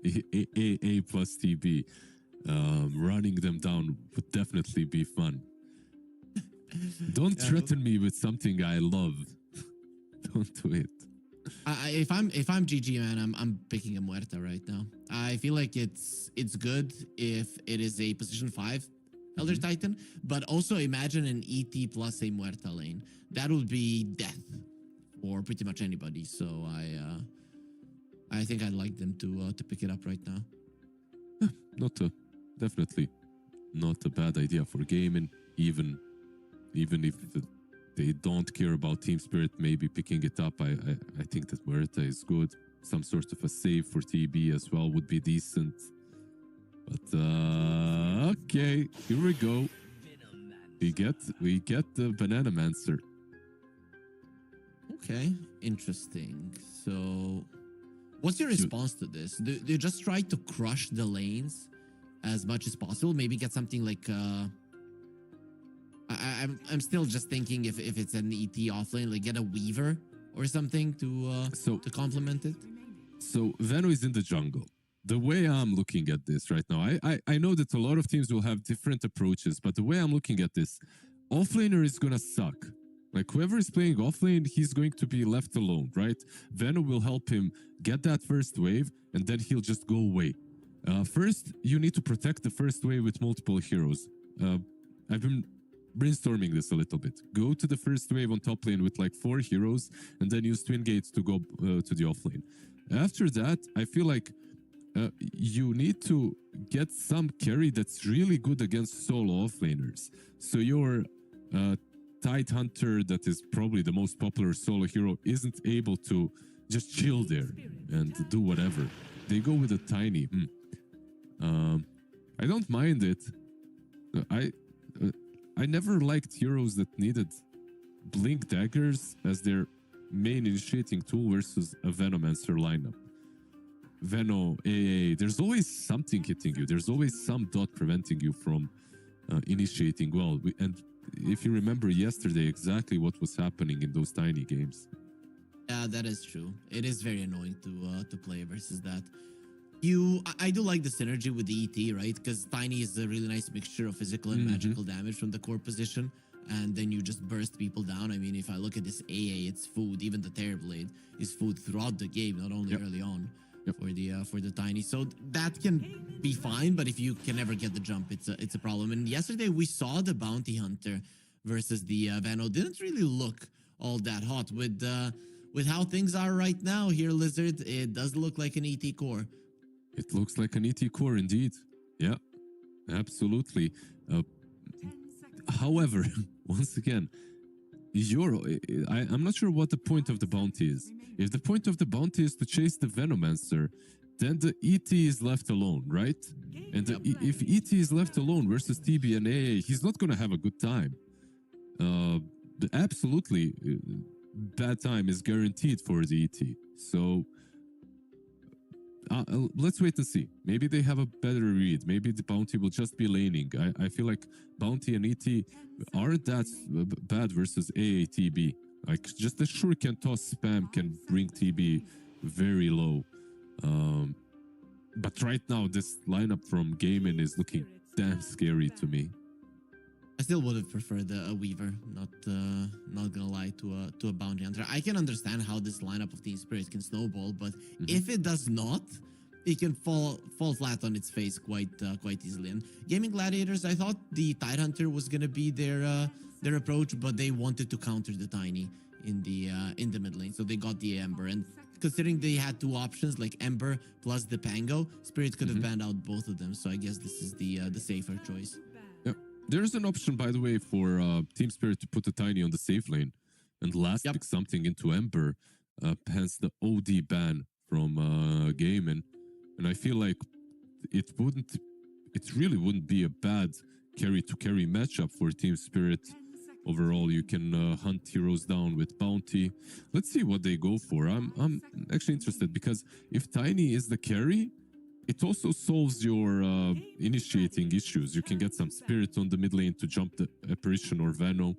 AA plus TB. Running them down would definitely be fun. Don't threaten me with something I love. Don't do it. If I'm GG, man, I'm picking a Muerta right now. I feel like it's good if it is a position 5 Elder Titan, but also imagine an ET plus a Muerta lane. That would be death for pretty much anybody. So I think I'd like them to pick it up right now. Definitely not a bad idea for gaming, even if they don't care about team spirit, maybe picking it up. I think that Muerta is good. Some sort of a save for TB as well would be decent. But okay, here we go. We get the Banana Mancer. Okay, interesting. So, what's your response to this? Do you just try to crush the lanes as much as possible? Maybe get something like I'm still just thinking if it's an ET offlane, like get a Weaver or something to complement it. So Veno is in the jungle. The way I'm looking at this right now, I know that a lot of teams will have different approaches, but the way I'm looking at this, offlaner is gonna suck. Like whoever is playing offlane, he's going to be left alone, right? Veno will help him get that first wave, and then he'll just go away. First, you need to protect the first wave with multiple heroes. I've been brainstorming this a little bit. Go to the first wave on top lane with like 4 heroes, and then use twin gates to go to the offlane. After that, I feel like you need to get some carry that's really good against solo offlaners. So your Tidehunter, that is probably the most popular solo hero, isn't able to just chill there and do whatever. They go with a tiny. I don't mind it. I never liked heroes that needed blink daggers as their main initiating tool versus a Venomancer lineup. Veno, AA, there's always something hitting you. There's always some dot preventing you from initiating well. And if you remember yesterday, exactly what was happening in those tiny games. Yeah, that is true. It is very annoying to play versus that. I do like the synergy with the ET, right? Because Tiny is a really nice mixture of physical and magical damage from the core position. And then you just burst people down. I mean, if I look at this AA, it's food. Even the Terrorblade is food throughout the game, not only early on for the Tiny. So that can be fine, but if you can never get the jump, it's a problem. And yesterday we saw the Bounty Hunter versus the Veno. Didn't really look all that hot. With how things are right now here, Lizard, it does look like an ET core. It looks like an ET core indeed. Yeah, absolutely. However, once again, I'm not sure what the point of the bounty is. If the point of the bounty is to chase the Venomancer, then the ET is left alone, right? And if ET is left alone versus TB and AA, he's not going to have a good time. Absolutely, bad time is guaranteed for the ET. So let's wait and see. Maybe they have a better read. Maybe the bounty will just be laning. I feel like bounty and ET aren't that bad versus AATB. Like just the shuriken toss spam can bring TB very low. But right now, this lineup from Gaimin is looking damn scary to me. I still would have preferred a Weaver, not gonna lie, to a Bounty Hunter. I can understand how this lineup of Team Spirit can snowball, but if it does not, it can fall flat on its face quite easily. And Gaming Gladiators, I thought the Tidehunter was gonna be their approach, but they wanted to counter the Tiny in the mid lane, so they got the Ember. And considering they had two options like Ember plus the Pango, Spirit could have banned out both of them. So I guess this is the safer choice. Yeah. There's an option, by the way, for Team Spirit to put a Tiny on the safe lane and last pick something into Ember, hence the OD ban from game. And I feel like it really wouldn't be a bad carry to carry matchup for Team Spirit. Overall, you can hunt heroes down with bounty. Let's see what they go for. I'm actually interested because if Tiny is the carry, it also solves your initiating issues. You can get some Spirit on the mid lane to jump the Apparition or Vano.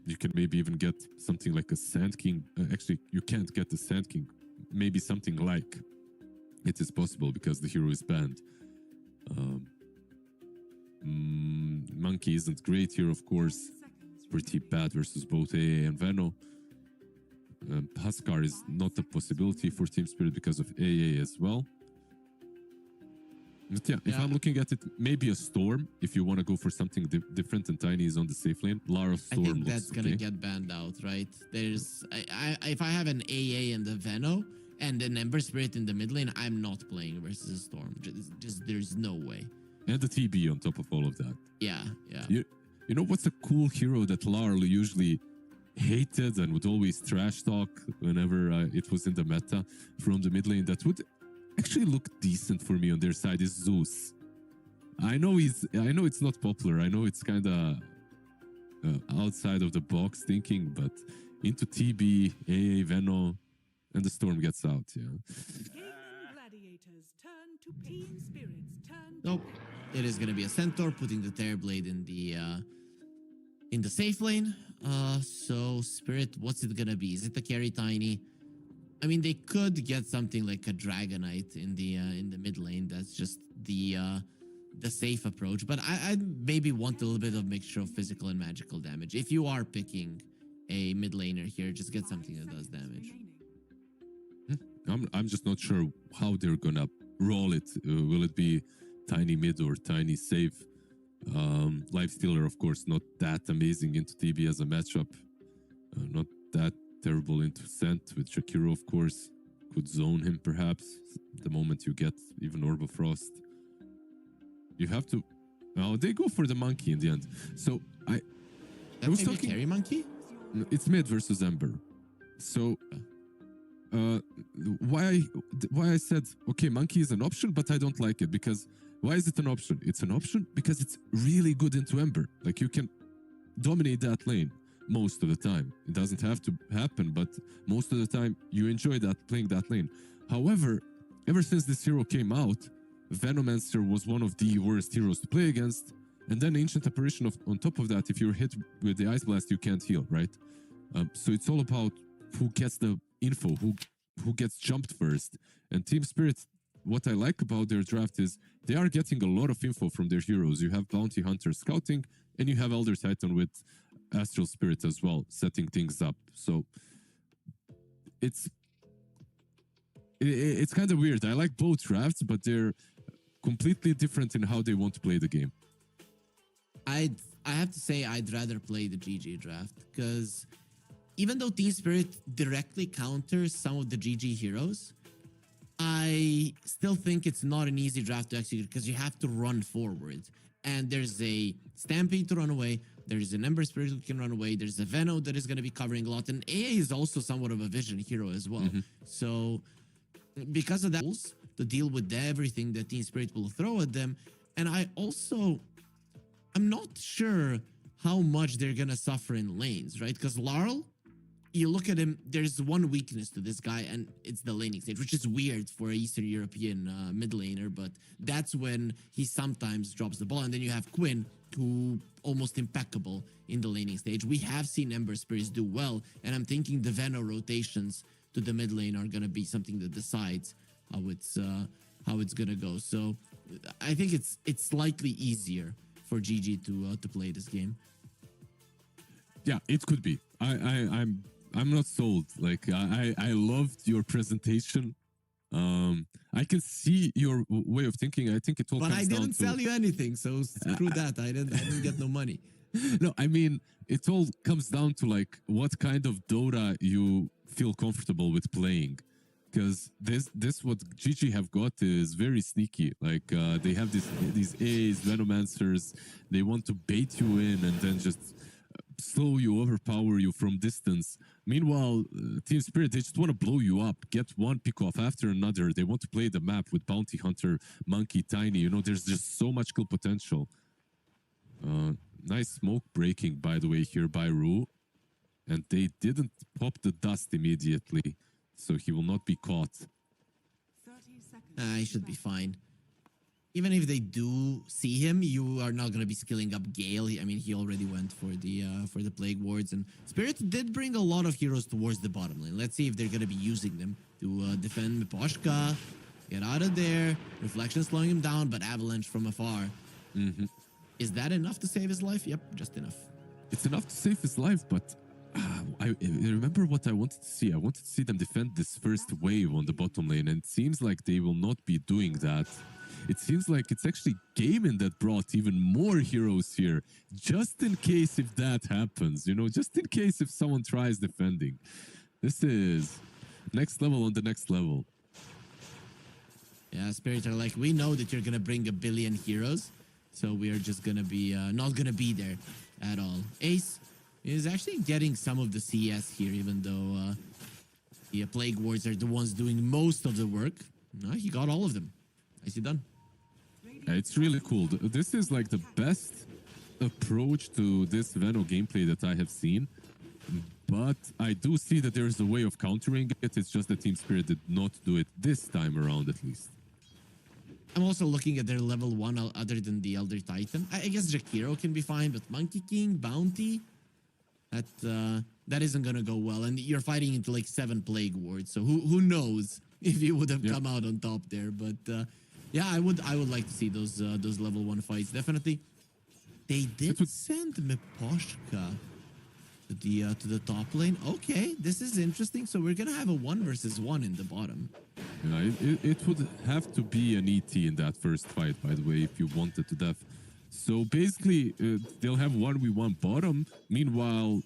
You can maybe even get something like a Sand King. Actually, you can't get the Sand King. Maybe something like it is possible because the hero is banned. Monkey isn't great here, of course. Pretty bad versus both AA and Vano. Huskar is not a possibility for Team Spirit because of AA as well. But yeah, if I'm looking at it, maybe a Storm if you want to go for something different and Tiny is on the safe lane. Lara Storm I think that's gonna get banned out, right? There's if I have an AA and a Veno and an Ember Spirit in the mid lane, I'm not playing versus a Storm. Just there's no way. And the TB on top of all of that. Yeah, yeah. You know what's a cool hero that Lara usually hated and would always trash talk whenever it was in the meta from the mid lane that would actually look decent for me on their side is Zeus. I know it's not popular. I know it's kind of outside of the box thinking, but into TB, AA, Veno, and the Storm gets out. Yeah. Gladiators turn to Team Spirits. Nope. It is gonna be a Centaur putting the Terrorblade in the safe lane. So Spirit, what's it gonna be? Is it the carry Tiny? I mean, they could get something like a Dragonite in the mid lane. That's just the safe approach. But I maybe want a little bit of mixture of physical and magical damage. If you are picking a mid laner here, just get something that does damage. I'm just not sure how they're gonna roll it. Will it be Tiny mid or Tiny safe? Lifestealer, of course, not that amazing into TB as a matchup. Not that terrible into Scent with Shakiro, of course. Could zone him perhaps the moment you get even Orb of Frost. You have to... Oh, they go for the Monkey in the end. So I was talking... carry Monkey? It's mid versus Ember. So... why I said, okay, Monkey is an option, but I don't like it because... Why is it an option? It's an option because it's really good into Ember. Like, you can dominate that lane most of the time. It doesn't have to happen, but most of the time you enjoy that playing that lane. However, ever since this hero came out, Venomancer was one of the worst heroes to play against. And then Ancient Apparition on top of that, if you're hit with the Ice Blast, you can't heal, right? So it's all about who gets the info, who gets jumped first. And Team Spirit, what I like about their draft is they are getting a lot of info from their heroes. You have Bounty Hunter scouting, and you have Elder Titan with Astral Spirit as well, setting things up. So it's kind of weird. I like both drafts, but they're completely different in how they want to play the game. I have to say I'd rather play the GG draft because even though Team Spirit directly counters some of the GG heroes, I still think it's not an easy draft to execute because you have to run forward. And there's a Stampede to run away. There's an Ember Spirit who can run away. There's a Veno that is going to be covering a lot. And AA is also somewhat of a vision hero as well. So because of that, to deal with everything that Team Spirit will throw at them. And I'm not sure how much they're going to suffer in lanes, right? Because Larl, you look at him, there's one weakness to this guy, and it's the laning stage, which is weird for an Eastern European mid laner, but that's when he sometimes drops the ball. And then you have Quinn, who almost impeccable in the laning stage. We have seen Ember Spirits do well, and I'm thinking the Veno rotations to the mid lane are going to be something that decides how it's going to go. So I think it's slightly easier for GG to play this game. Yeah, it could be. I'm not sold. Like, I loved your presentation. I can see your way of thinking. I think it all comes down to... But I didn't sell you anything, so screw that. I didn't get no money. No, I mean, it all comes down to, like, what kind of Dota you feel comfortable with playing. because this what GG have got is very sneaky. Like they have these A's, Venomancers. They want to bait you in and then just slow you, overpower you from distance. Meanwhile, Team Spirit, they just want to blow you up, get one pick off after another. They want to play the map with Bounty Hunter, Monkey, Tiny. You know, there's just so much kill potential. Nice smoke breaking, by the way, here by Rue. And they didn't pop the dust immediately, so he will not be caught. 30 seconds. He should be fine. Even if they do see him, you are not going to be skilling up Gale. I mean, he already went for the Plague Wards. And Spirit did bring a lot of heroes towards the bottom lane. Let's see if they're going to be using them to defend Miposhka. Get out of there. Reflection slowing him down, but Avalanche from afar. Mm-hmm. Is that enough to save his life? Yep, just enough. It's enough to save his life, but I remember what I wanted to see. I wanted to see them defend this first wave on the bottom lane, and it seems like they will not be doing that. It seems like it's actually Gaming that brought even more heroes here, just in case if that happens, you know, just in case if someone tries defending. This is next level on the next level. Yeah, Spirits are like, we know that you're going to bring a billion heroes, so we are just going to be not going to be there at all. Ace is actually getting some of the CS here, even though the Plague Wards are the ones doing most of the work. No, he got all of them. Nicely done. Yeah, it's really cool. This is like the best approach to this Veno gameplay that I have seen. But I do see that there is a way of countering it. It's just that Team Spirit did not do it this time around, at least. I'm also looking at their level 1 other than the Elder Titan. I guess Jakiro can be fine, but Monkey King, Bounty, that isn't going to go well. And you're fighting into like 7 Plague Wards, so who knows if you would have come out on top there. But yeah, I would like to see those level 1 fights, definitely. They did send Miposhka to the top lane. Okay, this is interesting. So we're gonna have a 1 versus 1 in the bottom. Yeah, it would have to be an ET in that first fight, by the way, if you wanted to death. So basically, they'll have 1v1 bottom. Meanwhile,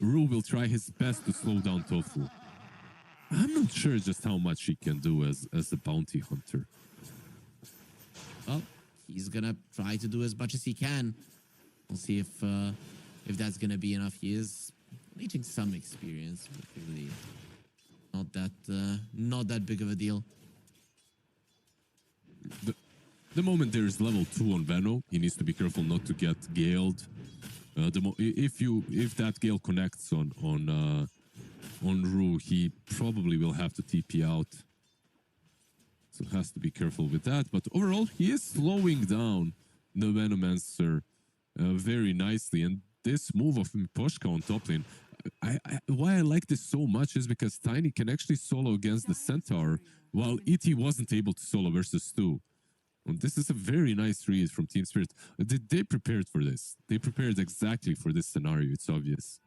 Rue will try his best to slow down Tofu. I'm not sure just how much he can do as a bounty hunter. Well, he's gonna try to do as much as he can. We'll see if that's gonna be enough. He is reaching some experience, but really not that big of a deal. The moment there is level 2 on Veno, he needs to be careful not to get galed. If that gale connects on Rue, he probably will have to TP out. So has to be careful with that. But overall, he is slowing down the Venomancer very nicely. And this move of Miposhka on top lane, why I like this so much is because Tiny can actually solo against the Centaur, while ET wasn't able to solo versus 2. And this is a very nice read from Team Spirit. They prepared for this. They prepared exactly for this scenario. It's obvious.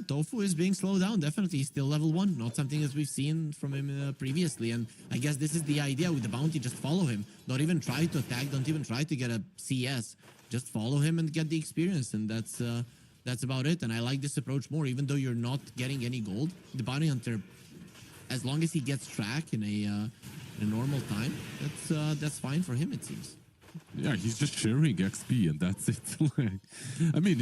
Tofu is being slowed down, definitely. He's still level 1, not something that we've seen from him previously. And I guess this is the idea with the bounty, just follow him. Don't even try to attack, don't even try to get a CS. Just follow him and get the experience, and that's about it. And I like this approach more, even though you're not getting any gold. The bounty hunter, as long as he gets track in a normal time, that's fine for him, it seems. Yeah, he's just sharing XP, and that's it. I mean,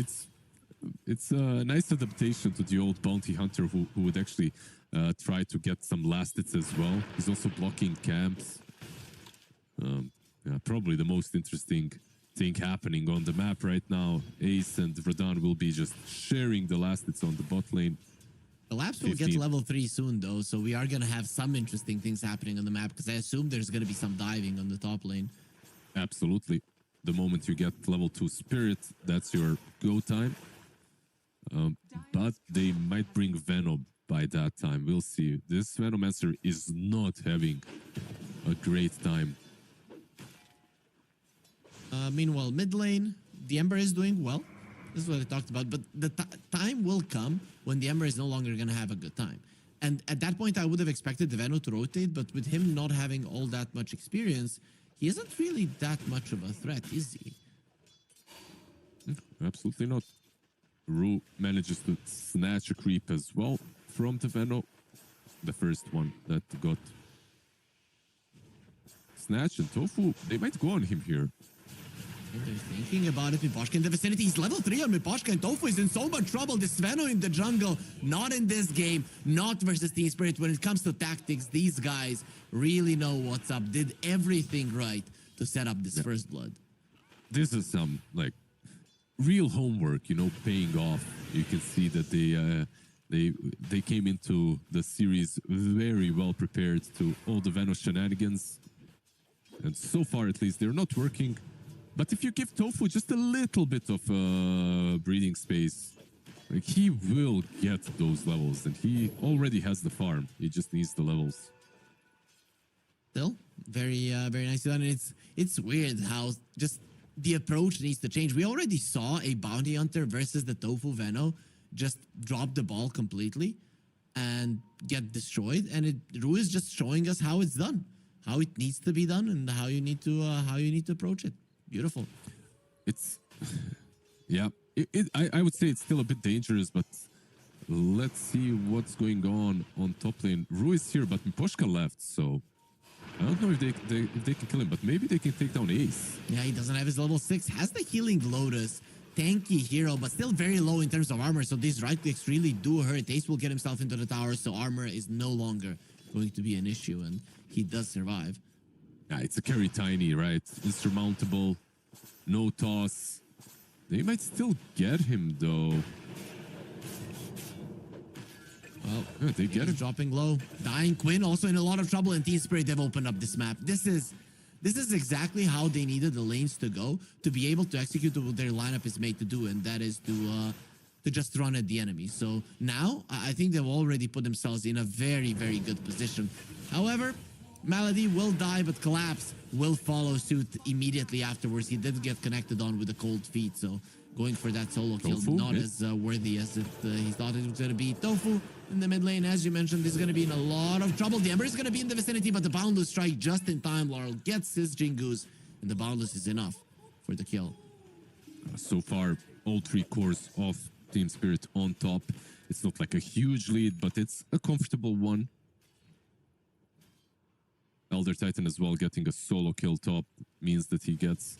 it's a nice adaptation to the old bounty hunter who would actually try to get some last hits as well. He's also blocking camps. Yeah, probably the most interesting thing happening on the map right now. Ace and Radan will be just sharing the last hits on the bot lane. The Labs will get level 3 soon, though, so we are going to have some interesting things happening on the map, because I assume there's going to be some diving on the top lane. Absolutely. The moment you get level 2 Spirit, that's your go time. But they might bring Venom by that time. We'll see. This Venomancer is not having a great time. Meanwhile, mid lane, the Ember is doing well. This is what I talked about. But the time will come when the Ember is no longer going to have a good time. And at that point, I would have expected the Veno to rotate. But with him not having all that much experience, he isn't really that much of a threat, is he? Absolutely not. Rue manages to snatch a creep as well from the Veno. the first one that got snatched, and Tofu, they might go on him here. And they're thinking about it. Miposhka in the vicinity. He's level 3 on Miposhka, and Tofu is in so much trouble. This Sveno in the jungle, not in this game, not versus Team Spirit. When it comes to tactics, these guys really know what's up. Did everything right to set up this first blood. This is some like real homework, you know, paying off. You can see that they came into the series very well prepared to all the Venom shenanigans, and so far at least they're not working. But if you give Tofu just a little bit of breathing space, like he will get those levels, and he already has the farm. He just needs the levels. Still, very nicely done. And it's weird how just the approach needs to change. We already saw a bounty hunter versus the Tofu Veno just drop the ball completely and get destroyed. And Ru is just showing us how it's done, how it needs to be done, and how you need to approach it. Beautiful. It's yeah. I would say it's still a bit dangerous, but let's see what's going on top lane. Ru is here, but Miposhka left, so I don't know if they can kill him, but maybe they can take down Ace. Yeah, he doesn't have his level 6. Has the healing Lotus. Tanky hero, but still very low in terms of armor. So these right clicks really do hurt. Ace will get himself into the tower, so armor is no longer going to be an issue, and he does survive. Yeah, it's a carry tiny, right? Insurmountable, no toss. They might still get him though. Well, yeah, they get him. Dropping low. Dying Quinn also in a lot of trouble, and Team Spirit have opened up this map. This is exactly how they needed the lanes to go to be able to execute what their lineup is made to do, and that is to just run at the enemy. So now I think they've already put themselves in a very, very good position. However, Malady will die, but Collapse will follow suit immediately afterwards. He did get connected on with a cold feet, so going for that solo kill, Tofu, not yeah. as worthy as he thought it was going to be. Tofu in the mid lane, as you mentioned, is going to be in a lot of trouble. The Ember is going to be in the vicinity, but the Boundless strike just in time. Laurel gets his Jingoos, and the Boundless is enough for the kill. So far, all 3 cores of Team Spirit on top. It's not like a huge lead, but it's a comfortable one. Elder Titan as well getting a solo kill top means that he gets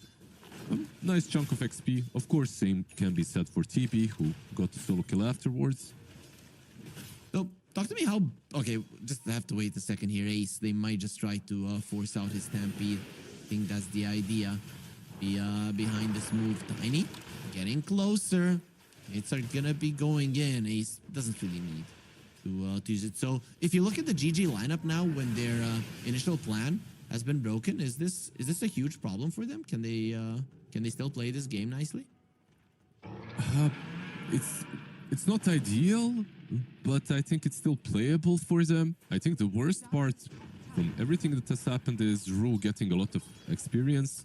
a nice chunk of XP. Of course, same can be said for TP, who got the solo kill afterwards. So, talk to me how... Okay, just have to wait a second here. Ace, they might just try to force out his Stampede. I think that's the idea behind this move. Tiny, getting closer. Hits are gonna be going in. Ace doesn't really need to use it. So, if you look at the GG lineup now, when their initial plan has been broken, is this a huge problem for them? Can they still play this game nicely? It's not ideal, but I think it's still playable for them. I think the worst part from everything that has happened is Ru getting a lot of experience,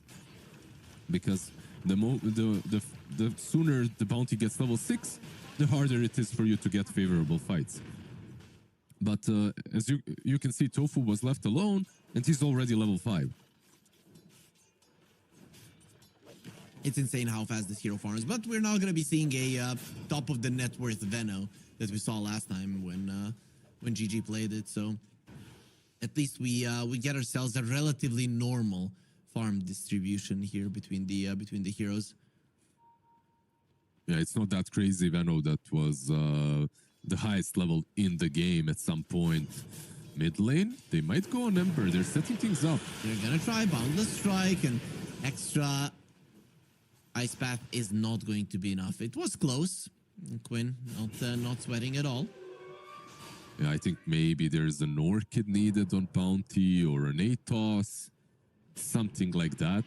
because the sooner the bounty gets level 6, the harder it is for you to get favorable fights. But as you can see, Tofu was left alone, and he's already level 5. It's insane how fast this hero farms, but we're not going to be seeing a top of the net worth Veno that we saw last time when GG played it. So at least we get ourselves a relatively normal farm distribution here between the heroes. Yeah, it's not that crazy Veno that was the highest level in the game at some point. Mid lane, they might go on Ember. They're setting things up. They're gonna try Boundless Strike, and extra Ice Path is not going to be enough. It was close. Quinn not sweating at all. Yeah, I think maybe there's an Orchid needed on Bounty or an Atos, something like that.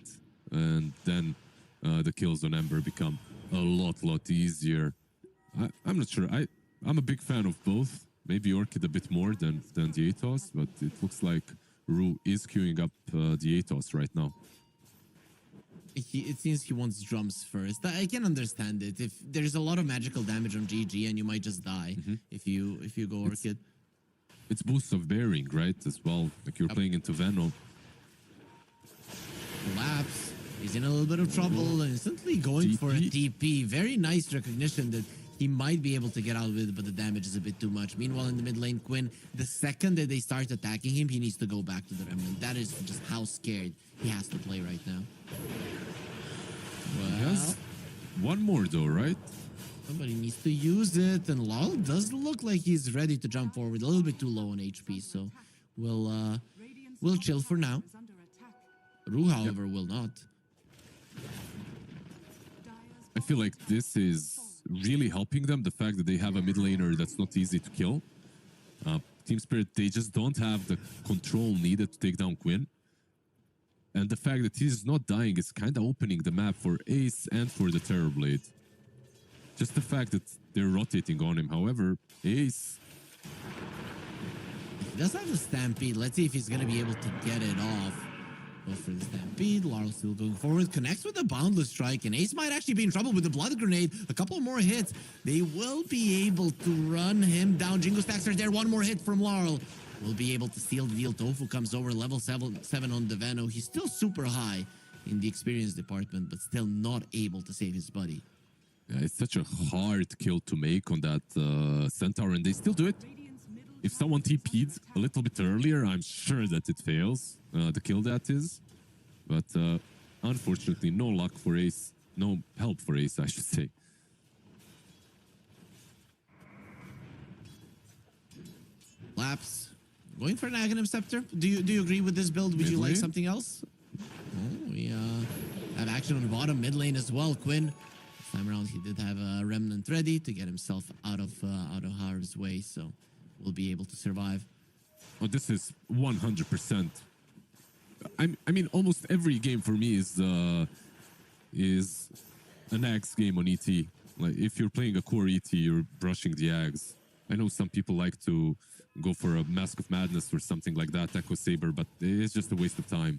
And then the kills on Ember become a lot easier. I'm not sure. I'm a big fan of both. Maybe Orchid a bit more than the Atos, but it looks like Ru is queuing up the Atos right now. It seems he wants drums first. I can understand it. If there's a lot of magical damage on GG, and you might just die if you go Orchid. It's boosts of bearing, right? As well, like you're playing into Veno. Collapse. He's in a little bit of trouble. Instantly going for a TP. Very nice recognition that he might be able to get out of it, but the damage is a bit too much. Meanwhile, in the mid lane, Quinn, the second that they start attacking him, he needs to go back to the Remnant. That is just how scared he has to play right now. Well, Yes. One more though, right? somebody needs to use it, and Lal does look like he's ready to jump forward. A little bit too low on HP, so we'll chill for now. Is under attack. Ru, however, will not. I feel like this is really helping them. The fact that they have a mid laner that's not easy to kill. Team Spirit, they just don't have the control needed to take down Quinn. And the fact that he's not dying is kind of opening the map for Ace and for the Terrorblade. Just the fact that they're rotating on him. However, Ace, He does have the Stampede. Let's see if he's going to be able to get it off. Goes for the Stampede. Larl still going forward. Connects with the Boundless Strike. And Ace might actually be in trouble with the Blood Grenade. A couple more hits. They will be able to run him down. Jingo Stacks are there. One more hit from Larl. Will be able to seal the deal. Tofu comes over. Level 7 on Deveno. He's still super high in the experience department, but still not able to save his buddy. yeah, it's such a hard kill to make on that Centaur, and they still do it. If someone TP'd a little bit earlier, I'm sure that it fails. The kill that is. But unfortunately, no luck for Ace. No help for Ace, I should say. Laps. Going for an Aghanim Scepter. Do you agree with this build? Would Mid you like lane? something else? Oh, we have action on the bottom mid lane as well. Quinn. This time around, he did have a Remnant ready to get himself out of harm's way, so we'll be able to survive. Oh, this is 100%. I mean, almost every game for me is an Axe game on ET. Like, if you're playing a core ET, you're brushing the Axe. I know some people like to go for a Mask of Madness or something like that, Echo Saber, but it's just a waste of time.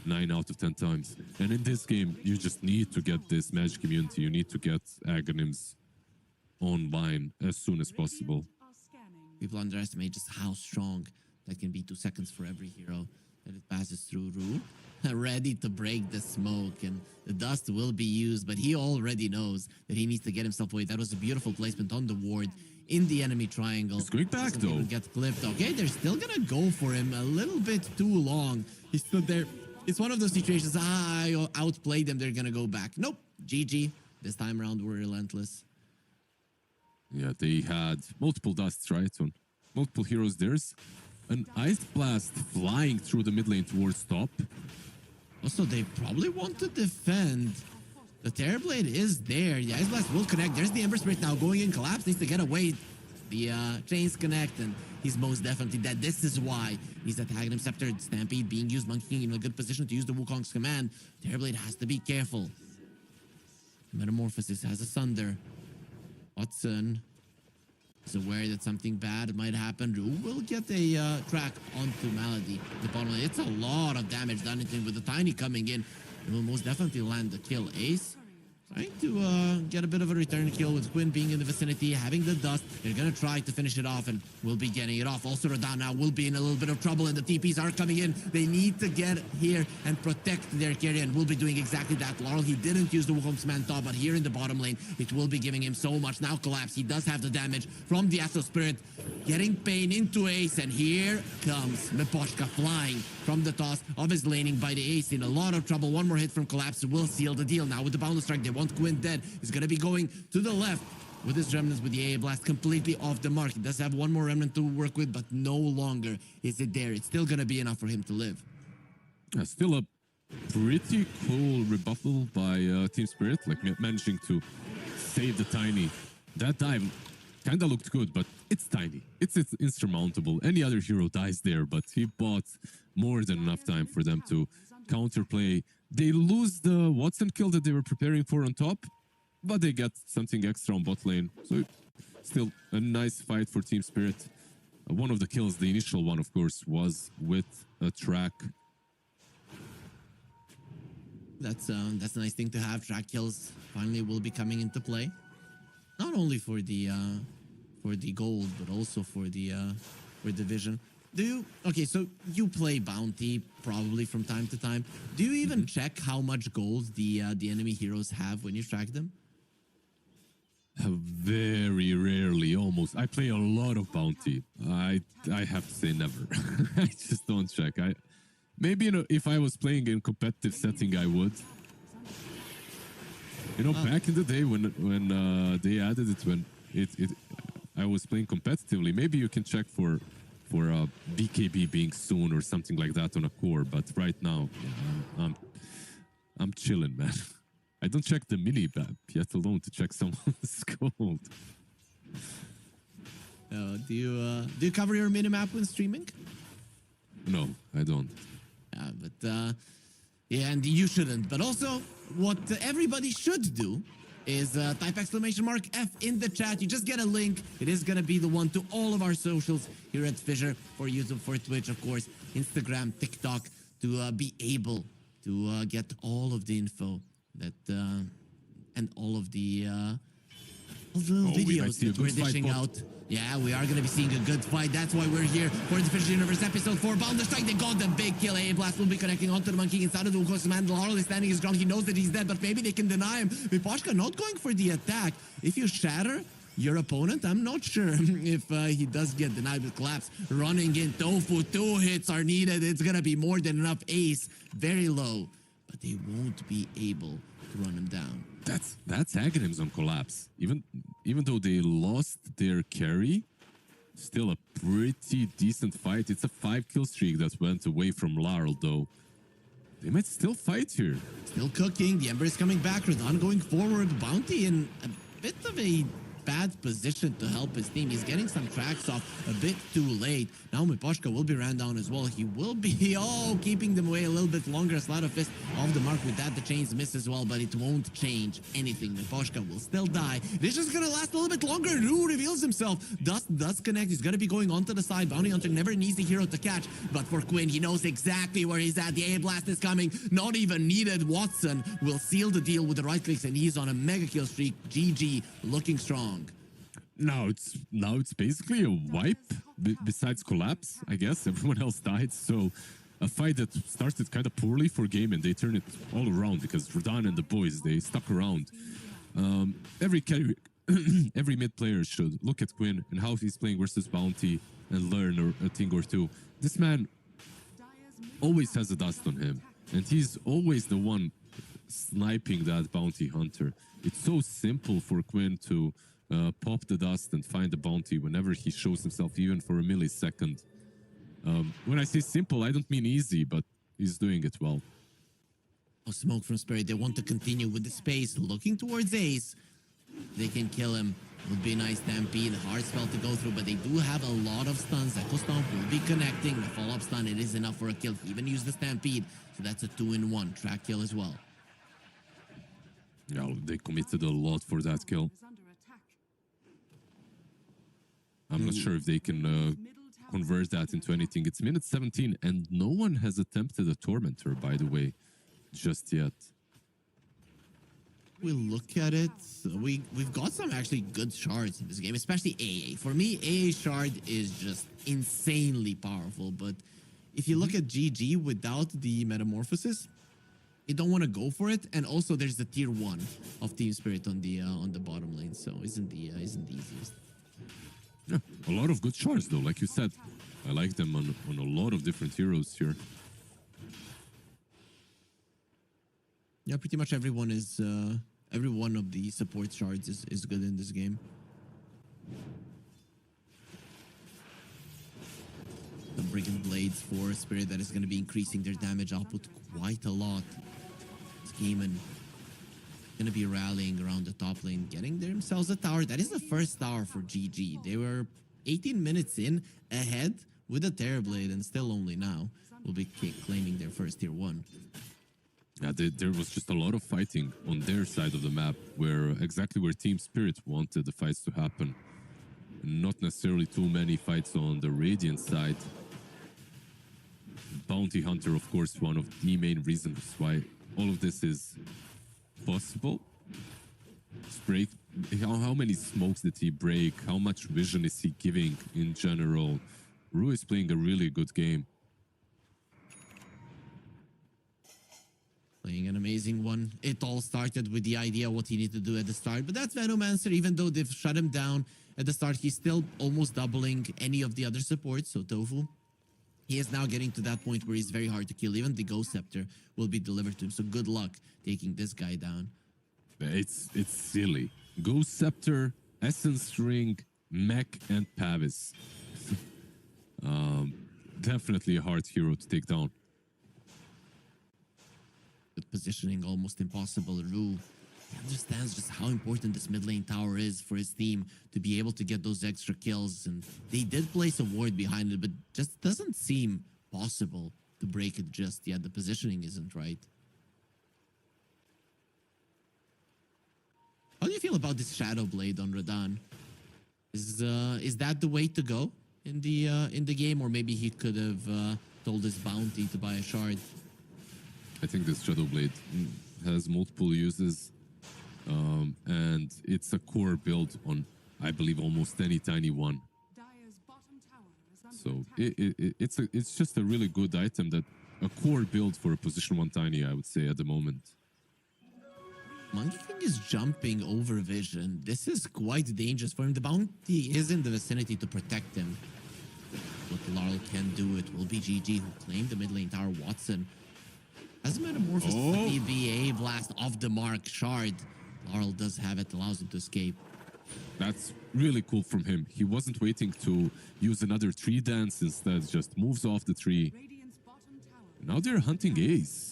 9 out of 10 times. And in this game, you just need to get this Magic Immunity. You need to get Aghanims online as soon as possible. Are scanning. People underestimate just how strong that can be. 2 seconds for every hero that it passes through. Ru, ready to break the smoke, and the dust will be used, but he already knows that he needs to get himself away. That was a beautiful placement on the ward in the enemy triangle. He's going back, Doesn't even though. get clipped. Okay, they're still gonna go for him a little bit too long. He stood there. It's one of those situations. I outplayed them. They're gonna go back. Nope. GG. This time around, we're relentless. Yeah, they had multiple dusts, right? On multiple heroes. There's an Ice Blast flying through the mid lane towards top. Also, they probably want to defend. The Terrorblade is there. The Ice Blast will connect. There's the Ember Spirit now going in. Collapse needs to get away. The chains connect, and he's most definitely dead. This is why he's attacking him. Scepter, Stampede being used. Monkey King in a good position to use the Wukong's command. Terrorblade has to be careful. Metamorphosis has a Sunder. Watson is aware that something bad might happen. Ru will get a crack onto Malady. The bottom lane. It's a lot of damage done into him with the Tiny coming in. It will most definitely land the kill. Ace trying to get a bit of a return kill with Quinn being in the vicinity, having the dust. They're going to try to finish it off, and will be getting it off. Also, Radan now will be in a little bit of trouble, and the TPs are coming in. They need to get here and protect their carry, and will be doing exactly that. Laurel, he didn't use the Wukong's man top, but here in the bottom lane, it will be giving him so much. Now Collapse, he does have the damage from the Astral Spirit, getting pain into Ace, and here comes Miposhka flying from the toss of his laning by the Ace, in a lot of trouble. One more hit from Collapse will seal the deal. Now with the Boundless Strike, they want Quinn dead. He's going to be going to the left with his Remnants, with the AA Blast completely off the mark. He does have one more Remnant to work with, but no longer is it there. It's still going to be enough for him to live. Still a pretty cool rebuffal by Team Spirit, like managing to save the Tiny. That dive kind of looked good, but it's Tiny. It's insurmountable. Any other hero dies there, but he bought more than enough time for them to counterplay. They lose the Watson kill that they were preparing for on top, but they get something extra on bot lane. So still a nice fight for Team Spirit. One of the kills, the initial one, of course, was with a track. That's a nice thing to have. Track kills finally will be coming into play, not only for the gold, but also for the vision. Okay, so you play Bounty probably from time to time. Do you even check how much gold the enemy heroes have when you track them? Very rarely, almost. I play a lot of bounty. I have to say never. I just don't check. Maybe if I was playing in competitive setting, I would. Back in the day when they added it, when I was playing competitively. Maybe you can check for BKB being soon or something like that on a core. But right now, I'm chilling, man. I don't check the mini map, yet alone to check someone's gold. Do you cover your mini map when streaming? No, I don't. Yeah, and you shouldn't. But also, what everybody should do is type !F in the chat. You just get a link. It is going to be the one to all of our socials here at Fissure, for YouTube, for Twitch, of course, Instagram, TikTok, to be able to get all of the info that and all of the little videos that we're dishing out. Yeah, we are going to be seeing a good fight. That's why we're here for the Fissure Universe episode 4. Boundless Strike, they got the big kill. A Blast will be connecting onto the monkey inside of the Ukos man. Laurel is standing his ground. He knows that he's dead, but maybe they can deny him. Miposhka not going for the attack. If you shatter your opponent, I'm not sure if he does get denied with collapse. Running in Tofu, 2 hits are needed. It's going to be more than enough. Ace, very low, but they won't be able to run him down. That's Aghanims on collapse. Even though they lost their carry, still a pretty decent fight. It's a 5-kill streak that went away from Laurel, though. They might still fight here. Still cooking. The Ember is coming back. Radon going forward. Bounty in a bit of a bad position to help his team. He's getting some tracks off a bit too late. Now Miposhka will be ran down as well. He will be, keeping them away a little bit longer. Sleight of Fist off the mark with that. The chains miss as well, but it won't change anything. Miposhka will still die. This is going to last a little bit longer. Rue reveals himself. Dust does connect. He's going to be going onto the side. Bounty Hunter, never an easy hero to catch, but for Quinn, he knows exactly where he's at. The A Blast is coming. Not even needed. Watson will seal the deal with the right clicks, and he's on a mega kill streak. GG, looking strong. Now it's basically a wipe. Besides collapse, I guess everyone else died. So a fight that started kind of poorly for game, and they turned it all around because Rodan and the boys, they stuck around. Every mid player should look at Quinn and how he's playing versus Bounty and learn a thing or two. This man always has a dust on him, and he's always the one sniping that Bounty Hunter. It's so simple for Quinn to pop the dust and find the bounty whenever he shows himself, even for a millisecond. When I say simple, I don't mean easy, but he's doing it well. Smoke from Spirit. They want to continue with the space, looking towards Ace. They can kill him. Would be a nice stampede. Hard spell to go through, but they do have a lot of stuns. Echo Stomp will be connecting. The follow-up stun, it is enough for a kill. He even used the stampede, so that's a 2-in-1 track kill as well. Yeah, they committed a lot for that kill. I'm not sure if they can convert that into anything. It's minute 17, and no one has attempted a Tormentor, by the way, just yet. We look at it, we've got some actually good shards in this game, especially AA. For me, AA shard is just insanely powerful, but if you look at GG without the Metamorphosis, you don't want to go for it. And also there's the tier 1 of Team Spirit on the bottom lane, so isn't the easiest. Yeah, a lot of good shards though, like you said. I like them on a lot of different heroes here. Yeah, pretty much everyone is every one of the support shards is good in this game. The Brigand Blades for Spirit that is going to be increasing their damage output quite a lot. Scheming going to be rallying around the top lane, getting themselves a tower. That is the first tower for GG. They were 18 minutes in ahead with a Terrorblade, and still only now will be claiming their first tier 1. Yeah, there was just a lot of fighting on their side of the map, exactly where Team Spirit wanted the fights to happen. Not necessarily too many fights on the Radiant side. Bounty Hunter, of course, one of the main reasons why all of this is possible. Break. How many smokes did he break? How much vision is he giving in general? Rue is playing a really good game. Playing in a amazing one. It all started with the idea what he needed to do at the start. But that's Venomancer. Even though they've shut him down at the start, he's still almost doubling any of the other supports. So Tofu, he is now getting to that point where he's very hard to kill. Even the Ghost Scepter will be delivered to him. So good luck taking this guy down. It's silly. Ghost Scepter, Essence Ring, Mech, and Pavis. Definitely a hard hero to take down. With positioning almost impossible. Rue, he understands just how important this mid lane tower is for his team to be able to get those extra kills. And they did place a ward behind it, but just doesn't seem possible to break it just yet. The positioning isn't right. How do you feel about this Shadow Blade on Radan? Is that the way to go in the game, or maybe he could have told his bounty to buy a shard? I think this Shadow Blade has multiple uses, and it's a core build on, I believe, almost any tiny one. Dire's bottom tower is under So attack. it's just a really good item, that a core build for a position 1 tiny, I would say, at the moment. Monkey King is jumping over vision. This is quite dangerous for him. The bounty is in the vicinity to protect him. What Larl can do, it will be GG who claimed the mid lane tower. Watson has a metamorphosis for the BA blast off the mark shard. Larl does have it, allows him to escape. That's really cool from him. He wasn't waiting to use another tree dance, instead just moves off the tree. Radiant's bottom tower. Now they're hunting Ace.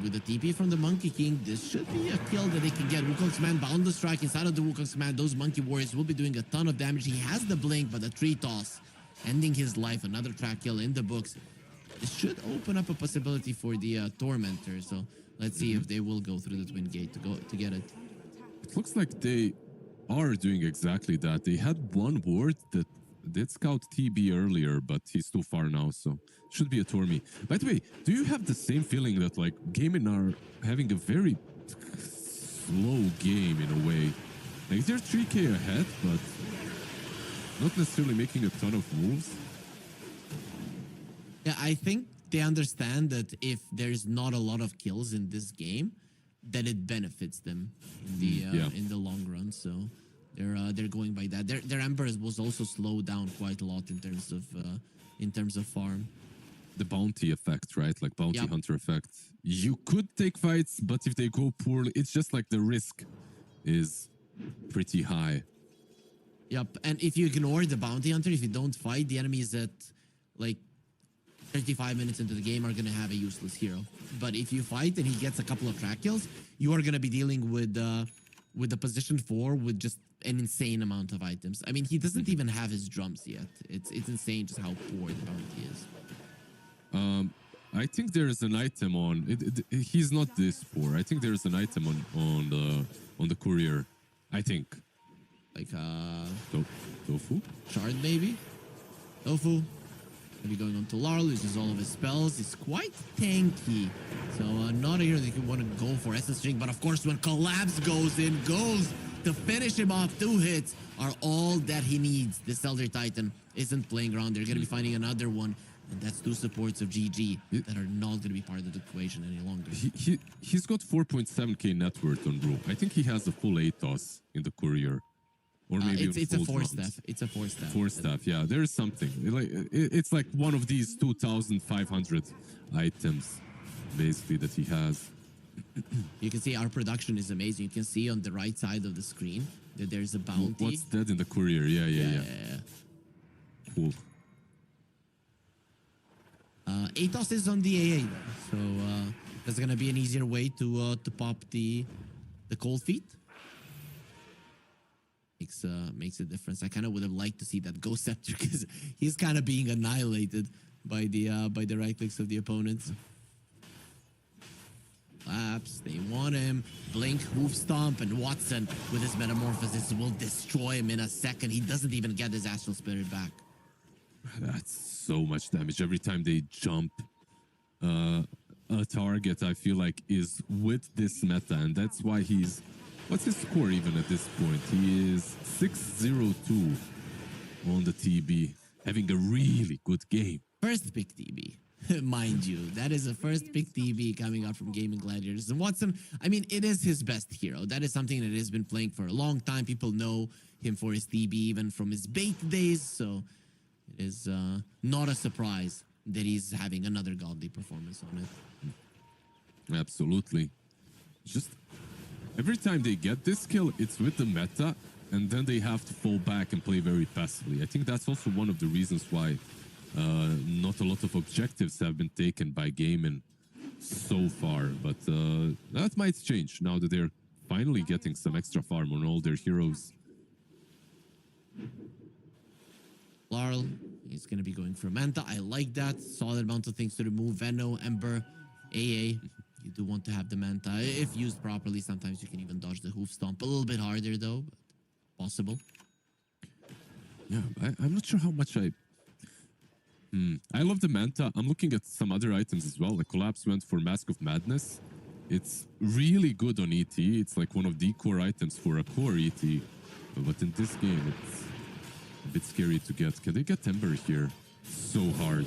With the TP from the Monkey King, this should be a kill that they can get. Wukong's Command, Boundless Strike inside of the Wukong's Command. Those Monkey Warriors will be doing a ton of damage. He has the blink, but the tree toss ending his life. Another track kill in the books. This should open up a possibility for the Tormentor. So let's see if they will go through the Twin Gate to get it. It looks like they are doing exactly that. They had one ward that did scout TB earlier, but he's too far now, so should be a Tormy. By the way, do you have the same feeling that like Gaming are having a very slow game in a way? Like they're 3k ahead, but not necessarily making a ton of moves. Yeah, I think they understand that if there's not a lot of kills in this game, that it benefits them in the long run. So they're going by that. Their Ember was also slowed down quite a lot in terms of farm. The bounty effect, right? Like bounty Yep. hunter effect. You could take fights, but if they go poorly, it's just like the risk is pretty high. Yep, and if you ignore the bounty hunter, if you don't fight, the enemies at like 35 minutes into the game are gonna have a useless hero. But if you fight and he gets a couple of track kills, you are gonna be dealing with the position 4 with just an insane amount of items. I mean, he doesn't even have his drums yet. It's insane just how poor the bounty is. I think there is an item on. He's not this poor. I think there is an item on the courier. I think. Like Tofu. shard maybe. Tofu. Maybe going on to Larl, uses all of his spells. He's quite tanky. So not a hero that you want to go for Essence Ring. But of course, when Collapse goes to finish him off, 2 hits are all that he needs. This Elder Titan isn't playing around. They're going to be finding another one. And that's 2 supports of GG that are not going to be part of the equation any longer. He's got 4.7k net worth on Brew. I think he has a full Atos in the courier. Or maybe it's a full 4 drums. staff. It's a 4 staff. 4 staff, yeah. There is something. It's like one of these 2,500 items, basically, that he has. You can see our production is amazing. You can see on the right side of the screen that there's a bounty. What's that in the courier? Yeah. Cool. Atos is on the AA though, so that's gonna be an easier way to pop the cold feet. Makes a difference. I kind of would have liked to see that Ghost Scepter because he's kind of being annihilated by the right clicks of the opponents. Collapse, they want him. Blink, Hoof Stomp, and Watson with his Metamorphosis will destroy him in a second. He doesn't even get his Astral Spirit back. That's so much damage every time they jump. A target, I feel like, is with this meta, and that's why he's... What's his score even at this point? He is 6-0-2 on the TB, having a really good game. First pick TB. mind you. That is the first pick TB coming out from Gaming Gladiators. And Watson, I mean, it is his best hero. That is something that he has been playing for a long time. People know him for his TB even from his bait days. So it is not a surprise that he's having another godly performance on it. Absolutely. Just every time they get this kill, it's with the meta, and then they have to fall back and play very passively. I think that's also one of the reasons why not a lot of objectives have been taken by Gaimin so far. But that might change now that they're finally getting some extra farm on all their heroes. Larl is going to be going for Manta. I like that. Solid amount of things to remove. Veno, Ember, AA. You do want to have the Manta. If used properly, sometimes you can even dodge the Hoof Stomp. A little bit harder, though. But possible. Yeah, I'm not sure how much I love the Manta. I'm looking at some other items as well. Like Collapse went for Mask of Madness. It's really good on ET. It's like one of the core items for a core ET. But in this game, it's a bit scary to get. Can they get Ember here? So hard.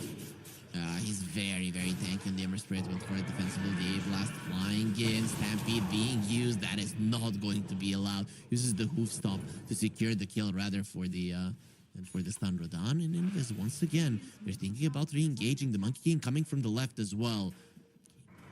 He's very, very tanky on the Ember Spirit. Went for a defensible Day Blast flying in. Stampede being used. That is not going to be allowed. Uses the Hoof Stomp to secure the kill rather for the stun Rodan. And Invis, once again, they're thinking about re-engaging the Monkey King coming from the left as well.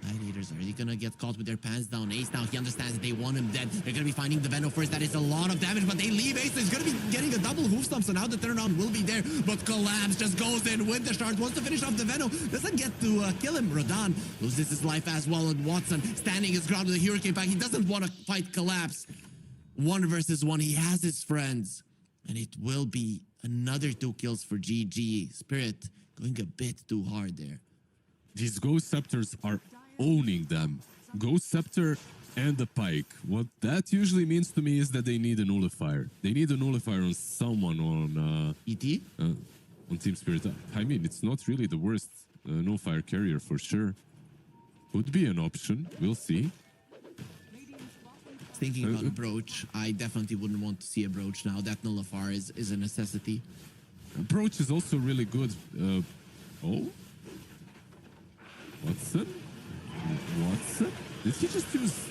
Gladiators, are they gonna get caught with their pants down? Ace now, he understands that they want him dead. They're gonna be finding the Veno first. That is a lot of damage, but they leave Ace. He's gonna be getting a double Hoof Stomp, so now the turnaround will be there. But Collapse just goes in with the shard, wants to finish off the Veno. Doesn't get to kill him. Rodan loses his life as well, and Watson standing his ground with a Hurricane Pack. He doesn't want to fight Collapse. 1 versus 1, he has his friends. And it will be another 2 kills for GG. Spirit going a bit too hard there. These Ghost Scepters are owning them. Ghost Scepter and the Pike. What that usually means to me is that they need a nullifier. They need a nullifier on someone on ET? On Team Spirit. I mean, it's not really the worst nullifier carrier for sure. Could be an option. We'll see. Thinking about a brooch, I definitely wouldn't want to see a brooch now. That nullifier is a necessity. Approach is also really good. Oh? Watson? Watson? Did he just use...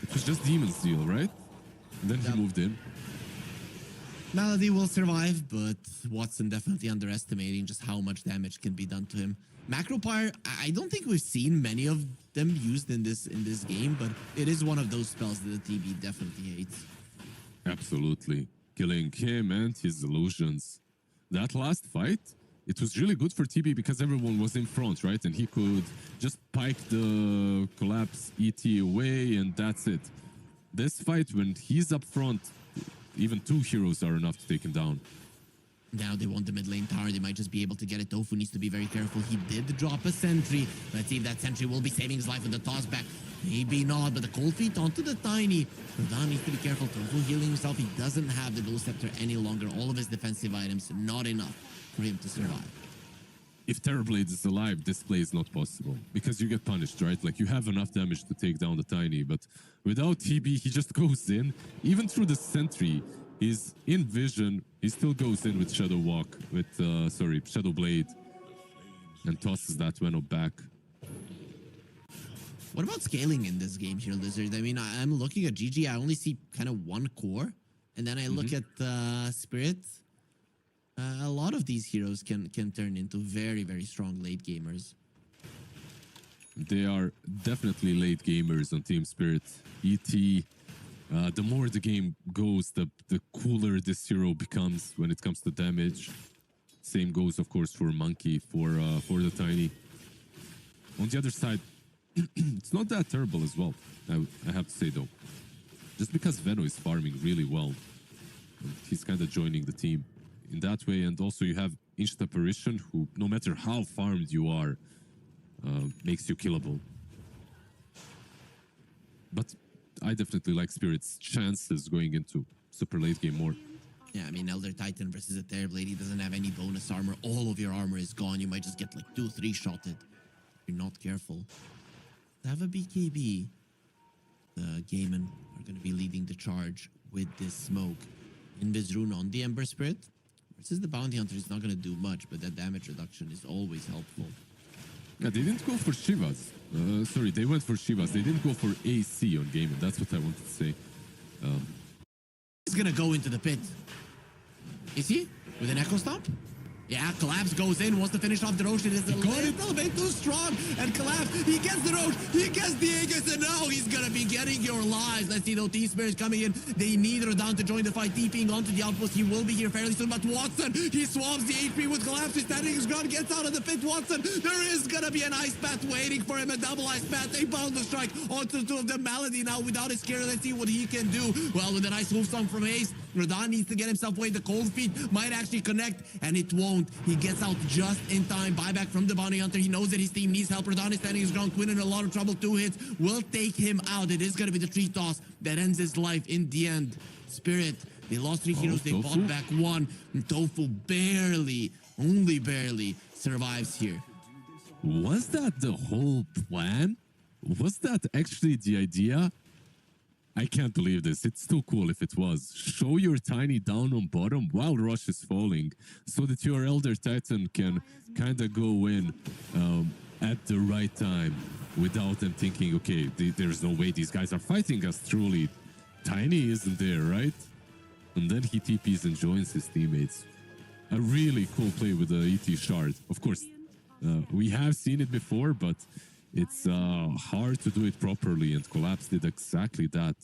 It was just Demon Seal, right? And then he moved in. Malady will survive, but Watson definitely underestimating just how much damage can be done to him. Macropyre, I don't think we've seen many of them used in this game, but it is one of those spells that the TB definitely hates. Absolutely. Killing him and his illusions. That last fight, it was really good for TB because everyone was in front, right? And he could just pike the Collapse ET away and that's it. This fight, when he's up front, even 2 heroes are enough to take him down. Now they want the mid lane tower. They might just be able to get it. Tofu needs to be very careful. He did drop a sentry. Let's see if that sentry will be saving his life with the toss back. Maybe not, but the cold feet onto the tiny. Rodan needs to be careful. Tofu healing himself. He doesn't have the dual scepter any longer. All of his defensive items, not enough for him to survive. If Terrorblade is alive, this play is not possible because you get punished, right? Like you have enough damage to take down the tiny, but without TB, he just goes in. Even through the sentry, he's in vision. He still goes in with Shadow Walk, with Shadow Blade, and tosses that Venom back. What about scaling in this game here, Lizard? I mean, I'm looking at GG. I only see kind of 1 core, and then I look at Spirit. A lot of these heroes can turn into very, very strong late gamers. They are definitely late gamers on Team Spirit. ET, the more the game goes, the cooler this hero becomes when it comes to damage. Same goes, of course, for Monkey, for the Tiny. On the other side, it's not that terrible as well, I have to say, though. Just because Veno is farming really well, he's kind of joining the team in that way. And also you have Instant Apparition, who, no matter how farmed you are, makes you killable. But I definitely like Spirit's chances going into super late game more. Yeah, I mean, Elder Titan versus a Terrorblade, he doesn't have any bonus armor. All of your armor is gone. You might just get like 2-3 shotted if you're not careful. To have a BKB, the Gaimin are going to be leading the charge with this smoke. Invis Rune on the Ember Spirit. Versus the Bounty Hunter is not going to do much, but that damage reduction is always helpful. Yeah, they didn't go for Shivas. Sorry, they went for Shivas. They didn't go for AC on game, and that's what I wanted to say. He's going to go into the pit. Is he? With an Echo Stomp? Yeah, Collapse goes in, wants to finish off the Roche. It is a little bit too strong. And Collapse, he gets the Roche, he gets the Aegis, and now he's gonna be getting your lives. Let's see, though, T-Spirits coming in. They need Rodan to join the fight, TPing onto the outpost. He will be here fairly soon, but Watson, he swaps the HP with Collapse. He's standing his ground, gets out of the pit. Watson, there is gonna be an Ice Path waiting for him, a double Ice Path. They bound the strike onto two of them. Malady now without his carry. Let's see what he can do. Well, with a nice move song from Ace, Rodan needs to get himself away. The Cold Feet might actually connect, and it won't. He gets out just in time. Buyback from the Bounty Hunter. He knows that his team needs help. Rodan is standing his ground. Quinn in a lot of trouble. 2 hits will take him out. It is going to be the tree toss that ends his life in the end. Spirit, they lost 3 heroes. They Tofu? bought back 1. And Tofu barely, only barely survives here. Was that the whole plan? Was that actually the idea? I can't believe this. It's too cool if it was. Show your tiny down on bottom while Rush is falling so that your Elder Titan can kind of go in at the right time without them thinking, okay, there's no way these guys are fighting us truly. Tiny isn't there, right? And then he TPs and joins his teammates. A really cool play with the ET shard. Of course, we have seen it before, but it's hard to do it properly, and Collapse did exactly that.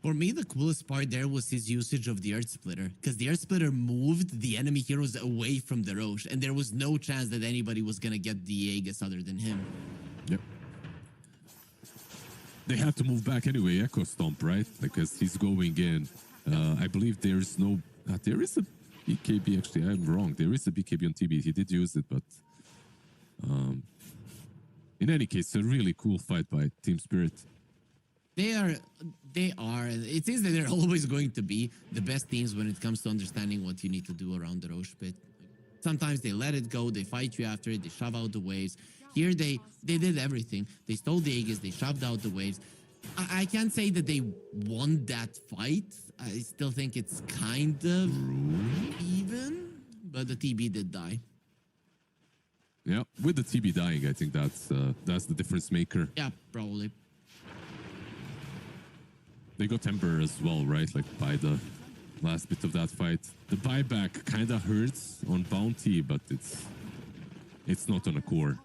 For me, the coolest part there was his usage of the Earth Splitter, because the Earth Splitter moved the enemy heroes away from the Roche, and there was no chance that anybody was going to get the Aegis other than him. Yep. They have to move back anyway, Echo Stomp, right? Because he's going in. I believe there's no... there is a BKB, actually, I'm wrong. There is a BKB on TB. He did use it, but... in any case, a really cool fight by Team Spirit. They are. It seems that they're always going to be the best teams when it comes to understanding what you need to do around the Roche pit. Sometimes they let it go, they fight you after it, they shove out the waves. Here they did everything. They stole the Aegis, they shoved out the waves. I can't say that they won that fight. I still think it's kind of even, but the TB did die. Yeah, with the TB dying, I think that's the difference maker. Yeah, probably. They got Ember as well, right? Like by the last bit of that fight. The buyback kind of hurts on Bounty, but it's not on a core.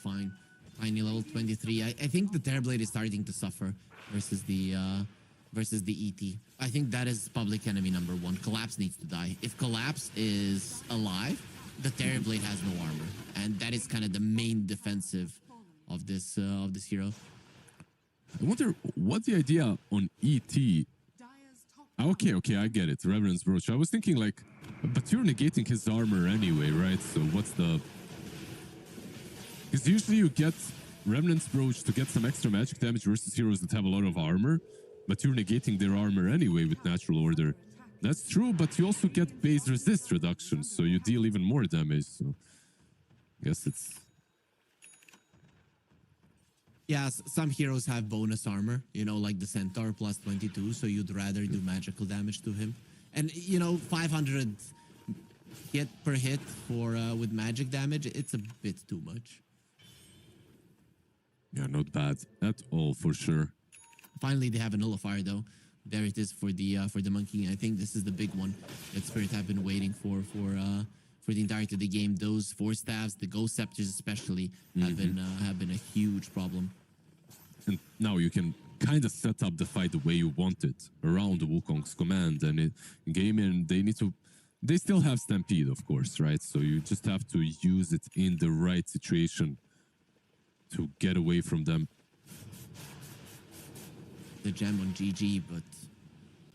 Fine. Tiny level 23. I think the Terrorblade is starting to suffer versus the ET. I think that is public enemy number 1. Collapse needs to die. If Collapse is alive, the Terrorblade has no armor, and that is kind of the main defensive of this hero. I wonder what the idea on ET. Okay, I get it. Reverence Brooch. I was thinking like, but you're negating his armor anyway, right? So what's the... Because usually you get Revenant's Brooch to get some extra magic damage versus heroes that have a lot of armor, but you're negating their armor anyway with Natural Order. That's true, but you also get base resist reduction, so you deal even more damage. So I guess it's... Yeah, some heroes have bonus armor, you know, like the Centaur plus 22, so you'd rather do magical damage to him. And, you know, 500 hit per hit for with magic damage, it's a bit too much. Yeah, not bad at all, for sure. Finally, they have a nullifier, though. There it is for the monkey. I think this is the big one that Spirit have been waiting for the entirety of the game. Those 4 staves, the Ghost Scepters especially, have been a huge problem. And now you can kind of set up the fight the way you want it around the Wukong's command, and they still have Stampede, of course, right? So you just have to use it in the right situation to get away from them. The gem on GG, but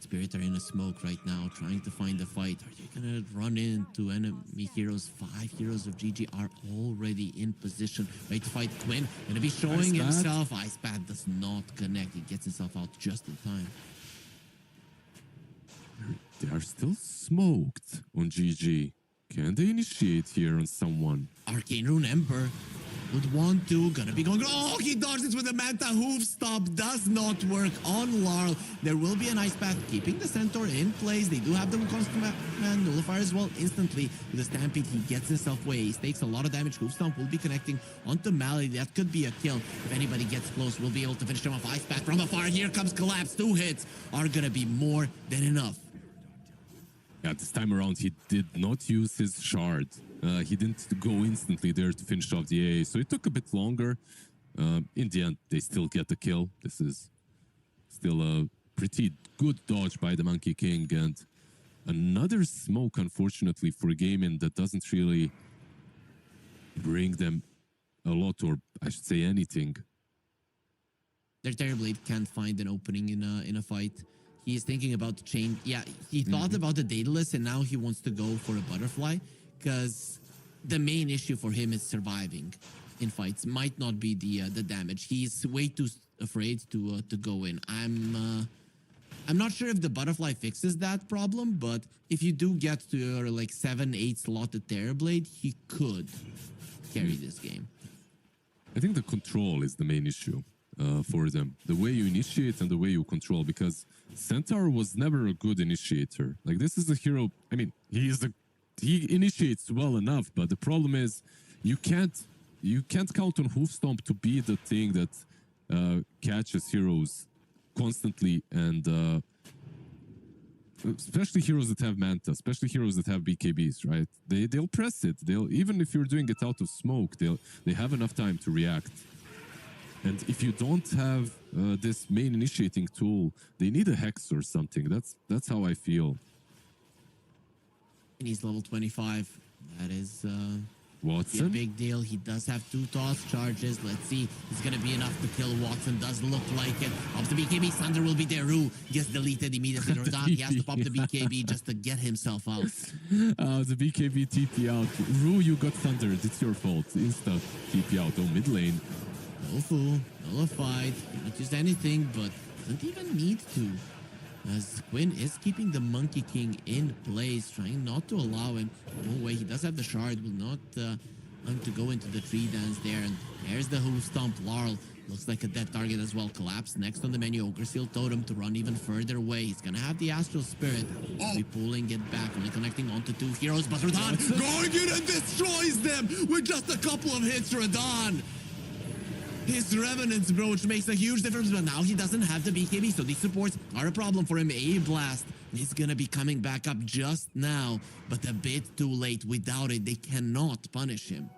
Spirit are in a smoke right now, trying to find a fight. Are you gonna run into enemy heroes? 5 heroes of GG are already in position, ready to fight Quinn. Gonna be showing himself. Ice Path does not connect. He gets himself out just in time. They are still smoked on GG. Can they initiate here on someone? Arcane Rune Emperor. Would want to, gonna be going. Oh, he dodges with the Manta. Hoof Stomp does not work on Larl. There will be an Ice Path keeping the Centaur in place. They do have the Wukong's command nullifier as well. Instantly, with the Stampede, he gets himself away. He takes a lot of damage. Hoof Stomp will be connecting onto Malady. That could be a kill. If anybody gets close, we'll be able to finish him off. Ice Path from afar. Here comes Collapse. 2 hits are gonna be more than enough. Yeah, this time around, he did not use his shard. He didn't go instantly there to finish off the AA, so it took a bit longer. In the end, they still get the kill. This is still a pretty good dodge by the Monkey King, and another smoke, unfortunately, for Gaming that doesn't really bring them a lot, or I should say anything. Their Terrorblade can't find an opening in a fight. He is thinking about the chain. Yeah, he thought about the Daedalus, and now he wants to go for a Butterfly, because the main issue for him is surviving in fights. Might not be the damage. He's way too afraid to go in. I'm not sure if the Butterfly fixes that problem, but if you do get to your like 7-8 slotted Terrorblade, he could carry this game. I think the control is the main issue for them. The way you initiate and the way you control, because Centaur was never a good initiator. Like, this is a hero. I mean, he initiates well enough, but the problem is you can't count on Hoof Stomp to be the thing that catches heroes constantly, and especially heroes that have Manta, especially heroes that have BKBs, right? They'll press it. They'll, even if you're doing it out of smoke, they have enough time to react. And if you don't have this main initiating tool, they need a Hex or something. That's how I feel. And he's level 25. That is Watson? a big deal. He does have 2 toss charges. Let's see. It's going to be enough to kill Watson. Does look like it. Off the BKB. Thunder will be there. Rue gets deleted immediately. Rodon, he has to pop the BKB just to get himself out. The BKB TP out. Rue, you got thundered. It's your fault. Insta TP out. Oh, mid lane. No fool. Nullified. Cannot use anything, but doesn't even need to. As Quinn is keeping the Monkey King in place, trying not to allow him. No way, he does have the shard, will not want to go into the tree dance there. And there's the Hoof Stomp. Larl looks like a dead target as well. Collapse next on the menu. Ogre Seal Totem to run even further away. He's gonna have the Astral Spirit. He'll be pulling it back, only connecting onto 2 heroes. But Radon going in and destroys them with just a couple of hits. Radon! His Revenant's Brooch makes a huge difference, but now he doesn't have the BKB, so these supports are a problem for him. A Blast is gonna be coming back up just now, but a bit too late. Without it, they cannot punish him.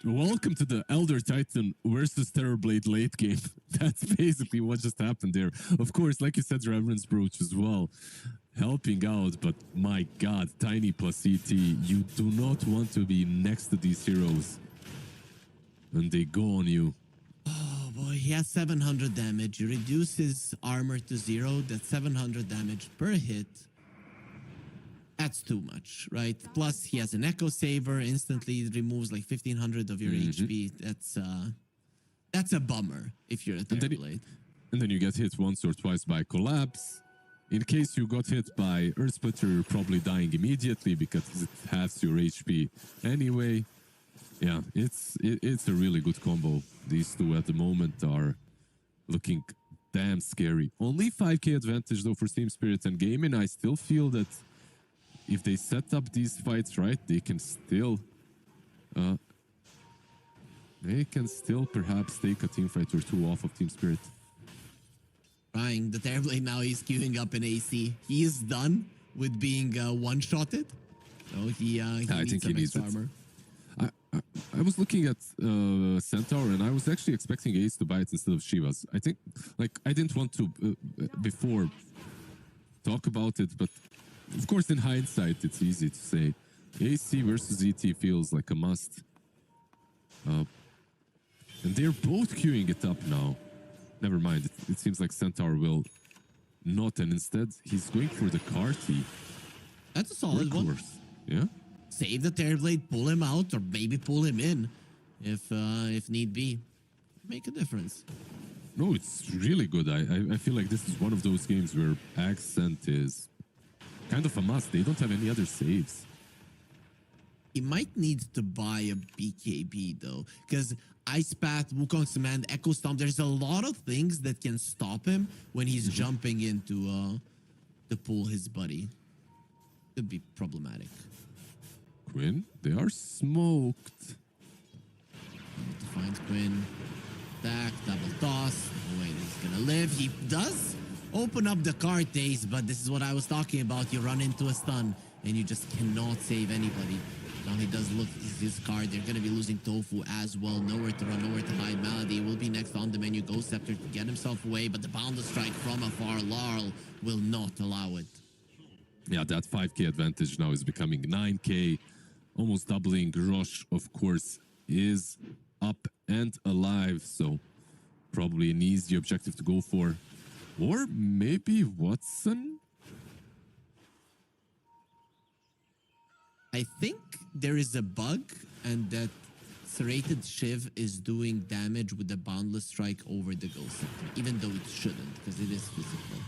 Welcome to the Elder Titan versus Terrorblade late game. That's basically what just happened there. Of course, like you said, Reverence Brooch as well, helping out, but my god, Tiny plus ET, you do not want to be next to these heroes. And they go on you. Oh boy, he has 700 damage. You reduce his armor to 0. That's 700 damage per hit. That's too much, right? Plus, he has an Echo Saver. Instantly, it removes like 1500 of your HP. That's a bummer if you're a Terrorblade. And then you get hit once or twice by Collapse. In case you got hit by Earth Splitter, you're probably dying immediately because it halves your HP anyway. Yeah, it's a really good combo. These two at the moment are looking damn scary. Only 5k advantage though for Steam Spirit and Gaming. I still feel that if they set up these fights right, they can still perhaps take a team fight or 2 off of Team Spirit. Trying the Terrorblade now, he's queuing up an AC. He is done with being one-shotted. So he I think he needs extra armor. I was looking at Centaur, and I was actually expecting Ace to buy it instead of Shivas. I think, like, I didn't want to before talk about it, but of course, in hindsight, it's easy to say. AC versus ET feels like a must. And they're both queuing it up now. Never mind, it seems like Centaur will not, and instead, he's going for the Carty. That's a solid one. Yeah? Save the Terrorblade, pull him out, or maybe pull him in if need be. Make a difference. No, it's really good. I feel like this is one of those games where Accent is kind of a must. They don't have any other saves. He might need to buy a BKB though, because Ice Path, Wukong's Command, Echo Stomp, there's a lot of things that can stop him when he's jumping into to pull his buddy. Could be problematic. Quinn, they are smoked. Need to find Quinn. Attack, double toss. Oh wait, he's gonna live. He does open up the card taste, but this is what I was talking about. You run into a stun and you just cannot save anybody. Now he does look his card. They're gonna be losing Tofu as well. Nowhere to run, nowhere to hide. Malady will be next on the menu. Ghost Scepter to get himself away, but the Boundless Strike from afar, Larl will not allow it. Yeah, that 5k advantage now is becoming 9k, almost doubling. Roche, of course, is up and alive, so probably an easy objective to go for. Or maybe Watson? I think there is a bug, and that Serrated Shiv is doing damage with the Boundless Strike over the Ghost Scepter, even though it shouldn't, because it is physical.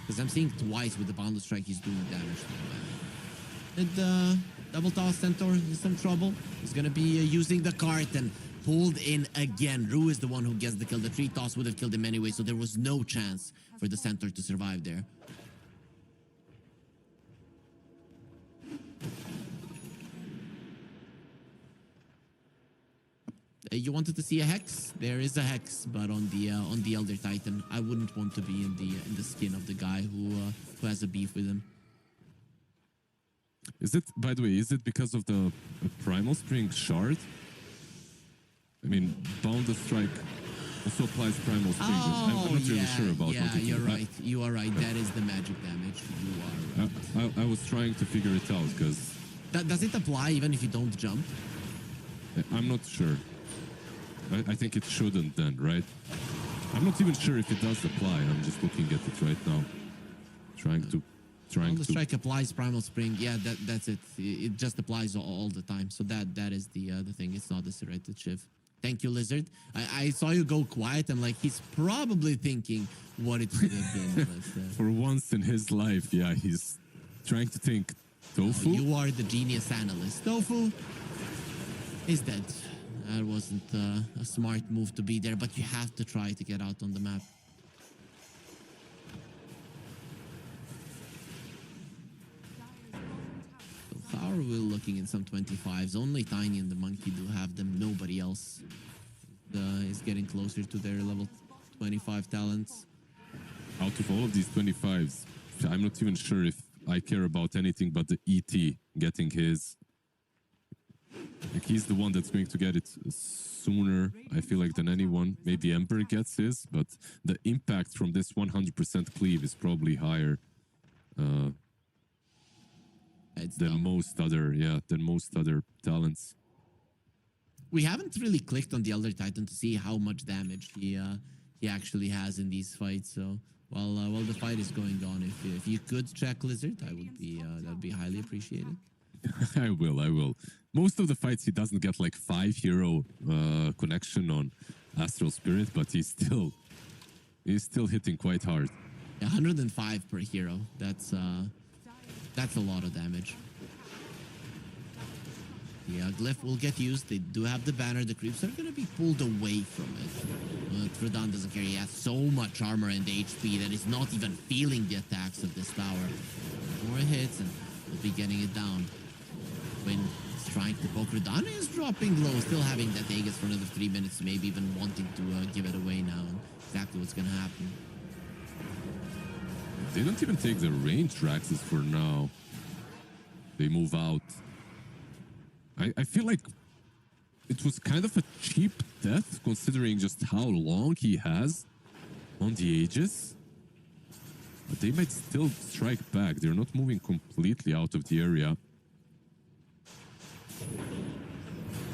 Because I'm seeing twice with the Boundless Strike, he's doing damage to the man. And Double Toss Centaur is some trouble. He's gonna be using the cart and pulled in again. Rue is the one who gets the kill. The 3 toss would have killed him anyway, so there was no chance for the Centaur to survive there. You wanted to see a Hex? There is a Hex, but on the Elder Titan. I wouldn't want to be in the skin of the guy who has a beef with him. Is it, by the way, is it because of the Primal Spring shard? I mean, Boundless Strike also applies Primal Spring. I'm not really sure about what it is. You're right. You are right. That is the magic damage. You are right. I was trying to figure it out because... Does it apply even if you don't jump? I'm not sure. I think it shouldn't then, right? I'm not even sure if it does apply. I'm just looking at it right now. Trying to... The strike applies Primal Spring. Yeah, that's it. It just applies all the time. So that is the thing. It's not the Serrated Shiv. Thank you, Lizard. I saw you go quiet. I'm like, he's probably thinking what it should have been. But, for once in his life, yeah, he's trying to think. Tofu? You are the genius analyst. Tofu is dead. That wasn't a smart move to be there, but you have to try to get out on the map. So how are we looking in some 25s? Only Tiny and the Monkey do have them. Nobody else is getting closer to their level 25 talents. Out of all of these 25s, I'm not even sure if I care about anything but the ET getting his. Like, he's the one that's going to get it sooner, I feel like, than anyone. Maybe Emperor gets his, but the impact from this 100% cleave is probably higher than most other talents. We haven't really clicked on the Elder Titan to see how much damage he actually has in these fights. So while the fight is going on, if you could check Lizard, that would be highly appreciated. I will. Most of the fights he doesn't get like 5 hero connection on Astral Spirit, but he's still hitting quite hard. 105 per hero. That's a lot of damage. Yeah, Glyph will get used. They do have the banner. The creeps are going to be pulled away from it. Trodan doesn't care. He has so much armor and HP that he's not even feeling the attacks of this tower. More hits and we'll be getting it down. When he's trying to poke, Trodan is dropping low, still having that Aegis for another 3 minutes, maybe even wanting to give it away now. And exactly what's going to happen. They don't even take the range Raxes for now. They move out. I feel like it was kind of a cheap death, considering just how long he has on the Aegis. But they might still strike back. They're not moving completely out of the area.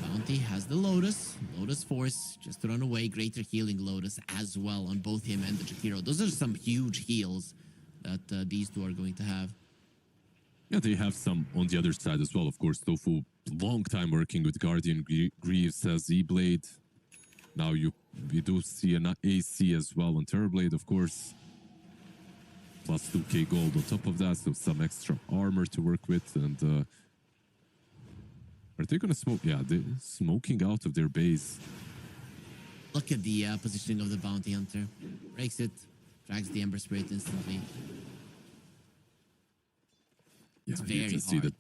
Bounty has the Lotus Force, just to run away. Greater healing Lotus as well on both him and the Jakiro. Those are some huge heals that these two are going to have. Yeah, they have some on the other side as well. Of course, Tofu, long time working with Guardian Greaves as E-Blade. Now we do see an AC as well on Terrorblade, of course. Plus 2k gold on top of that, so some extra armor to work with. And Are they gonna smoke? Yeah, they're smoking out of their base. Look at the positioning of the bounty hunter. Breaks it, drags the Ember Spirit instantly. Yeah, It's you very can see hard.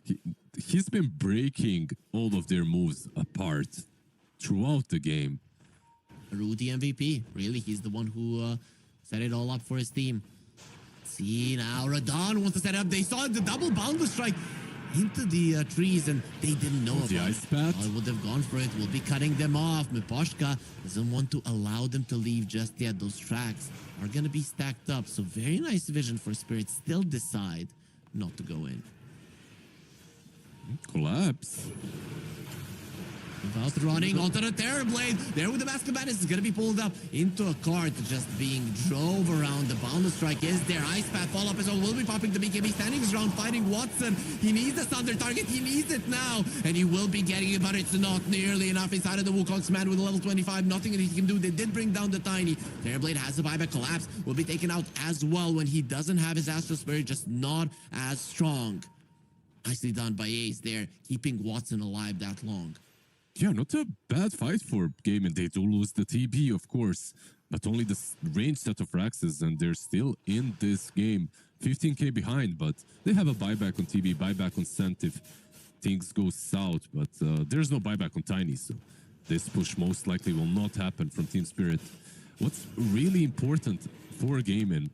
that he's been breaking all of their moves apart throughout the game. Rudy MVP. Really, he's the one who set it all up for his team. See now, Radon wants to set up. They saw the double boundless strike into the trees, and they didn't know The about ice it. bat? I would have gone for it. We'll be cutting them off. Miposhka doesn't want to allow them to leave just yet. Those tracks are going to be stacked up. So very nice vision for Spirit. Still decide not to go in. Collapse. Without running onto the Terrorblade. There with the Mask of Madness is going to be pulled up into a cart, just being drove around. The Boundless Strike is there. Ice Path follow-up as well will be popping the BKB. Standing his ground, fighting Watson. He needs the Thunder target. He needs it now. And he will be getting it, but it's not nearly enough inside of the Wukong's man with a level 25. Nothing that he can do. They did bring down the Tiny. Terrorblade has a buyback. Collapse will be taken out as well when he doesn't have his Astral Spirit, just not as strong. Nicely done by Ace there, keeping Watson alive that long. Yeah, not a bad fight for Game, and they do lose the TB, of course, but only the range set of Raxes, and they're still in this game. 15k behind, but they have a buyback on TB, buyback on Scent if things go south, but there's no buyback on Tiny, so this push most likely will not happen from Team Spirit. What's really important for Game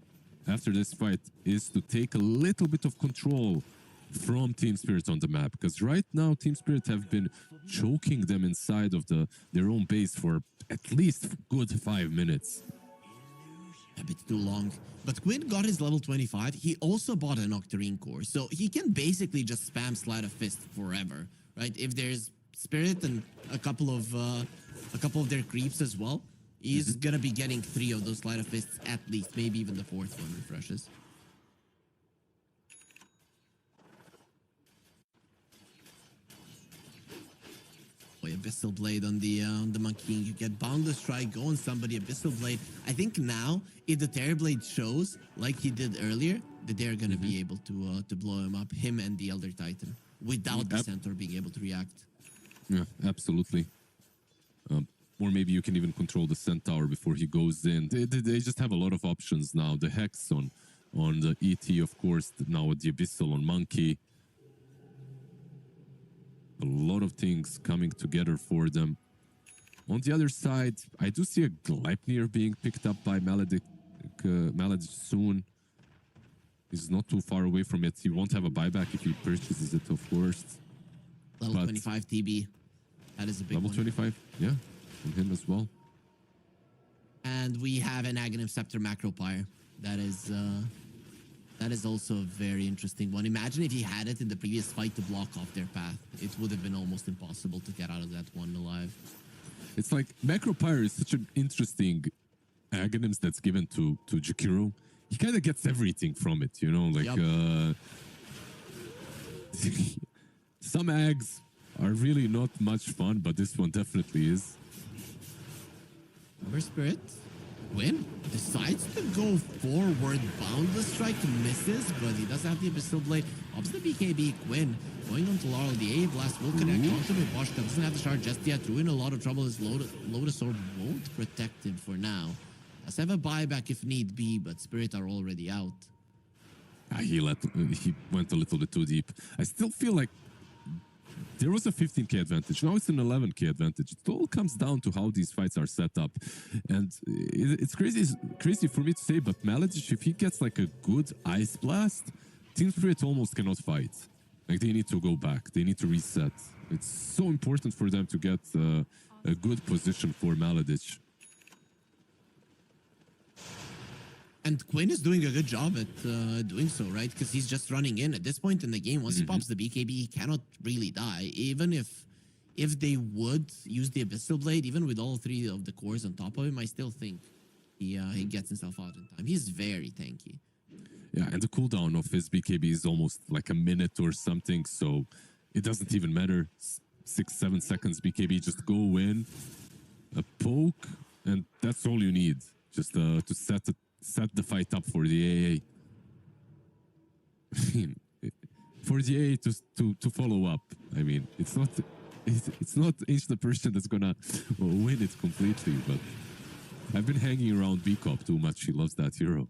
after this fight is to take a little bit of control from Team Spirit on the map, because right now Team Spirit have been choking them inside of their own base for at least good 5 minutes. A bit too long. But Quinn got his level 25. He also bought an Octarine core, so he can basically just spam Sleight of Fist forever, right? If there's Spirit and a couple of their creeps as well, he's gonna be getting 3 of those Sleight of Fists at least, maybe even the 4th one refreshes. Abyssal Blade on the Monkey King. You get Boundless Strike, go on somebody, Abyssal Blade. I think now, if the Terrorblade shows, like he did earlier, that they're going to be able to blow him up, him and the Elder Titan, without the Centaur being able to react. Yeah, absolutely. Or maybe you can even control the Centaur before he goes in. They just have a lot of options now. The Hex on the ET, of course, now the Abyssal on Monkey. A lot of things coming together for them. On the other side, I do see a Gleipnir being picked up by Maledic soon. He's not too far away from it. He won't have a buyback if he purchases it, of course. Level 25 TB. That is a big level one. 25, yeah, from him as well. And we have an Aghanim Scepter Macropyre. That is also a very interesting one. Imagine if he had it in the previous fight to block off their path. It would have been almost impossible to get out of that one alive. It's like Macropyre is such an interesting Aghanims that's given to Jakiro. He kind of gets everything from it, you know, like some Ags are really not much fun, but this one definitely is. Ember Spirit, Quinn decides to go forward. Boundless Strike misses, but he does have the Abyssal Blade. Ups the BKB. Quinn going on to Laurel. The A Blast will connect onto Miposhka. Doesn't have the shard just yet. Threw in a lot of trouble. His Lotus Orb won't protect him for now. Does have a buyback if need be, but Spirit are already out. He went a little bit too deep. I still feel like there was a 15k advantage. Now it's an 11k advantage. It all comes down to how these fights are set up. And it's crazy for me to say, but Maledic, if he gets like a good Ice Blast, Team Spirit almost cannot fight. Like they need to go back. They need to reset. It's so important for them to get a good position for Maledic. And Quinn is doing a good job at doing so, right? Because he's just running in. At this point in the game, once he pops the BKB, he cannot really die. Even if they would use the Abyssal Blade, even with all 3 of the cores on top of him, I still think he gets himself out in time. He's very tanky. Yeah, and the cooldown of his BKB is almost like a minute or something, so it doesn't even matter. 6-7 seconds BKB, just go in, a poke, and that's all you need. Just to set the fight up for the AA. for the A to follow up. I mean, it's not Ancient Persian that's gonna win it completely, but I've been hanging around B-Cop too much. He loves that hero.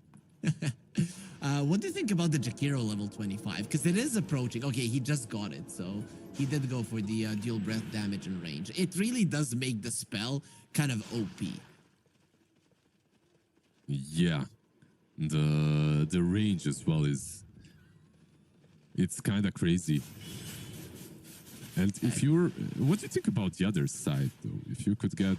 What do you think about the Jakiro level 25? Because it is approaching. Okay, he just got it, so he did go for the dual breath damage and range. It really does make the spell kind of OP. Yeah, the range as well it's kind of crazy. And if you're, what do you think about the other side though? If you could get,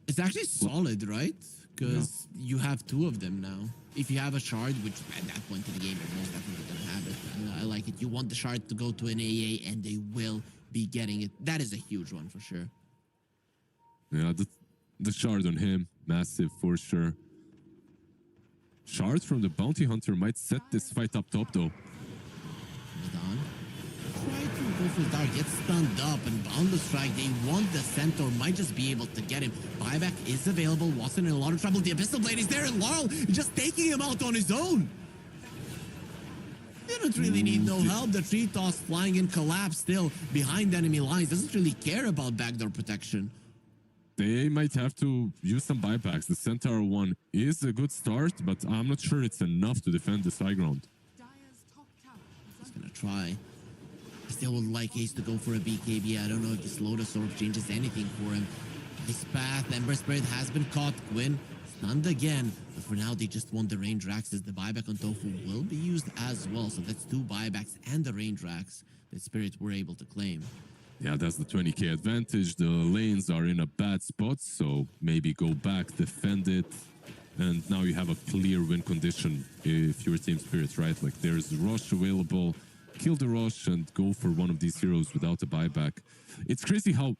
it's actually solid, right? Because you have two of them now. If you have a shard, which at that point in the game, you're most definitely going to have it. I like it. You want the shard to go to an AA, and they will be getting it. That is a huge one for sure. yeah, the shard on him, massive for sure. Shard from the bounty hunter might set this fight up top though. Hold on. Try to go for Dark, get stunned up and bound the strike. They want the Centaur, might just be able to get him. Buyback is available. Watson in a lot of trouble. The Abyssal Blade is there, and Laurel just taking him out on his own. Didn't really need no help. The tree toss flying in collapse still behind enemy lines. Doesn't really care about backdoor protection. They might have to use some buybacks. The Centaur one is a good start, but I'm not sure it's enough to defend this high ground. Dire's top tower is He's gonna try. I still would like Ace to go for a BKB. I don't know if this Lotus Orb changes anything for him. His path, Ember Spirit has been caught. Quinn stunned again. But for now, they just want the range racks, as the buyback on Tofu will be used as well. So that's two buybacks and the range racks that Spirit were able to claim. Yeah, that's the 20k advantage. The lanes are in a bad spot, so maybe go back, defend it, and now you have a clear win condition if you're Team Spirit, right? Like there's Rush available, kill the Rush and go for one of these heroes without a buyback. It's crazy how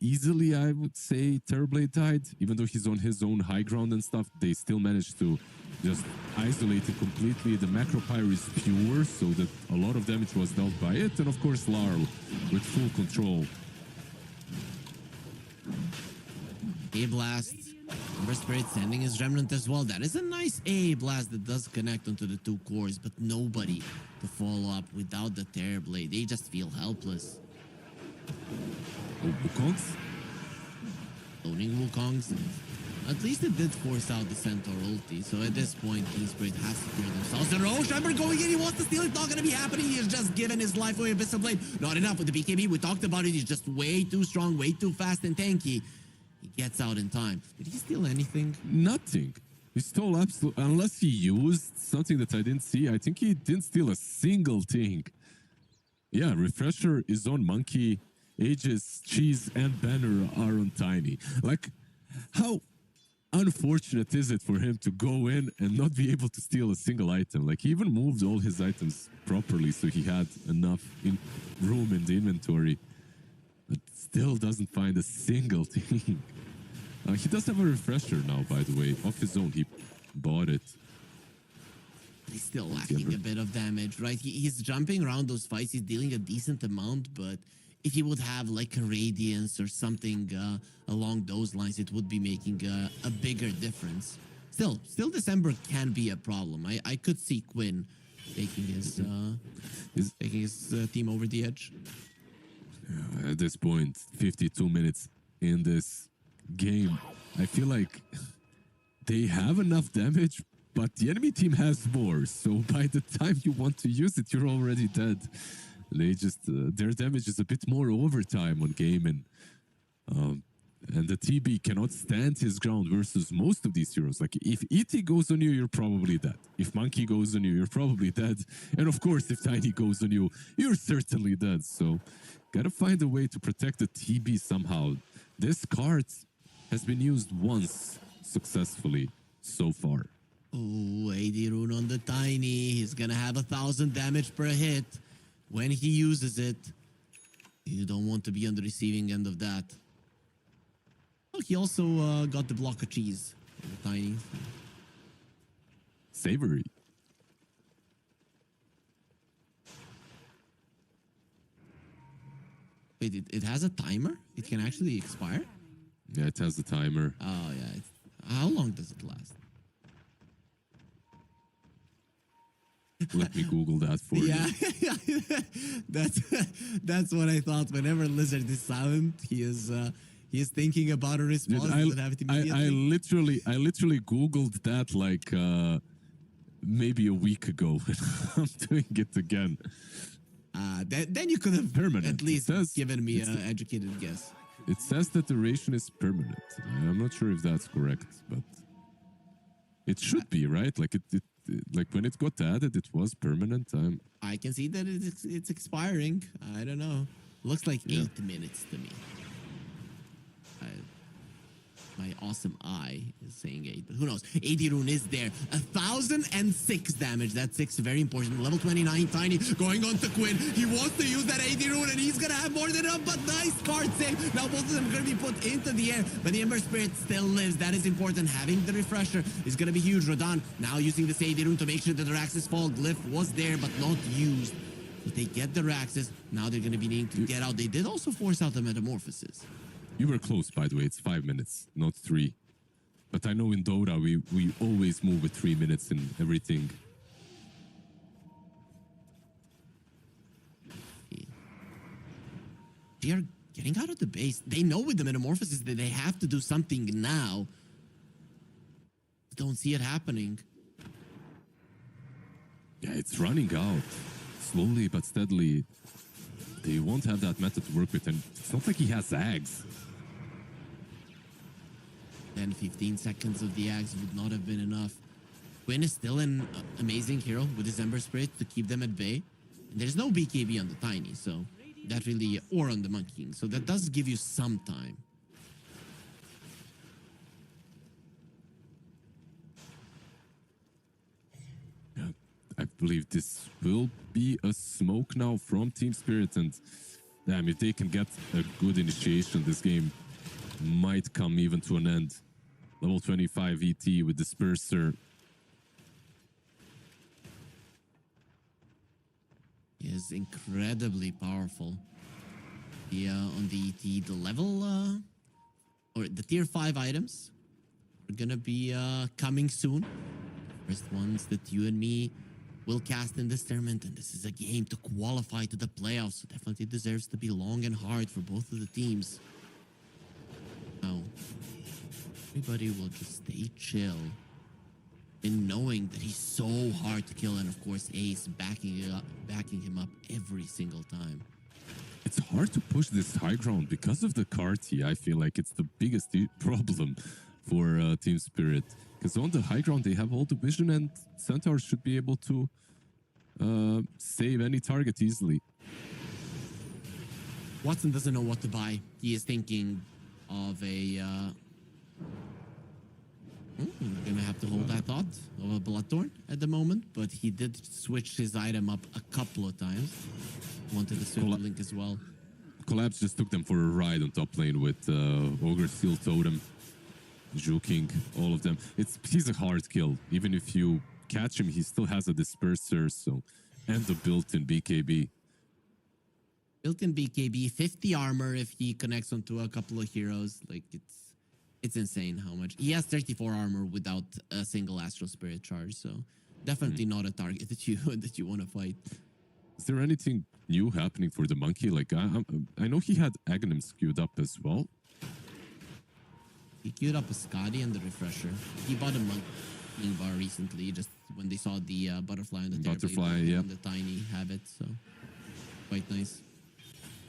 easily, I would say, Terrorblade died. Even though he's on his own high ground and stuff, they still managed to just isolate it completely. The Macro Pyre is pure, so that a lot of damage was dealt by it. And of course, Larl with full control. A blast. Ember Spirit sending his Remnant as well. That is a nice A blast that does connect onto the two cores, but nobody to follow up without the Terrorblade. They just feel helpless. Oh, Wukongs? Owning Wukongs. At least it did force out the Centaur ulti, so at this point, Team Spirit has to clear themselves. And Roche, Ember going in, he wants to steal it, not gonna be happening. He has just given his life away. Abyssal Blade, not enough with the BKB. We talked about it, he's just way too strong, way too fast and tanky. He gets out in time. Did he steal anything? Nothing. He stole absolutely, unless he used something that I didn't see. I think he didn't steal a single thing. Yeah, Refresher is on Monkey. Aegis, Cheese, and Banner are on Tiny. Like, how unfortunate is it for him to go in and not be able to steal a single item? Like, he even moved all his items properly, so he had enough room in the inventory, but still doesn't find a single thing. He does have a Refresher now, by the way, off his own. He bought it. He's still lacking a bit of damage, right? He's jumping around those fights. He's dealing a decent amount, but if he would have like a Radiance or something along those lines, it would be making a bigger difference. Still December can be a problem. I could see Quinn taking his team over the edge. At this point, 52 minutes in this game, I feel like they have enough damage, but the enemy team has more. So by the time you want to use it, you're already dead. They just, their damage is a bit more overtime on gaming. And the TB cannot stand his ground versus most of these heroes. Like, if ET goes on you, you're probably dead. If Monkey goes on you, you're probably dead. And of course, if Tiny goes on you, you're certainly dead. So, gotta find a way to protect the TB somehow. This card has been used once successfully so far. Oh, AD rune on the Tiny. He's gonna have 1,000 damage per hit. When he uses it, you don't want to be on the receiving end of that. Oh, he also got the block of cheese on the Tiny. Savory. Wait, it has a timer? It can actually expire? Yeah, it has a timer. Oh, yeah. How long does it last? Let me Google that for you. Yeah, that's what I thought. Whenever Lizard is silent, he is thinking about a response. Dude, Doesn't have it immediately. I literally Googled that like maybe a week ago. I'm doing it again. Then you could have Permanent. at least It says- given me an educated guess. It says that the duration is permanent. I'm not sure if that's correct, but it should be, right? Like like when it got added, it was permanent. I can see that it's expiring. I don't know. Looks like 8 minutes to me. My awesome eye is saying 8, but who knows? 80 rune is there. 1,006 damage. That's 6, very important. Level 29, Tiny going on to Quinn. He wants to use that 80 rune, and he's gonna have more than enough, but nice card save. Now both of them are gonna be put into the air, but the Ember Spirit still lives. That is important. Having the refresher is gonna be huge. Rodan now using this 80 rune to make sure that the Rax's Fall glyph was there, but not used. But they get the Raxes. Now they're gonna be needing to get out. They did also force out the Metamorphosis. You were close, by the way. It's 5 minutes, not 3. But I know in Dota, we always move with 3 minutes in everything. They are getting out of the base. They know with the Metamorphosis that they have to do something now. Don't see it happening. Yeah, it's running out. Slowly but steadily. They won't have that method to work with, and it's not like he has Zags. 10, 15 seconds of the Axe would not have been enough. Quinn is still an amazing hero with his Ember Spirit to keep them at bay. And there's no BKB on the Tiny, so that really, or on the Monkey King, so that does give you some time. I believe this will be a smoke now from Team Spirit, and damn, if they can get a good initiation, this game might come even to an end. Level 25 ET with Disperser. He is incredibly powerful. The on the ET, the level or the tier 5 items are gonna be coming soon. First ones that you and me will cast in this tournament, and this is a game to qualify to the playoffs, so definitely deserves to be long and hard for both of the teams. Now, everybody will just stay chill in knowing that he's so hard to kill, and of course Ace backing him up every single time. It's hard to push this high ground because of the Carti. I feel like it's the biggest problem for Team Spirit. Because on the high ground, they have all the vision, and Centaurs should be able to save any target easily. Watson doesn't know what to buy. He is thinking of a... we're gonna have to hold that thought of a Bloodthorn at the moment, but he did switch his item up a couple of times. Wanted to switch the Link as well. Collapse just took them for a ride on top lane with Ogre Steel Totem, juking all of them. He's a hard kill. Even if you catch him, he still has a Disperser, so, and the built-in BKB. Built-in BKB, 50 armor if he connects onto a couple of heroes. Like, it's insane how much. He has 34 armor without a single Astral Spirit charge, so definitely not a target that you want to fight. Is there anything new happening for the Monkey? Like, I know he had Aghanims queued up as well. He queued up a Scotty and the Refresher. He bought a Monkey bar recently, just when they saw the Butterfly and the Butterfly, Terrorblade yeah. and the Tiny have it, so quite nice.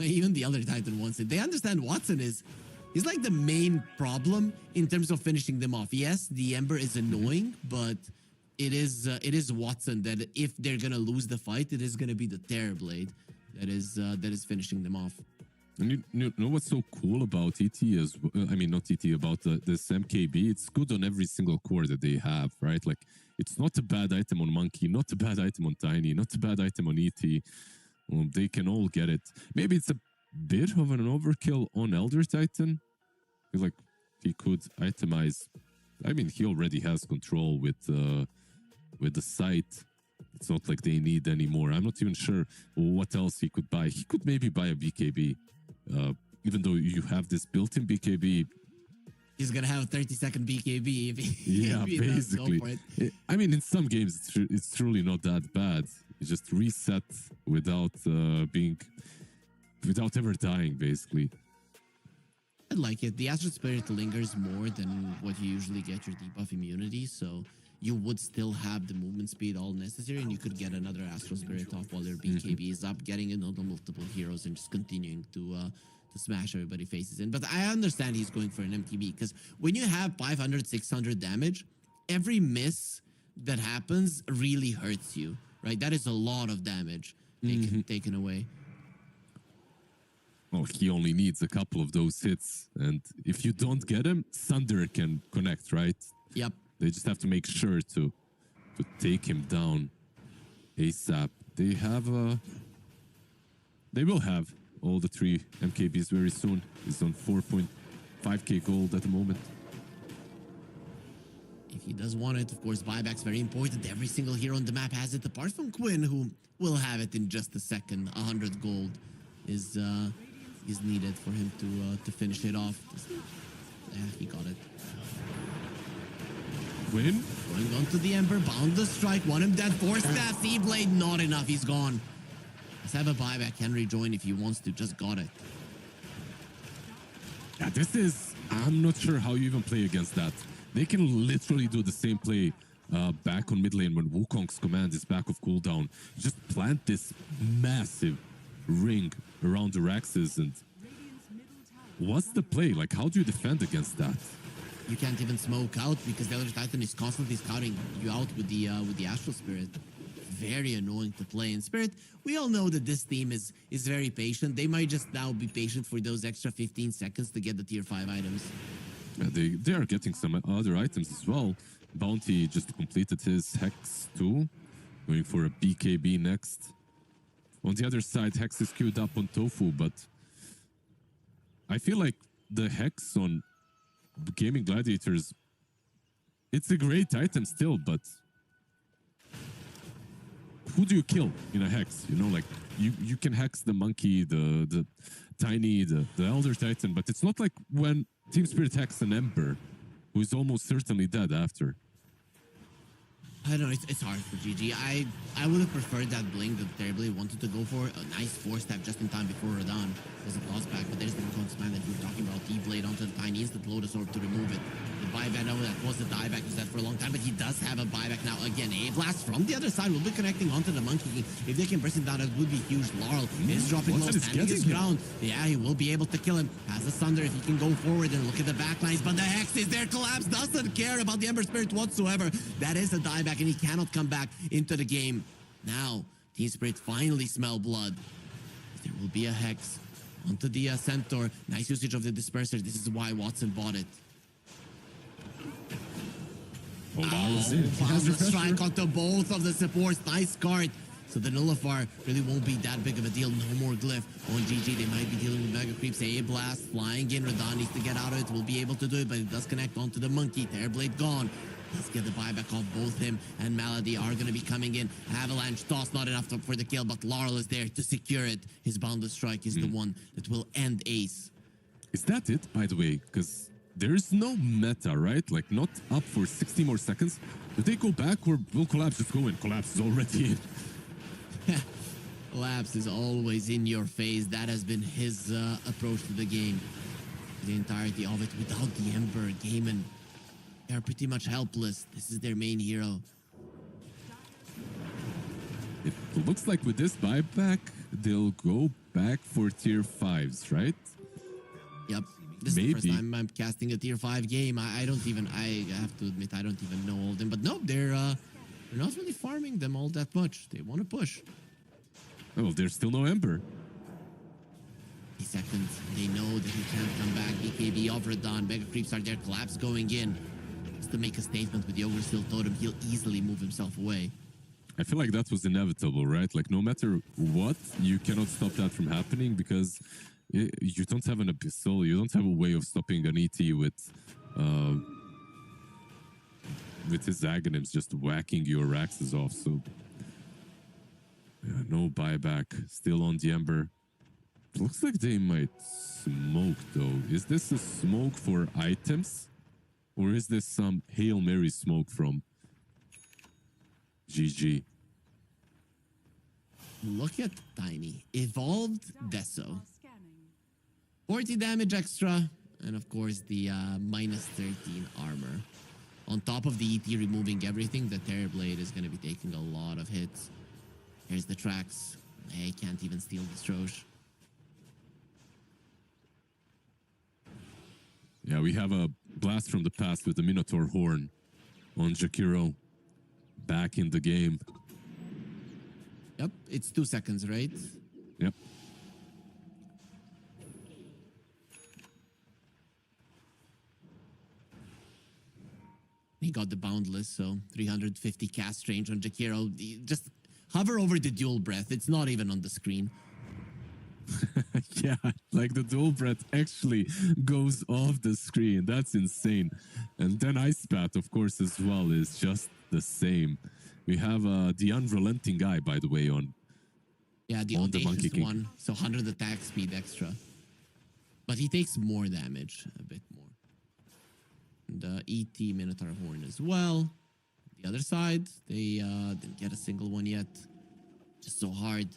Even the other Titan wants it. They understand Watson he's like the main problem in terms of finishing them off. Yes, the Ember is annoying, but it is Watson that if they're gonna lose the fight, it is gonna be the Terrorblade that is finishing them off. And you know what's so cool about ET is, I mean, not ET, about this MKB, it's good on every single core that they have, right? Like, it's not a bad item on Monkey, not a bad item on Tiny, not a bad item on ET. They can all get it. Maybe it's a bit of an overkill on Elder Titan. Like, he could itemize. I mean, he already has control with the sight. It's not like they need any more. I'm not even sure what else he could buy. He could maybe buy a BKB. Even though you have this built-in BKB, He's gonna have a 30-second BKB if he, Yeah, if he does go basically. for it. I mean, in some games, it's truly not that bad. You just reset without without ever dying, basically. I like it. The Astral Spirit lingers more than what you usually get your debuff immunity, so you would still have the movement speed all necessary, and you could get another Astral Spirit off while your BKB is up, getting in on the multiple heroes and just continuing to smash everybody faces in. But I understand he's going for an MTB, because when you have 500, 600 damage, every miss that happens really hurts you, right? That is a lot of damage taken away. Well, he only needs a couple of those hits, and if you don't get him, Thunder can connect, right? Yep. They just have to make sure to take him down ASAP. They will have all the 3 MKBs very soon. He's on 4.5k gold at the moment. If he does want it, of course, buyback's very important. Every single hero on the map has it, apart from Quinn, who will have it in just a second. 100 gold is needed for him to finish it off. Yeah, he got it. Quinn? Going on to the Ember, bound the strike, want him dead, force that C-Blade, not enough, he's gone. Let's have a buyback, can rejoin if he wants to, just got it. Yeah, I'm not sure how you even play against that. They can literally do the same play back on mid lane when Wukong's command is back of cooldown. Just plant this massive ring around the Raxes, and what's the play? Like, how do you defend against that? You can't even smoke out because the other Titan is constantly scouting you out with the Astral Spirit. Very annoying to play. In Spirit, we all know that this team is very patient. They might just now be patient for those extra 15 seconds to get the tier 5 items. Yeah, they are getting some other items as well. Bounty just completed his Hex too, going for a BKB next. On the other side, Hex is queued up on Tofu, but I feel like the Hex on Gaming Gladiators, it's a great item still, but who do you kill in a Hex? You know, like you can Hex the monkey, the tiny, the Elder Titan, but it's not like when Team Spirit Hex an Ember, who is almost certainly dead after. I don't know, it's hard for GG. I would have preferred that blink that Terribly wanted to go for. A nice 4-step just in time before Radon was a toss back, but there's the Wukong's command that you were talking about. T-Blade onto the Tiny instant Lotus Orb to remove it. The buyback, no, that was the dieback, was that for a long time, but he does have a buyback now. Again, a blast from the other side will be connecting onto the Monkey. If they can burst him down, it would be huge. Laurel is dropping low, standing his ground. Yeah, he will be able to kill him. Has a Thunder if he can go forward and look at the backlines, but the Hex is there. Collapse doesn't care about the Ember Spirit whatsoever. That is a dieback, and he cannot come back into the game. Now, Team Spirit finally smell blood. There will be a Hex onto the Centaur. Nice usage of the Disperser. This is why Watson bought it. Found the strike onto both of the supports. Nice card. So the Nullifier really won't be that big of a deal. No more Glyph. On GG, they might be dealing with Mega Creeps. A Blast flying in. Radon needs to get out of it. Will be able to do it, but it does connect onto the Monkey. Terrorblade gone. Let's get the buyback off. Both him and Malady are going to be coming in. Avalanche toss, not enough for the kill, but Laurel is there to secure it. His Boundless Strike is the one that will end Ace. Is that it, by the way? Because there's no meta, right? Like, not up for 60 more seconds. Do they go back or will Collapse just go in? Collapse is already in. Collapse is always in your face. That has been his approach to the game. The entirety of it without the Ember. Gaiman, they're pretty much helpless. This is their main hero. It looks like with this buyback, they'll go back for tier 5s, right? Yep. This is the first time I'm casting a tier 5 game. I have to admit, I don't even know all of them. But no, they're not really farming them all that much. They want to push. Oh, there's still no Ember. 30 seconds. They know that he can't come back. BKB of Radon. Mega Creeps are there. Collapse going in. Just to make a statement with the Ogre Steel Totem, he'll easily move himself away. I feel like that was inevitable, right? Like, no matter what, you cannot stop that from happening because you don't have an Abyssal. You don't have a way of stopping an ET with his Aghanims just whacking your Raxes off. So, yeah, no buyback. Still on the Ember. Looks like they might smoke though. Is this a smoke for items? Or is this some Hail Mary smoke from GG? Look at Tiny. Evolved Deso. Are scanning. 40 damage extra. And of course the minus 13 armor. On top of the ET removing everything, the Terrorblade is going to be taking a lot of hits. Here's the tracks. Hey, can't even steal the Strosh. Yeah, we have a blast from the past with the Minotaur Horn on Jakiro. Back in the game. Yep, it's 2 seconds, right? Yep. He got the Boundless, so 350 cast range on Jakiro. Just hover over the dual breath. It's not even on the screen. Yeah, like the dual breath actually goes off the screen. That's insane. And then Ice Path, of course, as well, is just the same. We have the Unrelenting Eye, by the way, on. Yeah, the On the Monkey audacious King. one. So 100 attack speed extra. But he takes more damage, a bit more. And ET Minotaur Horn as well. The other side, they didn't get a single one yet. Just so hard.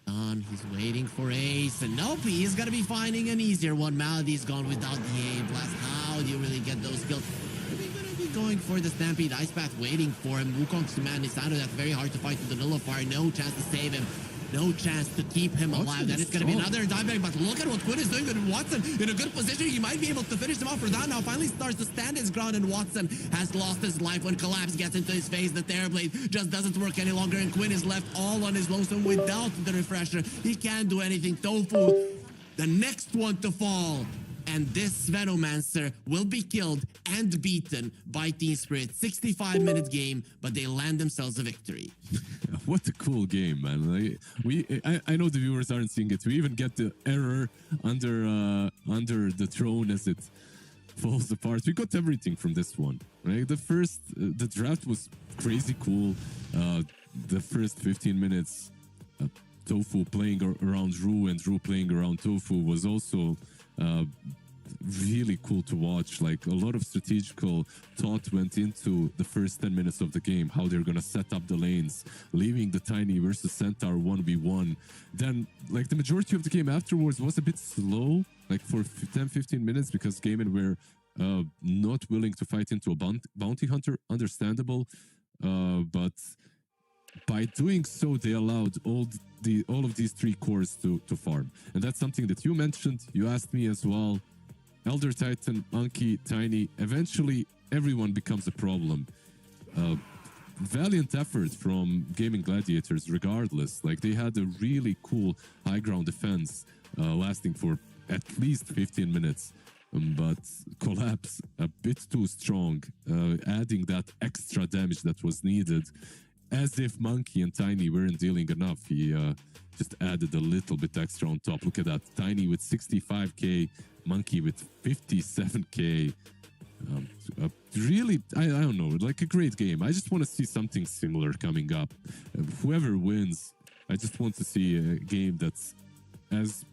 Don, he's waiting for Ace. And nope, he's gonna be finding an easier one. Melody's gone without the A blast. How do you really get those kills? Are they gonna be going for the Stampede? Ice Path waiting for him. Wukong's command is out of that. Very hard to fight with the Nullifier. No chance to save him. No chance to keep him alive. That is going to be another dive. But look at what Quinn is doing with Watson in a good position. He might be able to finish him off for that. Now finally starts to stand his ground, and Watson has lost his life when Collapse gets into his face. The Terrorblade just doesn't work any longer, and Quinn is left all on his lonesome without the refresher. He can't do anything. Tofu, the next one to fall. And this Venomancer will be killed and beaten by Team Spirit. 65-minute game, but they land themselves a victory. What a cool game, man! Like, I know the viewers aren't seeing it. We even get the error under the throne as it falls apart. We got everything from this one. Right, the draft was crazy cool. The first 15 minutes, Tofu playing around Ru and Ru playing around Tofu was also really cool to watch. Like, a lot of strategical thought went into the first 10 minutes of the game, how they're gonna set up the lanes, leaving the Tiny versus Centaur 1v1. Then, like, the majority of the game afterwards was a bit slow, like for 10-15 minutes, because Gaiman were not willing to fight into a bounty hunter. Understandable, but by doing so, they allowed all of these three cores to farm. And that's something that you mentioned. You asked me as well. Elder Titan, Monkey, Tiny. Eventually, everyone becomes a problem. Valiant effort from Gaming Gladiators, regardless. Like, they had a really cool high ground defense lasting for at least 15 minutes. But Collapse, a bit too strong, adding that extra damage that was needed. As if Monkey and Tiny weren't dealing enough, he just added a little bit extra on top. Look at that. Tiny with 65k, Monkey with 57k. Really, I don't know, like a great game. I just want to see something similar coming up. Whoever wins, I just want to see a game that's as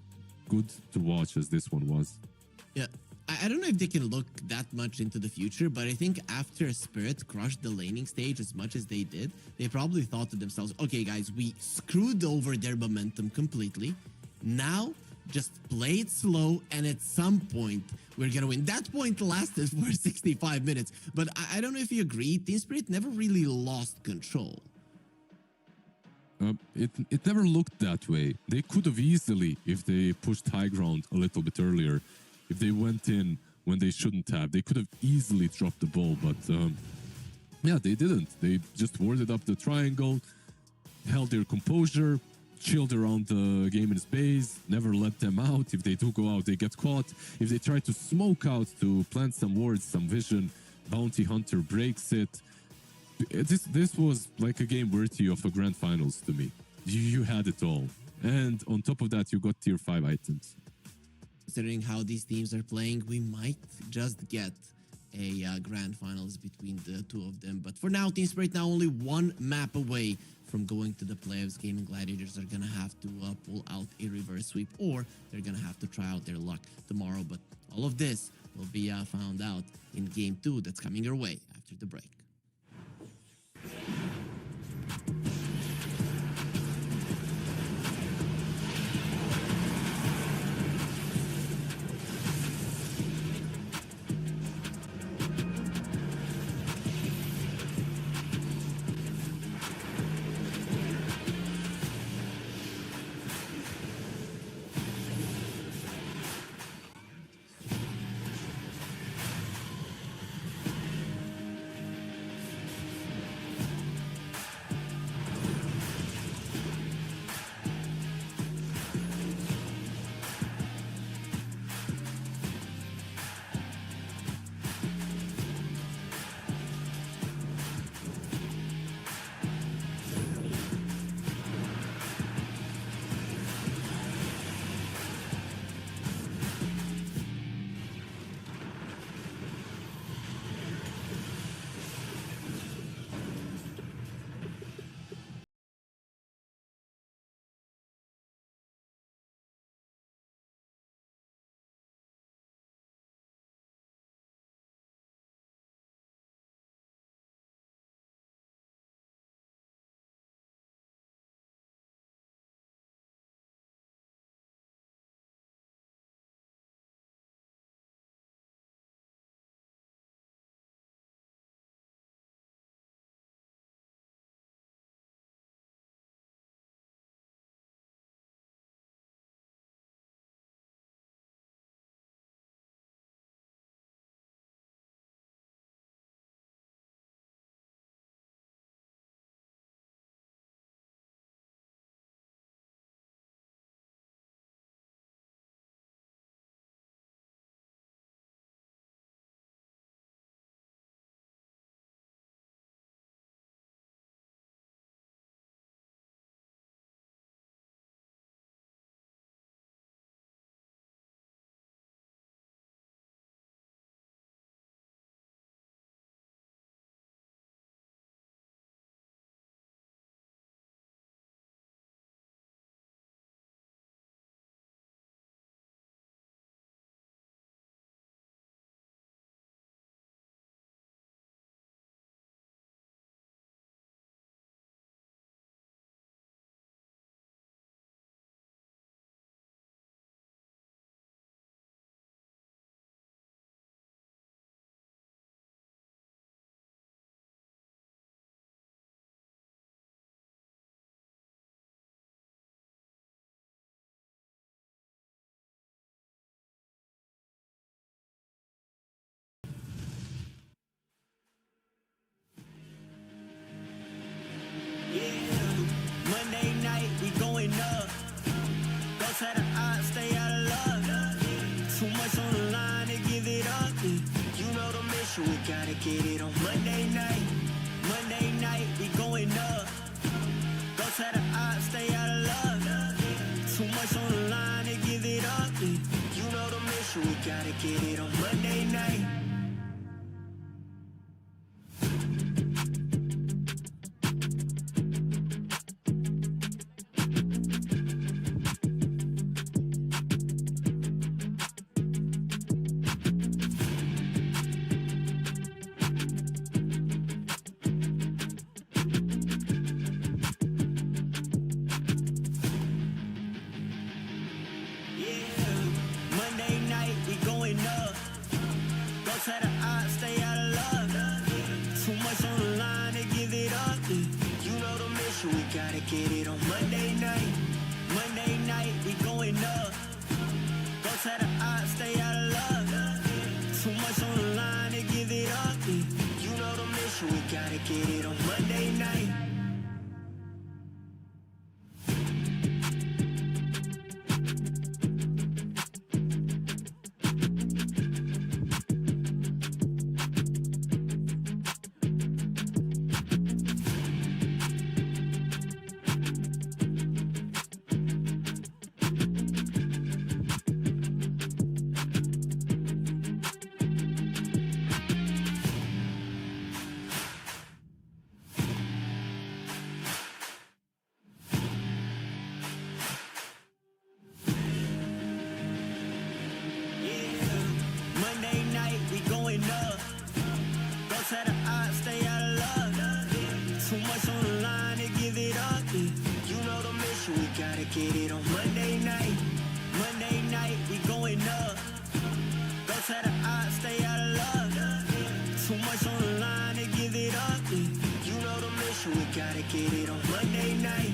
good to watch as this one was. Yeah. I don't know if they can look that much into the future, but I think after Spirit crushed the laning stage as much as they did, they probably thought to themselves, okay, guys, we screwed over their momentum completely. Now, just play it slow, and at some point, we're going to win. That point lasted for 65 minutes, but I don't know if you agree, Team Spirit never really lost control. It never looked that way. They could have easily, if they pushed high ground a little bit earlier, if they went in when they shouldn't have, they could have easily dropped the ball. But yeah, they didn't. They just warded up the triangle, held their composure, chilled around the Gaiman's base, never let them out. If they do go out, they get caught. If they try to smoke out to plant some wards, some vision, Bounty Hunter breaks it. This was like a game worthy of a grand finals to me. You had it all. And on top of that, you got tier 5 items. Considering how these teams are playing, we might just get a grand finals between the two of them. But for now, Team Spirit now only one map away from going to the playoffs. Gaming Gladiators are gonna have to pull out a reverse sweep, or they're gonna have to try out their luck tomorrow. But all of this will be found out in Game 2 that's coming your way after the break. Monday night, we going up. Go to the odds, stay out of luck. Too much on the line to give it up. You know the mission, we gotta get it on Monday night. Monday night, we going up. Go to the odds, stay out of luck. Too much on the line to give it up. You know the mission, we gotta get it on Monday night. Monday night, we going up. get it on Monday night.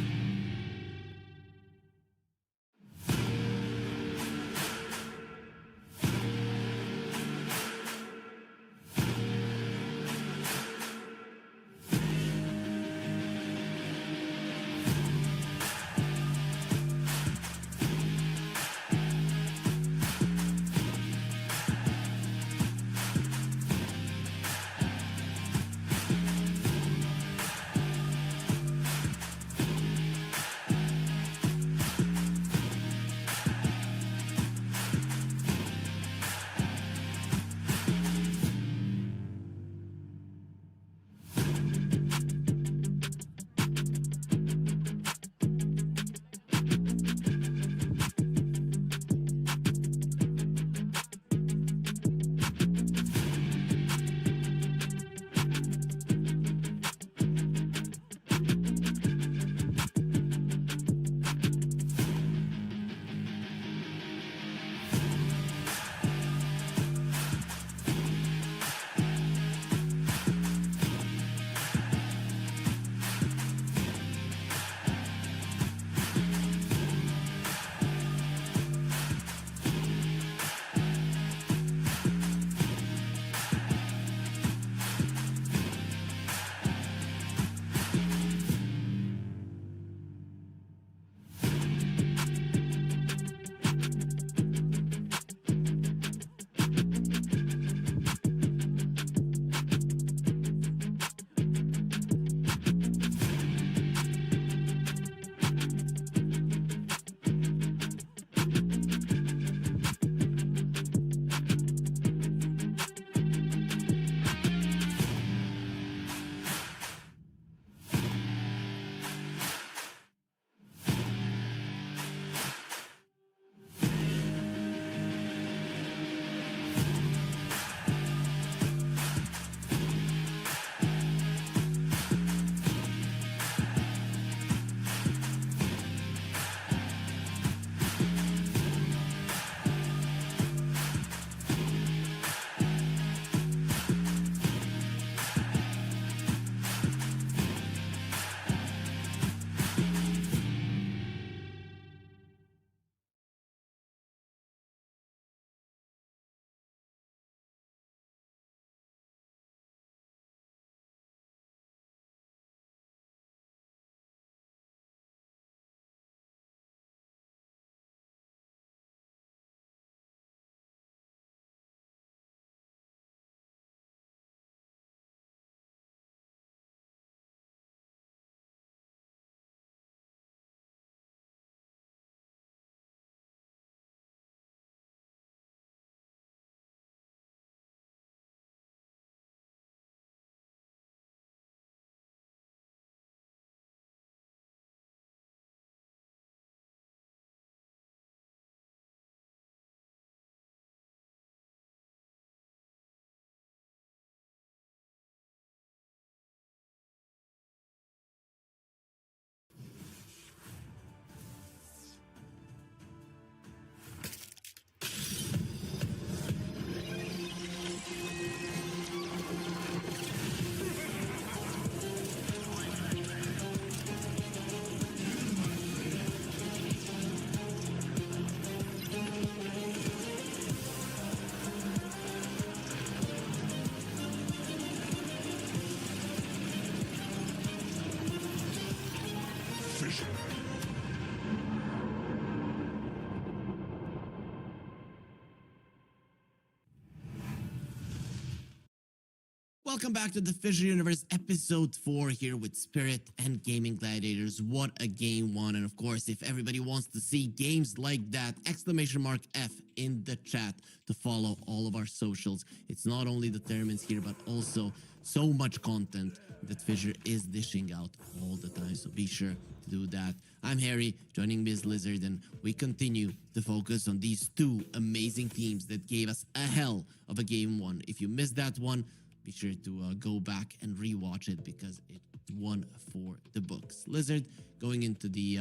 Welcome back to the Fissure Universe episode 4 here with Spirit and Gaming Gladiators. What a game one. And of course, if everybody wants to see games like that, exclamation mark F in the chat to follow all of our socials. It's not only the tournaments here, but also so much content that Fissure is dishing out all the time. So be sure to do that. I'm Harry, joining me is Lizard, and we continue to focus on these two amazing teams that gave us a hell of a game one. If you missed that one, be sure to go back and rewatch it because it's one for the books. Lizard, going into the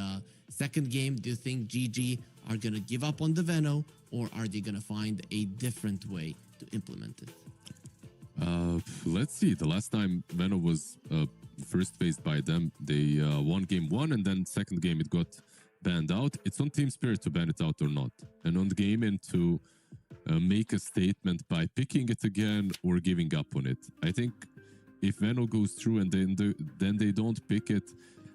second game, do you think GG are going to give up on the Veno, or are they going to find a different way to implement it? Let's see. The last time Veno was first phased by them. They won game one, and then second game it got banned out. It's on Team Spirit to ban it out or not, and on the game in to make a statement by picking it again or giving up on it. I think if Veno goes through and then they don't pick it,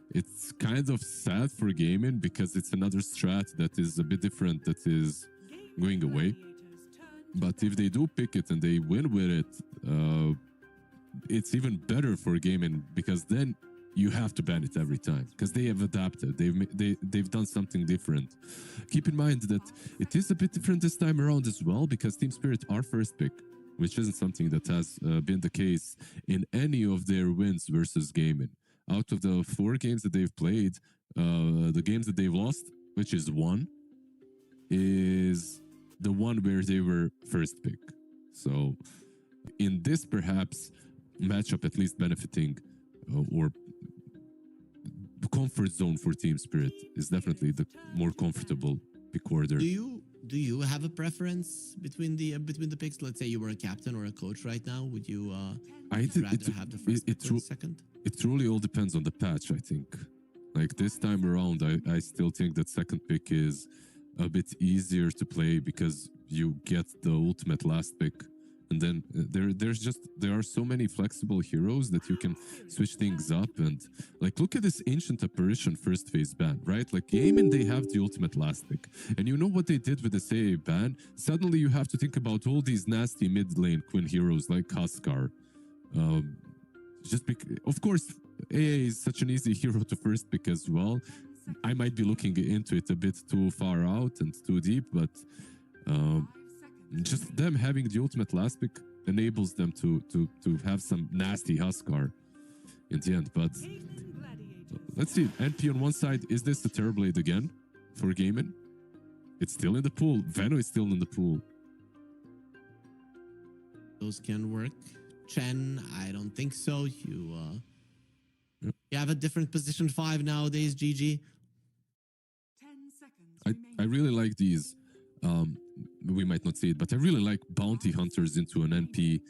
it's kind of sad for gaming because it's another strat that is a bit different that is going away. But if they do pick it and they win with it, it's even better for gaming because then you have to ban it every time because they have adapted. They've done something different. Keep in mind that it is a bit different this time around as well because Team Spirit are first pick, which isn't something that has been the case in any of their wins versus gaming. Out of the 4 games that they've played, the games that they've lost, which is 1, is the one where they were first pick. So in this perhaps matchup, at least benefiting or comfort zone for Team Spirit is definitely the more comfortable pick order. Do you have a preference between the picks? Let's say you were a captain or a coach right now. Would you rather have the first pick or the second? It truly all depends on the patch, I think. Like this time around, I still think that second pick is a bit easier to play because you get the ultimate last pick. And then there are so many flexible heroes that you can switch things up. And like, look at this Ancient Apparition first phase ban, right? Like gaming, they have the ultimate last pick. And you know what they did with the AA ban? Suddenly you have to think about all these nasty mid lane Queen heroes like Huskar. Of course, AA is such an easy hero to first pick as well. I might be looking into it a bit too far out and too deep, but just them having the ultimate last pick enables them to have some nasty Huskar in the end. But let's see, NP on one side, is this the Terrorblade again for gaming? It's still in the pool. Veno is still in the pool. Those can work. Chen, I don't think so. You have a different position 5 nowadays, GG. 10 seconds I really like these. We might not see it, but I really like bounty hunters into an NP.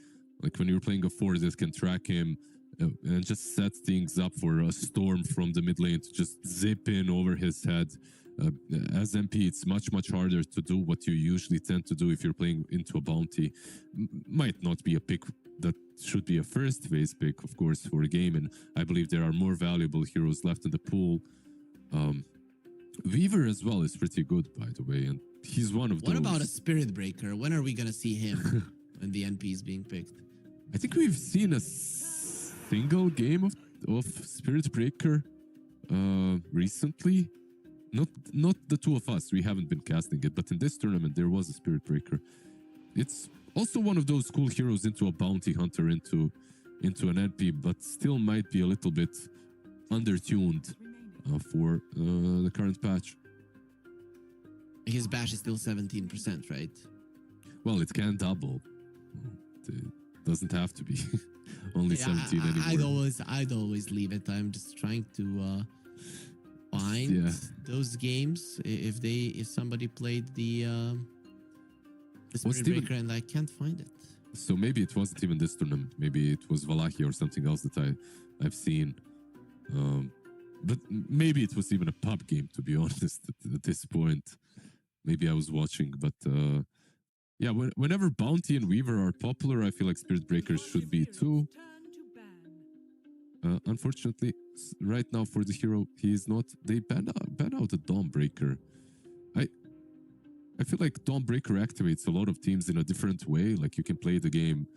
Like when you're playing a 4 that can track him and just set things up for a storm from the mid lane to just zip in over his head. As MP, it's much harder to do what you usually tend to do if you're playing into a bounty. Might not be a pick that should be a first phase pick, of course, for a game, and I believe there are more valuable heroes left in the pool. Weaver as well is pretty good, by the way, and he's one of those. What about a Spirit Breaker? When are we gonna see him when the NP is being picked? I think we've seen a single game of Spirit Breaker recently. Not the two of us. We haven't been casting it, but in this tournament there was a Spirit Breaker. It's also one of those cool heroes into a bounty hunter into an NP, but still might be a little bit undertuned for the current patch. His bash is still 17%, right? Well, it can double. It doesn't have to be only 17 anymore. I'd always leave it. I'm just trying to find those games if somebody played the Spirit Breaker and I can't find it. So maybe it wasn't even this tournament. Maybe it was Valachia or something else that I've seen. But maybe it was even a pub game, to be honest, at this point. Maybe I was watching, but yeah, whenever Bounty and Weaver are popular, I feel like Spirit Breakers should be too. Unfortunately, right now for the hero, he is not. They ban out a Dawnbreaker. I feel like Dawnbreaker activates a lot of teams in a different way. Like you can play the game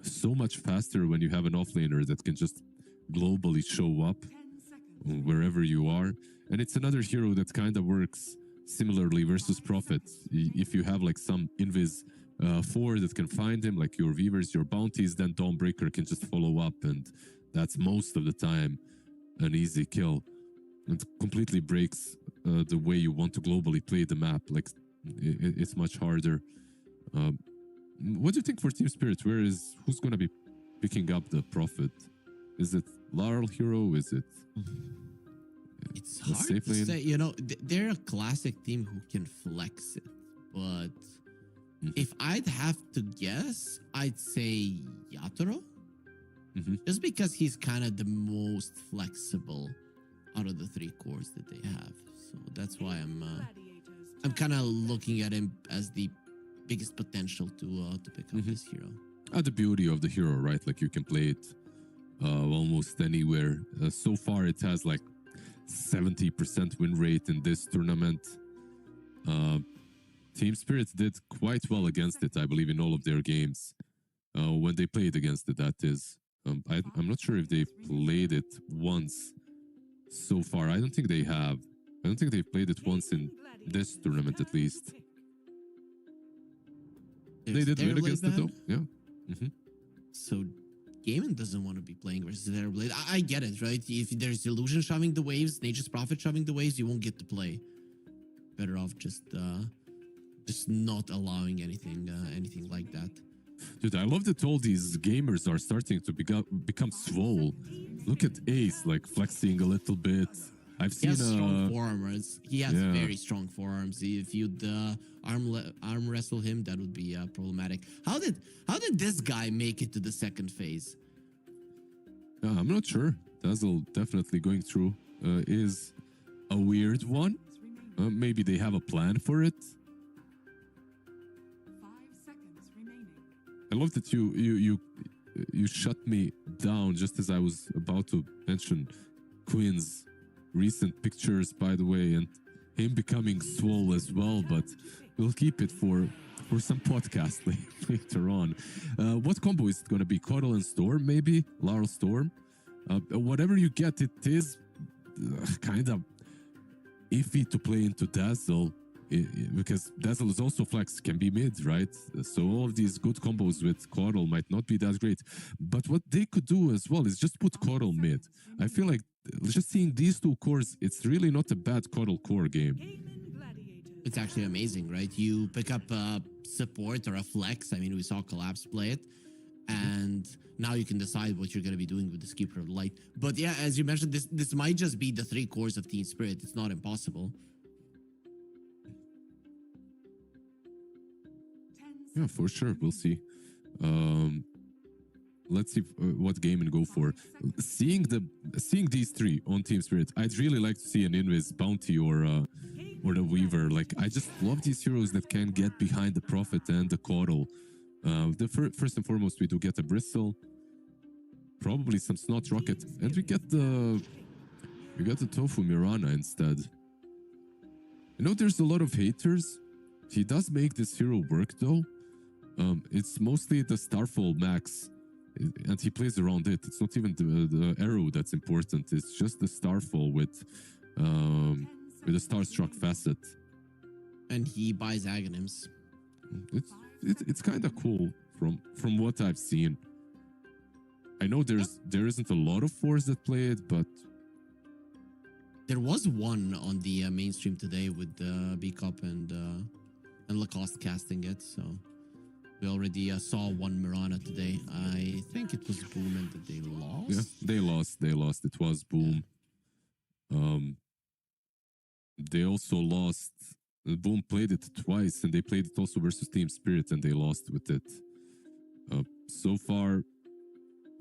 so much faster when you have an offlaner that can just globally show up wherever you are. And it's another hero that kind of works similarly versus Prophet. If you have like some Invis 4 that can find him, like your Weavers, your Bounties, then Dawnbreaker can just follow up, and that's most of the time an easy kill. It completely breaks the way you want to globally play the map. Like it's much harder. What do you think for Team Spirit? Who's going to be picking up the Prophet? Is it Laurel hero? Is it? It's hard to say. You know, they're a classic team who can flex it, but if I'd have to guess, I'd say Yatoro. just because he's kind of the most flexible out of the 3 cores that they have. So that's why I'm kind of looking at him as the biggest potential to pick up this hero. The beauty of the hero, right? Like you can play it almost anywhere. So far, it has like 70% win rate in this tournament. Team Spirit did quite well against it, I believe, in all of their games. When they played against it, that is. I'm not sure if they played it once so far. I don't think they have. I don't think they've played it once in this tournament, at least. They did win against it, though. Yeah. So Gaming doesn't want to be playing versus their blade. I get it, right? If there's Illusion shoving the waves, Nature's Prophet shoving the waves, you won't get to play. Better off just not allowing anything like that. Dude, I love that all these gamers are starting to become swole. Look at Ace, like flexing a little bit. I've He seen has strong forearms. He has yeah. very strong forearms. If you'd arm wrestle him, that would be problematic. How did this guy make it to the second phase? I'm not sure. Dazzle definitely going through is a weird one. Maybe they have a plan for it. 5 seconds remaining. I love that you shut me down just as I was about to mention Quinn's recent pictures, by the way, and him becoming swole as well, but we'll keep it for some podcast later on. What combo is it going to be? Coddle and Storm, maybe? Laurel Storm? Whatever you get, it is kind of iffy to play into Dazzle, because Dazzle is also flex, can be mid, right? So all of these good combos with Coddle might not be that great. But what they could do as well is just put Coddle mid. I feel like just seeing these 2 cores, it's really not a bad Coddle core game. It's actually amazing, right? You pick up a support or a flex. I mean, we saw Collapse play it. And now you can decide what you're going to be doing with the Keeper of Light. But yeah, as you mentioned, this might just be the 3 cores of Team Spirit. It's not impossible. Yeah, for sure. We'll see. Let's see what game and go for. Seeing these 3 on Team Spirit, I'd really like to see an Invis Bounty or the Weaver. Like, I just love these heroes that can get behind the Prophet and the Coddle. First and foremost, we do get a Bristle, probably some Snot Rocket, and we get the Tofu Mirana instead. I know there's a lot of haters. He does make this hero work though. It's mostly the Starfall max, and he plays around it. It's not even the arrow that's important. It's just the Starfall with a Starstruck facet. And he buys Aghanims. It's kind of cool from what I've seen. I know there isn't a lot of fours that play it, but there was one on the mainstream today with B-Cup and Lacoste casting it. So we already saw one Mirana today. I think it was Boom and that they lost. Yeah, they lost. It was Boom. They also lost. Boom played it twice, and they played it also versus Team Spirit, and they lost with it. So far,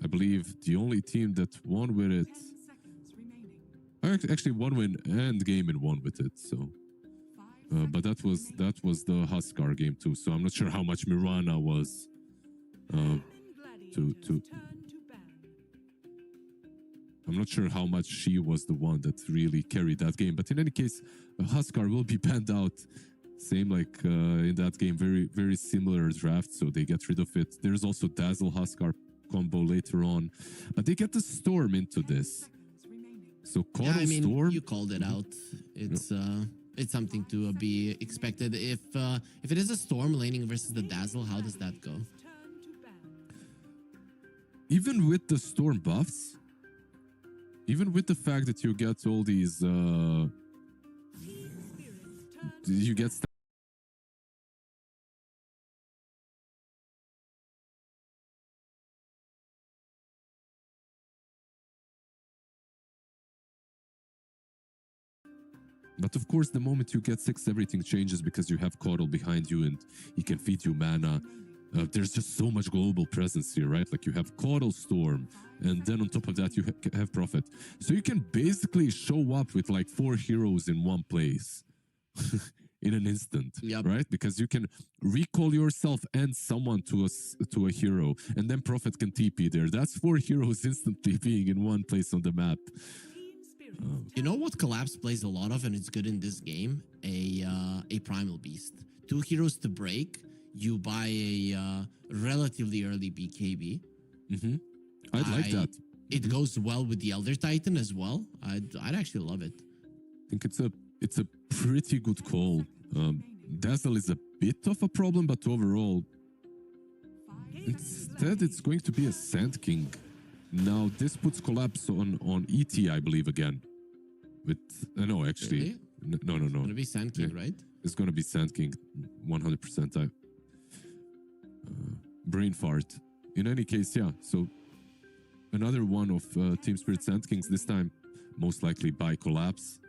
I believe the only team that won with it, actually one win and game in one with it. So, but that was the Huskar game too. So I'm not sure how much Mirana was to. I'm not sure how much she was the one that really carried that game. But in any case, Huskar will be banned out. Same like in that game, very, very similar draft. So they get rid of it. There's also Dazzle Huskar combo later on. But they get the Storm into this. So Coddle Storm. You called it out. It's something to be expected. If it is a Storm laning versus the Dazzle, how does that go? Even with the Storm buffs, even with the fact that you get all these, you get but of course, the moment you get 6, everything changes because you have Coddle behind you and he can feed you mana. there's just so much global presence here, right? Like you have Caudal Storm, and then on top of that, you have Prophet. So you can basically show up with like 4 heroes in one place in an instant, Yep. right? Because you can recall yourself and someone to a hero, and then Prophet can TP there. That's 4 heroes instantly being in one place on the map. Team spirit. You know what Collapse plays a lot of, and it's good in this game? A Primal Beast. 2 heroes to break. You buy a relatively early BKB. Mm-hmm. I'd like that. It goes well with the Elder Titan as well. I'd actually love it. I think it's a pretty good call. Dazzle is a bit of a problem, but overall, instead it's going to be a Sand King. Now this puts Collapse on ET, I believe, again. With no, actually, Really? no. It's gonna be Sand King, Yeah. right? It's gonna be Sand King, 100%. Brain fart. In any case, yeah. So another one of Team Spirit Sand Kings. This time, most likely by Collapse.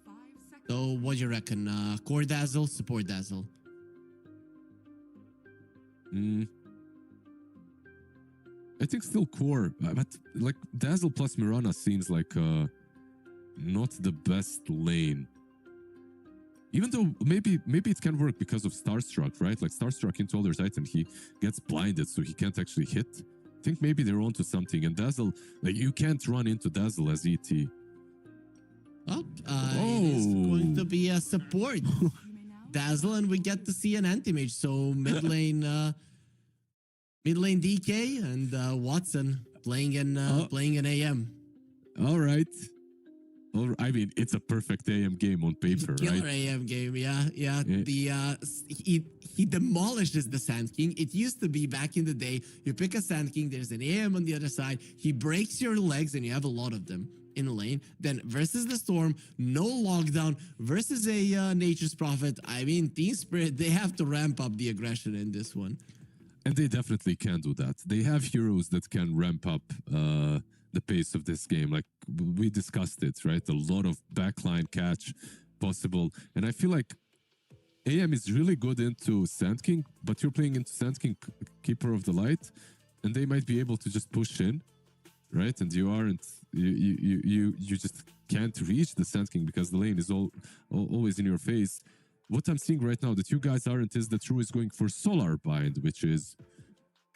5 seconds. So what do you reckon? Core Dazzle, Support Dazzle. I think still core, but like Dazzle plus Mirana seems like not the best lane. Even though maybe it can work because of Starstruck, right? Like Starstruck into Elder Titan, he gets blinded, so he can't actually hit. I think maybe they're onto something. And Dazzle, like you can't run into Dazzle as ET. Oh, it is going to be a support You may now Dazzle, and we get to see an anti-mage. So mid lane DK and Watson playing in AM. All right. I mean, it's a perfect AM game on paper, Killer right? AM game, yeah. He demolishes the Sand King. It used to be back in the day, you pick a Sand King, there's an AM on the other side, he breaks your legs, and you have a lot of them in a lane. Then versus the Storm, no lockdown, versus a Nature's Prophet. I mean, Team Spirit, they have to ramp up the aggression in this one. And they definitely can do that. They have heroes that can ramp up the pace of this game. Like we discussed it, right? A lot of backline catch possible. And I feel like AM is really good into Sand King, but you're playing into Sand King, Keeper of the Light, and they might be able to just push in, right? And you aren't, you just can't reach the Sand King because the lane is always in your face. What I'm seeing right now that you guys aren't is that True is going for Solar Bind, which is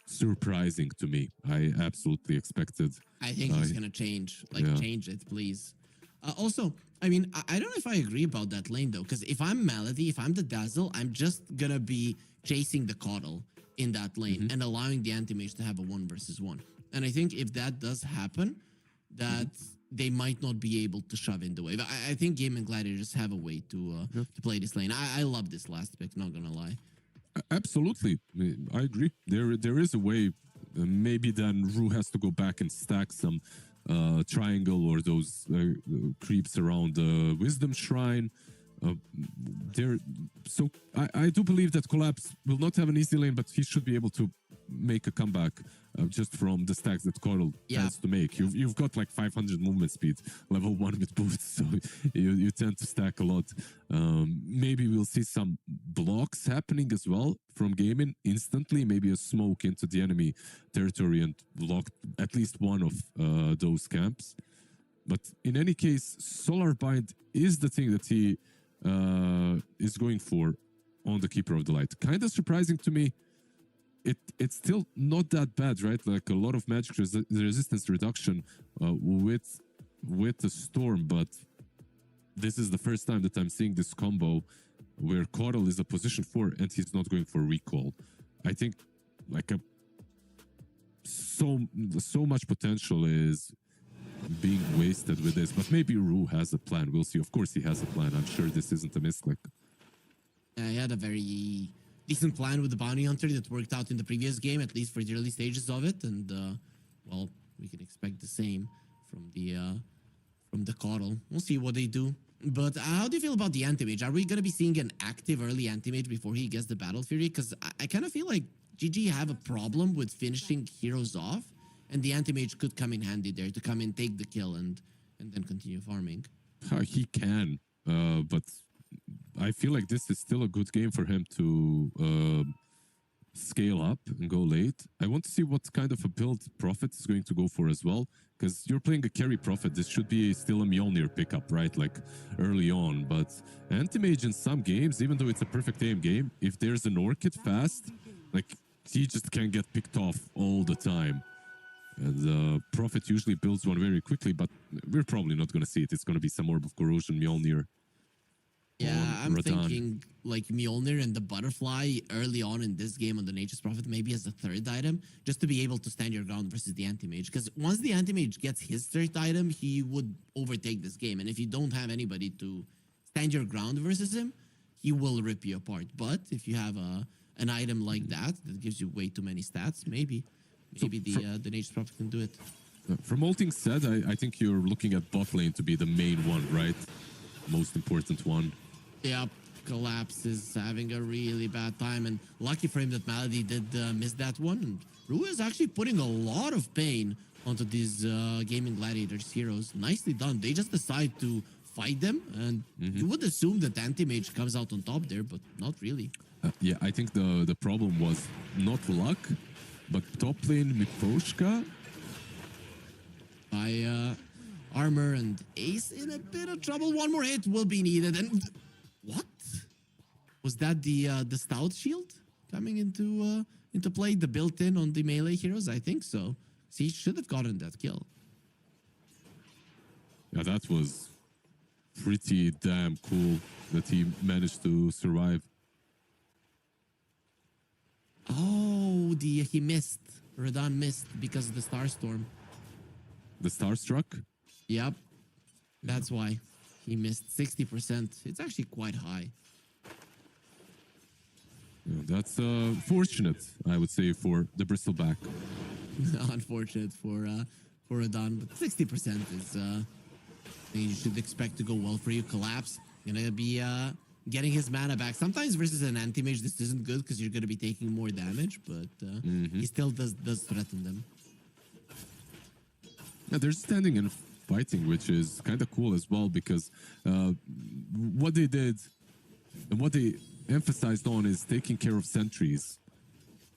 surprising to me. I absolutely expected. I think he's gonna change. Change it, please. Also, I mean, I don't know if I agree about that lane though, because if I'm Melody, if I'm the Dazzle, I'm just gonna be chasing the Caudal in that lane and allowing the anti-mage to have a 1 versus 1. And I think if that does happen, that they might not be able to shove in the wave. I think Game and Gladiators have a way to play this lane. I love this last pick, not gonna lie. Absolutely. I agree. There is a way. Maybe then Rue has to go back and stack some triangle or those creeps around the Wisdom Shrine. So I do believe that Collapse will not have an easy lane, but he should be able to make a comeback just from the stacks that Coral tends to make. You've got like 500 movement speed, level 1 with boots, so you tend to stack a lot. Maybe we'll see some blocks happening as well from gaming instantly, maybe a smoke into the enemy territory and block at least one of those camps. But in any case, Solar Bind is the thing that he is going for on the Keeper of the Light. Kind of surprising to me. It's still not that bad, right? Like a lot of magic resistance reduction with the Storm, but this is the first time that I'm seeing this combo where Coral is a position 4 and he's not going for recall. I think like so much potential is being wasted with this, but maybe Rue has a plan. We'll see. Of course he has a plan. I'm sure this isn't a misclick. He had a very decent plan with the Bounty Hunter that worked out in the previous game, at least for the early stages of it. And, well, we can expect the same from the Caudal. We'll see what they do. But how do you feel about the Anti-Mage? Are we going to be seeing an active early Anti-Mage before he gets the Battle Fury? Because I kind of feel like GG have a problem with finishing heroes off, and the Anti-Mage could come in handy there to come and take the kill and then continue farming. He can, but I feel like this is still a good game for him to scale up and go late. I want to see what kind of a build Prophet is going to go for as well, because you're playing a carry Prophet. This should be still a Mjolnir pickup, right? Like early on. But Anti-Mage in some games, even though it's a perfect aim game, if there's an Orchid fast, like he just can get picked off all the time. And Prophet usually builds one very quickly, but we're probably not going to see it. It's going to be some Orb of Corrosion, Mjolnir. Yeah, I'm Radahn. thinking like Mjolnir and the Butterfly early on in this game on the Nature's Prophet, maybe as the third item, just to be able to stand your ground versus the Anti-Mage. Because once the Anti-Mage gets his third item, he would overtake this game. And if you don't have anybody to stand your ground versus him, he will rip you apart. But if you have an item like that gives you way too many stats, maybe the Nature's Prophet can do it. From all things said, I think you're looking at bot lane to be the main one, right? Most important one. Yep, Collapse is having a really bad time, and lucky for him that Malady did miss that one. And Rue is actually putting a lot of pain onto these Gaming Gladiators heroes. Nicely done. They just decide to fight them, and you would assume that Anti-Mage comes out on top there, but not really. Yeah, I think the problem was not luck, but top lane Miposhka. By Armor and Ace in a bit of trouble. One more hit will be needed. And what was that? The Stout Shield coming into play, the built-in on the melee heroes? I think so. See, he should have gotten that kill. Yeah, that was pretty damn cool that he managed to survive. Oh, he missed. Radahn missed because of the Starstorm. The Starstruck? Yep, that's why he missed 60%. It's actually quite high. Yeah, that's fortunate, I would say, for the Bristleback. Unfortunate for Radahn, but 60% is you should expect to go well for you. Collapse gonna be getting his mana back. Sometimes versus an Anti-Mage this isn't good because you're gonna be taking more damage, but he still does threaten them. Yeah, they're standing and fighting, which is kind of cool as well, because what they did and what they emphasized on is taking care of sentries.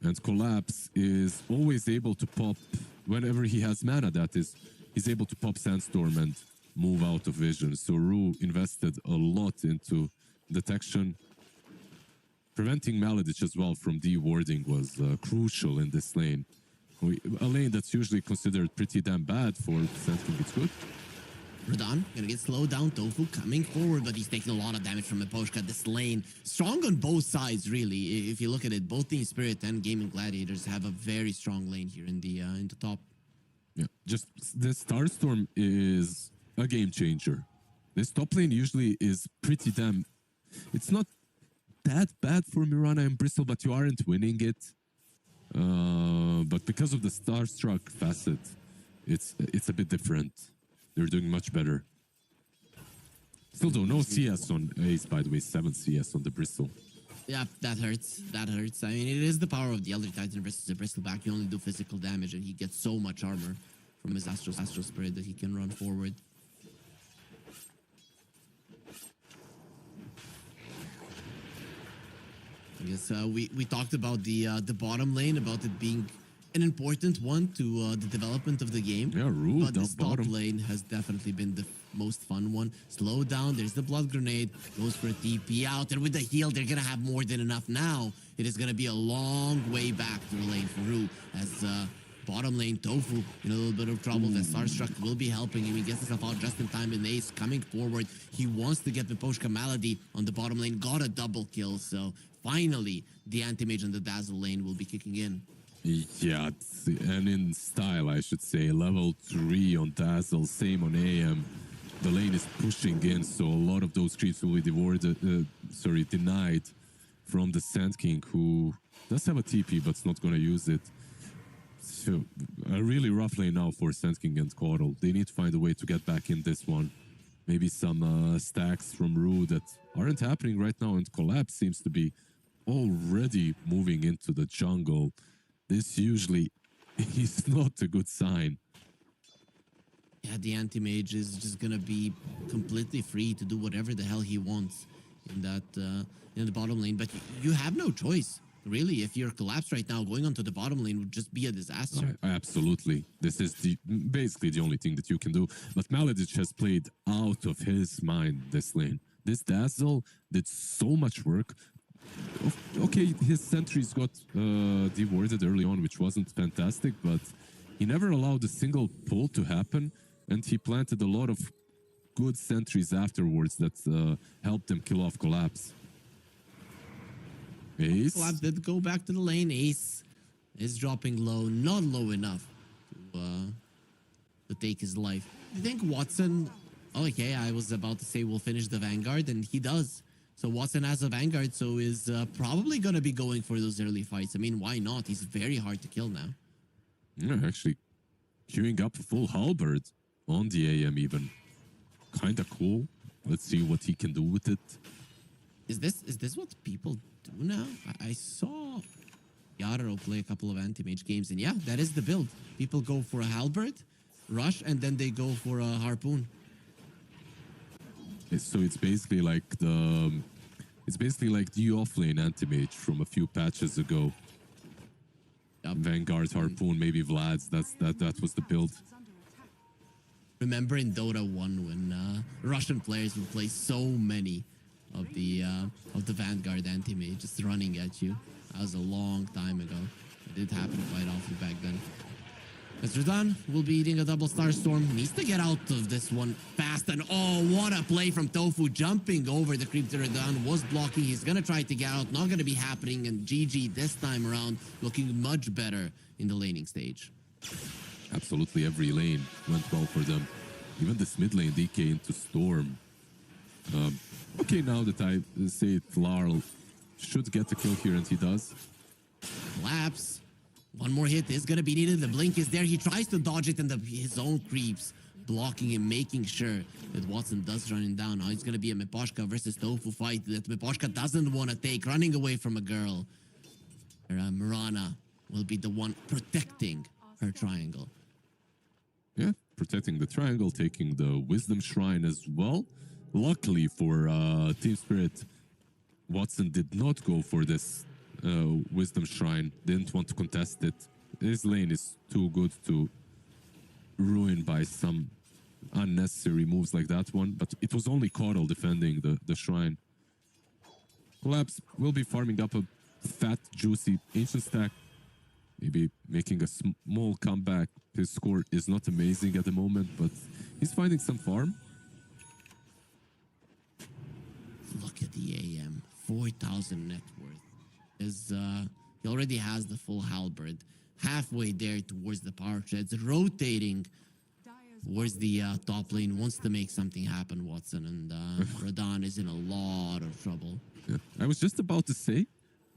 And Collapse is always able to pop, whenever he has mana, that is, he's able to pop Sandstorm and move out of vision. So Rue invested a lot into detection. Preventing Maledich as well from de-warding was crucial in this lane. A lane that's usually considered pretty damn bad for Sand King. It's good. Radahn gonna get slowed down. Tofu coming forward, but he's taking a lot of damage from Miposhka. This lane, strong on both sides, really. If you look at it, both Team Spirit and Gaming Gladiators have a very strong lane here in the top. Yeah, just the Starstorm is a game changer. This top lane usually is pretty damn... It's not that bad for Mirana and Bristol, but you aren't winning it. But because of the Starstruck facet, it's a bit different. They're doing much better. Still though, no CS on Ace, by the way, 7 CS on the Bristol. Yeah, that hurts. That hurts. I mean, it is the power of the Elder Titan versus the Bristleback. You only do physical damage, and he gets so much armor from his Astral Spirit that he can run forward. I guess we talked about the bottom lane, about it being an important one to the development of the game. Yeah, Rue, but this top bottom lane has definitely been the most fun one. Slow down, there's the Blood Grenade, goes for a TP out, and with the heal, they're gonna have more than enough now. It is gonna be a long way back to the lane for Rue, as bottom lane Tofu in a little bit of trouble. The Starstruck will be helping him. He gets himself out just in time, and Ace coming forward. He wants to get the Miposhka Malady on the bottom lane, got a double kill, so finally the Anti-Mage on the Dazzle lane will be kicking in. Yeah, and in style, I should say. Level 3 on Dazzle, same on AM. The lane is pushing in, so a lot of those creeps will be denied from the Sand King, who does have a TP, but's not going to use it. So, a really rough lane now for Sand King and Coddle. They need to find a way to get back in this one. Maybe some stacks from Rue that aren't happening right now, and Collapse seems to be already moving into the jungle. This usually is not a good sign. Yeah, the Anti-Mage is just gonna be completely free to do whatever the hell he wants in that in the bottom lane. But you have no choice. really, if you're collapsed right now, going onto the bottom lane would just be a disaster. Absolutely. This is basically the only thing that you can do. But Maledic has played out of his mind this lane. This Dazzle did so much work. Okay, his sentries got dewarded early on, which wasn't fantastic, but he never allowed a single pull to happen, and he planted a lot of good sentries afterwards that helped him kill off Collapse. Ace. Collapse did go back to the lane. Ace is dropping low, not low enough to take his life. I think Watson... Okay, I was about to say we'll finish the Vanguard, and he does. So Watson has a Vanguard, so is probably going to be going for those early fights. I mean, why not? He's very hard to kill now. Yeah, actually queuing up a full halberd on the AM even. Kind of cool. Let's see what he can do with it. Is this what people do now? I saw Yarrow play a couple of anti-mage games, and yeah, that is the build. People go for a halberd, rush, and then they go for a harpoon. So it's basically like the offlane anti-mage from a few patches ago. Yep. Vanguard, harpoon, maybe Vlad's. That was the build. Remember in Dota 1 when Russian players would play so many of the Vanguard anti-mage just running at you. That was a long time ago. It did happen quite often back then. Mr. Dunn will be eating a double star storm. Needs to get out of this one fast. And oh, what a play from Tofu. Jumping over the creep to Redan. Was blocking. He's going to try to get out. Not going to be happening. And GG this time around looking much better in the laning stage. Absolutely every lane went well for them. Even this mid lane DK into Storm. Okay, now that I say it, Larl should get the kill here, and he does. Collapse. One more hit is going to be needed. The blink is there. He tries to dodge it, and his own creeps blocking him, making sure that Watson does run him down. Now it's going to be a Miposhka versus Tofu fight that Miposhka doesn't want to take, running away from a girl. Mirana will be the one protecting her triangle. Yeah, protecting the triangle, taking the Wisdom Shrine as well. Luckily for Team Spirit, Watson did not go for this Wisdom Shrine. Didn't want to contest it. His lane is too good to ruin by some unnecessary moves like that one. But it was only Coddle defending the Shrine. Collapse will be farming up a fat, juicy Ancient stack. Maybe making a small comeback. His score is not amazing at the moment, but he's finding some farm. Look at the AM. 4,000 net worth. He already has the full halberd. Halfway there towards the power treads. Rotating towards the top lane. Wants to make something happen, Watson. And Radan is in a lot of trouble. Yeah. I was just about to say,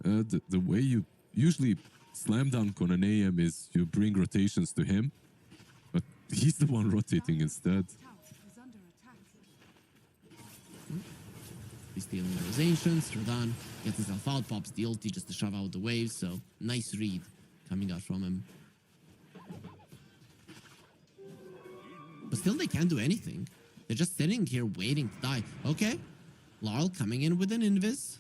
the way you usually slam dunk on an AM is you bring rotations to him, but he's the one rotating instead. He's stealing those ancients. Radan gets himself out, pops the ulti just to shove out the waves. So nice read coming out from him. But still, they can't do anything. They're just sitting here waiting to die. Okay, Larl coming in with an invis.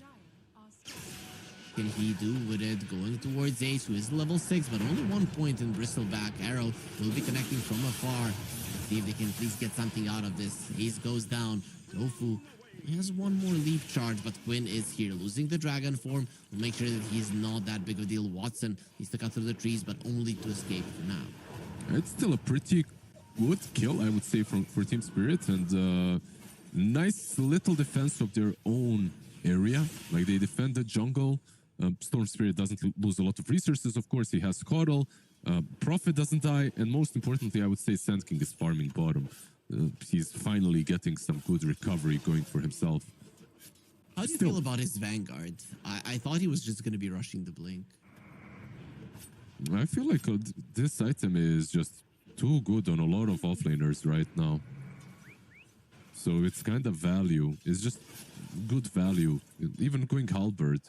Can he do with it? Going towards Ace, who is level 6, but only 1 point in Bristleback. Arrow will be connecting from afar. Let's see if they can please get something out of this. Ace goes down. Tofu has one more leaf charge, but Quinn is here. Losing the dragon form will make sure that he's not that big of a deal. Watson needs to cut through the trees, but only to escape for now. It's still a pretty good kill, I would say, for Team Spirit, and nice little defense of their own area. Like, they defend the jungle. Storm Spirit doesn't lose a lot of resources, of course. He has Coddle. Prophet doesn't die. And most importantly, I would say Sand King is farming bottom. He's finally getting some good recovery going for himself. How do you feel about his Vanguard? I thought he was just going to be rushing the Blink. I feel like this item is just too good on a lot of offlaners right now. So it's kind of value. It's just good value. Even going Halberd.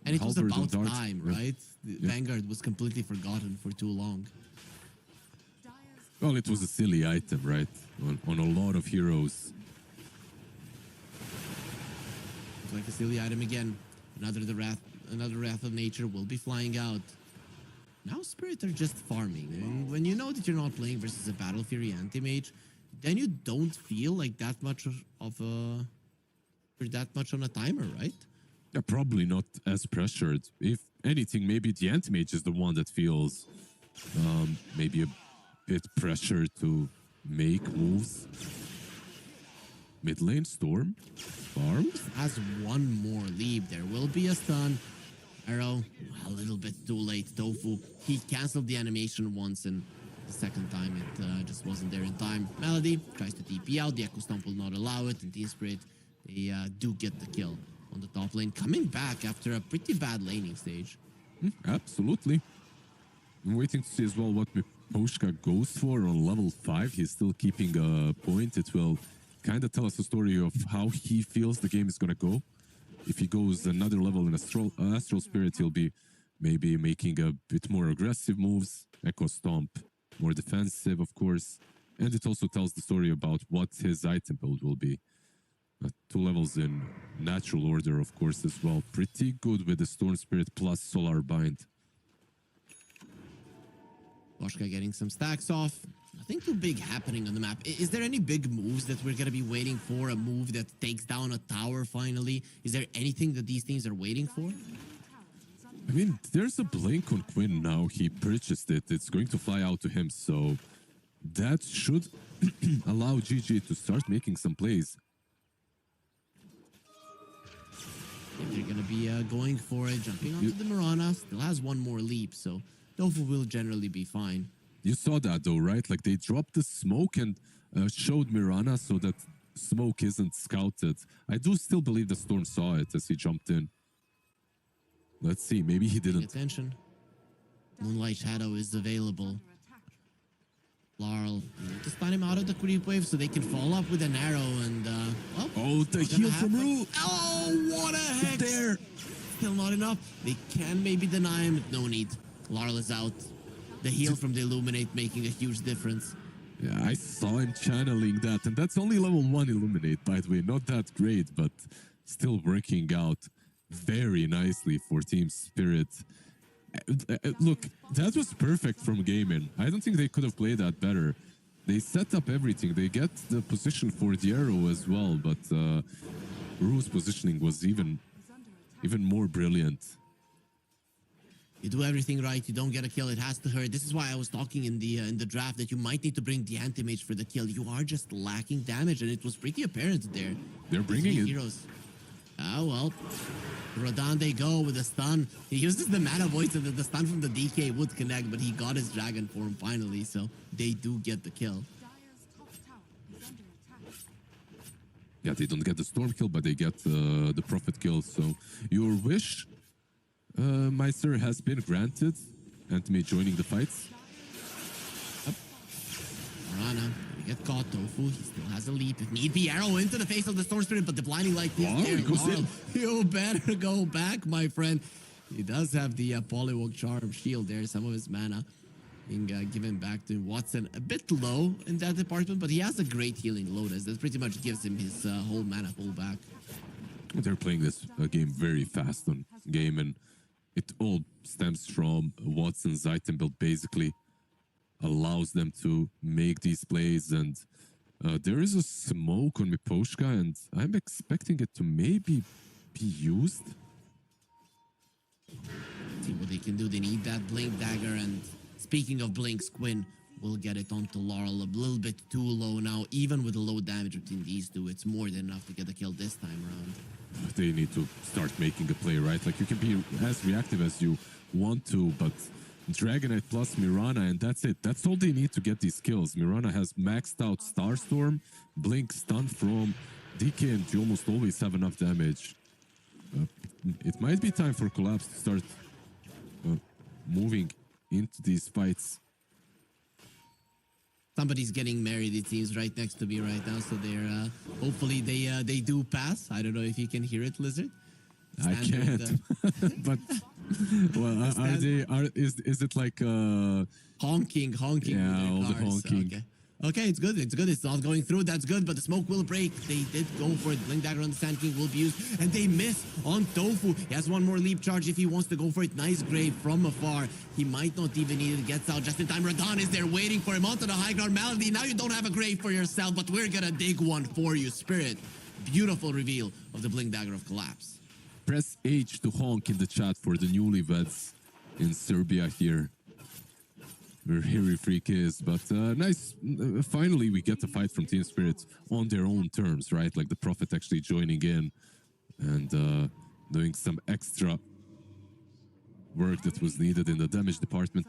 And it was about time, right? Yeah. Vanguard was completely forgotten for too long. Well, it was a silly item, right? On a lot of heroes. Looks like a silly item again. Another Wrath of Nature will be flying out. Now Spirit are just farming. And when you know that you're not playing versus a Battle Fury anti-mage, then you don't feel like that much you're that much on a timer, right? Yeah, probably not as pressured. If anything, maybe the anti-mage is the one that feels maybe a bit pressured to make moves. Mid lane Storm farms. Has one more leap. There will be a stun. Arrow, a little bit too late. Tofu, he canceled the animation once, and the second time it just wasn't there in time. Melody tries to TP out. The Echo Stomp will not allow it. And Team Spirit, they do get the kill on the top lane, coming back after a pretty bad laning stage. Absolutely. I'm waiting to see as well what Miposhka goes for on level 5. He's still keeping a point. It will kind of tell us a story of how he feels the game is going to go. If he goes another level in Astral Spirit, he'll be maybe making a bit more aggressive moves. Echo Stomp, more defensive, of course. And it also tells the story about what his item build will be. 2 levels in natural order, of course, as well. Pretty good with the Storm Spirit plus Solar Bind. Boschka getting some stacks off. Nothing too big happening on the map. Is there any big moves that we're going to be waiting for? A move that takes down a tower finally? Is there anything that these teams are waiting for? I mean, there's a blink on Quinn now. He purchased it. It's going to fly out to him. So that should allow GG to start making some plays. They're going to be going for it, jumping onto the Mirana. Still has one more leap, so Tofu will generally be fine. You saw that though, right? Like they dropped the smoke and showed Mirana so that smoke isn't scouted. I do still believe the Storm saw it as he jumped in. Let's see, maybe he didn't. Pay attention. Moonlight Shadow is available. Larl, you need to stun him out of the creep wave so they can follow up with an arrow and well, oh, the heal from Rue! Oh, what a hex! There! Still not enough. They can maybe deny him. No need. Larl is out. The heal from the Illuminate making a huge difference. Yeah, I saw him channeling that, and that's only level 1 Illuminate, by the way. Not that great, but still working out very nicely for Team Spirit. Look, that was perfect from Gaming. I don't think they could have played that better. They set up everything. They get the position for the arrow as well, but Rue's positioning was even more brilliant. You do everything right, you don't get a kill, it has to hurt. This is why I was talking in the draft that you might need to bring the anti-mage for the kill. You are just lacking damage, and it was pretty apparent there. They're bringing it. Heroes. Ah, well. Rodan they go with a stun. He uses the mana voice so that the stun from the DK would connect, but he got his dragon form finally, so they do get the kill. Yeah, they don't get the storm kill, but they get the prophet kill. So your wish, Meister, has been granted. Anthony joining the fights. Rana, get caught. Tofu, he still has a leap. If need be, arrow into the face of the Storm Spirit, but the blinding light is there. Laurel, you better go back, my friend. He does have the Polywog Charm shield there. Some of his mana being given back to Watson. A bit low in that department, but he has a great healing Lotus. That pretty much gives him his whole mana pull back. They're playing this game very fast on game, and it all stems from Watson's item build, basically. Allows them to make these plays, and there is a smoke on Miposhka, and I'm expecting it to maybe be used. See what they can do. They need that Blink Dagger, and speaking of Blinks, Quinn will get it onto Laurel. A little bit too low now. Even with the low damage between these two, it's more than enough to get the kill this time around. They need to start making a play, right? Like, you can be as reactive as you want to, but Dragonite plus Mirana, and that's it. That's all they need to get these kills. Mirana has maxed out Starstorm, Blink, stun from DK, and you almost always have enough damage. It might be time for Collapse to start moving into these fights. Somebody's getting married, it seems, right next to me right now, so they're hopefully they do pass. I don't know if you can hear it, Lizard. I can't. But well, is it like honking? Yeah, all the honking. Okay. Okay, it's good. It's good. It's not going through. That's good, but the smoke will break. They did go for it. Blink Dagger on the Sand King will be used, and they miss on Tofu. He has one more leap charge if he wants to go for it. Nice grave from afar. He might not even need it. Gets out just in time. Radon is there waiting for him onto the high ground. Malady, now you don't have a grave for yourself, but we're gonna dig one for you, Spirit. Beautiful reveal of the Blink Dagger of Collapse. Press H to honk in the chat for the newlyweds in Serbia here. Where Harry Freak is, but nice. Finally, we get the fight from Team Spirit on their own terms, right? Like the Prophet actually joining in and doing some extra work that was needed in the damage department.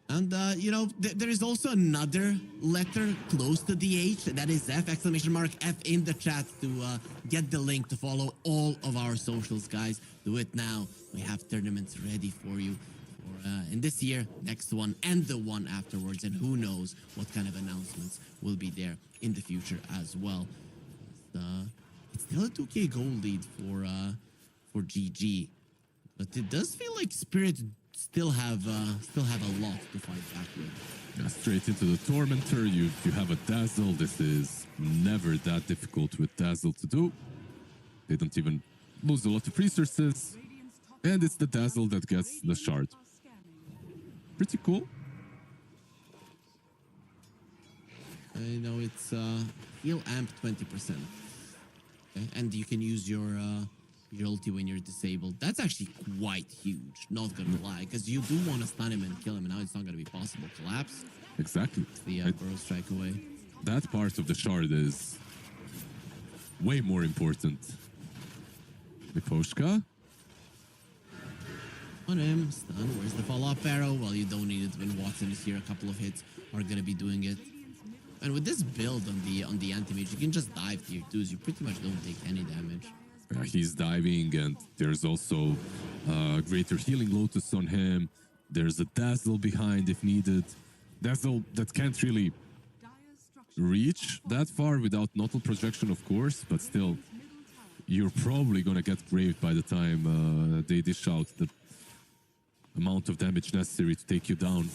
Under attack. And, you know, there is also another letter close to the H. That is F, exclamation mark F in the chat to get the link to follow all of our socials, guys. Do it now. We have tournaments ready for you. In this year, next one, and the one afterwards, and who knows what kind of announcements will be there in the future as well. It's still a 2K goal lead for GG, but it does feel like Spirit still have a lot to fight back with. Yeah, straight into the Tormentor. You have a Dazzle. This is never that difficult with Dazzle to do. They don't even lose a lot of resources, and it's the Dazzle that gets the shard. Pretty cool. I know it's heal amp 20%, okay? And you can use your ulti when you're disabled. That's actually quite huge, not gonna lie, because you do want to stun him and kill him, and now it's not gonna be possible. Collapse. Exactly. The Burrow Strike away. That part of the shard is way more important. Miposhka. On him, stun. Where's the follow-up arrow? Well, you don't need it when Watson is here. A couple of hits are gonna be doing it. And with this build on the anti-mage, you can just dive tier 2s. You pretty much don't take any damage. He's diving, and there's also greater healing lotus on him. There's a Dazzle behind if needed. Dazzle that can't really reach that far without Nottle projection, of course, but still, you're probably gonna get graved by the time they dish out the amount of damage necessary to take you down.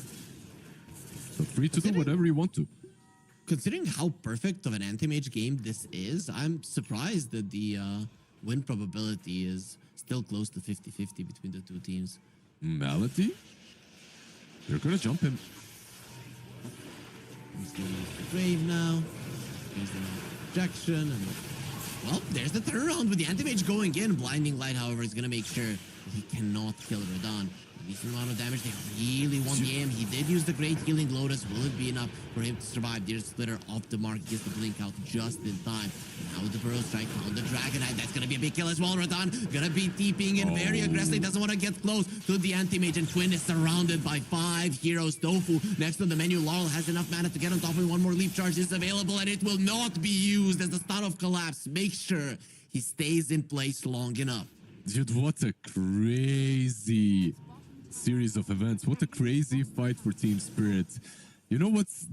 So free to do whatever you want to. Considering how perfect of an anti-mage game this is, I'm surprised that the win probability is still close to 50-50 between the two teams. Malady? They're gonna jump him. He's going to the grave now. He's in projection. And, well, there's the turnaround with the anti-mage going in. Blinding Light, however, is going to make sure that he cannot kill Radon. Decent amount of damage. They really want the aim. He did use the Great Healing Lotus. Will it be enough for him to survive? There's Splitter off the mark. He gets the blink out just in time. Now with the Burrow Strike on the Dragonite. That's going to be a big kill as well. Radon going to be TPing in very aggressively. Doesn't want to get close to the anti-mage. And Twin is surrounded by 5 heroes. Tofu next on the menu. Laurel has enough mana to get on top of him. One more leap charge is available, and it will not be used as the stun of Collapse. Make sure he stays in place long enough. Dude, what a crazy series of events. What a crazy fight for Team Spirit. You know what's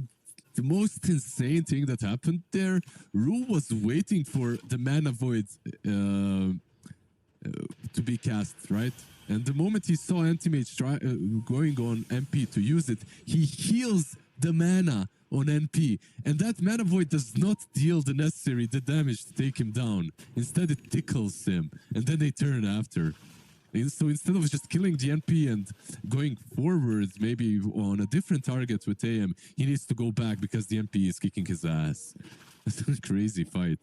the most insane thing that happened there? Rue was waiting for the mana void to be cast, right? And the moment he saw Anti-Mage going on MP to use it, he heals the mana on NP. And that mana void does not deal the necessary damage to take him down. Instead, it tickles him. And then they turn after. And so instead of just killing the NP and going forward, maybe on a different target with AM, he needs to go back because the NP is kicking his ass. It's a crazy fight.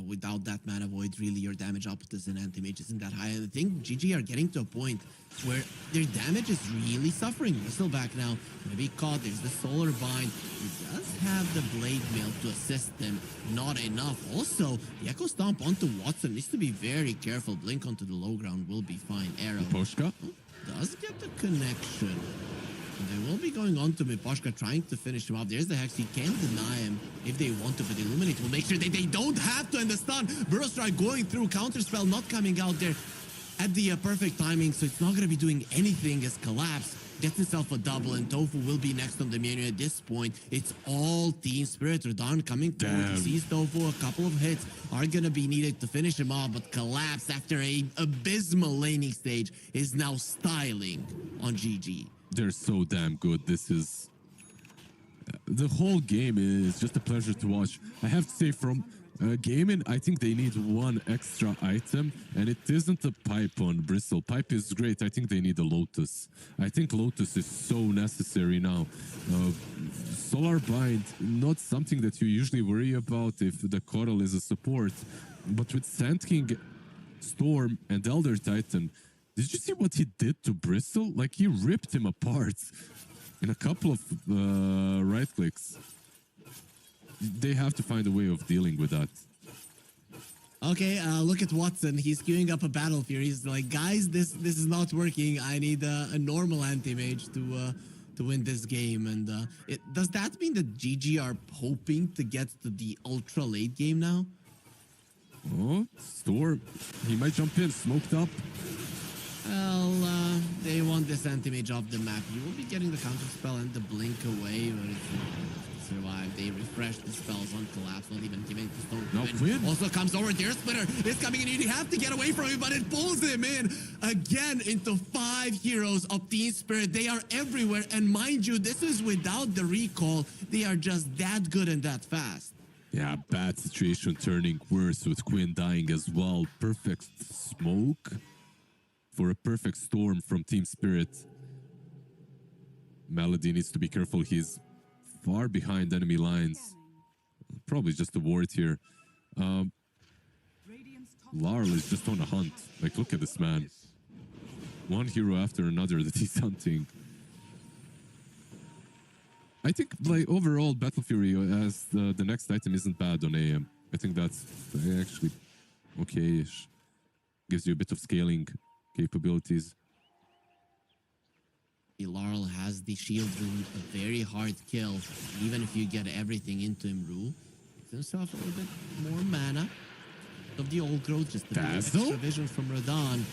Without that mana void, really your damage output as an anti-mage isn't that high. And I think GG are getting to a point where their damage is really suffering. We're still back now. Gonna be caught. There's the Solar Bind. He does have the Blade Mail to assist them. Not enough. Also, the Echo Stomp onto Watson needs to be very careful. Blink onto the low ground will be fine. Arrow. Poshka Does get the connection. And they will be going on to Miposhka, trying to finish him off. There's the Hex. He can deny him if they want to, but Illuminate will make sure that they don't have to. And the stun. Burrow Strike going through. Counterspell not coming out there at the perfect timing, so it's not going to be doing anything as Collapse gets himself a double, and Tofu will be next on the menu at this point. It's all Team Spirit. Radon coming forward. He sees Tofu. A couple of hits are going to be needed to finish him off, but Collapse, after a abysmal laning stage, is now styling on GG. They're so damn good. This is the whole game is just a pleasure to watch. I have to say, from gaming, I think they need one extra item, and it isn't a pipe on Bristle. Pipe is great. I think they need a Lotus. I think Lotus is so necessary now. Solar Bind, not something that you usually worry about if the Coral is a support, but with Sand King, Storm, and Elder Titan, did you see what he did to Bristle? Like, he ripped him apart in a couple of right clicks. They have to find a way of dealing with that. Okay, look at Watson. He's queuing up a Battle Fury. He's like, guys, this is not working. I need a normal anti-mage to win this game. And does that mean that GG are hoping to get to the ultra late game now? Oh, Storm. He might jump in, smoked up. Well, they want this anti-mage off the map. You will be getting the counter spell and the blink away, but it's survive. They refresh the spells on collapse, not even giving to Stone. No, Quinn. Also comes over. Deer Splitter is coming in. You have to get away from him, but it pulls him in again into 5 heroes of Team Spirit. They are everywhere, and mind you, this is without the recall. They are just that good and that fast. Yeah, bad situation turning worse with Quinn dying as well. Perfect smoke for a perfect storm from Team Spirit. Melody needs to be careful. He's far behind enemy lines. Probably just a ward here. Larl is just on a hunt. Like, look at this man. One hero after another that he's hunting. I think, like, overall, Battle Fury as the next item isn't bad on AM. I think that's actually okay-ish. Gives you a bit of scaling capabilities. Larl has the shield rune, a very hard kill. Even if you get everything into him, Rue gives himself a little bit more mana of the old growth, just a bit extra vision from Radon.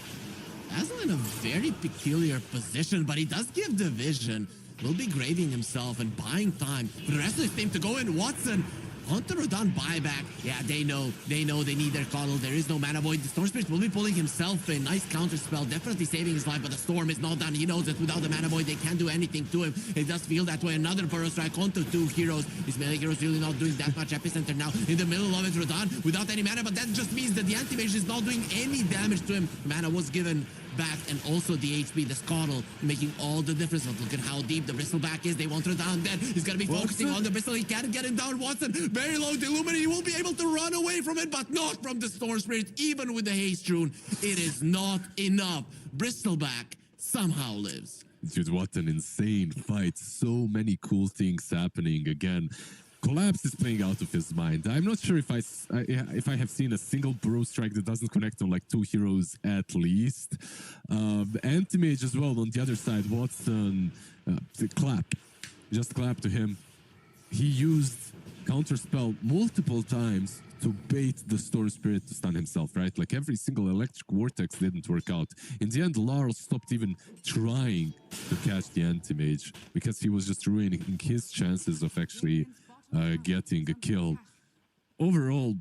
Dazzle in a very peculiar position, but he does give the vision. Will be graving himself and buying time for the rest of his team to go in. Watson onto Rodon buyback. Yeah, they know they need their coddle. There is no mana void. The Storm Spirit will be pulling himself in. Nice counter spell, definitely saving his life, but the Storm is not done. He knows that without the mana void, they can't do anything to him. It does feel that way. Another Burrow Strike onto 2 heroes. His melee heroes really not doing that much. Epicenter now in the middle of it. Rodon without any mana, but that just means that the anti-mage is not doing any damage to him. Mana was given back, and also the HP, the Scuttle, making all the difference. But look at how deep the Bristleback is. They want her down dead. He's going to be focusing on the Bristle. He can't get him down. Watson, very low. The Illuminati, he will be able to run away from it, but not from the Storm Spirit. Even with the Haste Rune, it is not enough. Bristleback somehow lives. Dude, what an insane fight. So many cool things happening again. Collapse is playing out of his mind. I'm not sure if I have seen a single Burrow Strike that doesn't connect on like 2 heroes at least. Anti-Mage as well on the other side. Watson, clap. Just clap to him. He used Counterspell multiple times to bait the Storm Spirit to stun himself, right? Like every single Electric Vortex didn't work out. In the end, Larl stopped even trying to catch the Anti-Mage because he was just ruining his chances of actually getting a kill. Overall,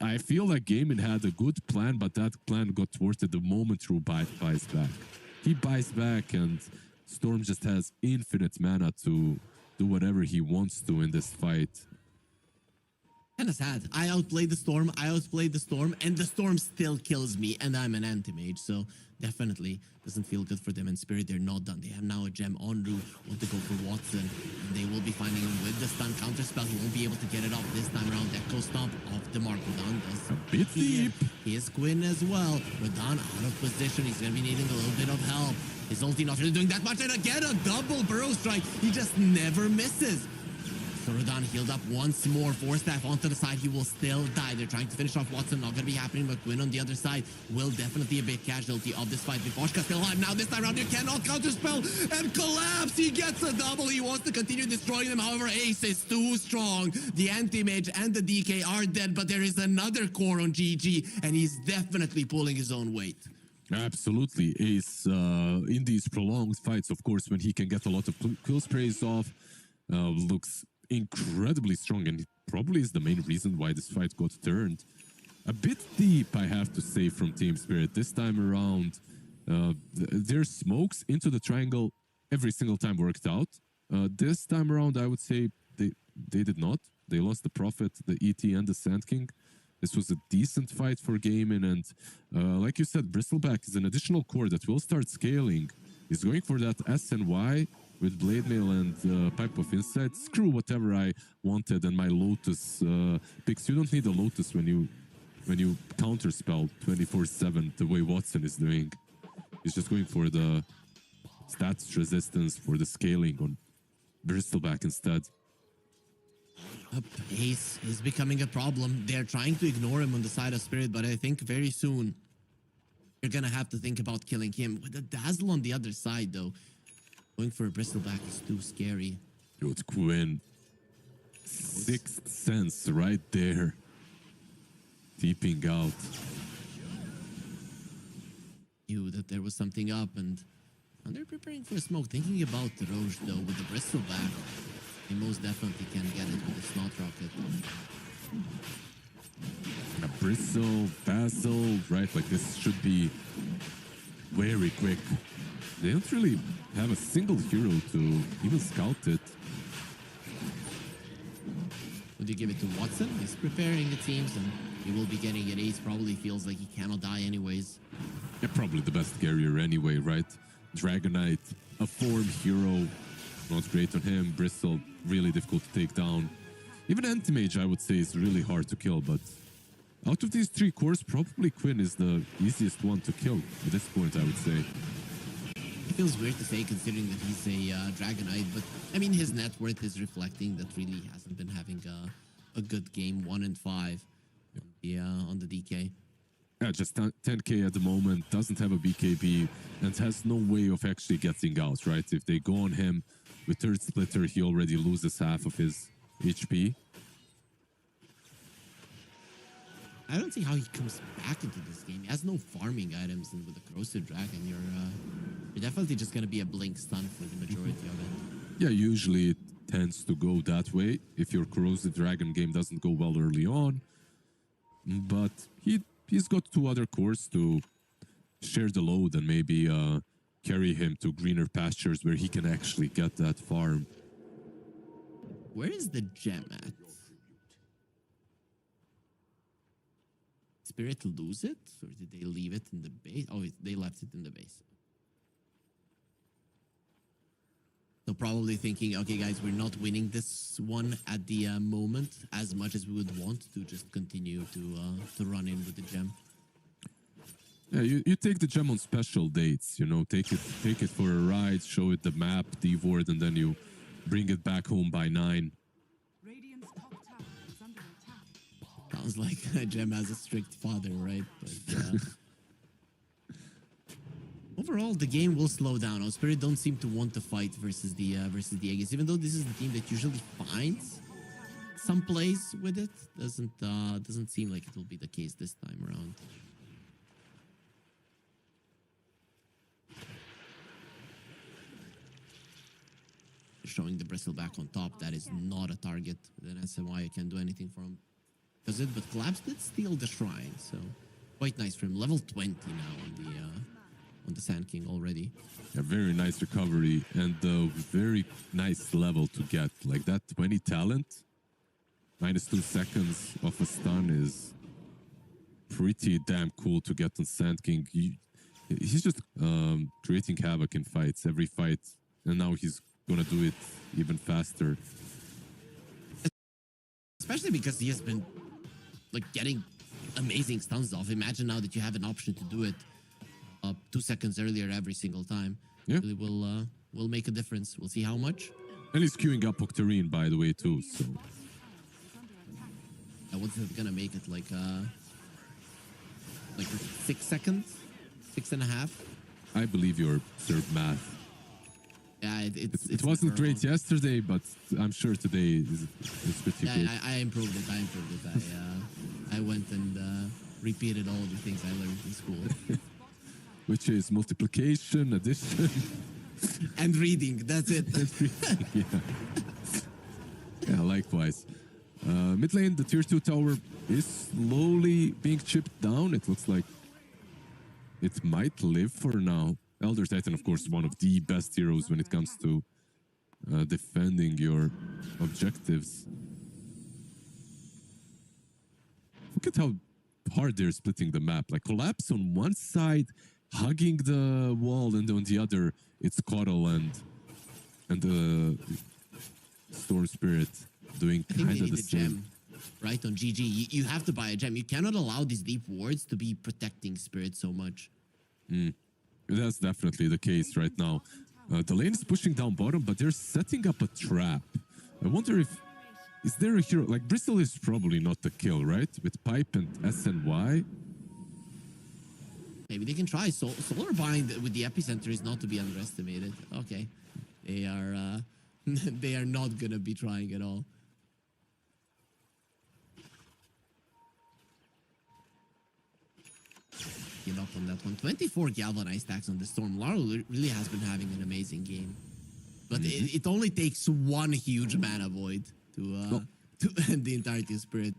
I feel like Gaming had a good plan, but that plan got thwarted the moment Rue buys back. He buys back, and Storm just has infinite mana to do whatever he wants to in this fight. Kinda sad. I outplayed the Storm, and the Storm still kills me, and I'm an anti-mage, so definitely doesn't feel good for them. In Spirit, they're not done. They have now a gem on Rue, want to go for Watson, and they will be finding him with the stun counter spell. He won't be able to get it off this time around. Echo Stomp off the mark. Radon does. A bit deep. Here's Quinn as well. Radon out of position. He's going to be needing a little bit of help. His ulti not really doing that much, and again, a double Burrow Strike. He just never misses. So Radon healed up once more. Force Staff onto the side. He will still die. They're trying to finish off Watson. Not going to be happening, but Quinn on the other side will definitely a big casualty of this fight. Vivoshka still alive. Now this time around, you cannot counterspell and collapse. He gets a double. He wants to continue destroying them. However, Ace is too strong. The Anti-Mage and the DK are dead, but there is another core on GG, and he's definitely pulling his own weight. Absolutely. Ace, in these prolonged fights, of course, when he can get a lot of kill sprays off, looks incredibly strong, and it probably is the main reason why this fight got turned. A bit deep, I have to say, from Team Spirit. This time around, their smokes into the triangle every single time worked out. This time around, I would say they did not. They lost the Prophet, the ET, and the Sand King. This was a decent fight for gaming, and like you said, Bristleback is an additional core that will start scaling. He's going for that SNY with Blade Mail and Pipe of Insight. Screw whatever I wanted and my Lotus picks. You don't need a Lotus when you counterspell 24/7 the way Watson is doing. He's just going for the stats resistance, for the scaling on Bristleback instead. Pace is becoming a problem. They're trying to ignore him on the side of Spirit, but I think very soon you're gonna have to think about killing him. With the Dazzle on the other side, though, going for a Bristleback is too scary. Dude, Quinn. Sixth sense right there. Deeping out. Knew that there was something up, and they're preparing for a smoke. Thinking about the Roche, though, with the Bristleback, he most definitely can get it with the Snot Rocket. A Bristle, Basil, right? Like this should be very quick. They don't really have a single hero to even scout it. Would you give it to Watson? He's preparing, it seems, and he will be getting it. Ace probably feels like he cannot die anyways. Yeah, probably the best carrier anyway, right? Dragonite, a form hero, not great on him. Bristle, really difficult to take down. Even Anti-Mage, I would say, is really hard to kill, but out of these three cores, probably Quinn is the easiest one to kill at this point, I would say. It feels weird to say considering that he's a Dragonite, but I mean, his net worth is reflecting that really hasn't been having a good game. 1 and 5 on the DK. Yeah, just 10k at the moment, doesn't have a BKB, and has no way of actually getting out, right? If they go on him with Third Splitter, he already loses half of his HP. I don't see how he comes back into this game. He has no farming items, and with the Corrosive Dragon, you're definitely just going to be a blink stun for the majority of it. Yeah, usually it tends to go that way if your Corrosive Dragon game doesn't go well early on. But he's got 2 other cores to share the load and maybe carry him to greener pastures where he can actually get that farm. Where is the gem at? Spirit lose it? Or did they leave it in the base? Oh, they left it in the base. So probably thinking, okay, guys, we're not winning this one at the moment as much as we would want to just continue to run in with the gem. Yeah, you take the gem on special dates, you know, take it for a ride, show it the map, Devoured, and then you bring it back home by 9. Radiant's top tower is under attack. Sounds like Gem has a strict father, right? But overall, the game will slow down. Our Spirit don't seem to want to fight versus the Aegis, even though this is the team that usually finds some plays with it. Doesn't seem like it will be the case this time around. Showing the Bristleback on top. That is not a target. Then SMY, I can't do anything for him. Does it? But Collapse did steal the shrine, so quite nice for him. Level 20 now on the Sand King already. A very nice recovery and a very nice level to get. Like that 20 talent, -2 seconds of a stun is pretty damn cool to get on Sand King. He's just creating havoc in fights, every fight, and now he's gonna do it even faster. Especially because he has been like getting amazing stuns off. Imagine now that you have an option to do it 2 seconds earlier every single time. Yeah, Really will make a difference. We'll see how much. and he's queuing up Octarine, by the way, too. So What's it gonna make it like 6 seconds, 6.5? I believe your serve math. Yeah, It wasn't great yesterday, but I'm sure today is pretty Yeah, good. I improved it. I went and repeated all the things I learned in school. Which is multiplication, addition, And reading, that's it. yeah. Yeah, likewise. Mid lane, the tier 2 tower is slowly being chipped down. It looks like it might live for now. Elder Titan, of course, one of the best heroes when it comes to defending your objectives. Look at how hard they're splitting the map. Like Collapse on one side, hugging the wall, and on the other, it's Coddle and Storm Spirit doing I think kind they of need the a same. gem, right? On GG, you have to buy a gem. You cannot allow these deep wards to be protecting Spirit so much. That's definitely the case right now. The lane is pushing down bottom, but they're setting up a trap. I wonder if... Is there a hero... Like, Bristol is probably not the kill, right? With Pipe and SNY. Maybe they can try. Solar Bind with the epicenter is not to be underestimated. Okay, they are they are not gonna be trying at all. Give up on that one. 24 galvanized stacks on the Storm. Lara really has been having an amazing game, but it only takes one huge mana void to end the entirety of Spirit.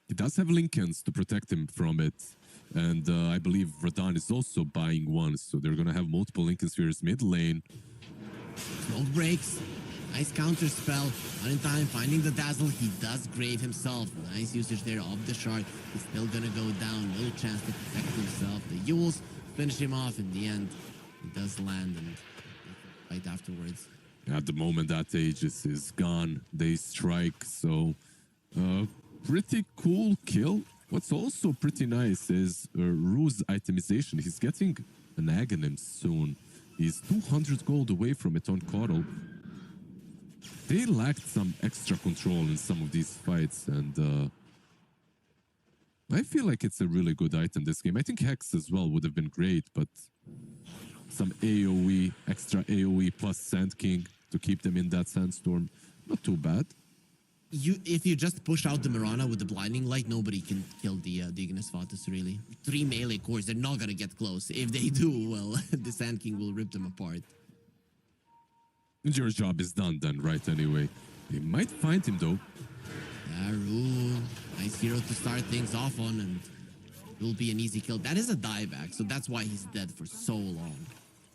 He does have Lincolns to protect him from it. And I believe Radan is also buying one, so they're going to have multiple Lincoln Spheres mid lane. Smoke breaks. Nice counter spell. Not in time. Finding the Dazzle. He does grave himself. Nice usage there of the shard. He's still going to go down. No chance to protect himself. The Yules finish him off in the end. He does land and fight afterwards. At the moment that Aegis is gone, they strike. So, pretty cool kill. What's also pretty nice is Rue's itemization. He's getting an Aghanim soon. He's 200 gold away from it on Coddle. They lacked some extra control in some of these fights, and I feel like it's a really good item this game. I think Hex as well would have been great, but some AoE, extra AoE plus Sand King to keep them in that Sandstorm, not too bad. If you just push out the Mirana with the Blinding Light, nobody can kill the Ignis Fatuus, really. 3 melee cores, they're not gonna get close. If they do, well, the Sand King will rip them apart. Your job is done then, right, anyway. They might find him, though. Yeah, Rue, nice hero to start things off on, and it will be an easy kill. That is a dieback, so that's why he's dead for so long.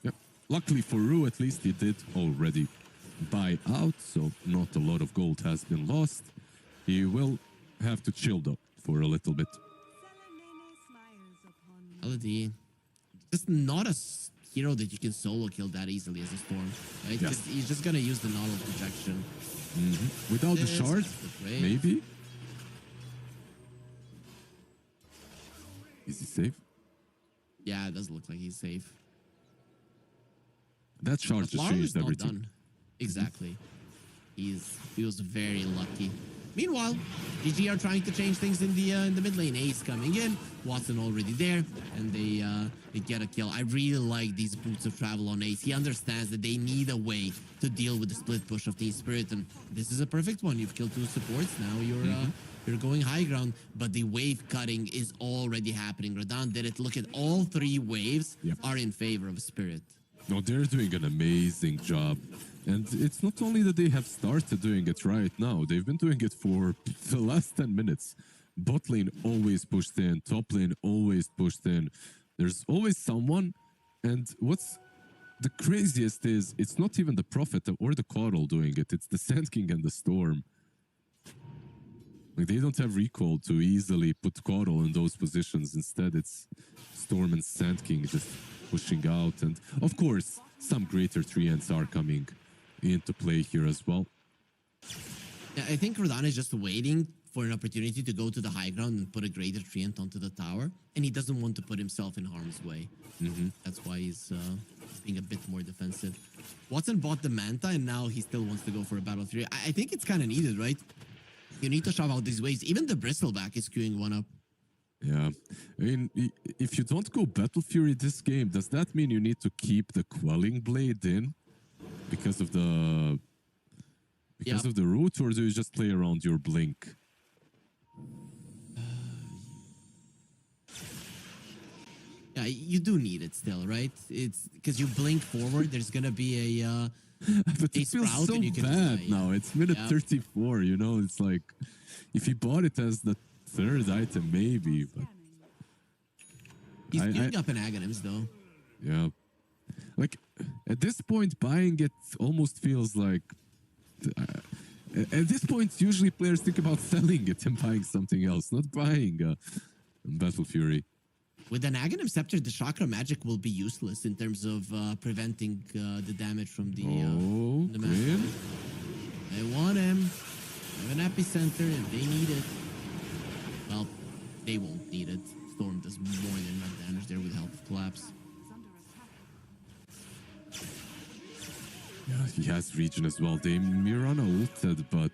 Yep. Luckily for Rue, at least he did already buy out, so not a lot of gold has been lost. He will have to chill though for a little bit. Melody, just not a hero that you can solo kill that easily as a Storm, right? Yeah. He's just gonna use the Knowledge Projection. Without the shard, maybe. Is he safe? Yeah, it does look like he's safe. That shard just Lara changed is not everything. done. Exactly. He was very lucky. Meanwhile, GG are trying to change things in the mid lane. Ace coming in, Watson already there, and they get a kill. I really like these boots of travel on Ace. He understands that they need a way to deal with the split push of Team Spirit, and this is a perfect one. You've killed 2 supports. Now you're going high ground, but the wave cutting is already happening. Radan did it. Look at all 3 waves are in favor of Spirit. No, they're doing an amazing job. And it's not only that they have started doing it right now, they've been doing it for the last 10 minutes. Bot lane always pushed in, top lane always pushed in. There's always someone, and what's the craziest is it's not even the Prophet or the Coddle doing it, it's the Sand King and the Storm. Like, they don't have recall to easily put Coddle in those positions. Instead, it's Storm and Sand King just pushing out. And of course, some greater treants are coming into play here as well. Yeah, I think Radan is just waiting for an opportunity to go to the high ground and put a greater treant onto the tower, and he doesn't want to put himself in harm's way. That's why he's being a bit more defensive. Watson bought the Manta, and now he still wants to go for a Battle Fury. I think it's kind of needed, right? You need to shove out these waves. Even the Bristleback is queuing one up. Yeah, I mean, if you don't go Battle Fury this game, does that mean you need to keep the Quelling Blade in because of the of the route, or do you just play around your Blink? Yeah, you do need it still, right? It's because you blink forward. There's gonna be a but it feels so bad now. It's minute 34. You know, it's like if he bought it as the 3rd item, maybe. But he's queuing up in Aghanims, though. Yeah. like at this point, buying it almost feels like. At this point, usually players think about selling it and buying something else, not buying Battle Fury. With an Aghanim Scepter, the Chakra Magic will be useless in terms of preventing the damage from the Quinn. magic. They want him. They have an epicenter if they need it. Well, they won't need it. Storm does more than enough damage there with the help of Collapse. Yeah, he has Regen as well. They Mirana ulted, but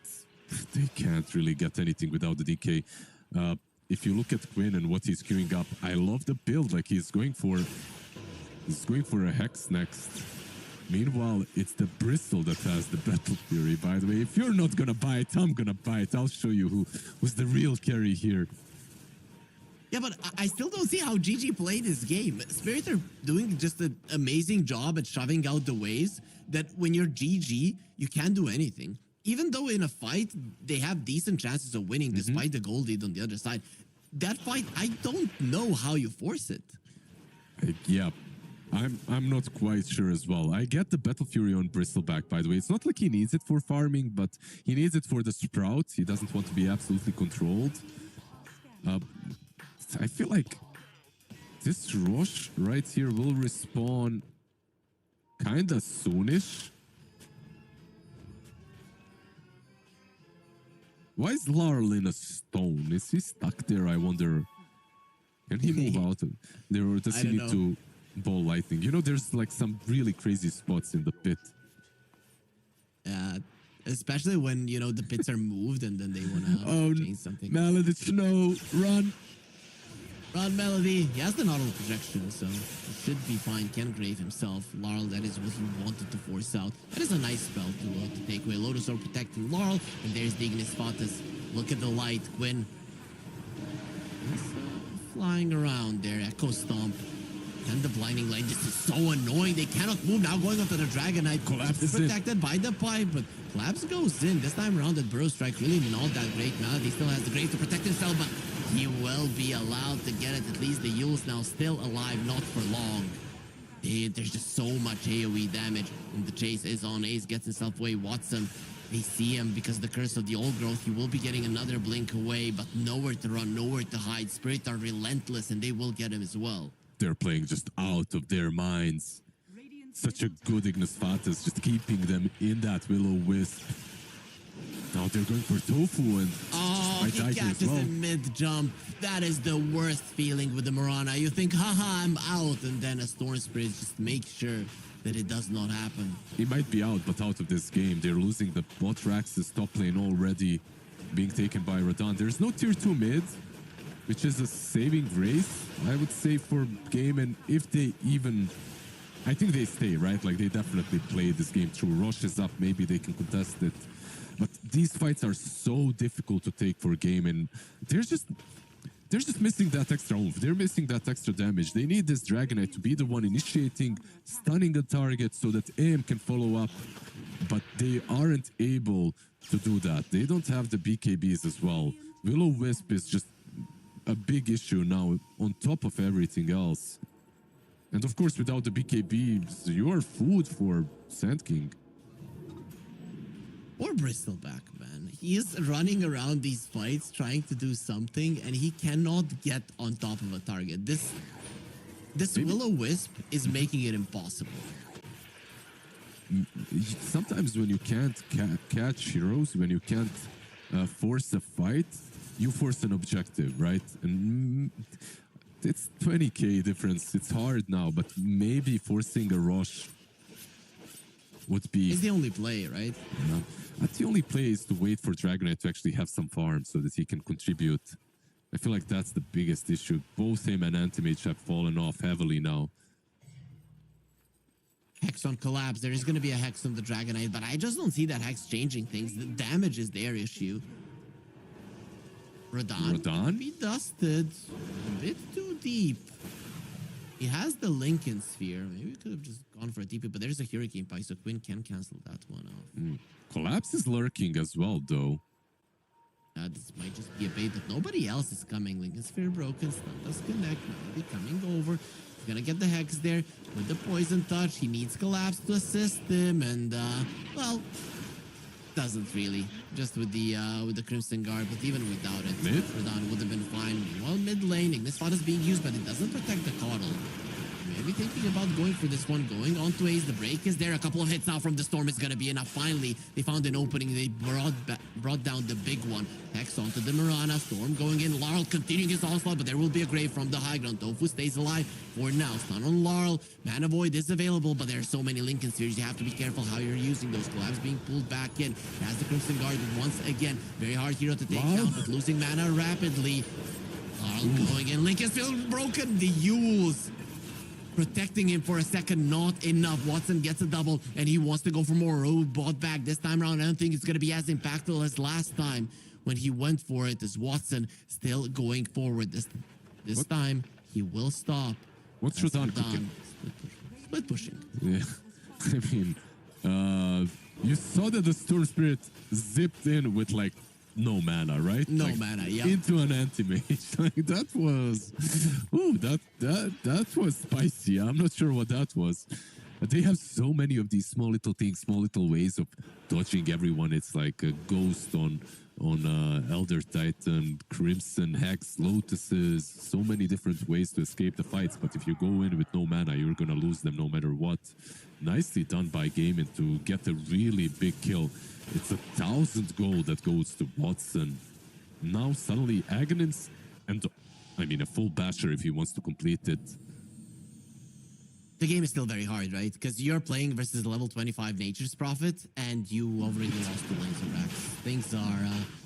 they can't really get anything without the DK. If you look at Quinn and what he's queuing up, I love the build. Like he's going for a Hex next. Meanwhile, it's the Bristle that has the Battle Fury, by the way. If you're not gonna buy it, I'm gonna buy it. I'll show you who's the real carry here. Yeah, but I still don't see how GG played this game. Spirit are doing just an amazing job at shoving out the ways that when you're GG, you can't do anything. Even though in a fight, they have decent chances of winning despite the gold lead on the other side. That fight, I don't know how you force it. Yeah, I'm not quite sure as well. I get the Battle Fury on Bristleback, by the way. It's not like he needs it for farming, but he needs it for the Sprout. He doesn't want to be absolutely controlled. I feel like this Rosh right here will respawn kinda soonish. Why is Larl in a stone? Is he stuck there? I wonder. Can he move out of there, or does he need to ball lightning? You know, there's like some really crazy spots in the pit. Especially when, you know, the pits are moved and then they want to change something. Melody, no, run. Run, Melody. He has the Nautil projection, so he should be fine. Can grave himself. Laurel, that is what he wanted to force out. That is a nice spell to take away. Lotus Orb protecting Laurel, and there's the Ignis Fatus. Look at the light, Quinn. He's flying around there. Echo Stomp. And the Blinding Light. This is so annoying. They cannot move now. Going onto the Dragonite. Collapse protected by the pipe, but Collapse goes in. This time around, that Burrow Strike really not that great. Melody still has the Grave to protect himself, but he will be allowed to get it. At least the Yule's now still alive, not for long. There's just so much AoE damage. And the chase is on. Ace gets himself away. Watson, they see him because of the curse of the old growth. He will be getting another blink away, but nowhere to run, nowhere to hide. Spirit are relentless, and they will get him as well. They're playing just out of their minds. Such a good Ignis Fatus, just keeping them in that Will-O-Wisp. Now they're going for Tofu and he catches a mid-jump. That is the worst feeling with the Mirana. You think, haha, I'm out, and then a Storm Spirit just makes sure that it does not happen. He might be out, but out of this game. They're losing the bot Rax's top lane already, being taken by Radon. There's no tier 2 mid, which is a saving grace, I would say, for game. And if they even... I think they stay, right? Like, they definitely play this game through. Rosh is up, maybe they can contest it. But these fights are so difficult to take for game, and they're just missing that extra oomph. They're missing that extra damage. They need this Dragonite to be the one initiating, stunning a target so that AM can follow up. But they aren't able to do that. They don't have the BKBs as well. Will-O-Wisp is just a big issue now on top of everything else. And of course, without the BKBs, you are food for Sand King. Or Bristleback, man. He is running around these fights trying to do something, and he cannot get on top of a target. This Will-O-Wisp is making it impossible. Sometimes when you can't catch heroes, when you can't force a fight, you force an objective, right? And it's 20k difference. It's hard now, but maybe forcing a Rosh would be... It's the only play, right? Yeah. But the only play is to wait for Dragonite to actually have some farm so that he can contribute. I feel like that's the biggest issue. Both him and Antimage have fallen off heavily now. Hex on Collapse. There is going to be a Hex on the Dragonite, but I just don't see that Hex changing things. The damage is their issue. Radon? Be dusted. A bit too deep. He has the Lincoln Sphere. Maybe we could have just gone for a TP, but there's a Hurricane Pike, so Quinn can cancel that one off. Collapse is lurking as well, though. This might just be a bait, but nobody else is coming. Lincoln Sphere broken, Stun does connect, maybe coming over. gonna get the Hex there with the Poison Touch. He needs Collapse to assist him, and well, doesn't really. Just with the Crimson Guard, but even without it, Mid? Radon would have been fine. Well, mid lane, Ignis Spot is being used, but it doesn't protect the Coddle. Maybe thinking about going for this one, going on to Ace. The break is there. A couple of hits now from the Storm is going to be enough. Finally, they found an opening. They brought down the big one. Hex onto the Mirana. Storm going in. Laurel continuing his onslaught, but there will be a grave from the high ground. Tofu stays alive for now. Stun on Laurel. Mana Void is available, but there are so many Lincoln spheres. You have to be careful how you're using those. Collabs being pulled back in. Has the Crimson Guard once again. Very hard hero to take down, but losing mana rapidly. Laurel going in. Lincoln still broken. The Yules protecting him for a second, not enough. Watson gets a double, and he wants to go for more. Road bought back. This time around, I don't think it's going to be as impactful as last time when he went for it, as Watson still going forward. This time, he will stop. What's That's Rodan Rodan. cooking? Split pushing. Yeah, I mean, you saw that the Storm Spirit zipped in with like no mana, right? No Like, mana, yeah. Into an anti-mage. Like that was, that was spicy. I'm not sure what that was. But they have so many of these small little things, small little ways of dodging everyone. It's like a ghost on Elder Titan, Crimson, Hex, Lotuses, so many different ways to escape the fights. But if you go in with no mana, you're gonna lose them no matter what. Nicely done by Gaimin to get a really big kill. It's 1,000 gold that goes to Watson. Now suddenly Aghanim's, and I mean a full basher if he wants to complete it. The game is still very hard, right? Because you're playing versus a level 25 Nature's Prophet, and you already lost the Laser Racks.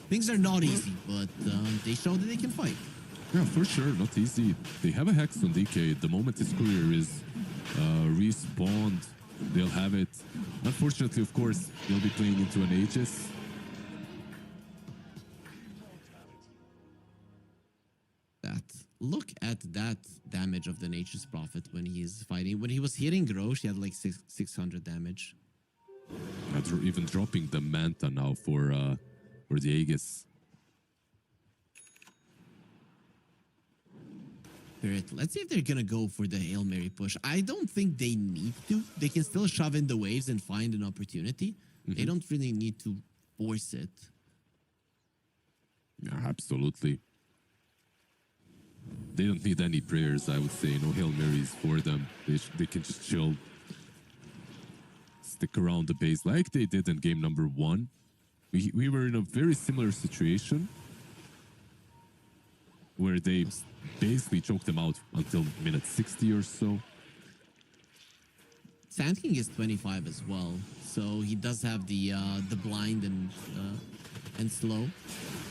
Things are not easy, but they show that they can fight. Yeah, for sure, not easy. They have a Hex on DK. The moment his courier is respawned, they'll have it. Unfortunately, of course, they'll be playing into an Aegis. Look at that damage of the Nature's Prophet when he's fighting. When he was hitting Grosh, he had like 600 damage. Even dropping the Manta now for the Aegis. Spirit, let's see if they're gonna go for the Hail Mary push. I don't think they need to. They can still shove in the waves and find an opportunity. They don't really need to force it. Yeah, absolutely. They don't need any prayers, I would say. No Hail Marys for them. They can just chill. Stick around the base like they did in game number 1. We were in a very similar situation where they basically choked them out until minute 60 or so. Sand King is 25 as well, so he does have the blind and slow.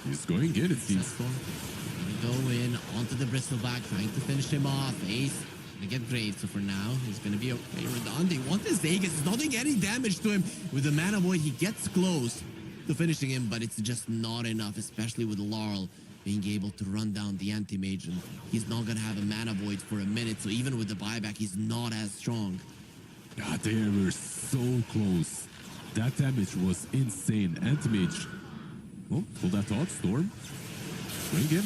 He's going in, it seems. Gonna go in onto the Bristleback, trying to finish him off. Ace gonna get Grave, so for now he's gonna be okay. Radon, they want this Aegis. It's not doing any damage to him. With the Mana Void, he gets close to finishing him, but it's just not enough, especially with Laurel being able to run down the Anti-Mage, and he's not gonna have a Mana Void for a minute, so even with the buyback, he's not as strong. God, they were so close. That damage was insane. Anti-Mage. Oh, pull that out, Storm. Bring him.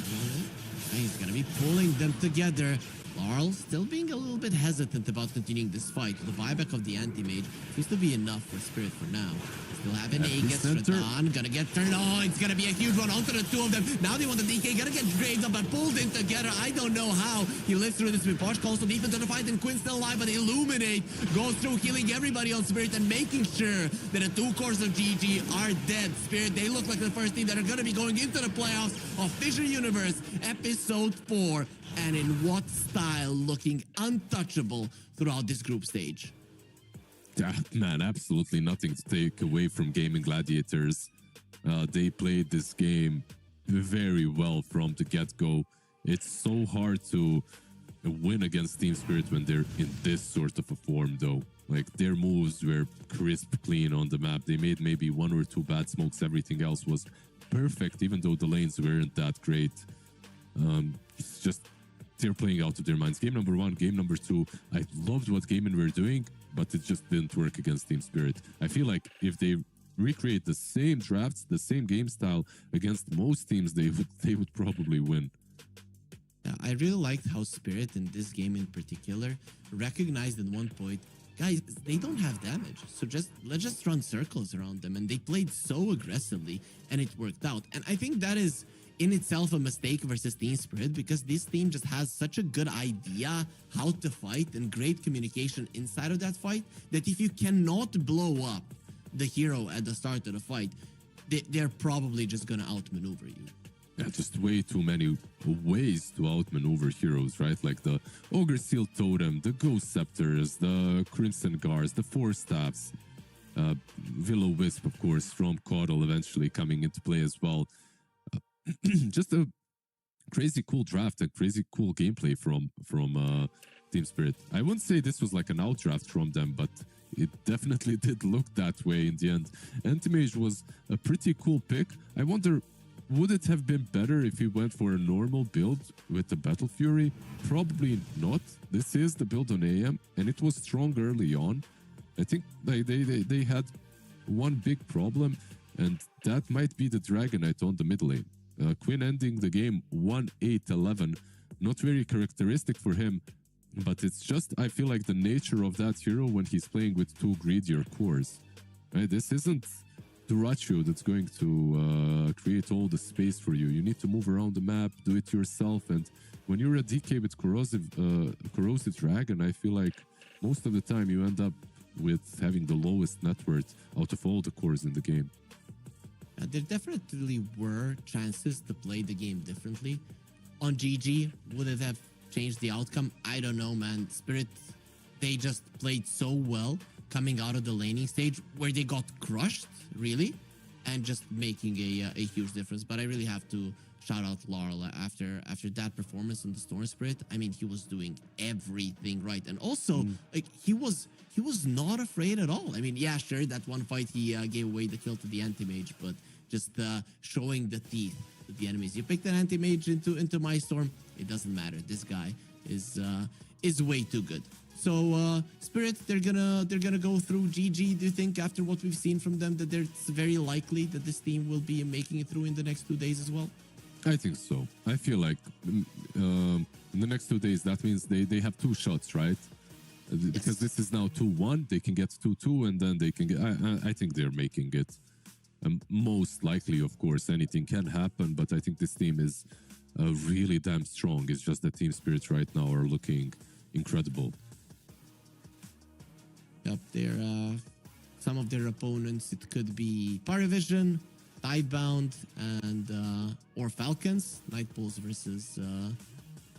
He's gonna be pulling them together. Laurel still being a little bit hesitant about continuing this fight. The buyback of the Anti-Mage seems to be enough for Spirit for now. Still have an Aegis. Radon gonna get turned on. It's gonna be a huge one onto the two of them. Now they want the DK. Gonna get graved up and pulled in together. I don't know how. He lives through this with Posh calls so deep into the fight, and Quinn still alive, but Illuminate goes through, healing everybody on Spirit and making sure that the two cores of GG are dead. Spirit, they look like the first team that are gonna be going into the playoffs of Fissure Universe Episode 4. And in what style, looking untouchable throughout this group stage. Yeah, man, absolutely nothing to take away from Gaming Gladiators. They played this game very well from the get-go. It's so hard to win against Team Spirit when they're in this sort of a form, though. Like, their moves were crisp, clean on the map. They made maybe 1 or 2 bad smokes. Everything else was perfect, even though the lanes weren't that great. It's just... they're playing out of their minds. Game number 1, game number 2, I loved what Gaimin were doing, but it just didn't work against Team Spirit. I feel like if they recreate the same drafts, the same game style against most teams, they would probably win. Yeah, I really liked how Spirit in this game in particular recognized at one point, guys, they don't have damage, so let's just run circles around them, and they played so aggressively, and it worked out. And I think that is in itself a mistake versus Team Spirit, because this team just has such a good idea how to fight and great communication inside of that fight, that if you cannot blow up the hero at the start of the fight, they're probably just gonna outmaneuver you. Yeah, just way too many ways to outmaneuver heroes, right? Like the Ogre Seal Totem, the Ghost Scepters, the Crimson Guards, the Force Staffs, Willow Wisp, of course, from Caudal eventually coming into play as well. Just a crazy cool draft and crazy cool gameplay from Team Spirit. I wouldn't say this was like an outdraft from them, but it definitely did look that way in the end. Anti-Mage was a pretty cool pick. I wonder, would it have been better if he went for a normal build with the Battle Fury? Probably not. This is the build on AM, and it was strong early on. I think they had one big problem, and that might be the Dragon Knight on the mid lane. Quinn ending the game 1-8-11. Not very characteristic for him, but it's just, I feel like the nature of that hero when he's playing with two greedier cores. Right? This isn't Duracho that's going to create all the space for you. You need to move around the map, do it yourself, and when you're a DK with Corrosive Dragon, I feel like most of the time you end up with having the lowest net worth out of all the cores in the game. There definitely were chances to play the game differently. On GG, would it have changed the outcome? I don't know, man. Spirit, they just played so well coming out of the laning stage where they got crushed, really, and just making a huge difference. But I really have to shout out Laurel after that performance on the Storm Spirit. I mean, he was doing everything right, and also like he was not afraid at all. I mean, yeah, sure, that one fight he gave away the kill to the Anti-Mage, but just showing the teeth to the enemies. You picked an Anti-Mage into my Storm, it doesn't matter. This guy is way too good. So Spirit, they're gonna go through GG. Do you think after what we've seen from them that it's very likely that this team will be making it through in the next 2 days as well? I think so. I feel like in the next 2 days, that means they have two shots, right? Because this is now 2-1, they can get 2-2, and then they can get. I think they're making it. Most likely, of course, anything can happen, but I think this team is really damn strong. It's just that Team Spirit right now are looking incredible. Yep, some of their opponents, it could be Paravision, Tidebound, and or Falcons. Night Bulls versus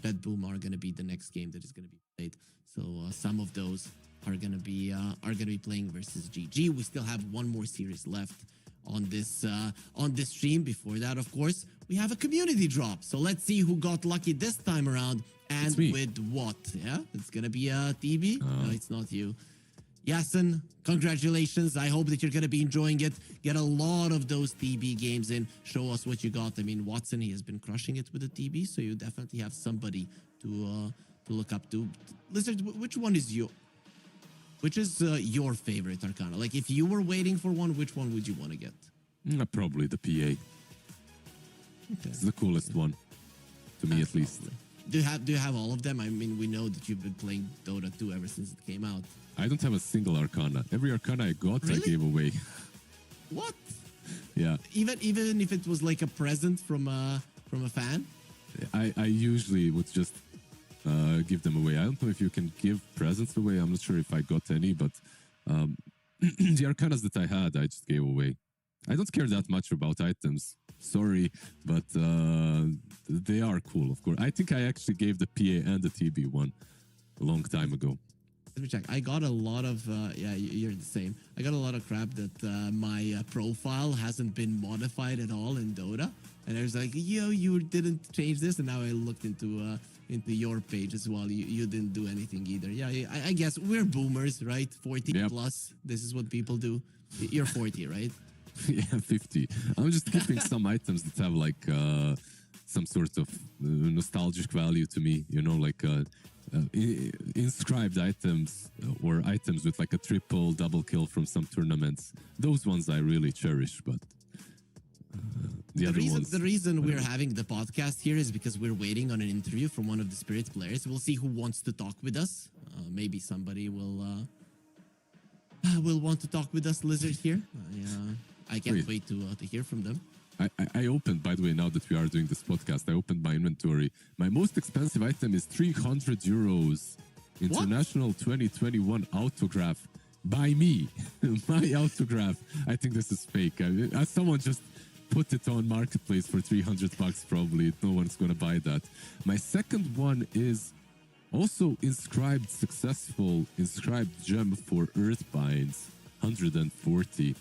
Red Boom are going to be the next game that is going to be played. So some of those are going to be playing versus GG. We still have one more series left on this stream. Before that, of course, we have a community drop. So let's see who got lucky this time around and with what. Yeah, it's going to be TB. No, it's not you. Yasin, congratulations. I hope that you're going to be enjoying it. Get a lot of those TB games in. Show us what you got. I mean, Watson, he has been crushing it with the TB, so you definitely have somebody to look up to. Lizard, which one is your favorite Arcana? Like, if you were waiting for one, which one would you want to get? Probably the PA. Okay. It's the coolest one, to me at least. Do you have all of them? I mean, we know that you've been playing Dota 2 ever since it came out. I don't have a single Arcana. Every Arcana I got, really? I gave away. What? Yeah. Even if it was like a present from a fan? I usually would just give them away. I don't know if you can give presents away. I'm not sure if I got any, but the Arcanas that I had, I just gave away. I don't care that much about items. Sorry, but they are cool, of course. I think I actually gave the PA and the TB one a long time ago. Let me check. I got a lot of, yeah, you're the same. I got a lot of crap that my profile hasn't been modified at all in Dota. And I was like, yo, you didn't change this. And now I looked into your page as well. You didn't do anything either. Yeah, I guess we're boomers, right? 40 plus. This is what people do. You're 40, right? Yeah, 50. I'm just keeping some items that have like some sort of nostalgic value to me, you know, like inscribed items or items with like a triple double kill from some tournaments. Those ones I really cherish, but the other ones. The reason we're having the podcast here is because we're waiting on an interview from one of the Spirit players. We'll see who wants to talk with us. Maybe somebody will want to talk with us, Lizard here. I can't wait to hear from them. I opened, by the way, now that we are doing this podcast, I opened my inventory. My most expensive item is 300 euros. International 2021 autograph by me. My autograph. I think this is fake. Someone just put it on Marketplace for 300 bucks probably. No one's going to buy that. My second one is also inscribed gem for Earthbinds. 140.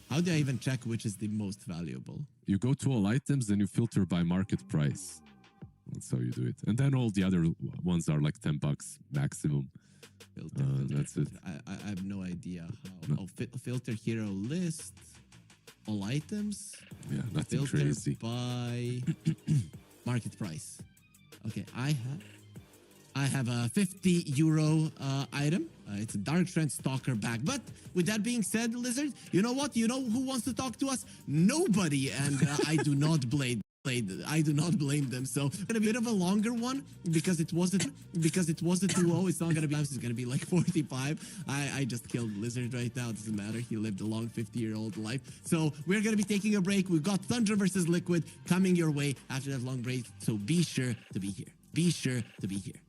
How do I even check which is the most valuable? You go to all items and you filter by market price. That's how you do it. And then all the other ones are like 10 bucks maximum. Filter. That's it. I have no idea how. No. Filter hero list. All items. Yeah, nothing filter crazy. By market price. Okay, I have a 50 euro item. It's a Dark Trend Stalker bag. But with that being said, Lizard, you know what? You know who wants to talk to us? Nobody. And I do not blame them. So it's gonna be a bit of a longer one because it was a 2-0. It's not gonna be. It's gonna be like 45. I just killed Lizard right now. It doesn't matter. He lived a long 50-year-old life. So we're gonna be taking a break. We've got Thunder versus Liquid coming your way after that long break. So be sure to be here. Be sure to be here.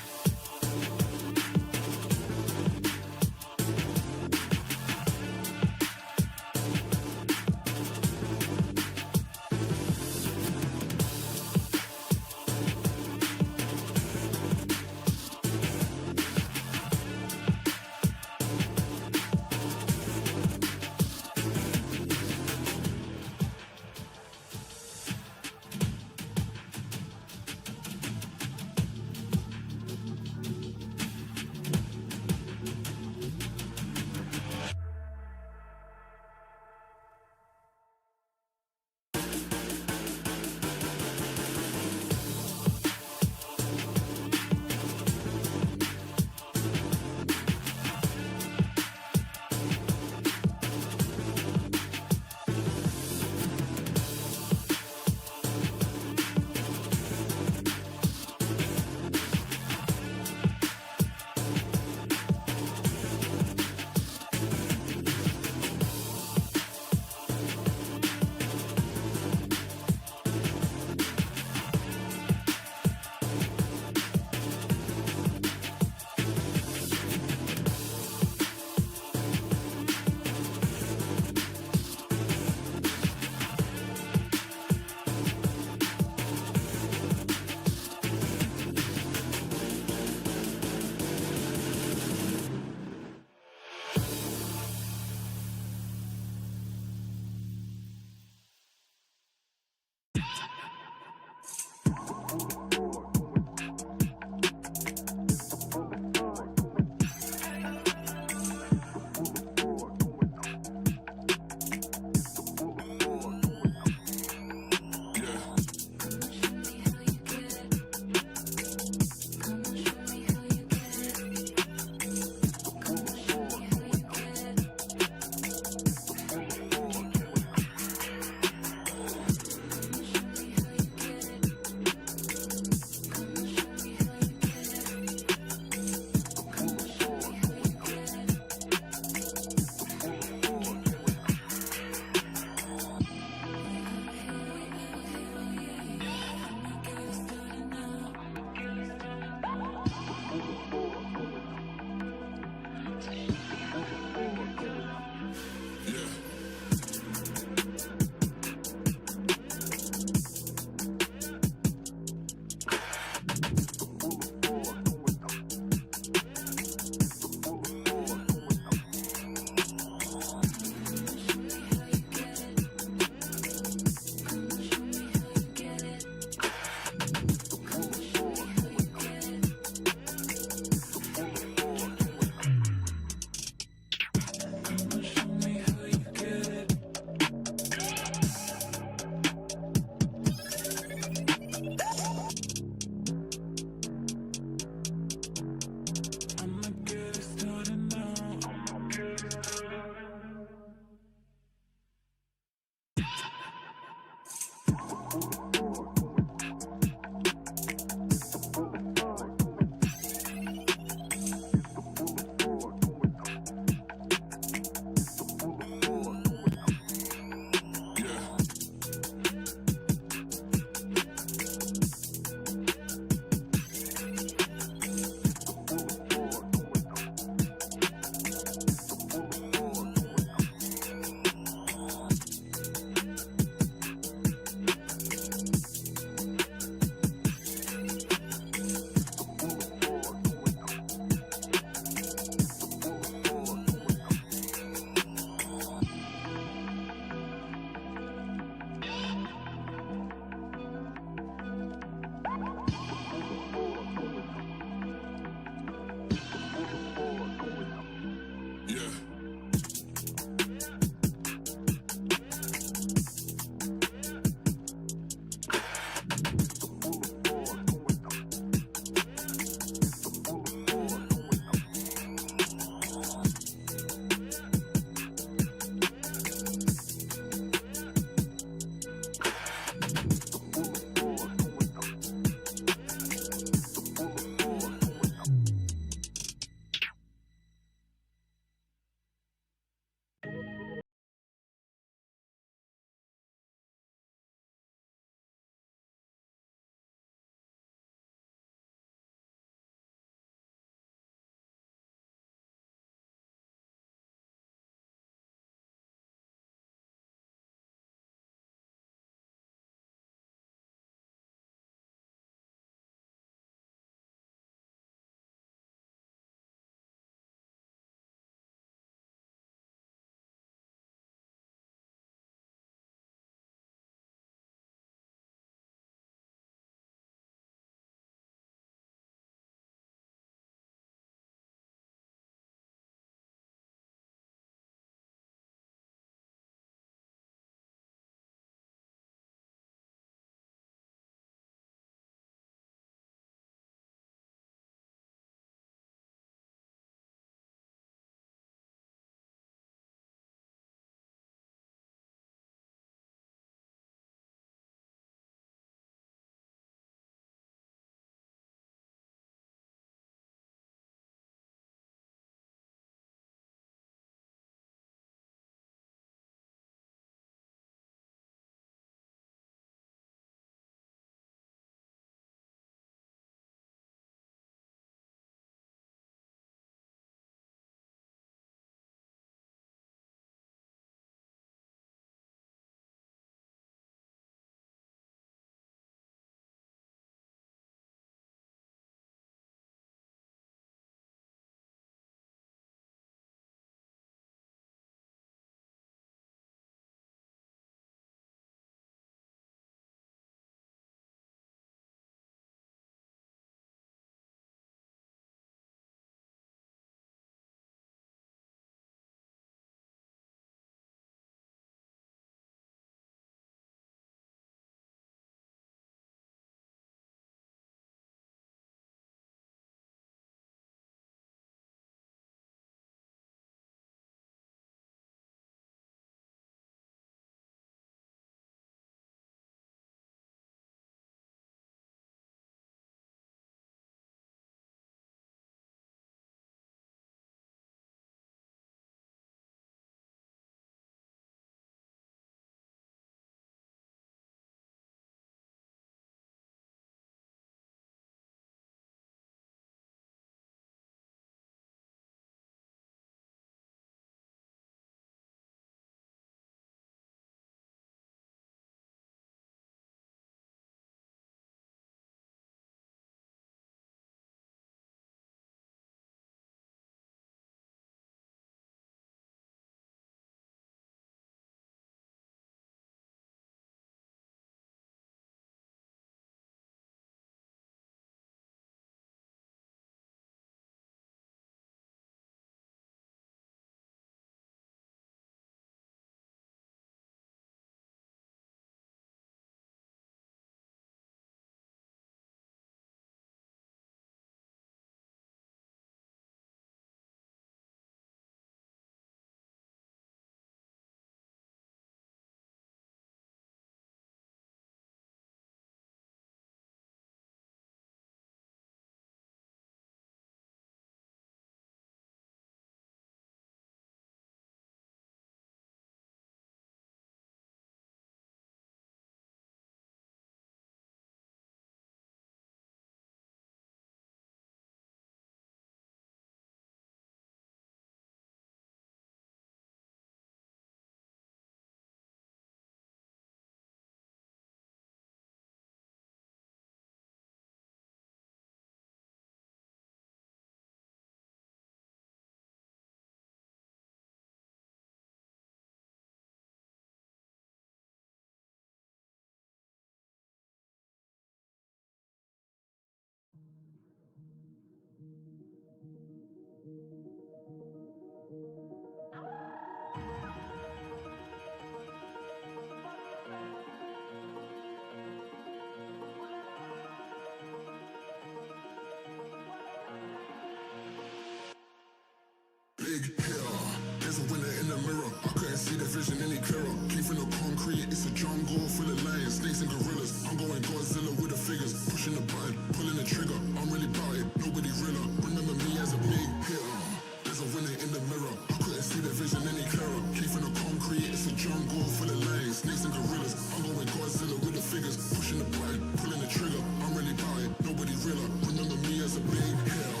see the vision any clearer. Came from the concrete, it's a jungle full of lions, snakes and gorillas. I'm going Godzilla with the figures, pushing the button, pulling the trigger. I'm really about it, nobody realer. Remember me as a big hitter. There's a winner in the mirror. I couldn't see the vision any clearer. Came from the concrete, it's a jungle full of lions, snakes and gorillas. I'm going Godzilla with the figures, pushing the button, pulling the trigger. I'm really about it, nobody realer. Remember me as a big hitter.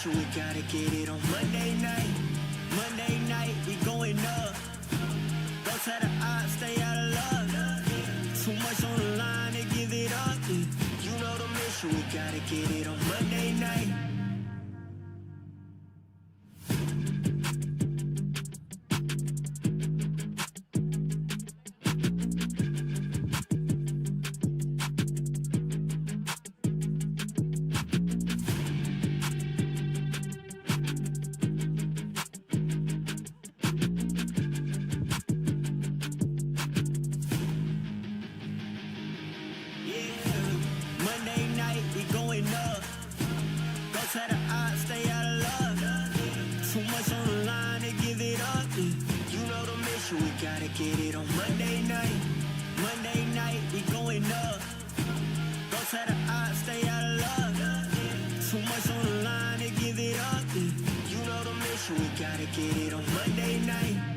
We gotta get it on Monday night. Monday night, we going up. Go tell the odds, stay out of luck. Too much on the line to give it up. You know the mission, we gotta get it on Monday night. Don't tell the odds, stay out of love. Too much on the line to give it up. You know the mission, we gotta get it on Monday night. Monday night, we going up. Don't tell the odds, stay out of love. Too much on the line to give it up. You know the mission, we gotta get it on Monday night.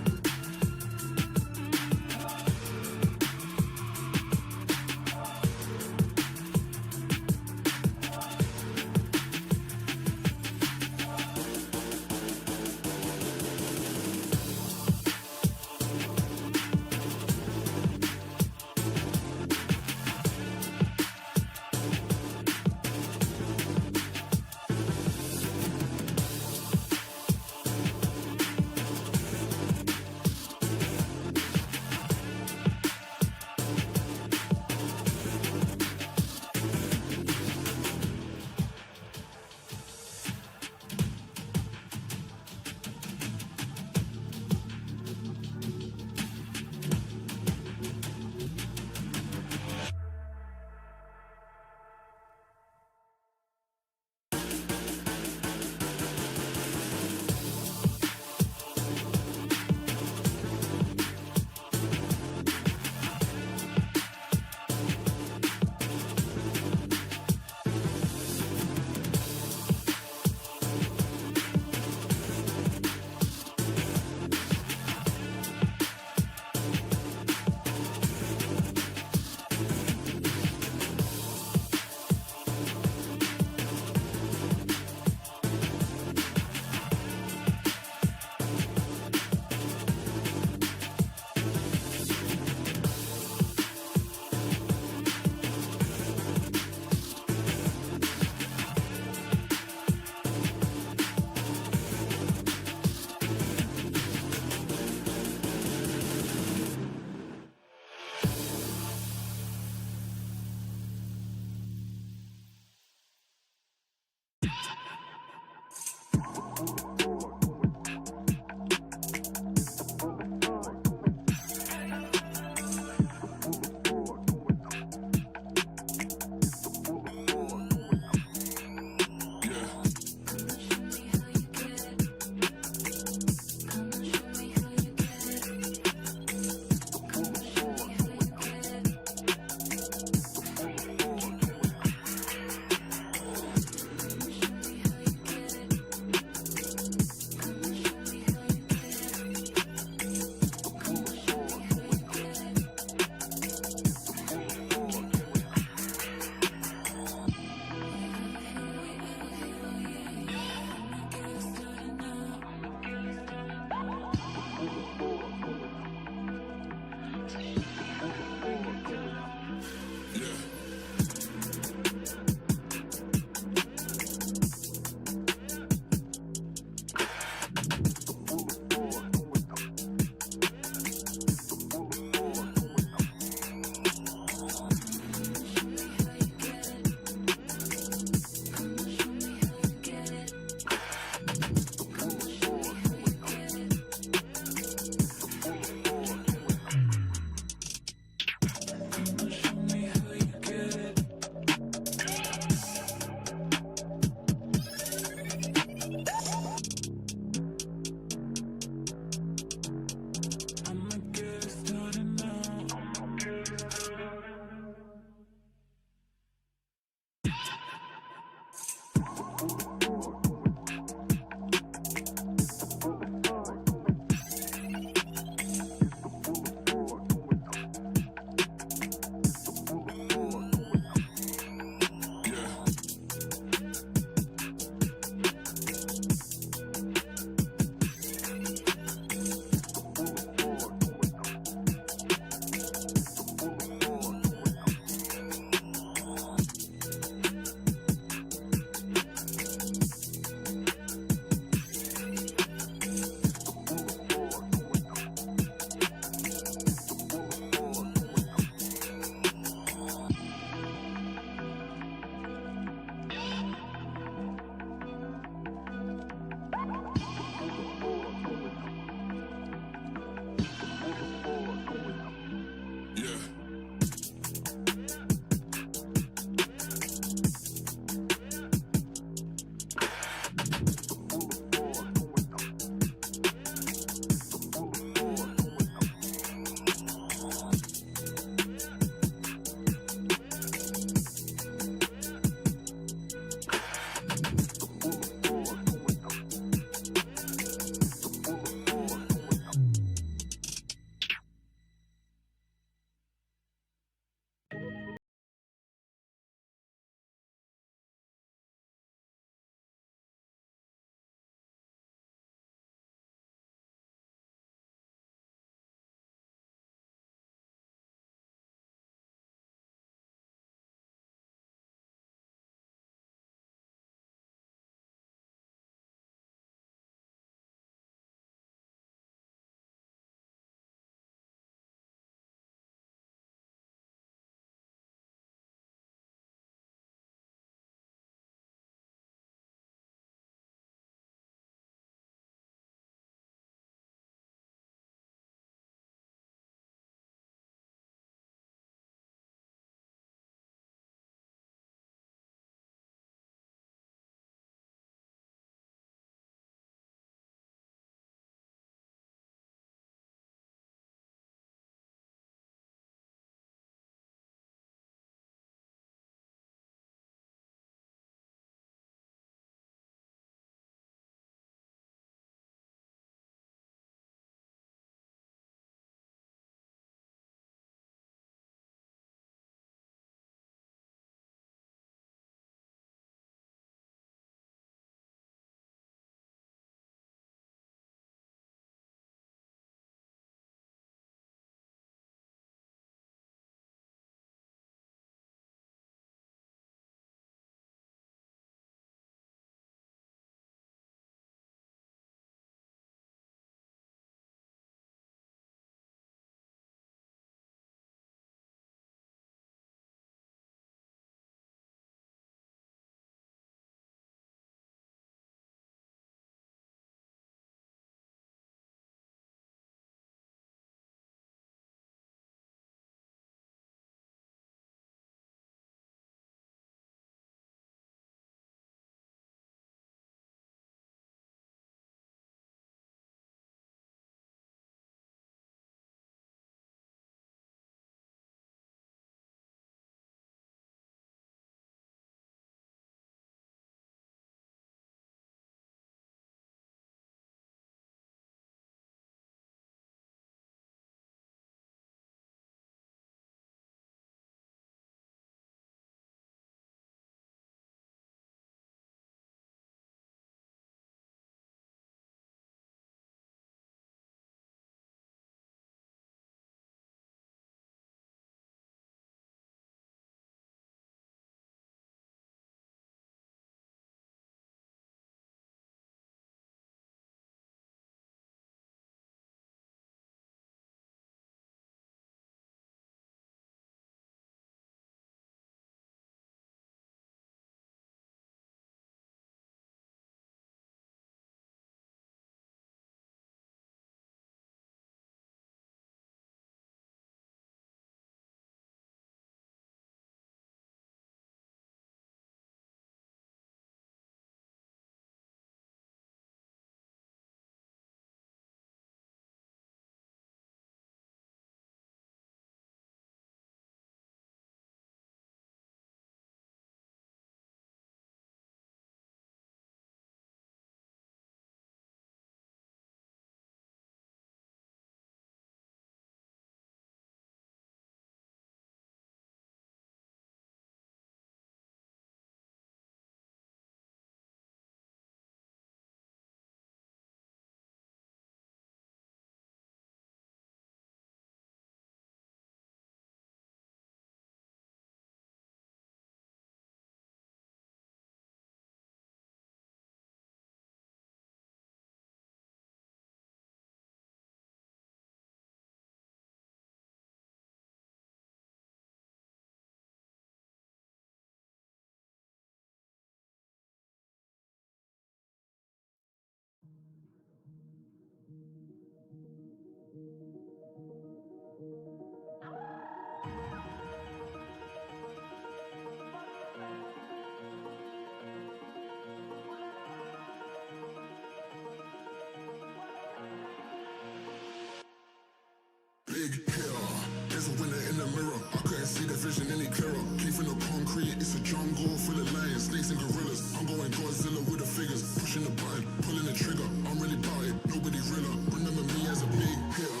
mirror. I couldn't see the vision any clearer. Came from the concrete, it's a jungle full of lions, snakes and gorillas. I'm going Godzilla with the figures, pushing the button, pulling the trigger. I'm really about it, nobody realer. Remember me as a big hitter.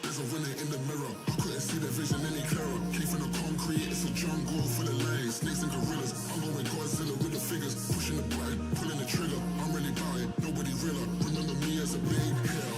There's a winner in the mirror. I couldn't see the vision any clearer. Came from the concrete, it's a jungle full of lions, snakes and gorillas. I'm going Godzilla with the figures, pushing the button, pulling the trigger. I'm really about it, nobody realer. Remember me as a big hitter.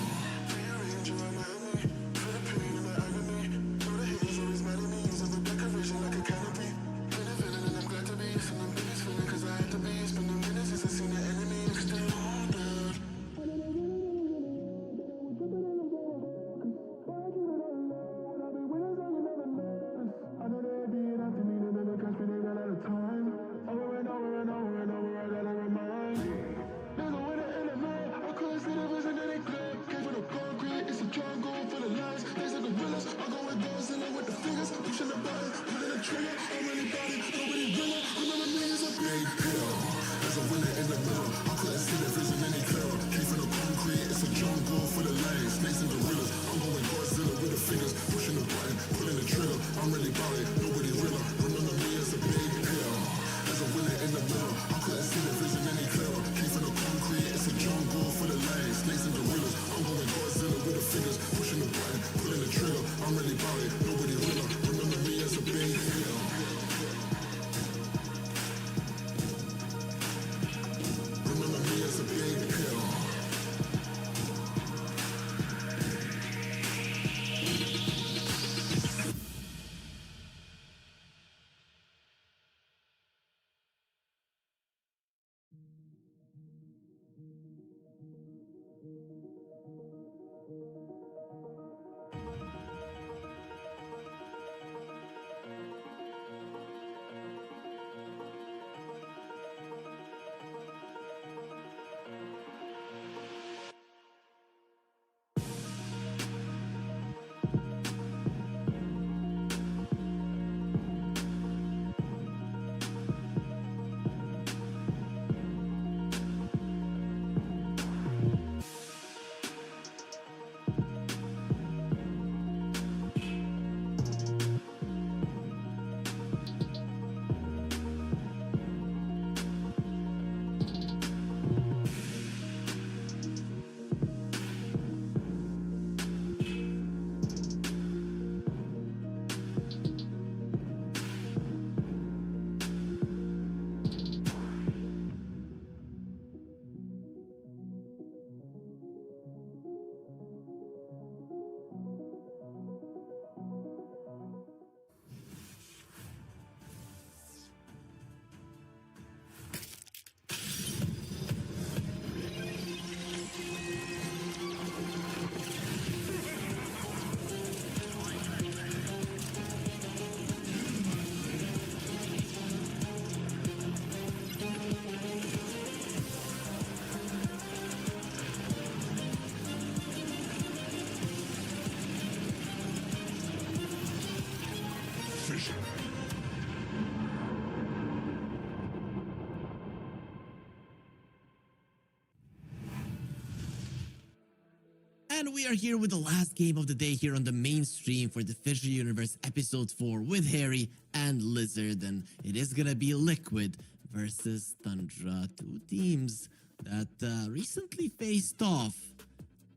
And we are here with the last game of the day here on the main stream for the FISSURE Universe Episode 4 with Harry and Lizard. And it is gonna be Liquid versus Tundra, two teams that recently faced off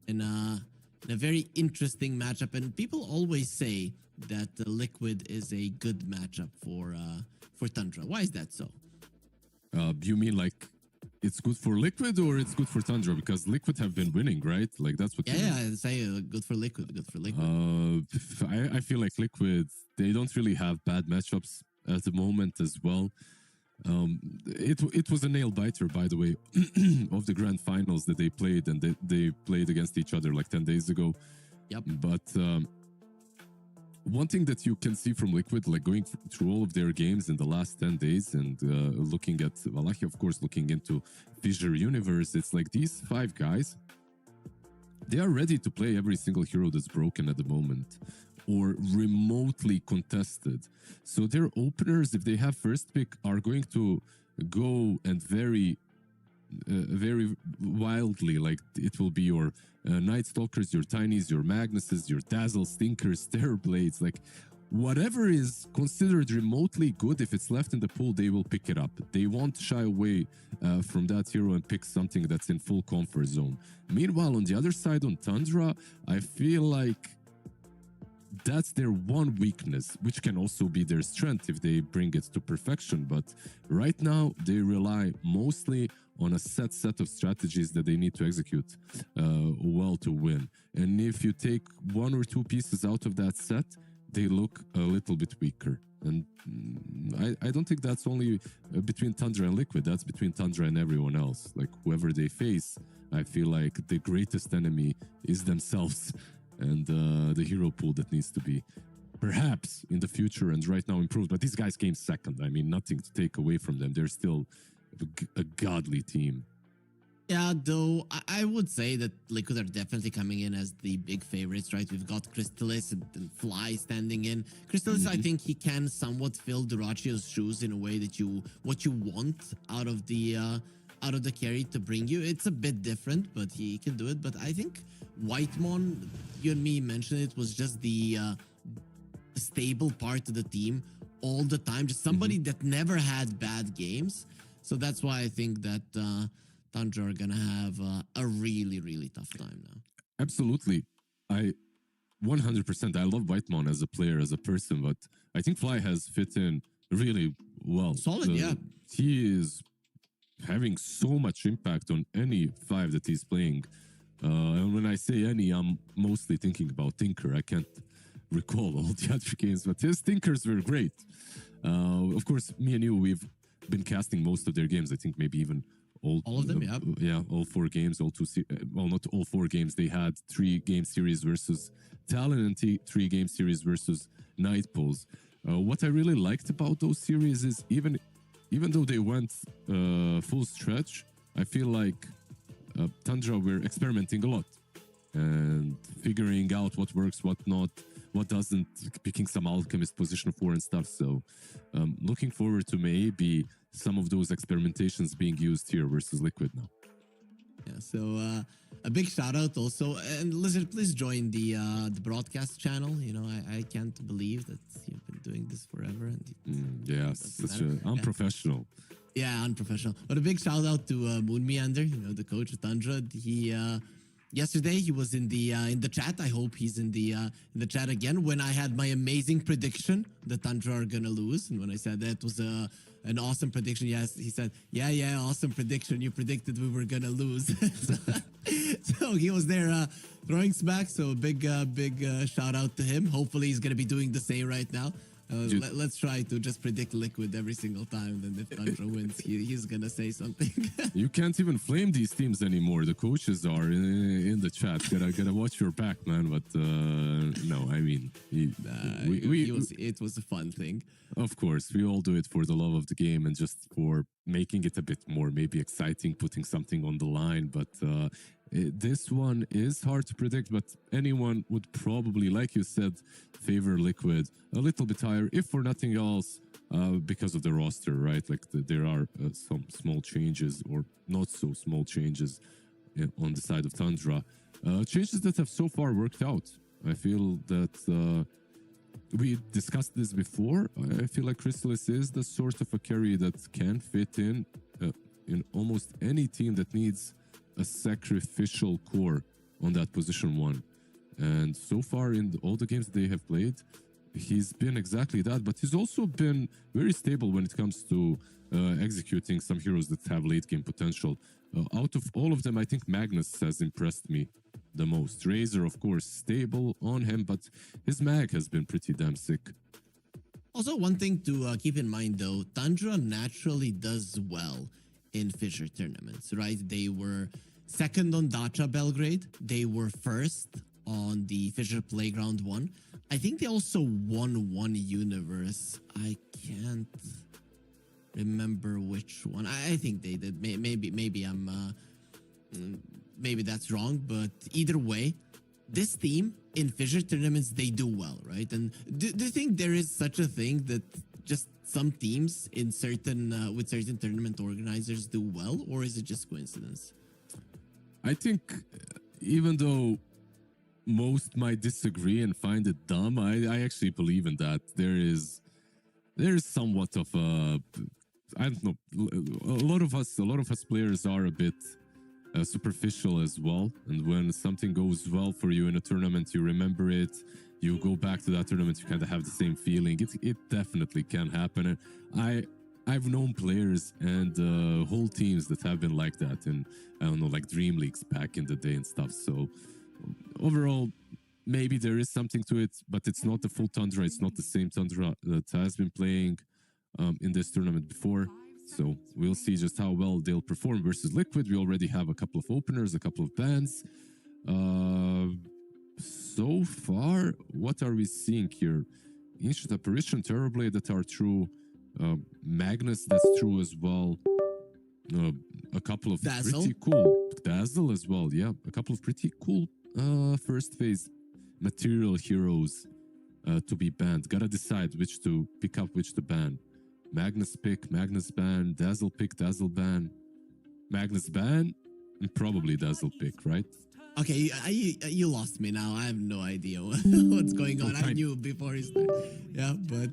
in a very interesting matchup. And people always say that Liquid is a good matchup for Tundra. Why is that so? You mean like it's good for Liquid or it's good for Tundra? Because Liquid have been winning, right? Like that's what. Yeah, I'd say good for Liquid. Good for Liquid. I feel like Liquid, they don't really have bad matchups at the moment as well. It was a nail biter, by the way, of the grand finals that they played, and they played against each other like 10 days ago. Yep. But one thing that you can see from Liquid, like going through all of their games in the last 10 days and looking at Valachi, of course, looking into FISSURE Universe, it's like these 5 guys, they are ready to play every single hero that's broken at the moment or remotely contested. So their openers, if they have first pick, are going to go and very wildly. Like it will be your Night Stalkers, your Tinies, your Magnuses, your Dazzle, Stinkers, Terror Blades, like whatever is considered remotely good, if it's left in the pool, they will pick it up. They won't shy away from that hero and pick something that's in full comfort zone. Meanwhile, on the other side, on Tundra, I feel like that's their one weakness, which can also be their strength if they bring it to perfection. But right now, they rely mostly on a set of strategies that they need to execute well to win. And if you take one or two pieces out of that set, they look a little bit weaker. And I don't think that's only between Tundra and Liquid. That's between Tundra and everyone else. Like, whoever they face, I feel like the greatest enemy is themselves and the hero pool that needs to be perhaps in the future and right now improved. But these guys came second. I mean, nothing to take away from them. They're still a godly team. Yeah, though I would say that Liquid are definitely coming in as the big favorites, right? We've got Crystalis and Fly standing in. Crystalis, I think he can somewhat fill Duracio's shoes in a way that what you want out of the carry to bring you. It's a bit different, but he can do it. But I think Whitemon, you and me mentioned it, was just the stable part of the team all the time. Just somebody that never had bad games. So that's why I think that Tundra are going to have a really, really tough time now. Absolutely. 100%. I love Whitemon as a player, as a person, but I think Fly has fit in really well. Solid, yeah. He is having so much impact on any five that he's playing. And when I say any, I'm mostly thinking about Tinker. I can't recall all the other games, but his Tinkers were great. Of course, me and you, we've been casting most of their games. I think maybe even all of them, yeah. Yeah, all 4 games, well, not all 4 games. They had 3-game series versus Talon and 3-game series versus Nightpulse. What I really liked about those series is even though they went full stretch, I feel like Tundra were experimenting a lot and figuring out what works, what not, what doesn't, picking some alchemist position 4 and stuff. So looking forward to maybe some of those experimentations being used here versus Liquid now. Yeah, so a big shout out also, and Lizard, please join the broadcast channel. You know, I can't believe that you've been doing this forever. And yeah, such an unprofessional. Yeah, unprofessional. But a big shout out to Moon Meander, you know, the coach of Tundra. He yesterday he was in the chat. I hope he's in the chat again when I had my amazing prediction that Tundra are gonna lose, and when I said that was an awesome prediction. Yes, he said, yeah, awesome prediction. You predicted we were gonna lose. so he was there throwing smack. So big shout out to him. Hopefully he's gonna be doing the same right now. Let's try to just predict Liquid every single time. Then if Tundra wins, he's gonna say something. You can't even flame these teams anymore. The coaches are in the chat. Gotta watch your back, man. But no, I mean, it was a fun thing. Of course, we all do it for the love of the game and just for making it a bit more maybe exciting, putting something on the line. But this one is hard to predict, but anyone would probably, like you said, favor Liquid a little bit higher, if for nothing else, because of the roster, right? Like there are some small changes or not so small changes on the side of Tundra. Changes that have so far worked out. I feel that we discussed this before. I feel like Crystalis is the sort of a carry that can fit in almost any team that needs a sacrificial core on that position 1. And so far in all the games they have played, he's been exactly that, but he's also been very stable when it comes to executing some heroes that have late game potential. Out of all of them, I think Magnus has impressed me the most. Razor, of course, stable on him, but his mag has been pretty damn sick. Also, one thing to keep in mind, though, Tundra naturally does well in Fissure tournaments, right? They were second on Dacha Belgrade. They were first on the Fissure Playground 1. I think they also won one universe. I can't remember which one. I think they did. Maybe I'm maybe that's wrong, but either way, this team in Fissure tournaments, they do well, right? And do you think there is such a thing that just some teams in certain with certain tournament organizers do well, or is it just coincidence? I think even though most might disagree and find it dumb, I actually believe in that. There is somewhat of a, I don't know, a lot of us players are a bit superficial as well. And when something goes well for you in a tournament, you remember it, you go back to that tournament, you kind of have the same feeling. It definitely can happen. And I've known players and whole teams that have been like that, and I don't know, like Dream Leagues back in the day and stuff. So overall, maybe there is something to it, but it's not the full Tundra. It's not the same Tundra that has been playing in this tournament before. So we'll see just how well they'll perform versus Liquid. We already have a couple of openers, a couple of bans. So far, what are we seeing here? Ancient Apparition, Terrorblade that are true. Magnus, that's true as well. A couple of Dazzle. pretty cool. Dazzle as well, yeah. A couple of pretty cool first phase material heroes to be banned. Gotta decide which to pick up, which to ban. Magnus pick, Magnus ban. Dazzle pick, Dazzle ban. Magnus ban, and probably Dazzle pick, right? Okay, you lost me now. I have no idea what's going on. I Tiny. knew before he started. Yeah, but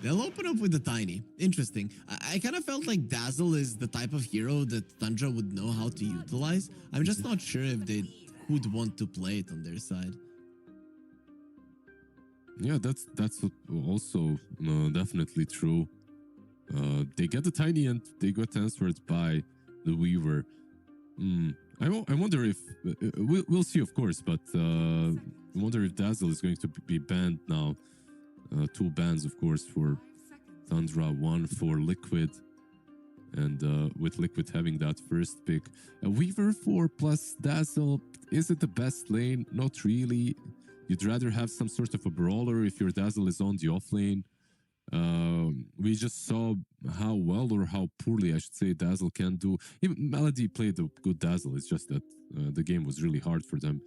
they'll open up with the Tiny. Interesting. I kind of felt like Dazzle is the type of hero that Tundra would know how to utilize. I'm just not sure if they would want to play it on their side. Yeah, that's also definitely true. They get the Tiny and they got transferred by the Weaver. I wonder if we'll see, of course, but I wonder if Dazzle is going to be banned now. 2 bans, of course, for Tundra, 1 for Liquid, and with Liquid having that first pick. Weaver 4 plus Dazzle, is it the best lane? Not really. You'd rather have some sort of a brawler if your Dazzle is on the off lane. We just saw how well, or how poorly I should say, Dazzle can do. Even Melody played a good Dazzle, it's just that the game was really hard for them.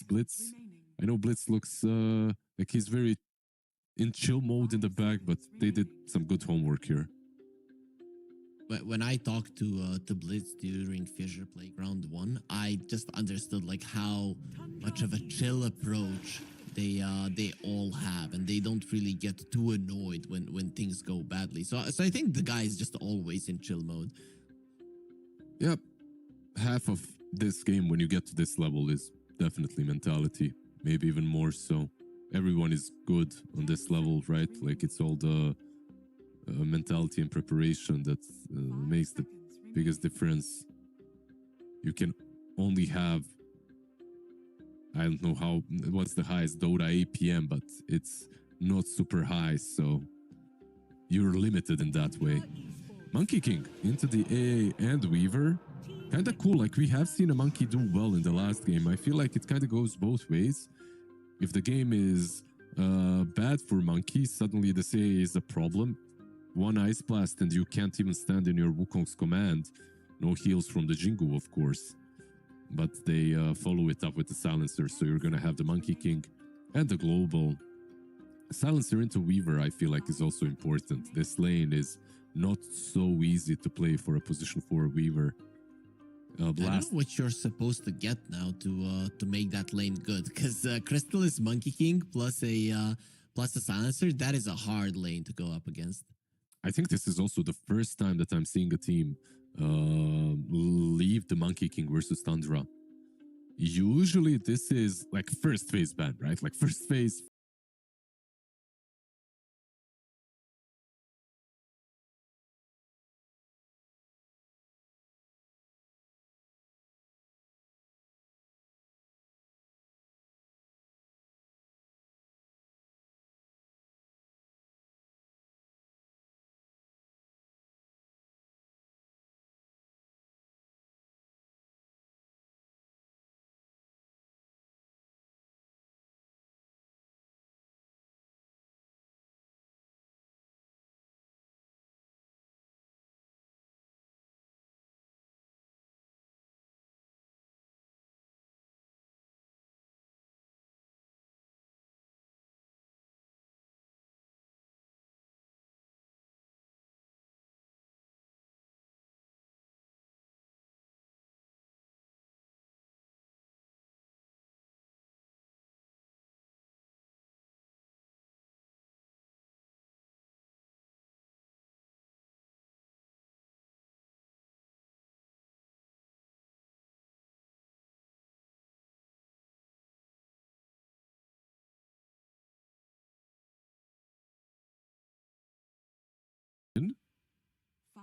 Blitz. I know Blitz looks like he's very in chill mode in the back, but they did some good homework here. But when I talked to Blitz during Fissure Playground 1, I just understood like how much of a chill approach they all have, and they don't really get too annoyed when things go badly. So I think the guy is just always in chill mode. Yep. Half of this game when you get to this level is definitely mentality, maybe even more so. Everyone is good on this level, right? Like it's all the mentality and preparation that makes the biggest difference. You can only have, I don't know what's the highest Dota APM, but it's not super high, so you're limited in that way. Monkey King into the AA and Weaver. Kind of cool, like we have seen a Monkey do well in the last game. I feel like it kind of goes both ways. If the game is bad for Monkey, suddenly the AA is a problem. One Ice Blast and you can't even stand in your Wukong's command. No heals from the Jingu, of course. But they follow it up with the Silencer, so you're going to have the Monkey King and the Global Silencer into Weaver, I feel like, is also important. This lane is not so easy to play for a position 4 Weaver. I don't Blast. know what you're supposed to get now to make that lane good, because Crystal is Monkey King plus a silencer. That is a hard lane to go up against. I think this is also the first time that I'm seeing a team leave the Monkey King versus Tundra. Usually, this is like first phase ban, right? Like first phase.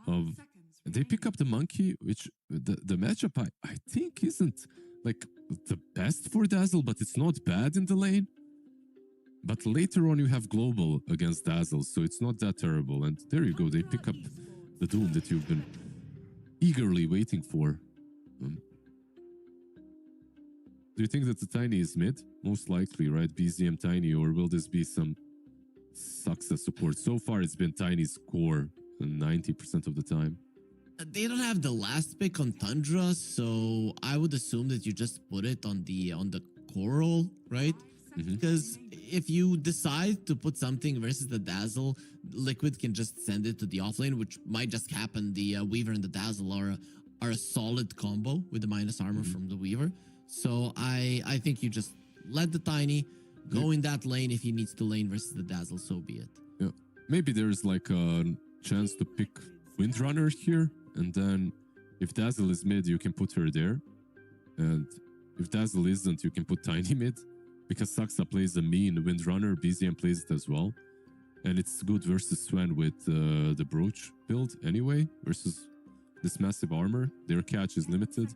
Of 5 seconds they pick up the monkey, which the matchup I think isn't like the best for Dazzle, but it's not bad in the lane. But later on, you have Global against Dazzle, so it's not that terrible. And there you go, they pick up the Doom that you've been eagerly waiting for. Do you think that the Tiny is mid? Most likely, right? BZM Tiny, or will this be some success support? So far, it's been Tiny's core 90% of the time. They don't have the last pick on Tundra, so I would assume that you just put it on the Coral, right? Because if you decide to put something versus the Dazzle, Liquid can just send it to the offlane, which might just happen. The Weaver and the Dazzle are a solid combo with the minus armor from the Weaver. So I think you just let the Tiny go in that lane. If he needs to lane versus the Dazzle, so be it. Yeah, maybe there's like a chance to pick Windrunner here, and then if Dazzle is mid, you can put her there, and if Dazzle isn't, you can put Tiny mid, because Saxa plays a mean Windrunner, BZM plays it as well, and it's good versus Sven with the Brooch build anyway, versus this massive armor. Their catch is limited.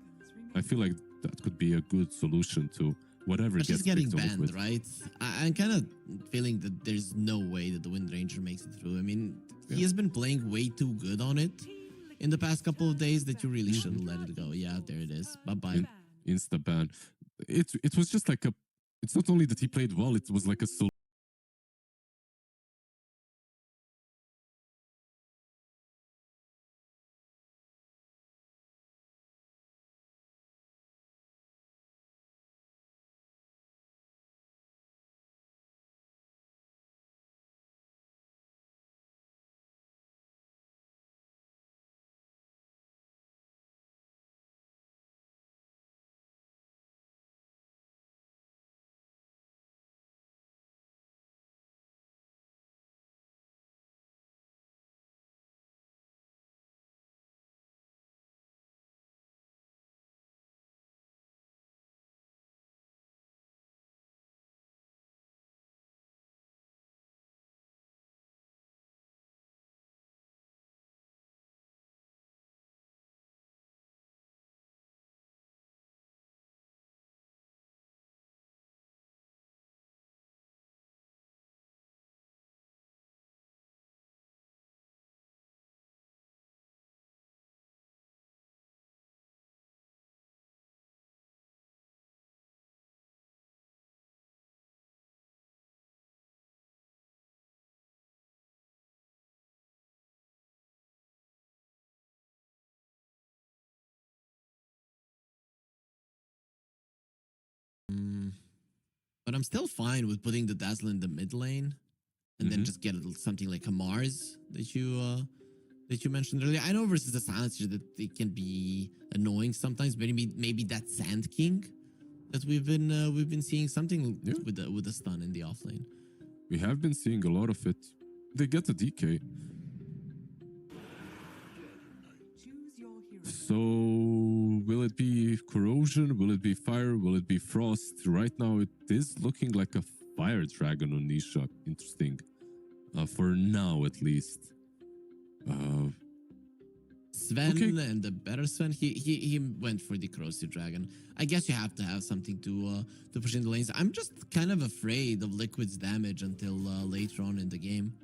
I feel like that could be a good solution to whatever But gets she's getting picked off banned, with. right? I'm kind of feeling that there's no way that the Wind Ranger makes it through. I mean, he has been playing way too good on it in the past couple of days that you really shouldn't let it go. Yeah, there it is. Bye-bye. Insta ban. It was just like a. It's not only that he played well; it was like a solution. But I'm still fine with putting the Dazzle in the mid lane. and then just get something like a Mars that you mentioned earlier. I know versus the Silencer that it can be annoying sometimes, but maybe that Sand King that we've been seeing something with the stun in the offlane. We have been seeing a lot of it. They get the DK. Choose your hero. So will it be corrosion? Will it be fire? Will it be frost? Right now it is looking like a fire dragon on Nisha. Interesting. For now at least. Sven Okay. and the better Sven, he went for the corrosive dragon. I guess you have to have something to push in the lanes. I'm just kind of afraid of Liquid's damage until later on in the game.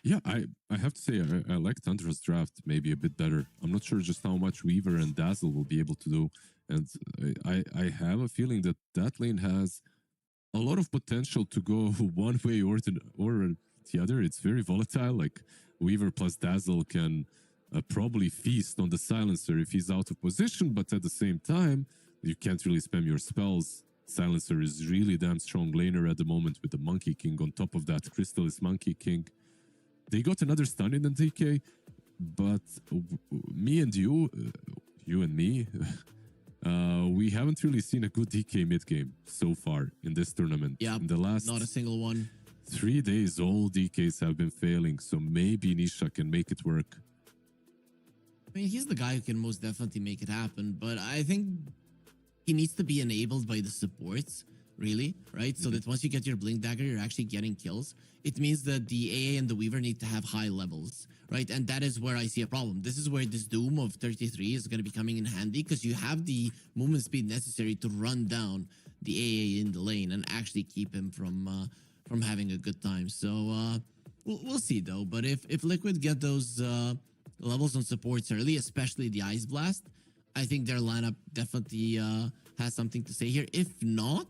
Yeah, I have to say I like Tundra's draft maybe a bit better. I'm not sure just how much Weaver and Dazzle will be able to do. And I have a feeling that that lane has a lot of potential to go one way or the other. It's very volatile. Like Weaver plus Dazzle can probably feast on the Silencer if he's out of position, but at the same time, you can't really spam your spells. Silencer is really damn strong laner at the moment with the Monkey King. On top of that, Crystal is Monkey King. They got another stun in the DK, but me and you and me, we haven't really seen a good DK mid game so far in this tournament. Yeah, in the last not a single one. 3 days, all DKs have been failing, so maybe Nisha can make it work. I mean, he's the guy who can most definitely make it happen, but I think he needs to be enabled by the supports, really, right? So that once you get your Blink Dagger, you're actually getting kills. It means that the AA and the Weaver need to have high levels, right? And that is where I see a problem. This is where this Doom of 33 is going to be coming in handy because you have the movement speed necessary to run down the AA in the lane and actually keep him from having a good time. So we'll see though. But if Liquid get those levels on supports early, especially the Ice Blast, I think their lineup definitely has something to say here. If not,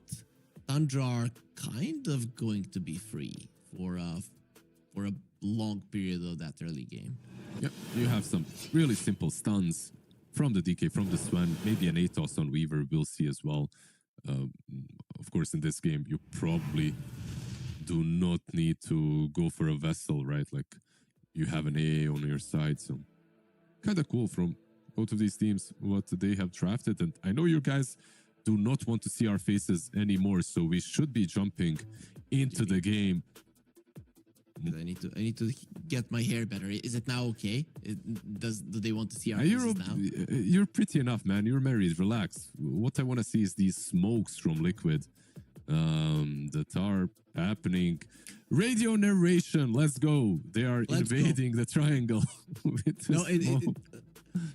Tundra are kind of going to be free for a long period of that early game. Yep, you have some really simple stuns from the DK, from the Swan, maybe an Atos on Weaver, we'll see as well. Of course, in this game, you probably do not need to go for a Vessel, right? Like, you have an AA on your side, so kind of cool from both of these teams, what they have drafted. And I know you guys do not want to see our faces anymore, so we should be jumping into the game. I need to get my hair better. Is it now okay? Do they want to see our faces now? You're pretty enough, man. You're married. Relax. What I want to see is these smokes from Liquid that are happening. Radio narration. Let's go. They are invading the triangle. With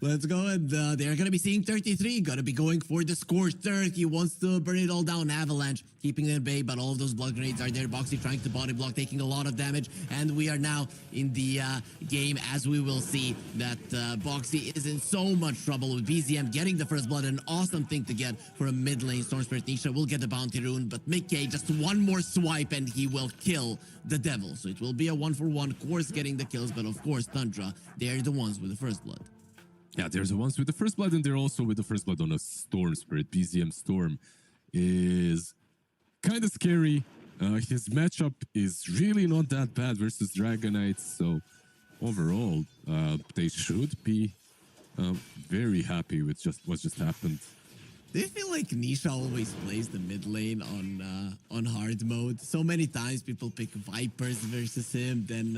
Let's go, and they're going to be seeing 33, going to be going for the Scorched Earth. He wants to burn it all down. Avalanche keeping it at bay, but all of those blood grenades are there. Boxy trying to body block, taking a lot of damage, and we are now in the game, as we will see that Boxy is in so much trouble with BZM getting the first blood. An awesome thing to get for a mid lane. Storm Spirit Nisha will get the bounty rune, but Mickey just one more swipe and he will kill the devil. So it will be a 1-for-1, Course getting the kills, but of course Tundra, they're the ones with the first blood. Yeah, there's the ones with the first blood, and they're also with the first blood on a Storm Spirit. BZM Storm is kind of scary. His matchup is really not that bad versus Dragon Knights, so overall, they should be very happy with just what just happened. Do you feel like Nisha always plays the mid lane on hard mode? So many times people pick Vipers versus him, then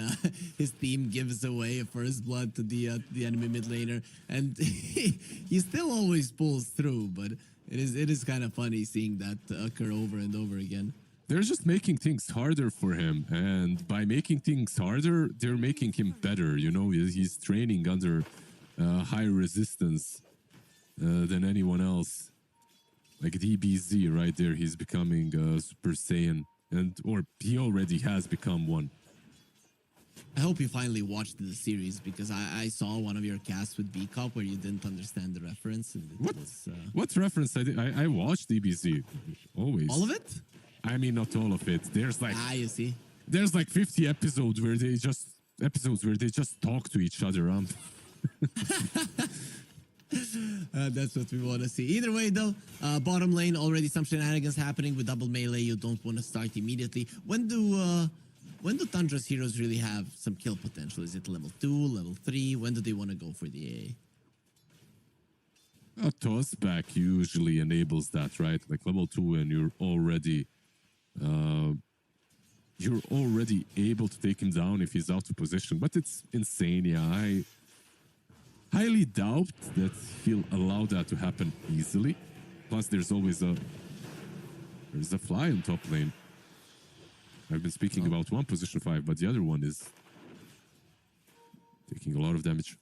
his team gives away a first blood to the enemy mid laner, and he still always pulls through. But it is kind of funny seeing that occur over and over again. They're just making things harder for him, and by making things harder, they're making him better. You know, he's training under higher resistance than anyone else. Like DBZ right there, he's becoming Super Saiyan, or he already has become one. I hope you finally watched the series, because I saw one of your casts with B-Cop where you didn't understand the reference. And What? What reference? I watched DBZ, always. All of it? I mean, not all of it. There's like you see. there's like 50 episodes where they just talk to each other. That's what we want to see. Either way, though, bottom lane already some shenanigans happening with double melee. You don't want to start immediately. When do Tundra's heroes really have some kill potential? Is it level 2, level 3? When do they want to go for the A? A toss back usually enables that, right? Like level 2, and you're already able to take him down if he's out of position. But it's insane. Yeah, I highly doubt that he'll allow that to happen easily. Plus, there's always a fly on top lane. I've been speaking about one position 5, but the other one is taking a lot of damage.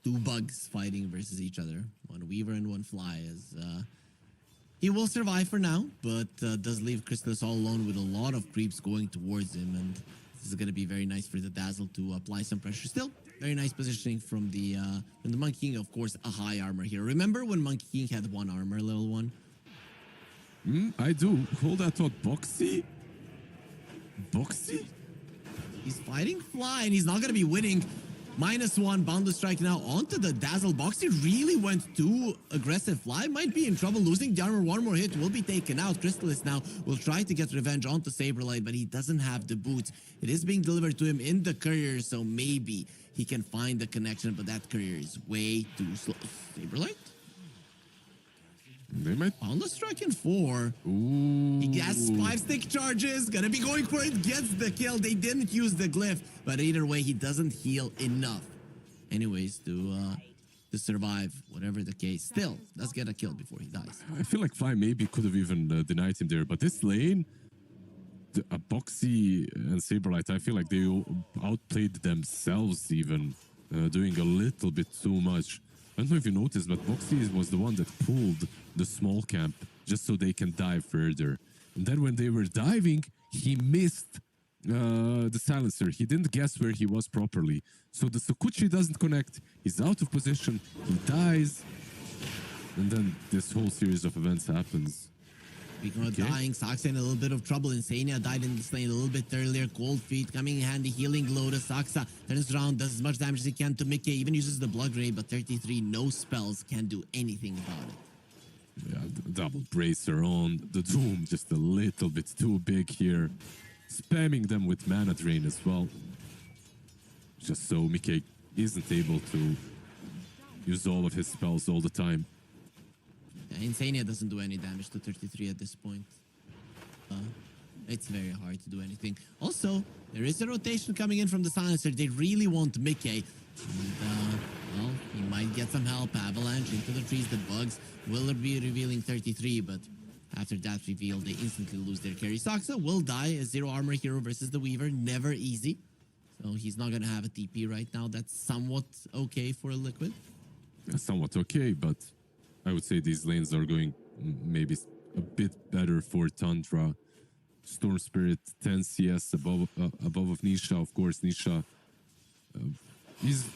Two bugs fighting versus each other. One Weaver and one Fly. He will survive for now, but does leave Chrysalis all alone with a lot of creeps going towards him. And this is going to be very nice for the Dazzle to apply some pressure. Still, very nice positioning from the Monkey King. Of course, a high armor here. Remember when Monkey King had 1 armor, level 1? I do. Hold that thought. Boxy? Boxy? He's fighting Fly, and he's not going to be winning. -1 Boundless Strike now onto the Dazzle. Boxy really went too aggressive. Fly might be in trouble losing the armor. One more hit will be taken out. Crystallis now will try to get revenge onto Saberlight, but he doesn't have the boots. It is being delivered to him in the courier, so maybe he can find the connection, but that courier is way too slow. Saberlight? They might. Boundless Strike in 4. Ooh. He has 5 stick charges. Gonna be going for it. Gets the kill. They didn't use the glyph, but either way, he doesn't heal enough. Anyways, to survive, whatever the case. Still, does get a kill before he dies. I feel like Fly maybe could have even denied him there, but this lane, Boxy and Saberlight, I feel like they outplayed themselves even, doing a little bit too much. I don't know if you noticed, but Boxy was the one that pulled the small camp just so they can dive further. And then when they were diving, he missed the silencer. He didn't guess where he was properly. So the Sukuchi doesn't connect. He's out of position. He dies. And then this whole series of events happens. Speaking of dying, Saksa in a little bit of trouble. Insania died in this lane a little bit earlier. Cold Feet coming in handy, healing Lotus. Saksa turns around, does as much damage as he can to Mickey, even uses the Blood Grenade, but 33, no spells, can't do anything about it. Yeah, double bracer on the Doom, just a little bit too big here. Spamming them with mana drain as well. Just so Mickey isn't able to use all of his spells all the time. Yeah, Insania doesn't do any damage to 33 at this point. It's very hard to do anything. Also, there is a rotation coming in from the Silencer. They really want Mickey. And, well, he might get some help. Avalanche into the trees. The bugs will be revealing 33, but after that reveal, they instantly lose their carry. Saksa will die as 0 armor hero versus the Weaver. Never easy. So he's not going to have a TP right now. That's somewhat okay for a Liquid. Yeah, somewhat okay, but I would say these lanes are going maybe a bit better for Tundra. Storm Spirit 10 CS above of Nisha. Of course, Nisha,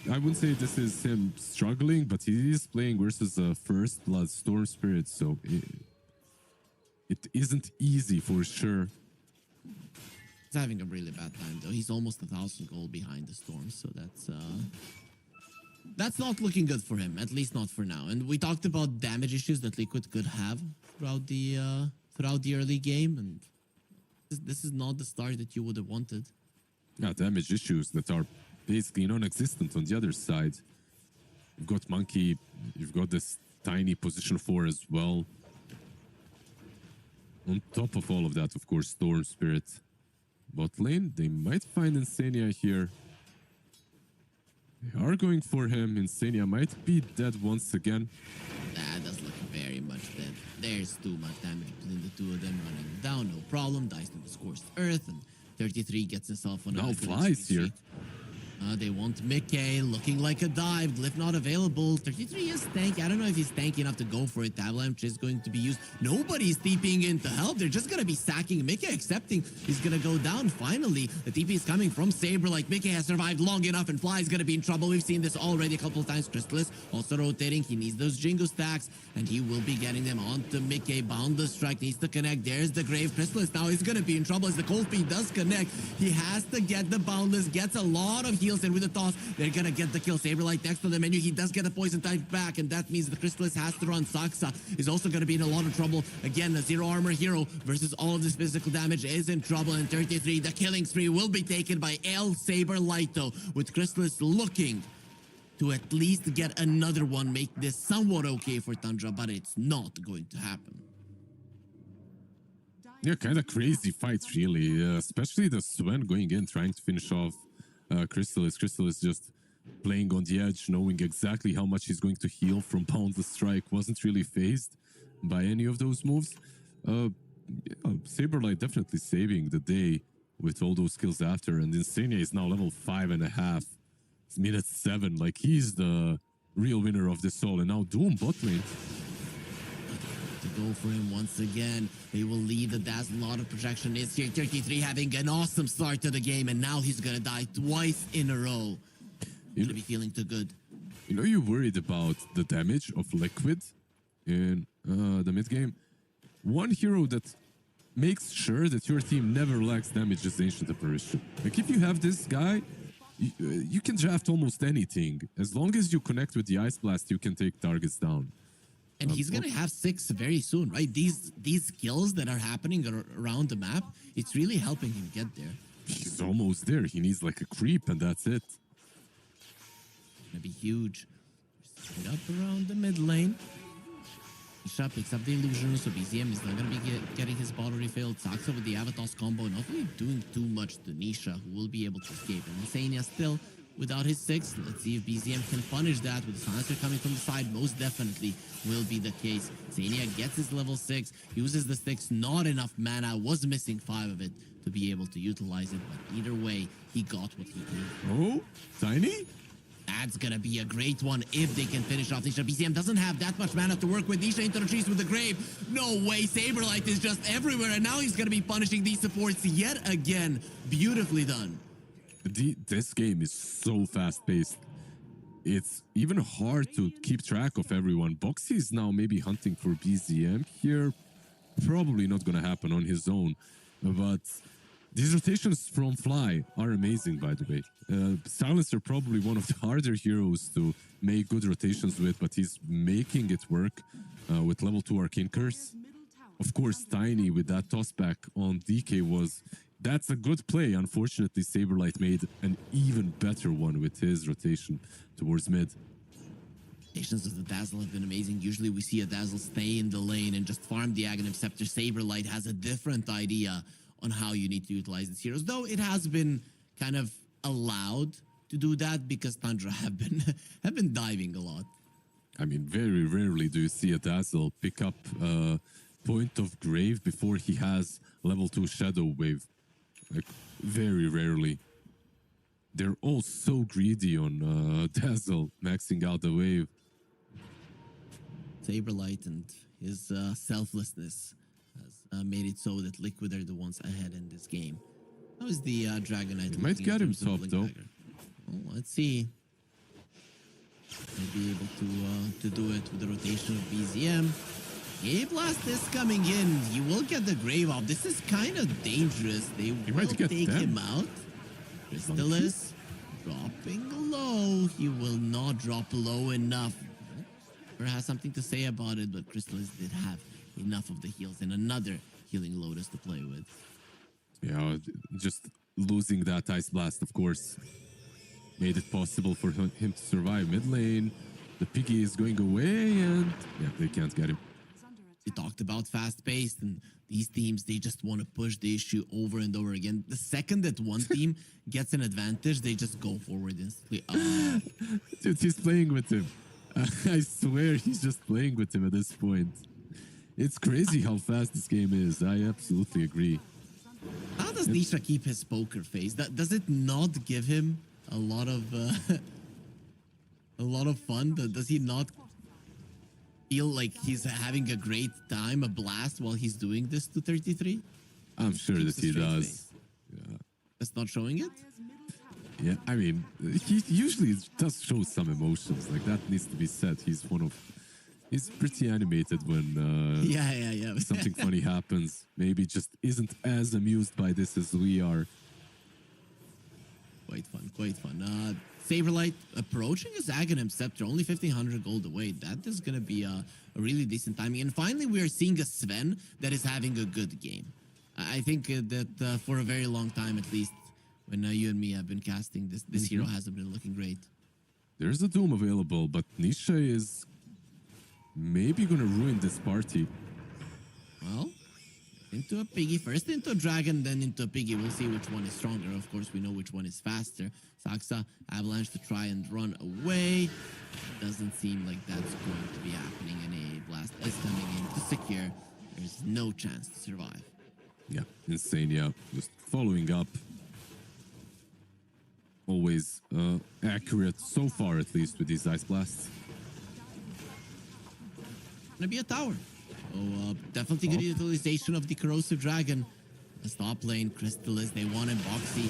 I wouldn't say this is him struggling, but he is playing versus a First Blood Storm Spirit, so it isn't easy for sure. He's having a really bad time, though. He's almost 1,000 gold behind the Storm, so that's not looking good for him, at least not for now. And we talked about damage issues that Liquid could have throughout the early game, and this is not the start that you would have wanted. Yeah, damage issues that are basically non-existent on the other side. You've got Monkey, you've got this tiny position 4 as well. On top of all of that, of course, Storm Spirit. Bot lane, they might find Insania here. They are going for him. Insania might be dead once again. That does look very much dead. There's too much damage between the two of them running down. No problem. Dies to the scorched earth, and 33 gets himself on a now Flies here. They want Mickey, looking like a dive. Glyph not available. 33 is tanky. I don't know if he's tanky enough to go for it. Avalanche is going to be used. Nobody's TPing in to help. They're just going to be sacking Mickey, accepting he's going to go down. Finally, the TP is coming from Saber. Like, Mickey has survived long enough, and Fly is going to be in trouble. We've seen this already a couple of times. Crystallis also rotating. He needs those Jingo stacks, and he will be getting them onto Mickey. Boundless Strike needs to connect. There's the Grave. Crystallis now is going to be in trouble as the Cold Feet does connect. He has to get the Boundless. Gets a lot of heal heals, and with the toss, they're gonna get the kill. Saberlight next to the menu. He does get a poison type back, and that means the Crystallis has to run. Saksa is also gonna be in a lot of trouble. Again, a zero armor hero versus all of this physical damage is in trouble. And 33, the killing spree will be taken by El Saberlight, though, with Crystallis looking to at least get another one, make this somewhat okay for Tundra, but it's not going to happen. Yeah, kind of crazy fights, really. Especially the Sven going in, trying to finish off Crystallis. Crystallis just playing on the edge, knowing exactly how much he's going to heal from Boundless Strike. Wasn't really phased by any of those moves. Yeah, Saberlight definitely saving the day with all those kills after. And Insania is now level 5.5. It's minute 7. Like, he's the real winner of this all. And now Doom bot lane. To go for him once again. They will leave the Dazzle. A lot of projection is here. 33 having an awesome start to the game, and now he's gonna die twice in a row. Gonna be feeling too good. You know, you're worried about the damage of Liquid in the mid game. One hero that makes sure that your team never lacks damage is Ancient Apparition. Like, if you have this guy, you can draft almost anything. As long as you connect with the Ice Blast, you can take targets down. And he's gonna have 6 very soon, right? These kills that are happening around the map, it's really helping him get there. He's almost there. He needs like a creep, and that's it. Gonna be huge. Straight up around the mid lane. Nisha picks up the illusion, so BZM is not gonna be getting his bottle refilled. Saksa with the Avatos combo, not really doing too much to Nisha, who will be able to escape. And Insania still without his 6. Let's see if BZM can punish that with the silencer coming from the side. Most definitely will be the case. Insania gets his level 6, uses the sticks, not enough mana, was missing 5 of it to be able to utilize it. But either way, he got what he needed. Oh, Tiny? That's gonna be a great one if they can finish off Nisha. BZM doesn't have that much mana to work with. Nisha into the trees with the grave. No way, Saberlight is just everywhere, and now he's gonna be punishing these supports yet again. Beautifully done. This game is so fast-paced. It's even hard to keep track of everyone. Boxy is now maybe hunting for BZM here. Probably not going to happen on his own. But these rotations from Fly are amazing, by the way. Silencer probably one of the harder heroes to make good rotations with, but he's making it work with level 2 Arcane Curse. Of course, Tiny with that tossback on DK that's a good play. Unfortunately, Saberlight made an even better one with his rotation towards mid. Rotations of the Dazzle have been amazing. Usually we see a Dazzle stay in the lane and just farm the Aghanim Scepter. Saberlight has a different idea on how you need to utilize these heroes, though it has been kind of allowed to do that because Tundra have been diving a lot. I mean, very rarely do you see a Dazzle pick up Point of Grave before he has level 2 Shadow Wave. Like, very rarely. They're all so greedy on Dazzle, maxing out the wave. Saberlight and his selflessness has made it so that Liquid are the ones ahead in this game. How is the Dragonite? He might get himself, though. Well, let's see. Might be able to do it with the rotation of BZM. Gave Blast is coming in. He will get the Grave off. This is kind of dangerous. They will take him out. Crystallis dropping low. He will not drop low enough. Or has something to say about it, but Crystallis did have enough of the heals and another healing Lotus to play with. Yeah, just losing that Ice Blast, of course, made it possible for him to survive mid lane. The Piggy is going away, and yeah, they can't get him. We talked about fast-paced, and these teams, they just want to push the issue over and over again. The second that one team gets an advantage, they just go forward instantly. Dude, he's playing with him. I swear he's just playing with him at this point. It's crazy how fast this game is. I absolutely agree. How does Nisha keep his poker face? Does it not give him a lot of fun? Does he not feel like he's having a great time, a blast while he's doing this to 33? I'm sure that he does. Yeah. That's not showing it? Yeah, I mean, he usually does show some emotions. Like, that needs to be said. He's pretty animated when yeah. something funny happens. Maybe just isn't as amused by this as we are. Quite fun, quite fun. Saberlight approaching his Aghanim Scepter, only 1,500 gold away. That is going to be a really decent timing. And finally, we are seeing a Sven that is having a good game. I think that for a very long time, at least, when you and me have been casting, this hero hasn't been looking great. There's a Doom available, but Nisha is maybe going to ruin this party. Well, into a piggy, first into a dragon, then into a piggy. We'll see which one is stronger. Of course, we know which one is faster. Saksa, Avalanche to try and run away. Doesn't seem like that's going to be happening. And a blast is coming in to secure. There's no chance to survive. Yeah, insane, yeah. Just following up. Always accurate, so far at least, with these Ice Blasts. Gonna be a tower. Oh, definitely good utilization of the Corrosive Dragon. The top lane, Crystallis, they wanted Boxy.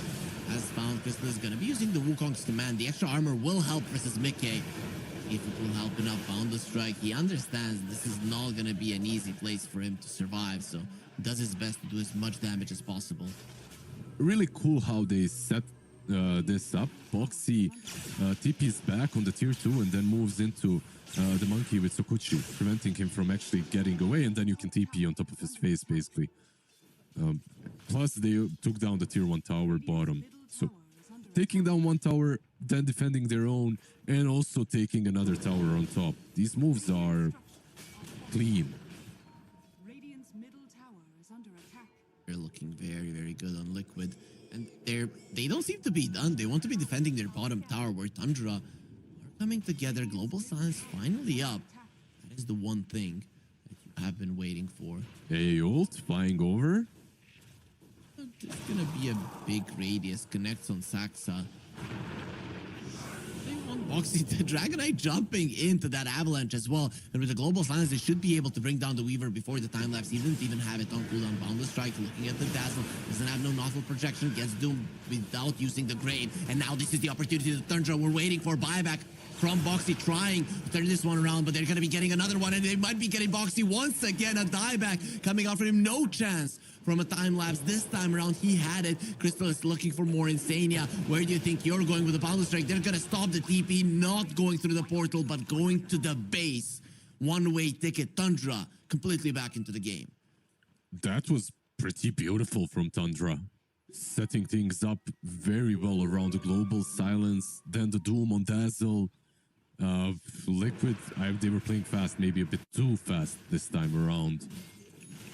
Has found Crystallis gonna be using the Wukong's command. The extra armor will help versus Mickey. If it will help enough, Boundless Strike. He understands this is not gonna be an easy place for him to survive, so does his best to do as much damage as possible. Really cool how they set this up. Boxy TP's back on the tier 2 and then moves into the monkey with Sokuchi, preventing him from actually getting away, and then you can TP on top of his face, basically. Plus, they took down the tier 1 tower bottom. So, taking down one tower, then defending their own, and also taking another tower on top. These moves are clean. Radiant's middle tower is under attack. They're looking very, very good on Liquid. And they don't seem to be done. They want to be defending their bottom tower where Tundra are coming together. Global Silence finally up. That is the one thing that you have been waiting for. A ult flying over. There's gonna be a big radius. Connects on Saksa. They want Boxy, the Dragonite jumping into that avalanche as well. And with the Global Silence, they should be able to bring down the Weaver before the time lapse. He didn't even have it on cooldown. Boundless Strike, looking at the Dazzle. Doesn't have no nozzle projection. Gets doomed without using the Grave. And now this is the opportunity to Tundra. We're waiting for buyback from Boxy, trying to turn this one around, but they're going to be getting another one, and they might be getting Boxy once again. A dieback coming out for him. No chance from a time lapse. This time around, he had it. Crystal is looking for more Insania. Where do you think you're going with the Boundless Strike? They're going to stop the TP, not going through the portal, but going to the base. One-way ticket. Tundra completely back into the game. That was pretty beautiful from Tundra. Setting things up very well around the Global Silence, then the Doom on Dazzle. Liquid, they were playing fast, maybe a bit too fast this time around.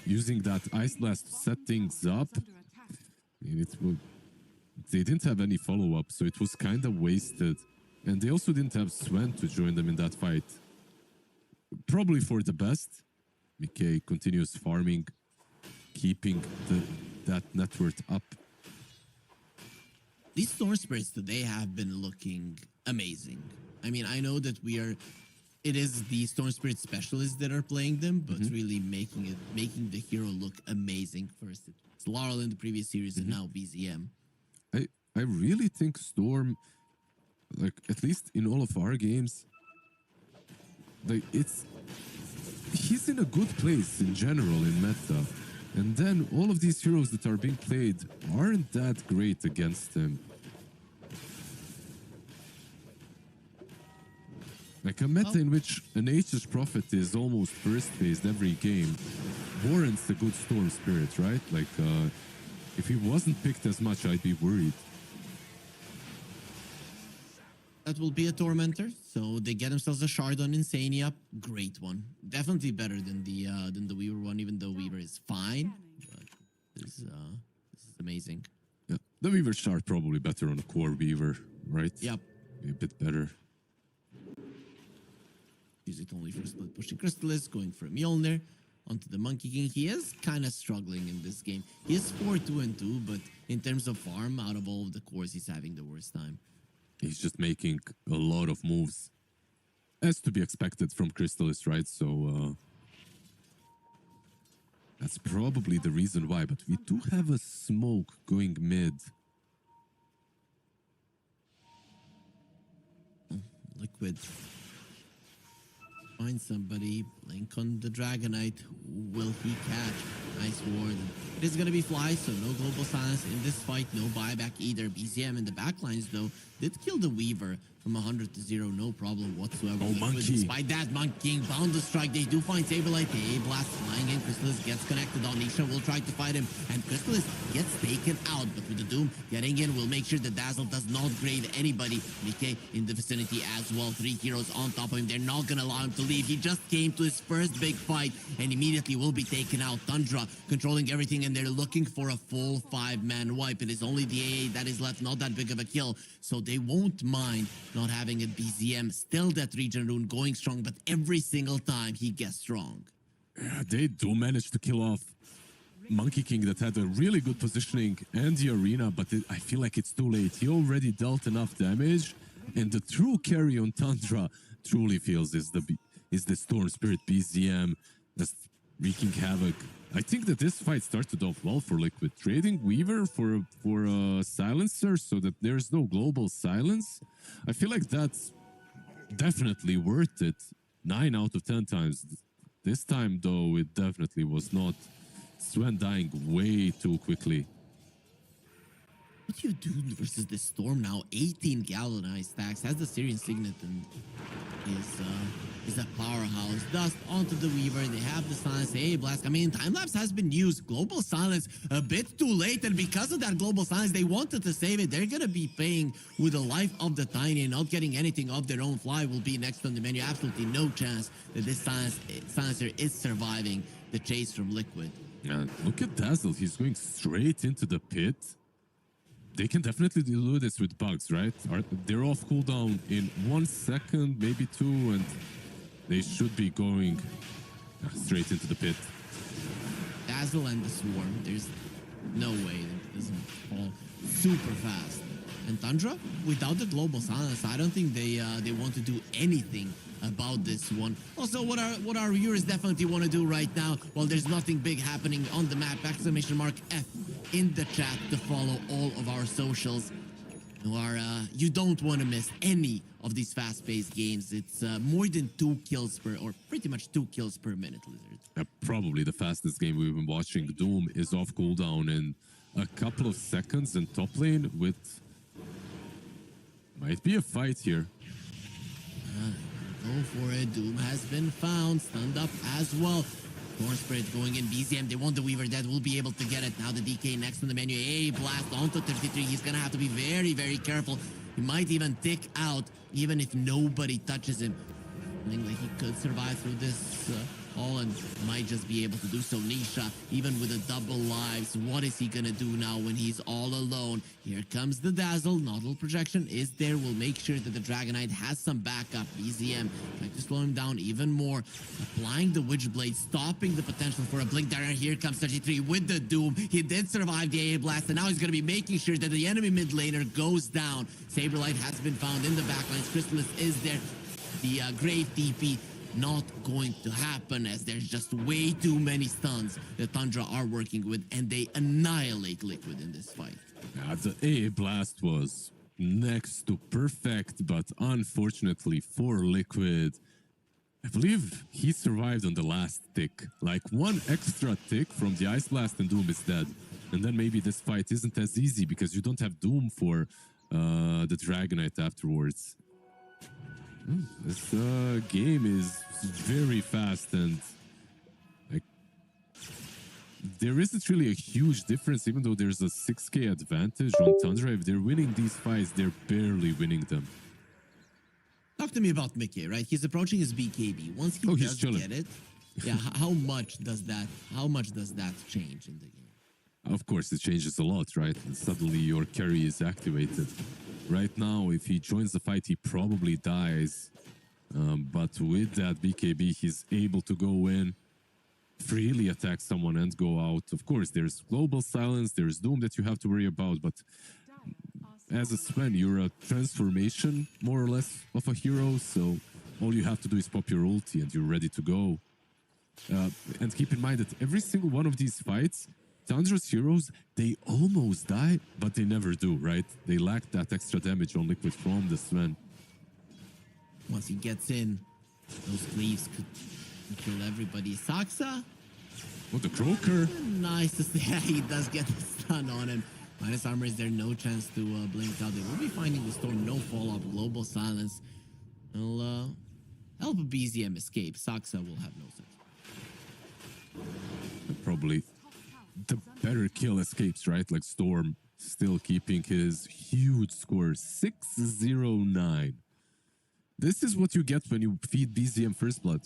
Using that Ice Blast to set things up. They didn't have any follow-up, so it was kind of wasted. And they also didn't have Sven to join them in that fight. Probably for the best. Mickey continues farming, keeping that net worth up. These Storm Spirits today have been looking amazing. I mean, I know that it is the Storm Spirit specialists that are playing them, but really making the hero look amazing. First, it's Laurel in the previous series, and now BZM. I really think Storm, like, at least in all of our games, like, he's in a good place in general in meta. And then all of these heroes that are being played aren't that great against him. Like a meta in which an H's Prophet is almost first phased every game warrants a good Storm Spirit, right? Like, if he wasn't picked as much, I'd be worried. That will be a Tormentor, so they get themselves a Shard on Insania. Great one. Definitely better than the Weaver one, even though Weaver is fine. But this is amazing. Yeah, the Weaver Shard probably better on a core Weaver, right? Yep. Maybe a bit better. Use it only for split pushing Crystallis, going for a Mjolnir. Onto the Monkey King. He is kind of struggling in this game. He is 4-2-2, but in terms of farm, out of all of the cores, he's having the worst time. He's just making a lot of moves. As to be expected from Crystallis, right? So, that's probably the reason why. But we do have a smoke going mid. Liquid. Find somebody. Blink on the Dragonite. Who will he catch? Nice ward. It is going to be Fly, so no global silence in this fight. No buyback either. BZM in the backlines, though, did kill the Weaver from 100 to 0. No problem whatsoever. Oh, Monkey. Despite that, Monkey bound to strike. They do find Saberlight. The A-Blast flying in. Chrysalis gets connected on. Nisha will try to fight him. And Chrysalis gets taken out. But with the Doom getting in, will make sure the Dazzle does not grade anybody. Nikkei in the vicinity as well. 3 heroes on top of him. They're not going to allow him to leave. He just came to his first big fight and immediately will be taken out. Tundra controlling everything, and they're looking for a full 5-man wipe. It is only the AA that is left. Not that big of a kill. So they won't mind not having a BZM. Still that regen rune going strong, but every single time he gets strong. Yeah, they do manage to kill off Monkey King that had a really good positioning and the arena, but I feel like it's too late. He already dealt enough damage, and the true carry on Tundra truly feels is the Storm Spirit BZM that's wreaking havoc. I think that this fight started off well for Liquid, trading Weaver for a silencer so that there's no global silence. I feel like that's definitely worth it 9 out of 10 times. This time, though, it definitely was not. Sven dying way too quickly. What do you do versus this Storm now? 18 galvanized stacks. Has the Syrian Signet and is a powerhouse. Dust onto the Weaver. They have the silence. Hey, Blast. I mean, time-lapse has been used. Global silence a bit too late. And because of that global silence, they wanted to save it. They're going to be paying with the life of the Tiny. Not getting anything of their own. Fly will be next on the menu. Absolutely no chance that this silencer is surviving the chase from Liquid. Look at Dazzle. He's going straight into the pit. They can definitely do this with bugs, right? They're off cooldown in 1 second, maybe 2, and they should be going straight into the pit. Dazzle and the Swarm, there's no way that it doesn't fall super fast. And Tundra, without the global silence, I don't think they want to do anything about this one. Also, what our viewers definitely want to do right now, well, there's nothing big happening on the map, !F in the chat to follow all of our socials. You don't want to miss any of these fast-paced games. It's more than 2 kills per, or pretty much 2 kills per minute, Lizard. Probably the fastest game we've been watching. Doom is off cooldown in a couple of seconds in top lane with... Might be a fight here. Go for it. Doom has been found. Stunned up as well. Storm Spirit going in. BZM, they want the Weaver dead. Will be able to get it. Now the DK next on the menu. A blast onto 33. He's going to have to be very, very careful. He might even tick out, even if nobody touches him. I think like he could survive through this all and might just be able to do so. Nisha, even with a double lives, what is he gonna do now when he's all alone? Here comes the Dazzle. Nodal projection is there. We'll make sure that the Dragonite has some backup. BZM trying to slow him down even more. Applying the Witchblade, stopping the potential for a blink there. Here comes 33 with the Doom. He did survive the AA blast, and now he's gonna be making sure that the enemy mid laner goes down. Saberlight has been found in the backlines. Chrysalis is there. The Grave TP not going to happen, as there's just way too many stuns that Tundra are working with, and they annihilate Liquid in this fight. The AA blast was next to perfect, but unfortunately for Liquid, I believe he survived on the last tick. Like 1 extra tick from the Ice Blast and Doom is dead. And then maybe this fight isn't as easy because you don't have Doom for the Dragonite afterwards. This game is very fast, and like there isn't really a huge difference, even though there's a 6k advantage on Tundra. If they're winning these fights, they're barely winning them. Talk to me about Mickey, right? He's approaching his BKB. Once he does get it, yeah, how much does that change in the game? Of course, it changes a lot, right? And suddenly your carry is activated. Right now, if he joins the fight, he probably dies. But with that BKB, he's able to go in, freely attack someone and go out. Of course, there's global silence, there's Doom that you have to worry about, but as a Sven, you're a transformation, more or less, of a hero, so all you have to do is pop your ulti and you're ready to go. And keep in mind that every single one of these fights, Tundra's heroes, they almost die, but they never do, right? They lack that extra damage on Liquid from the Sven. Once he gets in, those cleaves could kill everybody. Saksa Oh, the Croaker. Nice to see. Yeah, he does get the stun on him. Minus armor is there, no chance to blink out. They will be finding the storm, no follow-up, global silence. Will help BZM escape. Saksa will have no sense. Probably the better kill escapes, right? Like Storm still keeping his huge score, 609. This is what you get when you feed BZM First Blood.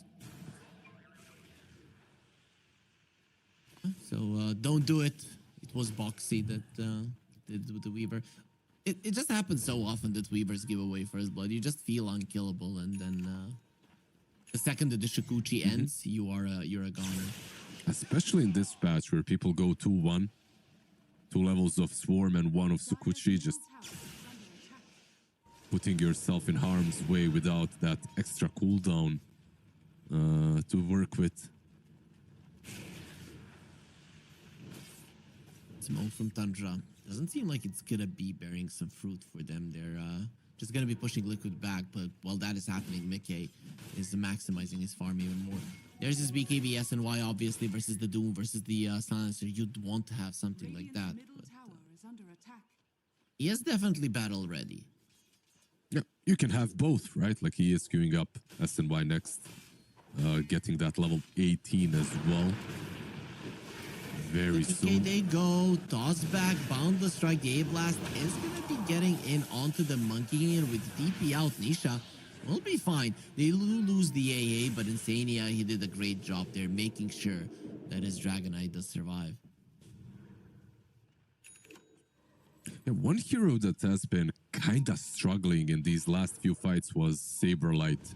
So don't do it. It was Boxy that did with the Weaver. It just happens so often that Weavers give away First Blood. You just feel unkillable, and then the second that the Shikuchi ends, you're a goner. Especially in this patch where people go 2-1, 2 levels of Swarm and 1 of Sukuchi, just putting yourself in harm's way without that extra cooldown to work with. Smoke from Tundra. Doesn't seem like it's gonna be bearing some fruit for them. They're just gonna be pushing Liquid back, but while that is happening, Mickey is maximizing his farm even more. There's his BKB SNY, obviously, versus the Doom, versus the Silencer. You'd want to have something like that. But, he is definitely battle ready. Yeah, you can have both, right? Like he is queuing up SNY next, getting that level 18 as well. Very soon. They go, toss back, Boundless Strike. The A-Blast is going to be getting in onto the Monkey, and with DP out, Nisha will be fine. They lose the AA, but Insania, he did a great job there, making sure that his Dragonite does survive. Yeah, one hero that has been kind of struggling in these last few fights was Saberlight.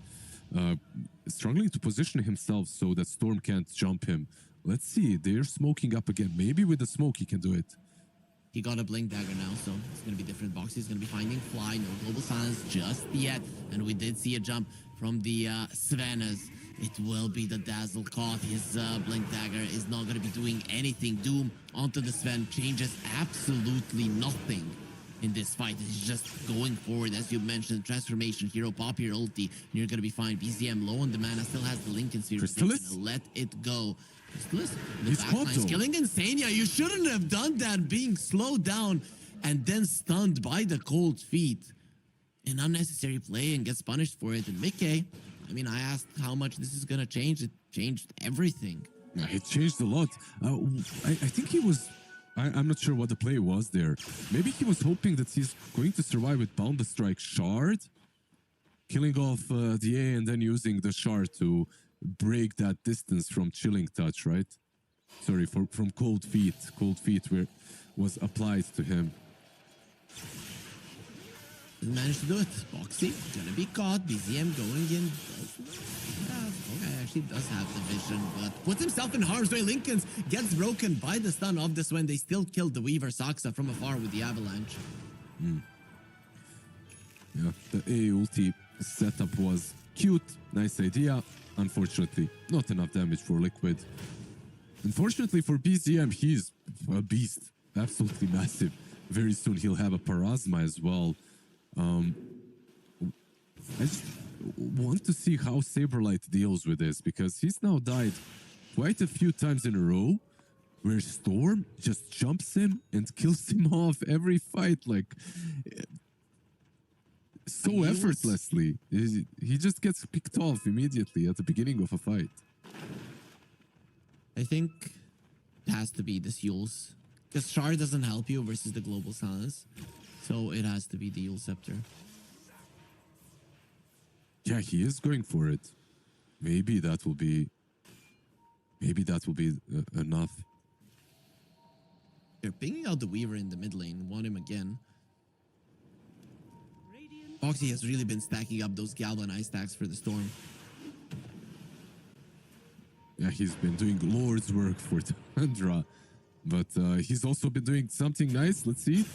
Struggling to position himself so that Storm can't jump him. Let's see, they're smoking up again. Maybe with the smoke he can do it. He got a Blink Dagger now, so it's going to be different boxes. He's going to be finding Fly, no Global Silence just yet. And we did see a jump from the Svenas. It will be the Dazzle caught. His Blink Dagger is not going to be doing anything. Doom onto the Sven changes absolutely nothing in this fight. He's just going forward, as you mentioned. Transformation, hero, pop your ulti, and you're going to be fine. BZM low on the mana, still has the Lincoln Sphere. Let it go. He's caught though. Killing Insania. You shouldn't have done that, being slowed down and then stunned by the cold feet. An unnecessary play and gets punished for it. And Mickey, I mean, I asked how much this is going to change. It changed everything. Yeah, it changed a lot. I think he was... I'm not sure what the play was there. Maybe he was hoping that he's going to survive with Boundless Strike Shard, killing off the A and then using the Shard to break that distance from Chilling Touch, right? Sorry, from Cold Feet. Cold Feet was applied to him. Didn't manage to do it. Boxy gonna be caught. BZM going in. Okay, actually does have the vision, but puts himself in harm's way. Lincoln's gets broken by the stun of this when they still killed the Weaver Saksa from afar with the Avalanche. Yeah, the A ulti setup was cute. Nice idea. Unfortunately, not enough damage for Liquid. Unfortunately for BZM, he's a beast. Absolutely massive. Very soon he'll have a Parasma as well. I just want to see how Saberlight deals with this, because he's now died quite a few times in a row where Storm just jumps him and kills him off every fight, like so effortlessly. He just gets picked off immediately at the beginning of a fight. I think it has to be this Yules, because Shard doesn't help you versus the Global Silence, so it has to be the Yule Scepter. Yeah, he is going for it. Maybe that will be enough. They're pinging out the Weaver in the mid lane. Want him again. Boxy has really been stacking up those Galvanized stacks for the Storm. Yeah, he's been doing Lord's work for Tundra, but he's also been doing something nice. Let's see.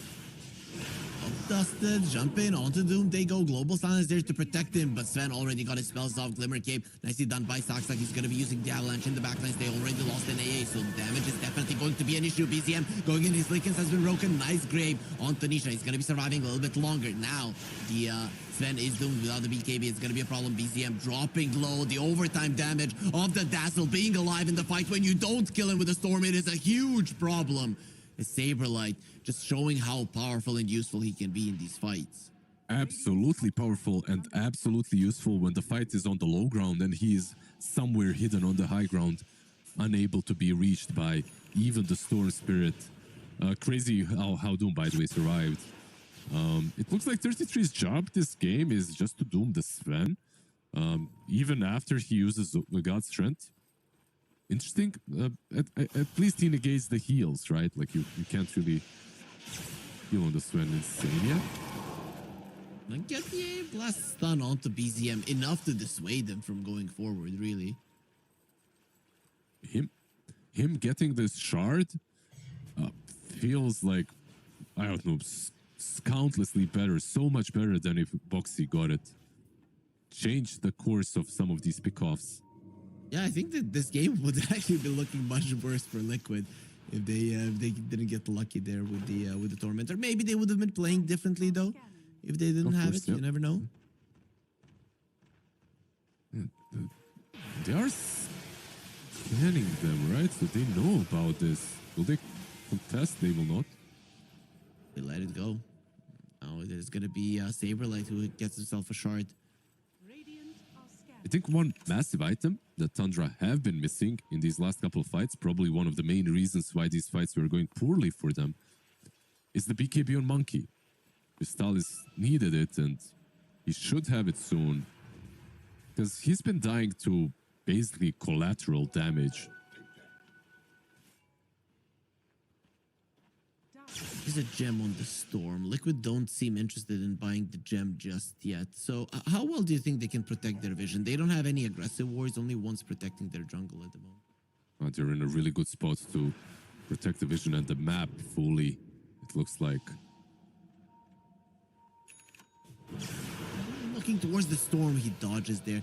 dusted, jump in, onto Doom they go. Global Silence there to protect him, but Sven already got his spells off. Glimmer Cape, nicely done by Sox, like he's going to be using the Avalanche in the backlines. They already lost an AA, so damage is definitely going to be an issue. BZM going in, his Linkens has been broken. Nice grave on Tanisha. He's going to be surviving a little bit longer. Now, the Sven is doomed without the BKB. It's going to be a problem. BZM dropping low. The overtime damage of the Dazzle being alive in the fight. When you don't kill him with a Storm, it is a huge problem. A Saberlight just showing how powerful and useful he can be in these fights. Absolutely powerful and absolutely useful when the fight is on the low ground and he is somewhere hidden on the high ground, unable to be reached by even the Storm Spirit. Crazy how Doom, by the way, survived. It looks like 33's job this game is just to Doom the Sven, even after he uses the God Strength. Interesting. At least he negates the heals, right? Like you can't really heal on the Sven Insania. And get the blast stun onto BZM enough to dissuade them from going forward, really. Him getting this shard feels like, I don't know, countlessly better, so much better than if Boxy got it. Changed the course of some of these pickoffs. Yeah, I think that this game would actually be looking much worse for Liquid if they didn't get lucky there with the Tormentor. Maybe they would have been playing differently though if they didn't have it. You never know. They are scanning them, right? So they know about this. Will they contest? They will not. They let it go. Now there's gonna be Saberlight who gets himself a shard. I think one massive item that Tundra have been missing in these last couple of fights, probably one of the main reasons why these fights were going poorly for them, is the BKB on Monkey. Crystallis needed it and he should have it soon, because he's been dying to basically collateral damage. There's a gem on the Storm. Liquid don't seem interested in buying the gem just yet. So how well do you think they can protect their vision? They don't have any aggressive wards, only one's protecting their jungle at the moment. They're in a really good spot to protect the vision and the map fully, it looks like. Looking towards the Storm, he dodges there.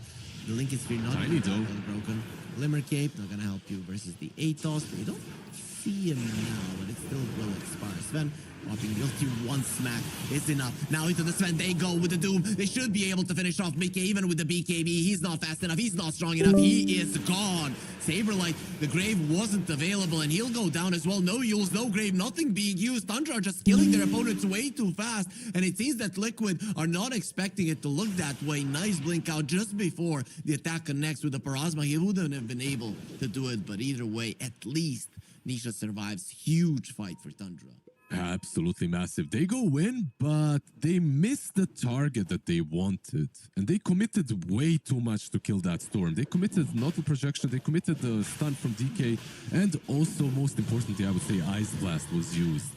The Lincoln Sphere not Tiny though. Broken. Glimmer Cape not gonna help you versus the Atos, but you don't see him now, but it still will expire. Sven popping guilty, one smack is enough. Now into the Sven they go with the Doom. They should be able to finish off Mickey even with the BKB. He's not fast enough, he's not strong enough, he is gone. Saberlight, the grave wasn't available and he'll go down as well. No use, no grave, nothing being used. Tundra are just killing their opponents way too fast, and it seems that Liquid are not expecting it to look that way. Nice blink out just before the attack connects with the Parasma. He wouldn't have been able to do it, but either way, at least Nisha survives. Huge fight for Tundra. Absolutely massive. They go win, but they missed the target that they wanted. And they committed way too much to kill that Storm. They committed Naughty Projection, they committed the stun from DK, and also, most importantly, I would say Ice Blast was used.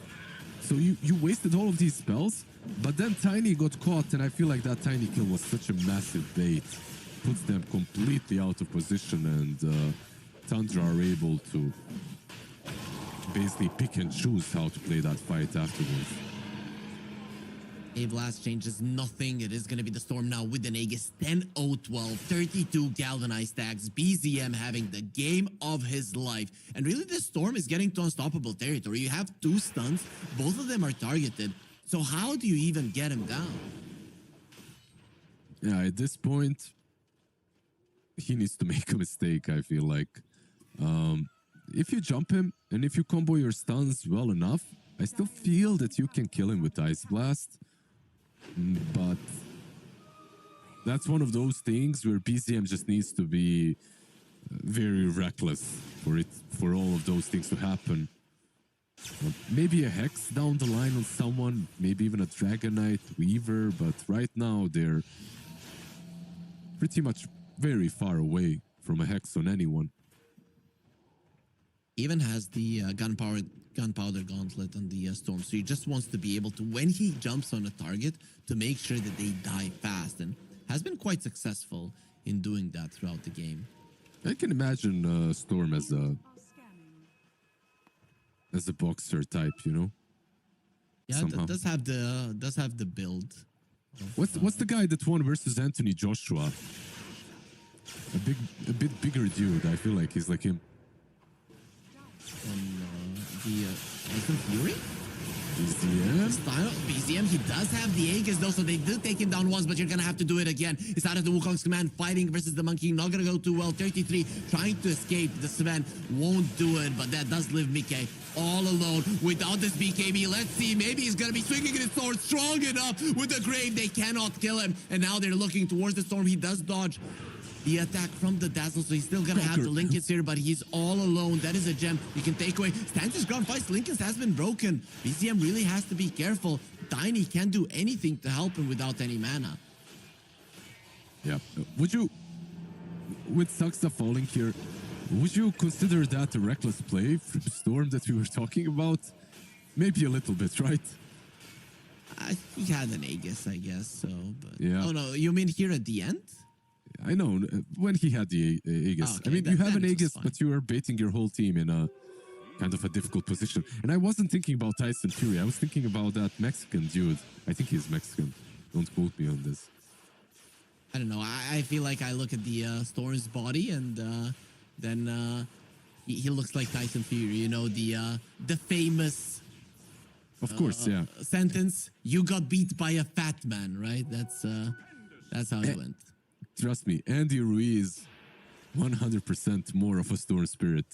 So you wasted all of these spells, but then Tiny got caught, and I feel like that Tiny kill was such a massive bait. Puts them completely out of position, and Tundra are able to basically pick and choose how to play that fight afterwards. A-Blast changes nothing. It is going to be the Storm now with an Aegis. 10-0-12, 32 Galvanized stacks. BZM having the game of his life. And really, this Storm is getting to unstoppable territory. You have two stuns. Both of them are targeted. So how do you even get him down? Yeah, at this point, he needs to make a mistake, I feel like. If you jump him and if you combo your stuns well enough, I still feel that you can kill him with Ice Blast. But that's one of those things where BZM just needs to be very reckless for all of those things to happen. Maybe a Hex down the line on someone, maybe even a Dragon Knight, Weaver, but right now they're pretty much very far away from a Hex on anyone. Even has the gunpowder gauntlet on the Storm, so he just wants to be able to, when he jumps on a target, to make sure that they die fast, and has been quite successful in doing that throughout the game. I can imagine Storm as a boxer type, you know? Yeah, somehow. does have the build. What's the guy that won versus Anthony Joshua? A bit bigger dude. I feel like he's like him. The Tyson Fury? BZM? Style BZM, he does have the Aegis though, so they did take him down once, but you're gonna have to do it again. It's out of the Wukong's command, fighting versus the Monkey, not gonna go too well. 33, trying to escape. The Sven won't do it, but that does leave Mickey all alone without this BKB. Let's see, maybe he's gonna be swinging his sword strong enough with the Grave. They cannot kill him, and now they're looking towards the Storm. He does dodge the attack from the Dazzle, so he's still gonna have the Lincolns here, but he's all alone. That is a gem you can take away. Stands his ground, fights. Lincolns has been broken. BCM really has to be careful. Tiny can't do anything to help him without any mana. Yeah. Would you, with Saxa falling here, would you consider that a reckless play from Storm that we were talking about? Maybe a little bit, right? He had an Aegis, I guess, so. But, Yeah. Oh no, you mean here at the end? I know, when he had the Aegis. Oh, okay, I mean, you have an then it was Aegis, fine. but you are baiting your whole team in a kind of a difficult position. And I wasn't thinking about Tyson Fury. I was thinking about that Mexican dude. I think he's Mexican. Don't quote me on this. I don't know. I feel like I look at the Storm's body, and then he looks like Tyson Fury. You know, the famous Of course, yeah. sentence: "You got beat by a fat man," right? That's how it went. Trust me, Andy Ruiz, 100% more of a Storm Spirit.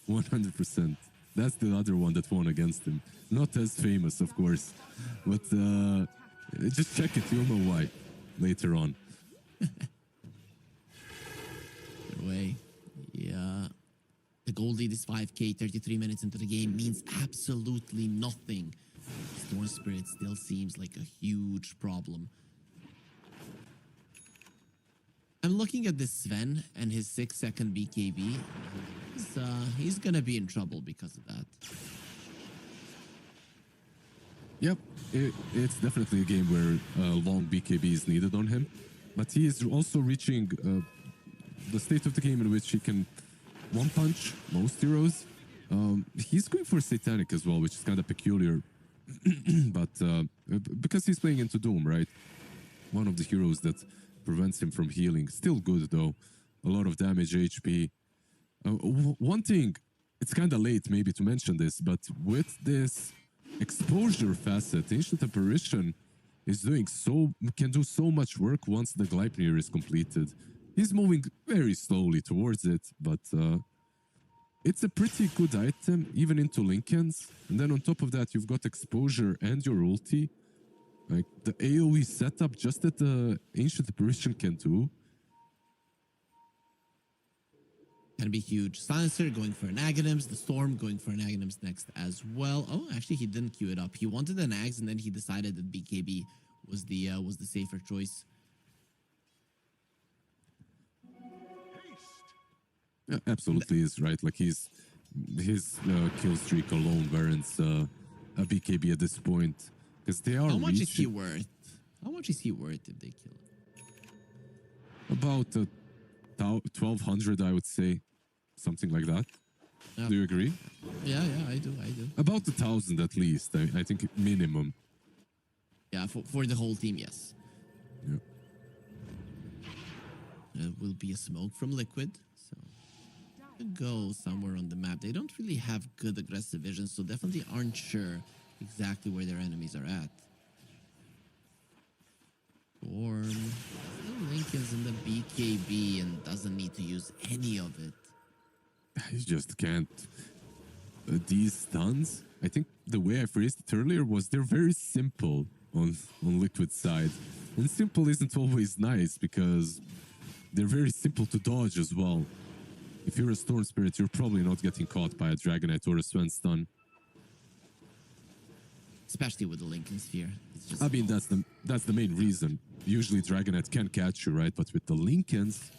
100%. That's the other one that won against him. Not as famous, of course, but just check it. You'll know why later on. Way, yeah. The gold lead is 5K. 33 minutes into the game means absolutely nothing. Storm Spirit still seems like a huge problem. I'm looking at this Sven and his 6-second BKB. He's gonna be in trouble because of that. Yep, it's definitely a game where long BKB is needed on him, but he is also reaching the state of the game in which he can one-punch most heroes. He's going for Satanic as well, which is kind of peculiar, but because he's playing into Doom, right? One of the heroes that prevents him from healing. Still good though. A lot of damage, HP. One thing, it's kind of late maybe to mention this, but with this exposure facet, Ancient Apparition is can do so much work once the Gleipnir is completed. He's moving very slowly towards it, but it's a pretty good item, even into Linken's. And then on top of that, you've got exposure and your ulti. Like the AoE setup, just that the Ancient Apparition can do. Gonna be huge. Silencer going for an Aghanims. The Storm going for an Aghanims next as well. Oh, actually, he didn't queue it up. He wanted an Axe, and then he decided that BKB was the safer choice. Yeah, absolutely is right. Like his kill streak alone warrants a BKB at this point because they are. How much is he worth? How much is he worth if they kill him? About 1,200, I would say, something like that. Yeah. Do you agree? Yeah, I do. About 1,000 at least. I think minimum. Yeah, for the whole team, yes. Yeah. It will be a smoke from Liquid, so go somewhere on the map. They don't really have good aggressive vision, so definitely aren't sure exactly where their enemies are at. Storm, Lincoln's in the BKB and doesn't need to use any of it. You just can't. These stuns, I think the way I phrased it earlier was they're very simple on Liquid's side. And simple isn't always nice because they're very simple to dodge as well. If you're a Storm Spirit, you're probably not getting caught by a Dragonite or a Sven stun. Especially with the Lincoln Sphere. It's just I mean, that's the main reason. Usually Dragonite can catch you, right? But with the Lincolns,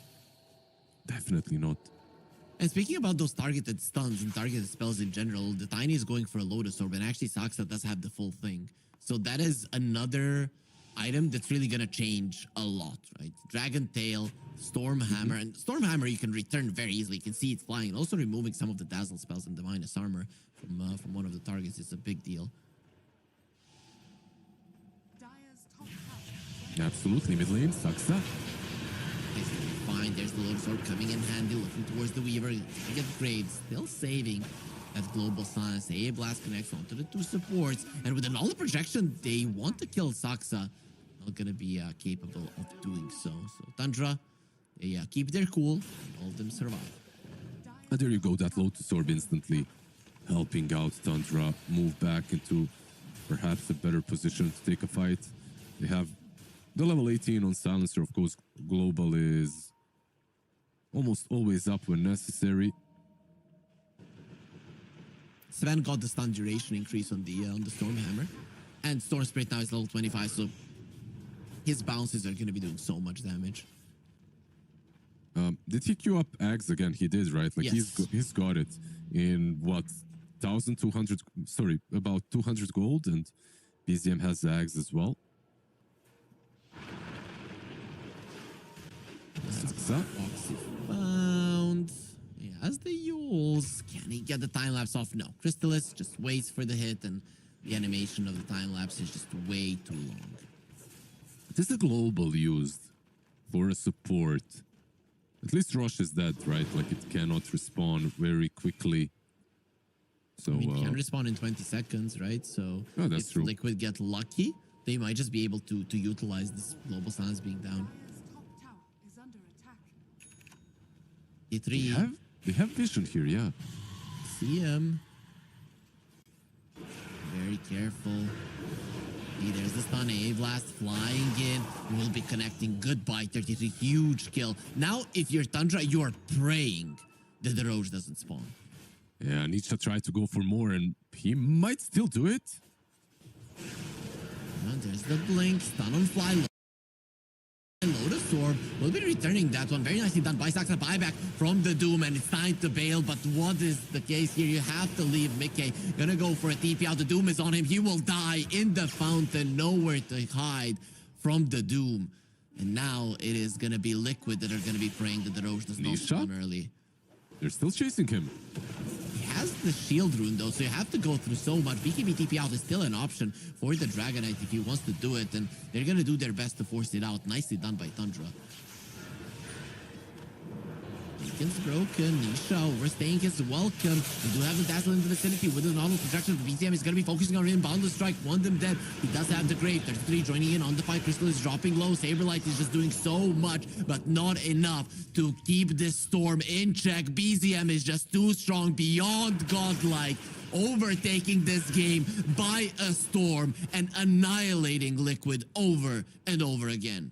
definitely not. And speaking about those targeted stuns and targeted spells in general, the Tiny is going for a Lotus Orb, and actually Saxa does have the full thing. So that is another item that's really going to change a lot, right? Dragon Tail, Storm Hammer, and Storm Hammer you can return very easily. You can see it's flying, and also removing some of the Dazzle spells and the minus armor from one of the targets is a big deal. Absolutely. Mid lane, Saksa. He's gonna be fine. There's the Lotus Orb coming in handy, looking towards the Weaver. Gonna get grades, still saving that Global Silence. A Blast connects onto the two supports, and with an all projection, they want to kill Saksa. Not gonna be capable of doing so. So Tundra, they keep their cool, and all of them survive. And there you go, that Lotus Orb instantly helping out Tundra move back into perhaps a better position to take a fight. They have the level 18 on Silencer. Of course, Global is almost always up when necessary. Sven got the stun duration increase on the Stormhammer, and Storm Spirit now is level 25, so his bounces are going to be doing so much damage. Did he queue up Ags again? He did, right? Like Yes. he's got it in what 1,200? Sorry, about 200 gold, and BZM has Ags as well. Saksa. Foxy found. He has the Yules. Can he get the time lapse off? No. Crystallis just waits for the hit, and the animation of the time lapse is just way too long. It is the Global used for a support. At least Rosh is dead, right? Like it cannot respawn very quickly. So I mean, it can respawn in 20 seconds, right? So Oh, that's if true. Liquid get lucky, they might just be able to utilize this Global Silence being down. Top tower is under attack. E3, they have vision here, yeah. see him. Very careful. See, there's the stun. A Blast flying in. Will be connecting. Goodbye, 33. Huge kill. Now, if you're Tundra, you're praying that the Roach doesn't spawn. Yeah, Nietzsche tried to go for more, and he might still do it. There's the blink. Stun on fly. Lotus Orb will be returning that one. Very nicely done by Saksa. Buyback from the Doom, and it's time to bail. But what is the case here? You have to leave. Mickey gonna go for a TP out. The Doom is on him. He will die in the fountain. Nowhere to hide from the Doom. And now it is gonna be Liquid that are gonna be praying that the Roche does not Nisha? spawn early. They're still chasing him. He has the shield rune though, so you have to go through so much. BKB TP out is still an option for the Dragonite if he wants to do it, and they're gonna do their best to force it out. Nicely done by Tundra. Beacon's broken. Nisha overstaying his welcome. We do have the Dazzle in the vicinity with an auto projection. The BTM is going to be focusing on him. Boundless Strike, want them dead. He does have the Grave. 33 joining in on the fight. Crystal is dropping low. Saberlight is just doing so much, but not enough to keep this storm in check. BZM is just too strong, beyond godlike, overtaking this game by a storm and annihilating Liquid over and over again.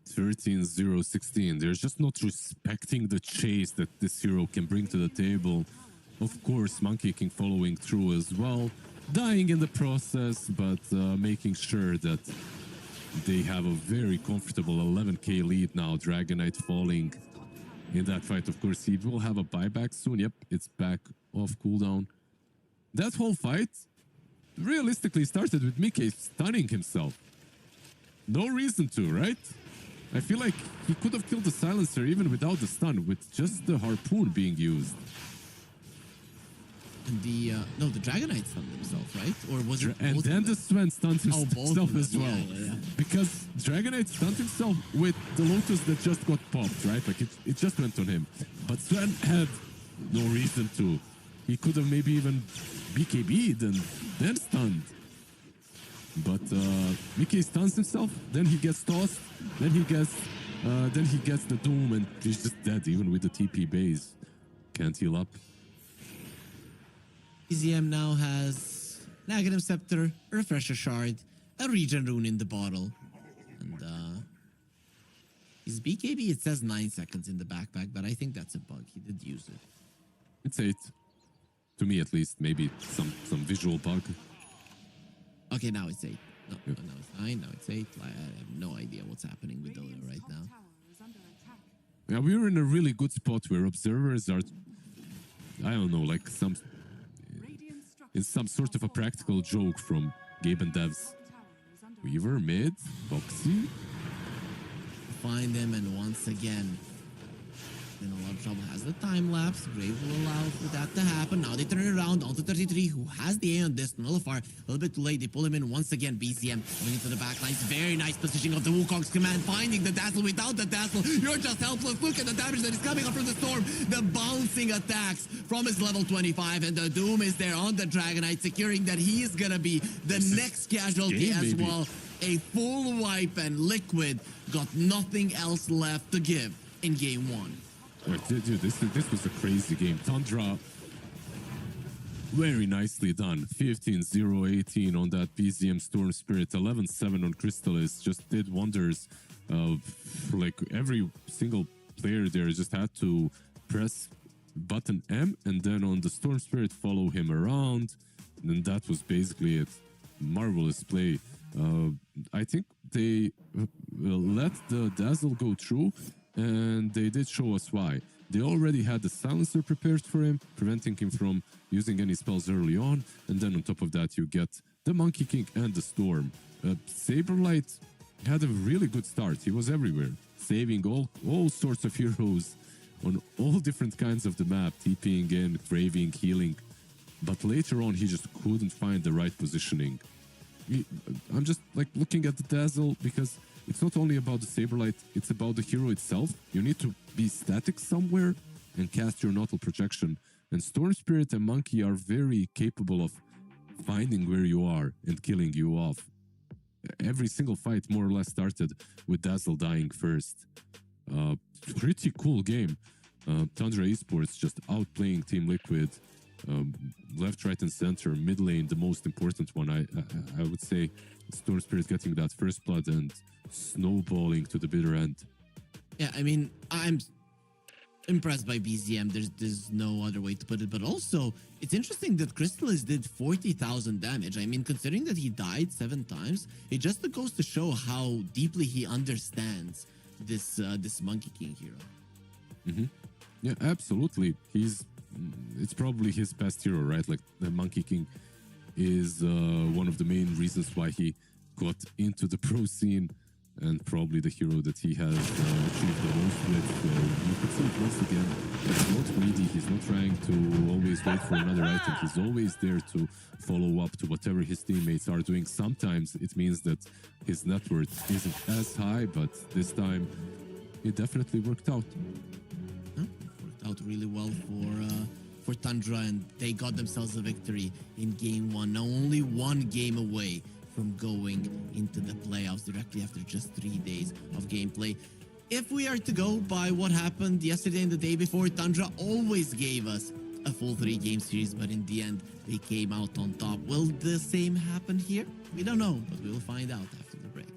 13-0-16. They're just not respecting the chase that this hero can bring to the table. Of course, Monkey King following through as well, dying in the process, but making sure that they have a very comfortable 11k lead now. Dragonite falling in that fight. Of course, he will have a buyback soon. Yep, it's back off cooldown. That whole fight realistically started with Mickey stunning himself. No reason to, right? I feel like he could have killed the Silencer even without the stun, with just the harpoon being used. And the Dragonite stunned himself, right? Or was it? And both then of the them? Sven stunned Oh, both himself of them. as well. Yeah. Because Dragonite stunned himself with the Lotus that just got popped, right? Like it just went on him. But Sven had no reason to. He could have maybe even BKB'd and then stunned. But Mickey stuns himself, then he gets tossed, then he gets the Doom, and he's just dead even with the TP base. Can't heal up. EZM now has Negative Scepter, Refresher Shard, a Regen Rune in the bottle. And his BKB, it says 9 seconds in the backpack, but I think that's a bug. He did use it. It's 8. To me at least, maybe some visual bug. Okay, now it's 8. No, Yep. now it's 9, now it's 8. I have no idea what's happening with Dola right Top now. tower is under attack. Yeah, we're in a really good spot where observers are, I don't know, like Radiant structures it's some sort of a practical joke from Gabe and Devs. tower is under Weaver mid, Boxy. Find him, and once again, in a lot of trouble. Has the time lapse. Grave will allow for that to happen. Now they turn it around onto 33, who has the A on this. Nullifier, a little bit too late. They pull him in once again. BCM going into the back lines. Very nice positioning of the Wukong's command. Finding the Dazzle. Without the Dazzle, you're just helpless. Look at the damage that is coming up from the Storm. The bouncing attacks from his level 25. And the Doom is there on the Dragonite, securing that he is going to be the next casualty game, as maybe. well. A full wipe, and Liquid got nothing else left to give in game one. Dude, this was a crazy game. Tundra, very nicely done. 15-0-18 on that BZM Storm Spirit. 11-7 on Crystallis. Just did wonders. Like every single player there just had to press button M, and then on the Storm Spirit follow him around. And that was basically it. Marvelous play. I think they let the Dazzle go through, and they did show us why. They already had the Silencer prepared for him, preventing him from using any spells early on, and then on top of that you get the Monkey King and the Storm. Saberlight had a really good start. He was everywhere, saving all sorts of heroes on all different kinds of the map, TPing in, craving, healing. But later on he just couldn't find the right positioning. I'm just like looking at the Dazzle because it's not only about the Saberlight, it's about the hero itself. You need to be static somewhere and cast your Naughtal Projection. And Storm Spirit and Monkey are very capable of finding where you are and killing you off. Every single fight more or less started with Dazzle dying first. Pretty cool game. Tundra Esports just outplaying Team Liquid. Left, right, and center, mid lane, the most important one. I would say Storm Spirit getting that first blood and snowballing to the bitter end. Yeah, I mean, I'm impressed by BZM. There's no other way to put it. But also, it's interesting that Crystallis did 40,000 damage. I mean, considering that he died 7 times, it just goes to show how deeply he understands this Monkey King hero. Mm-hmm. Yeah, absolutely. It's probably his best hero, right? Like the Monkey King is one of the main reasons why he got into the pro scene, and probably the hero that he has achieved the most with. You could see it once again. He's not greedy. He's not trying to always wait for another item. He's always there to follow up to whatever his teammates are doing. Sometimes it means that his net worth isn't as high, but this time it definitely worked out. Worked out really well for Tundra, and they got themselves a victory in game one. Now only one game away from going into the playoffs directly after just 3 days of gameplay. If we are to go by what happened yesterday and the day before, Tundra always gave us a full 3-game series, but in the end, they came out on top. Will the same happen here? We don't know, but we will find out after the break.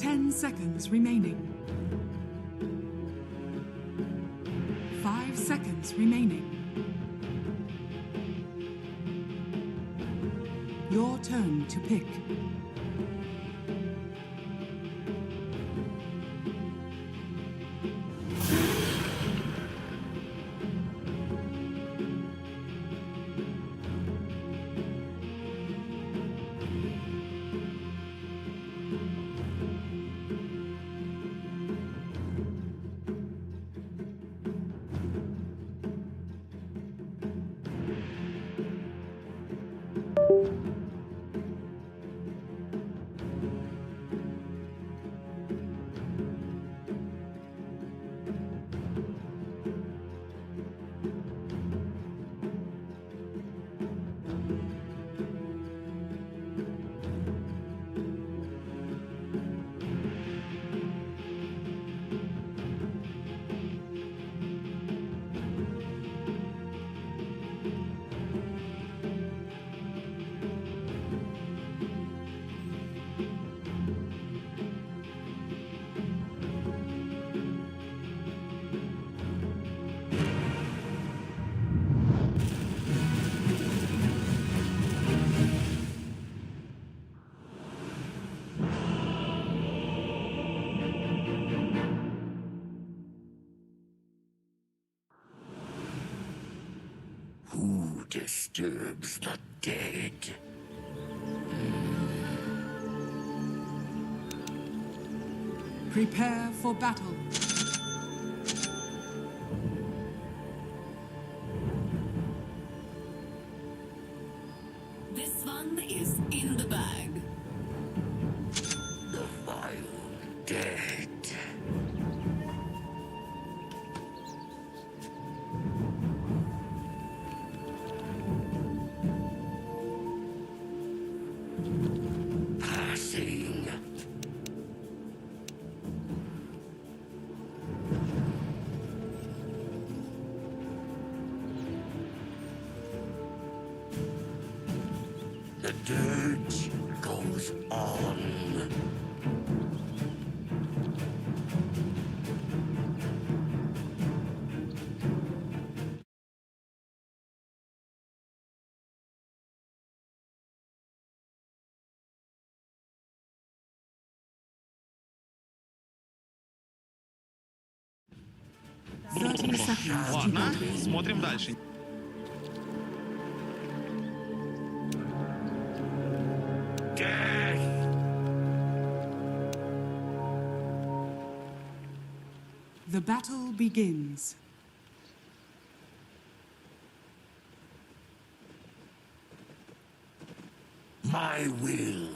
10 seconds remaining. 5 seconds remaining. Your turn to pick. Who disturbs the dead? Prepare for battle. This one is in the bag. The vile dead. Passing. The dirge goes on. Thirty seconds to Ладно, battle. смотрим дальше. Death! The battle begins. My will.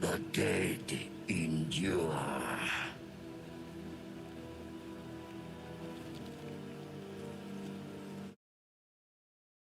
The dead endure.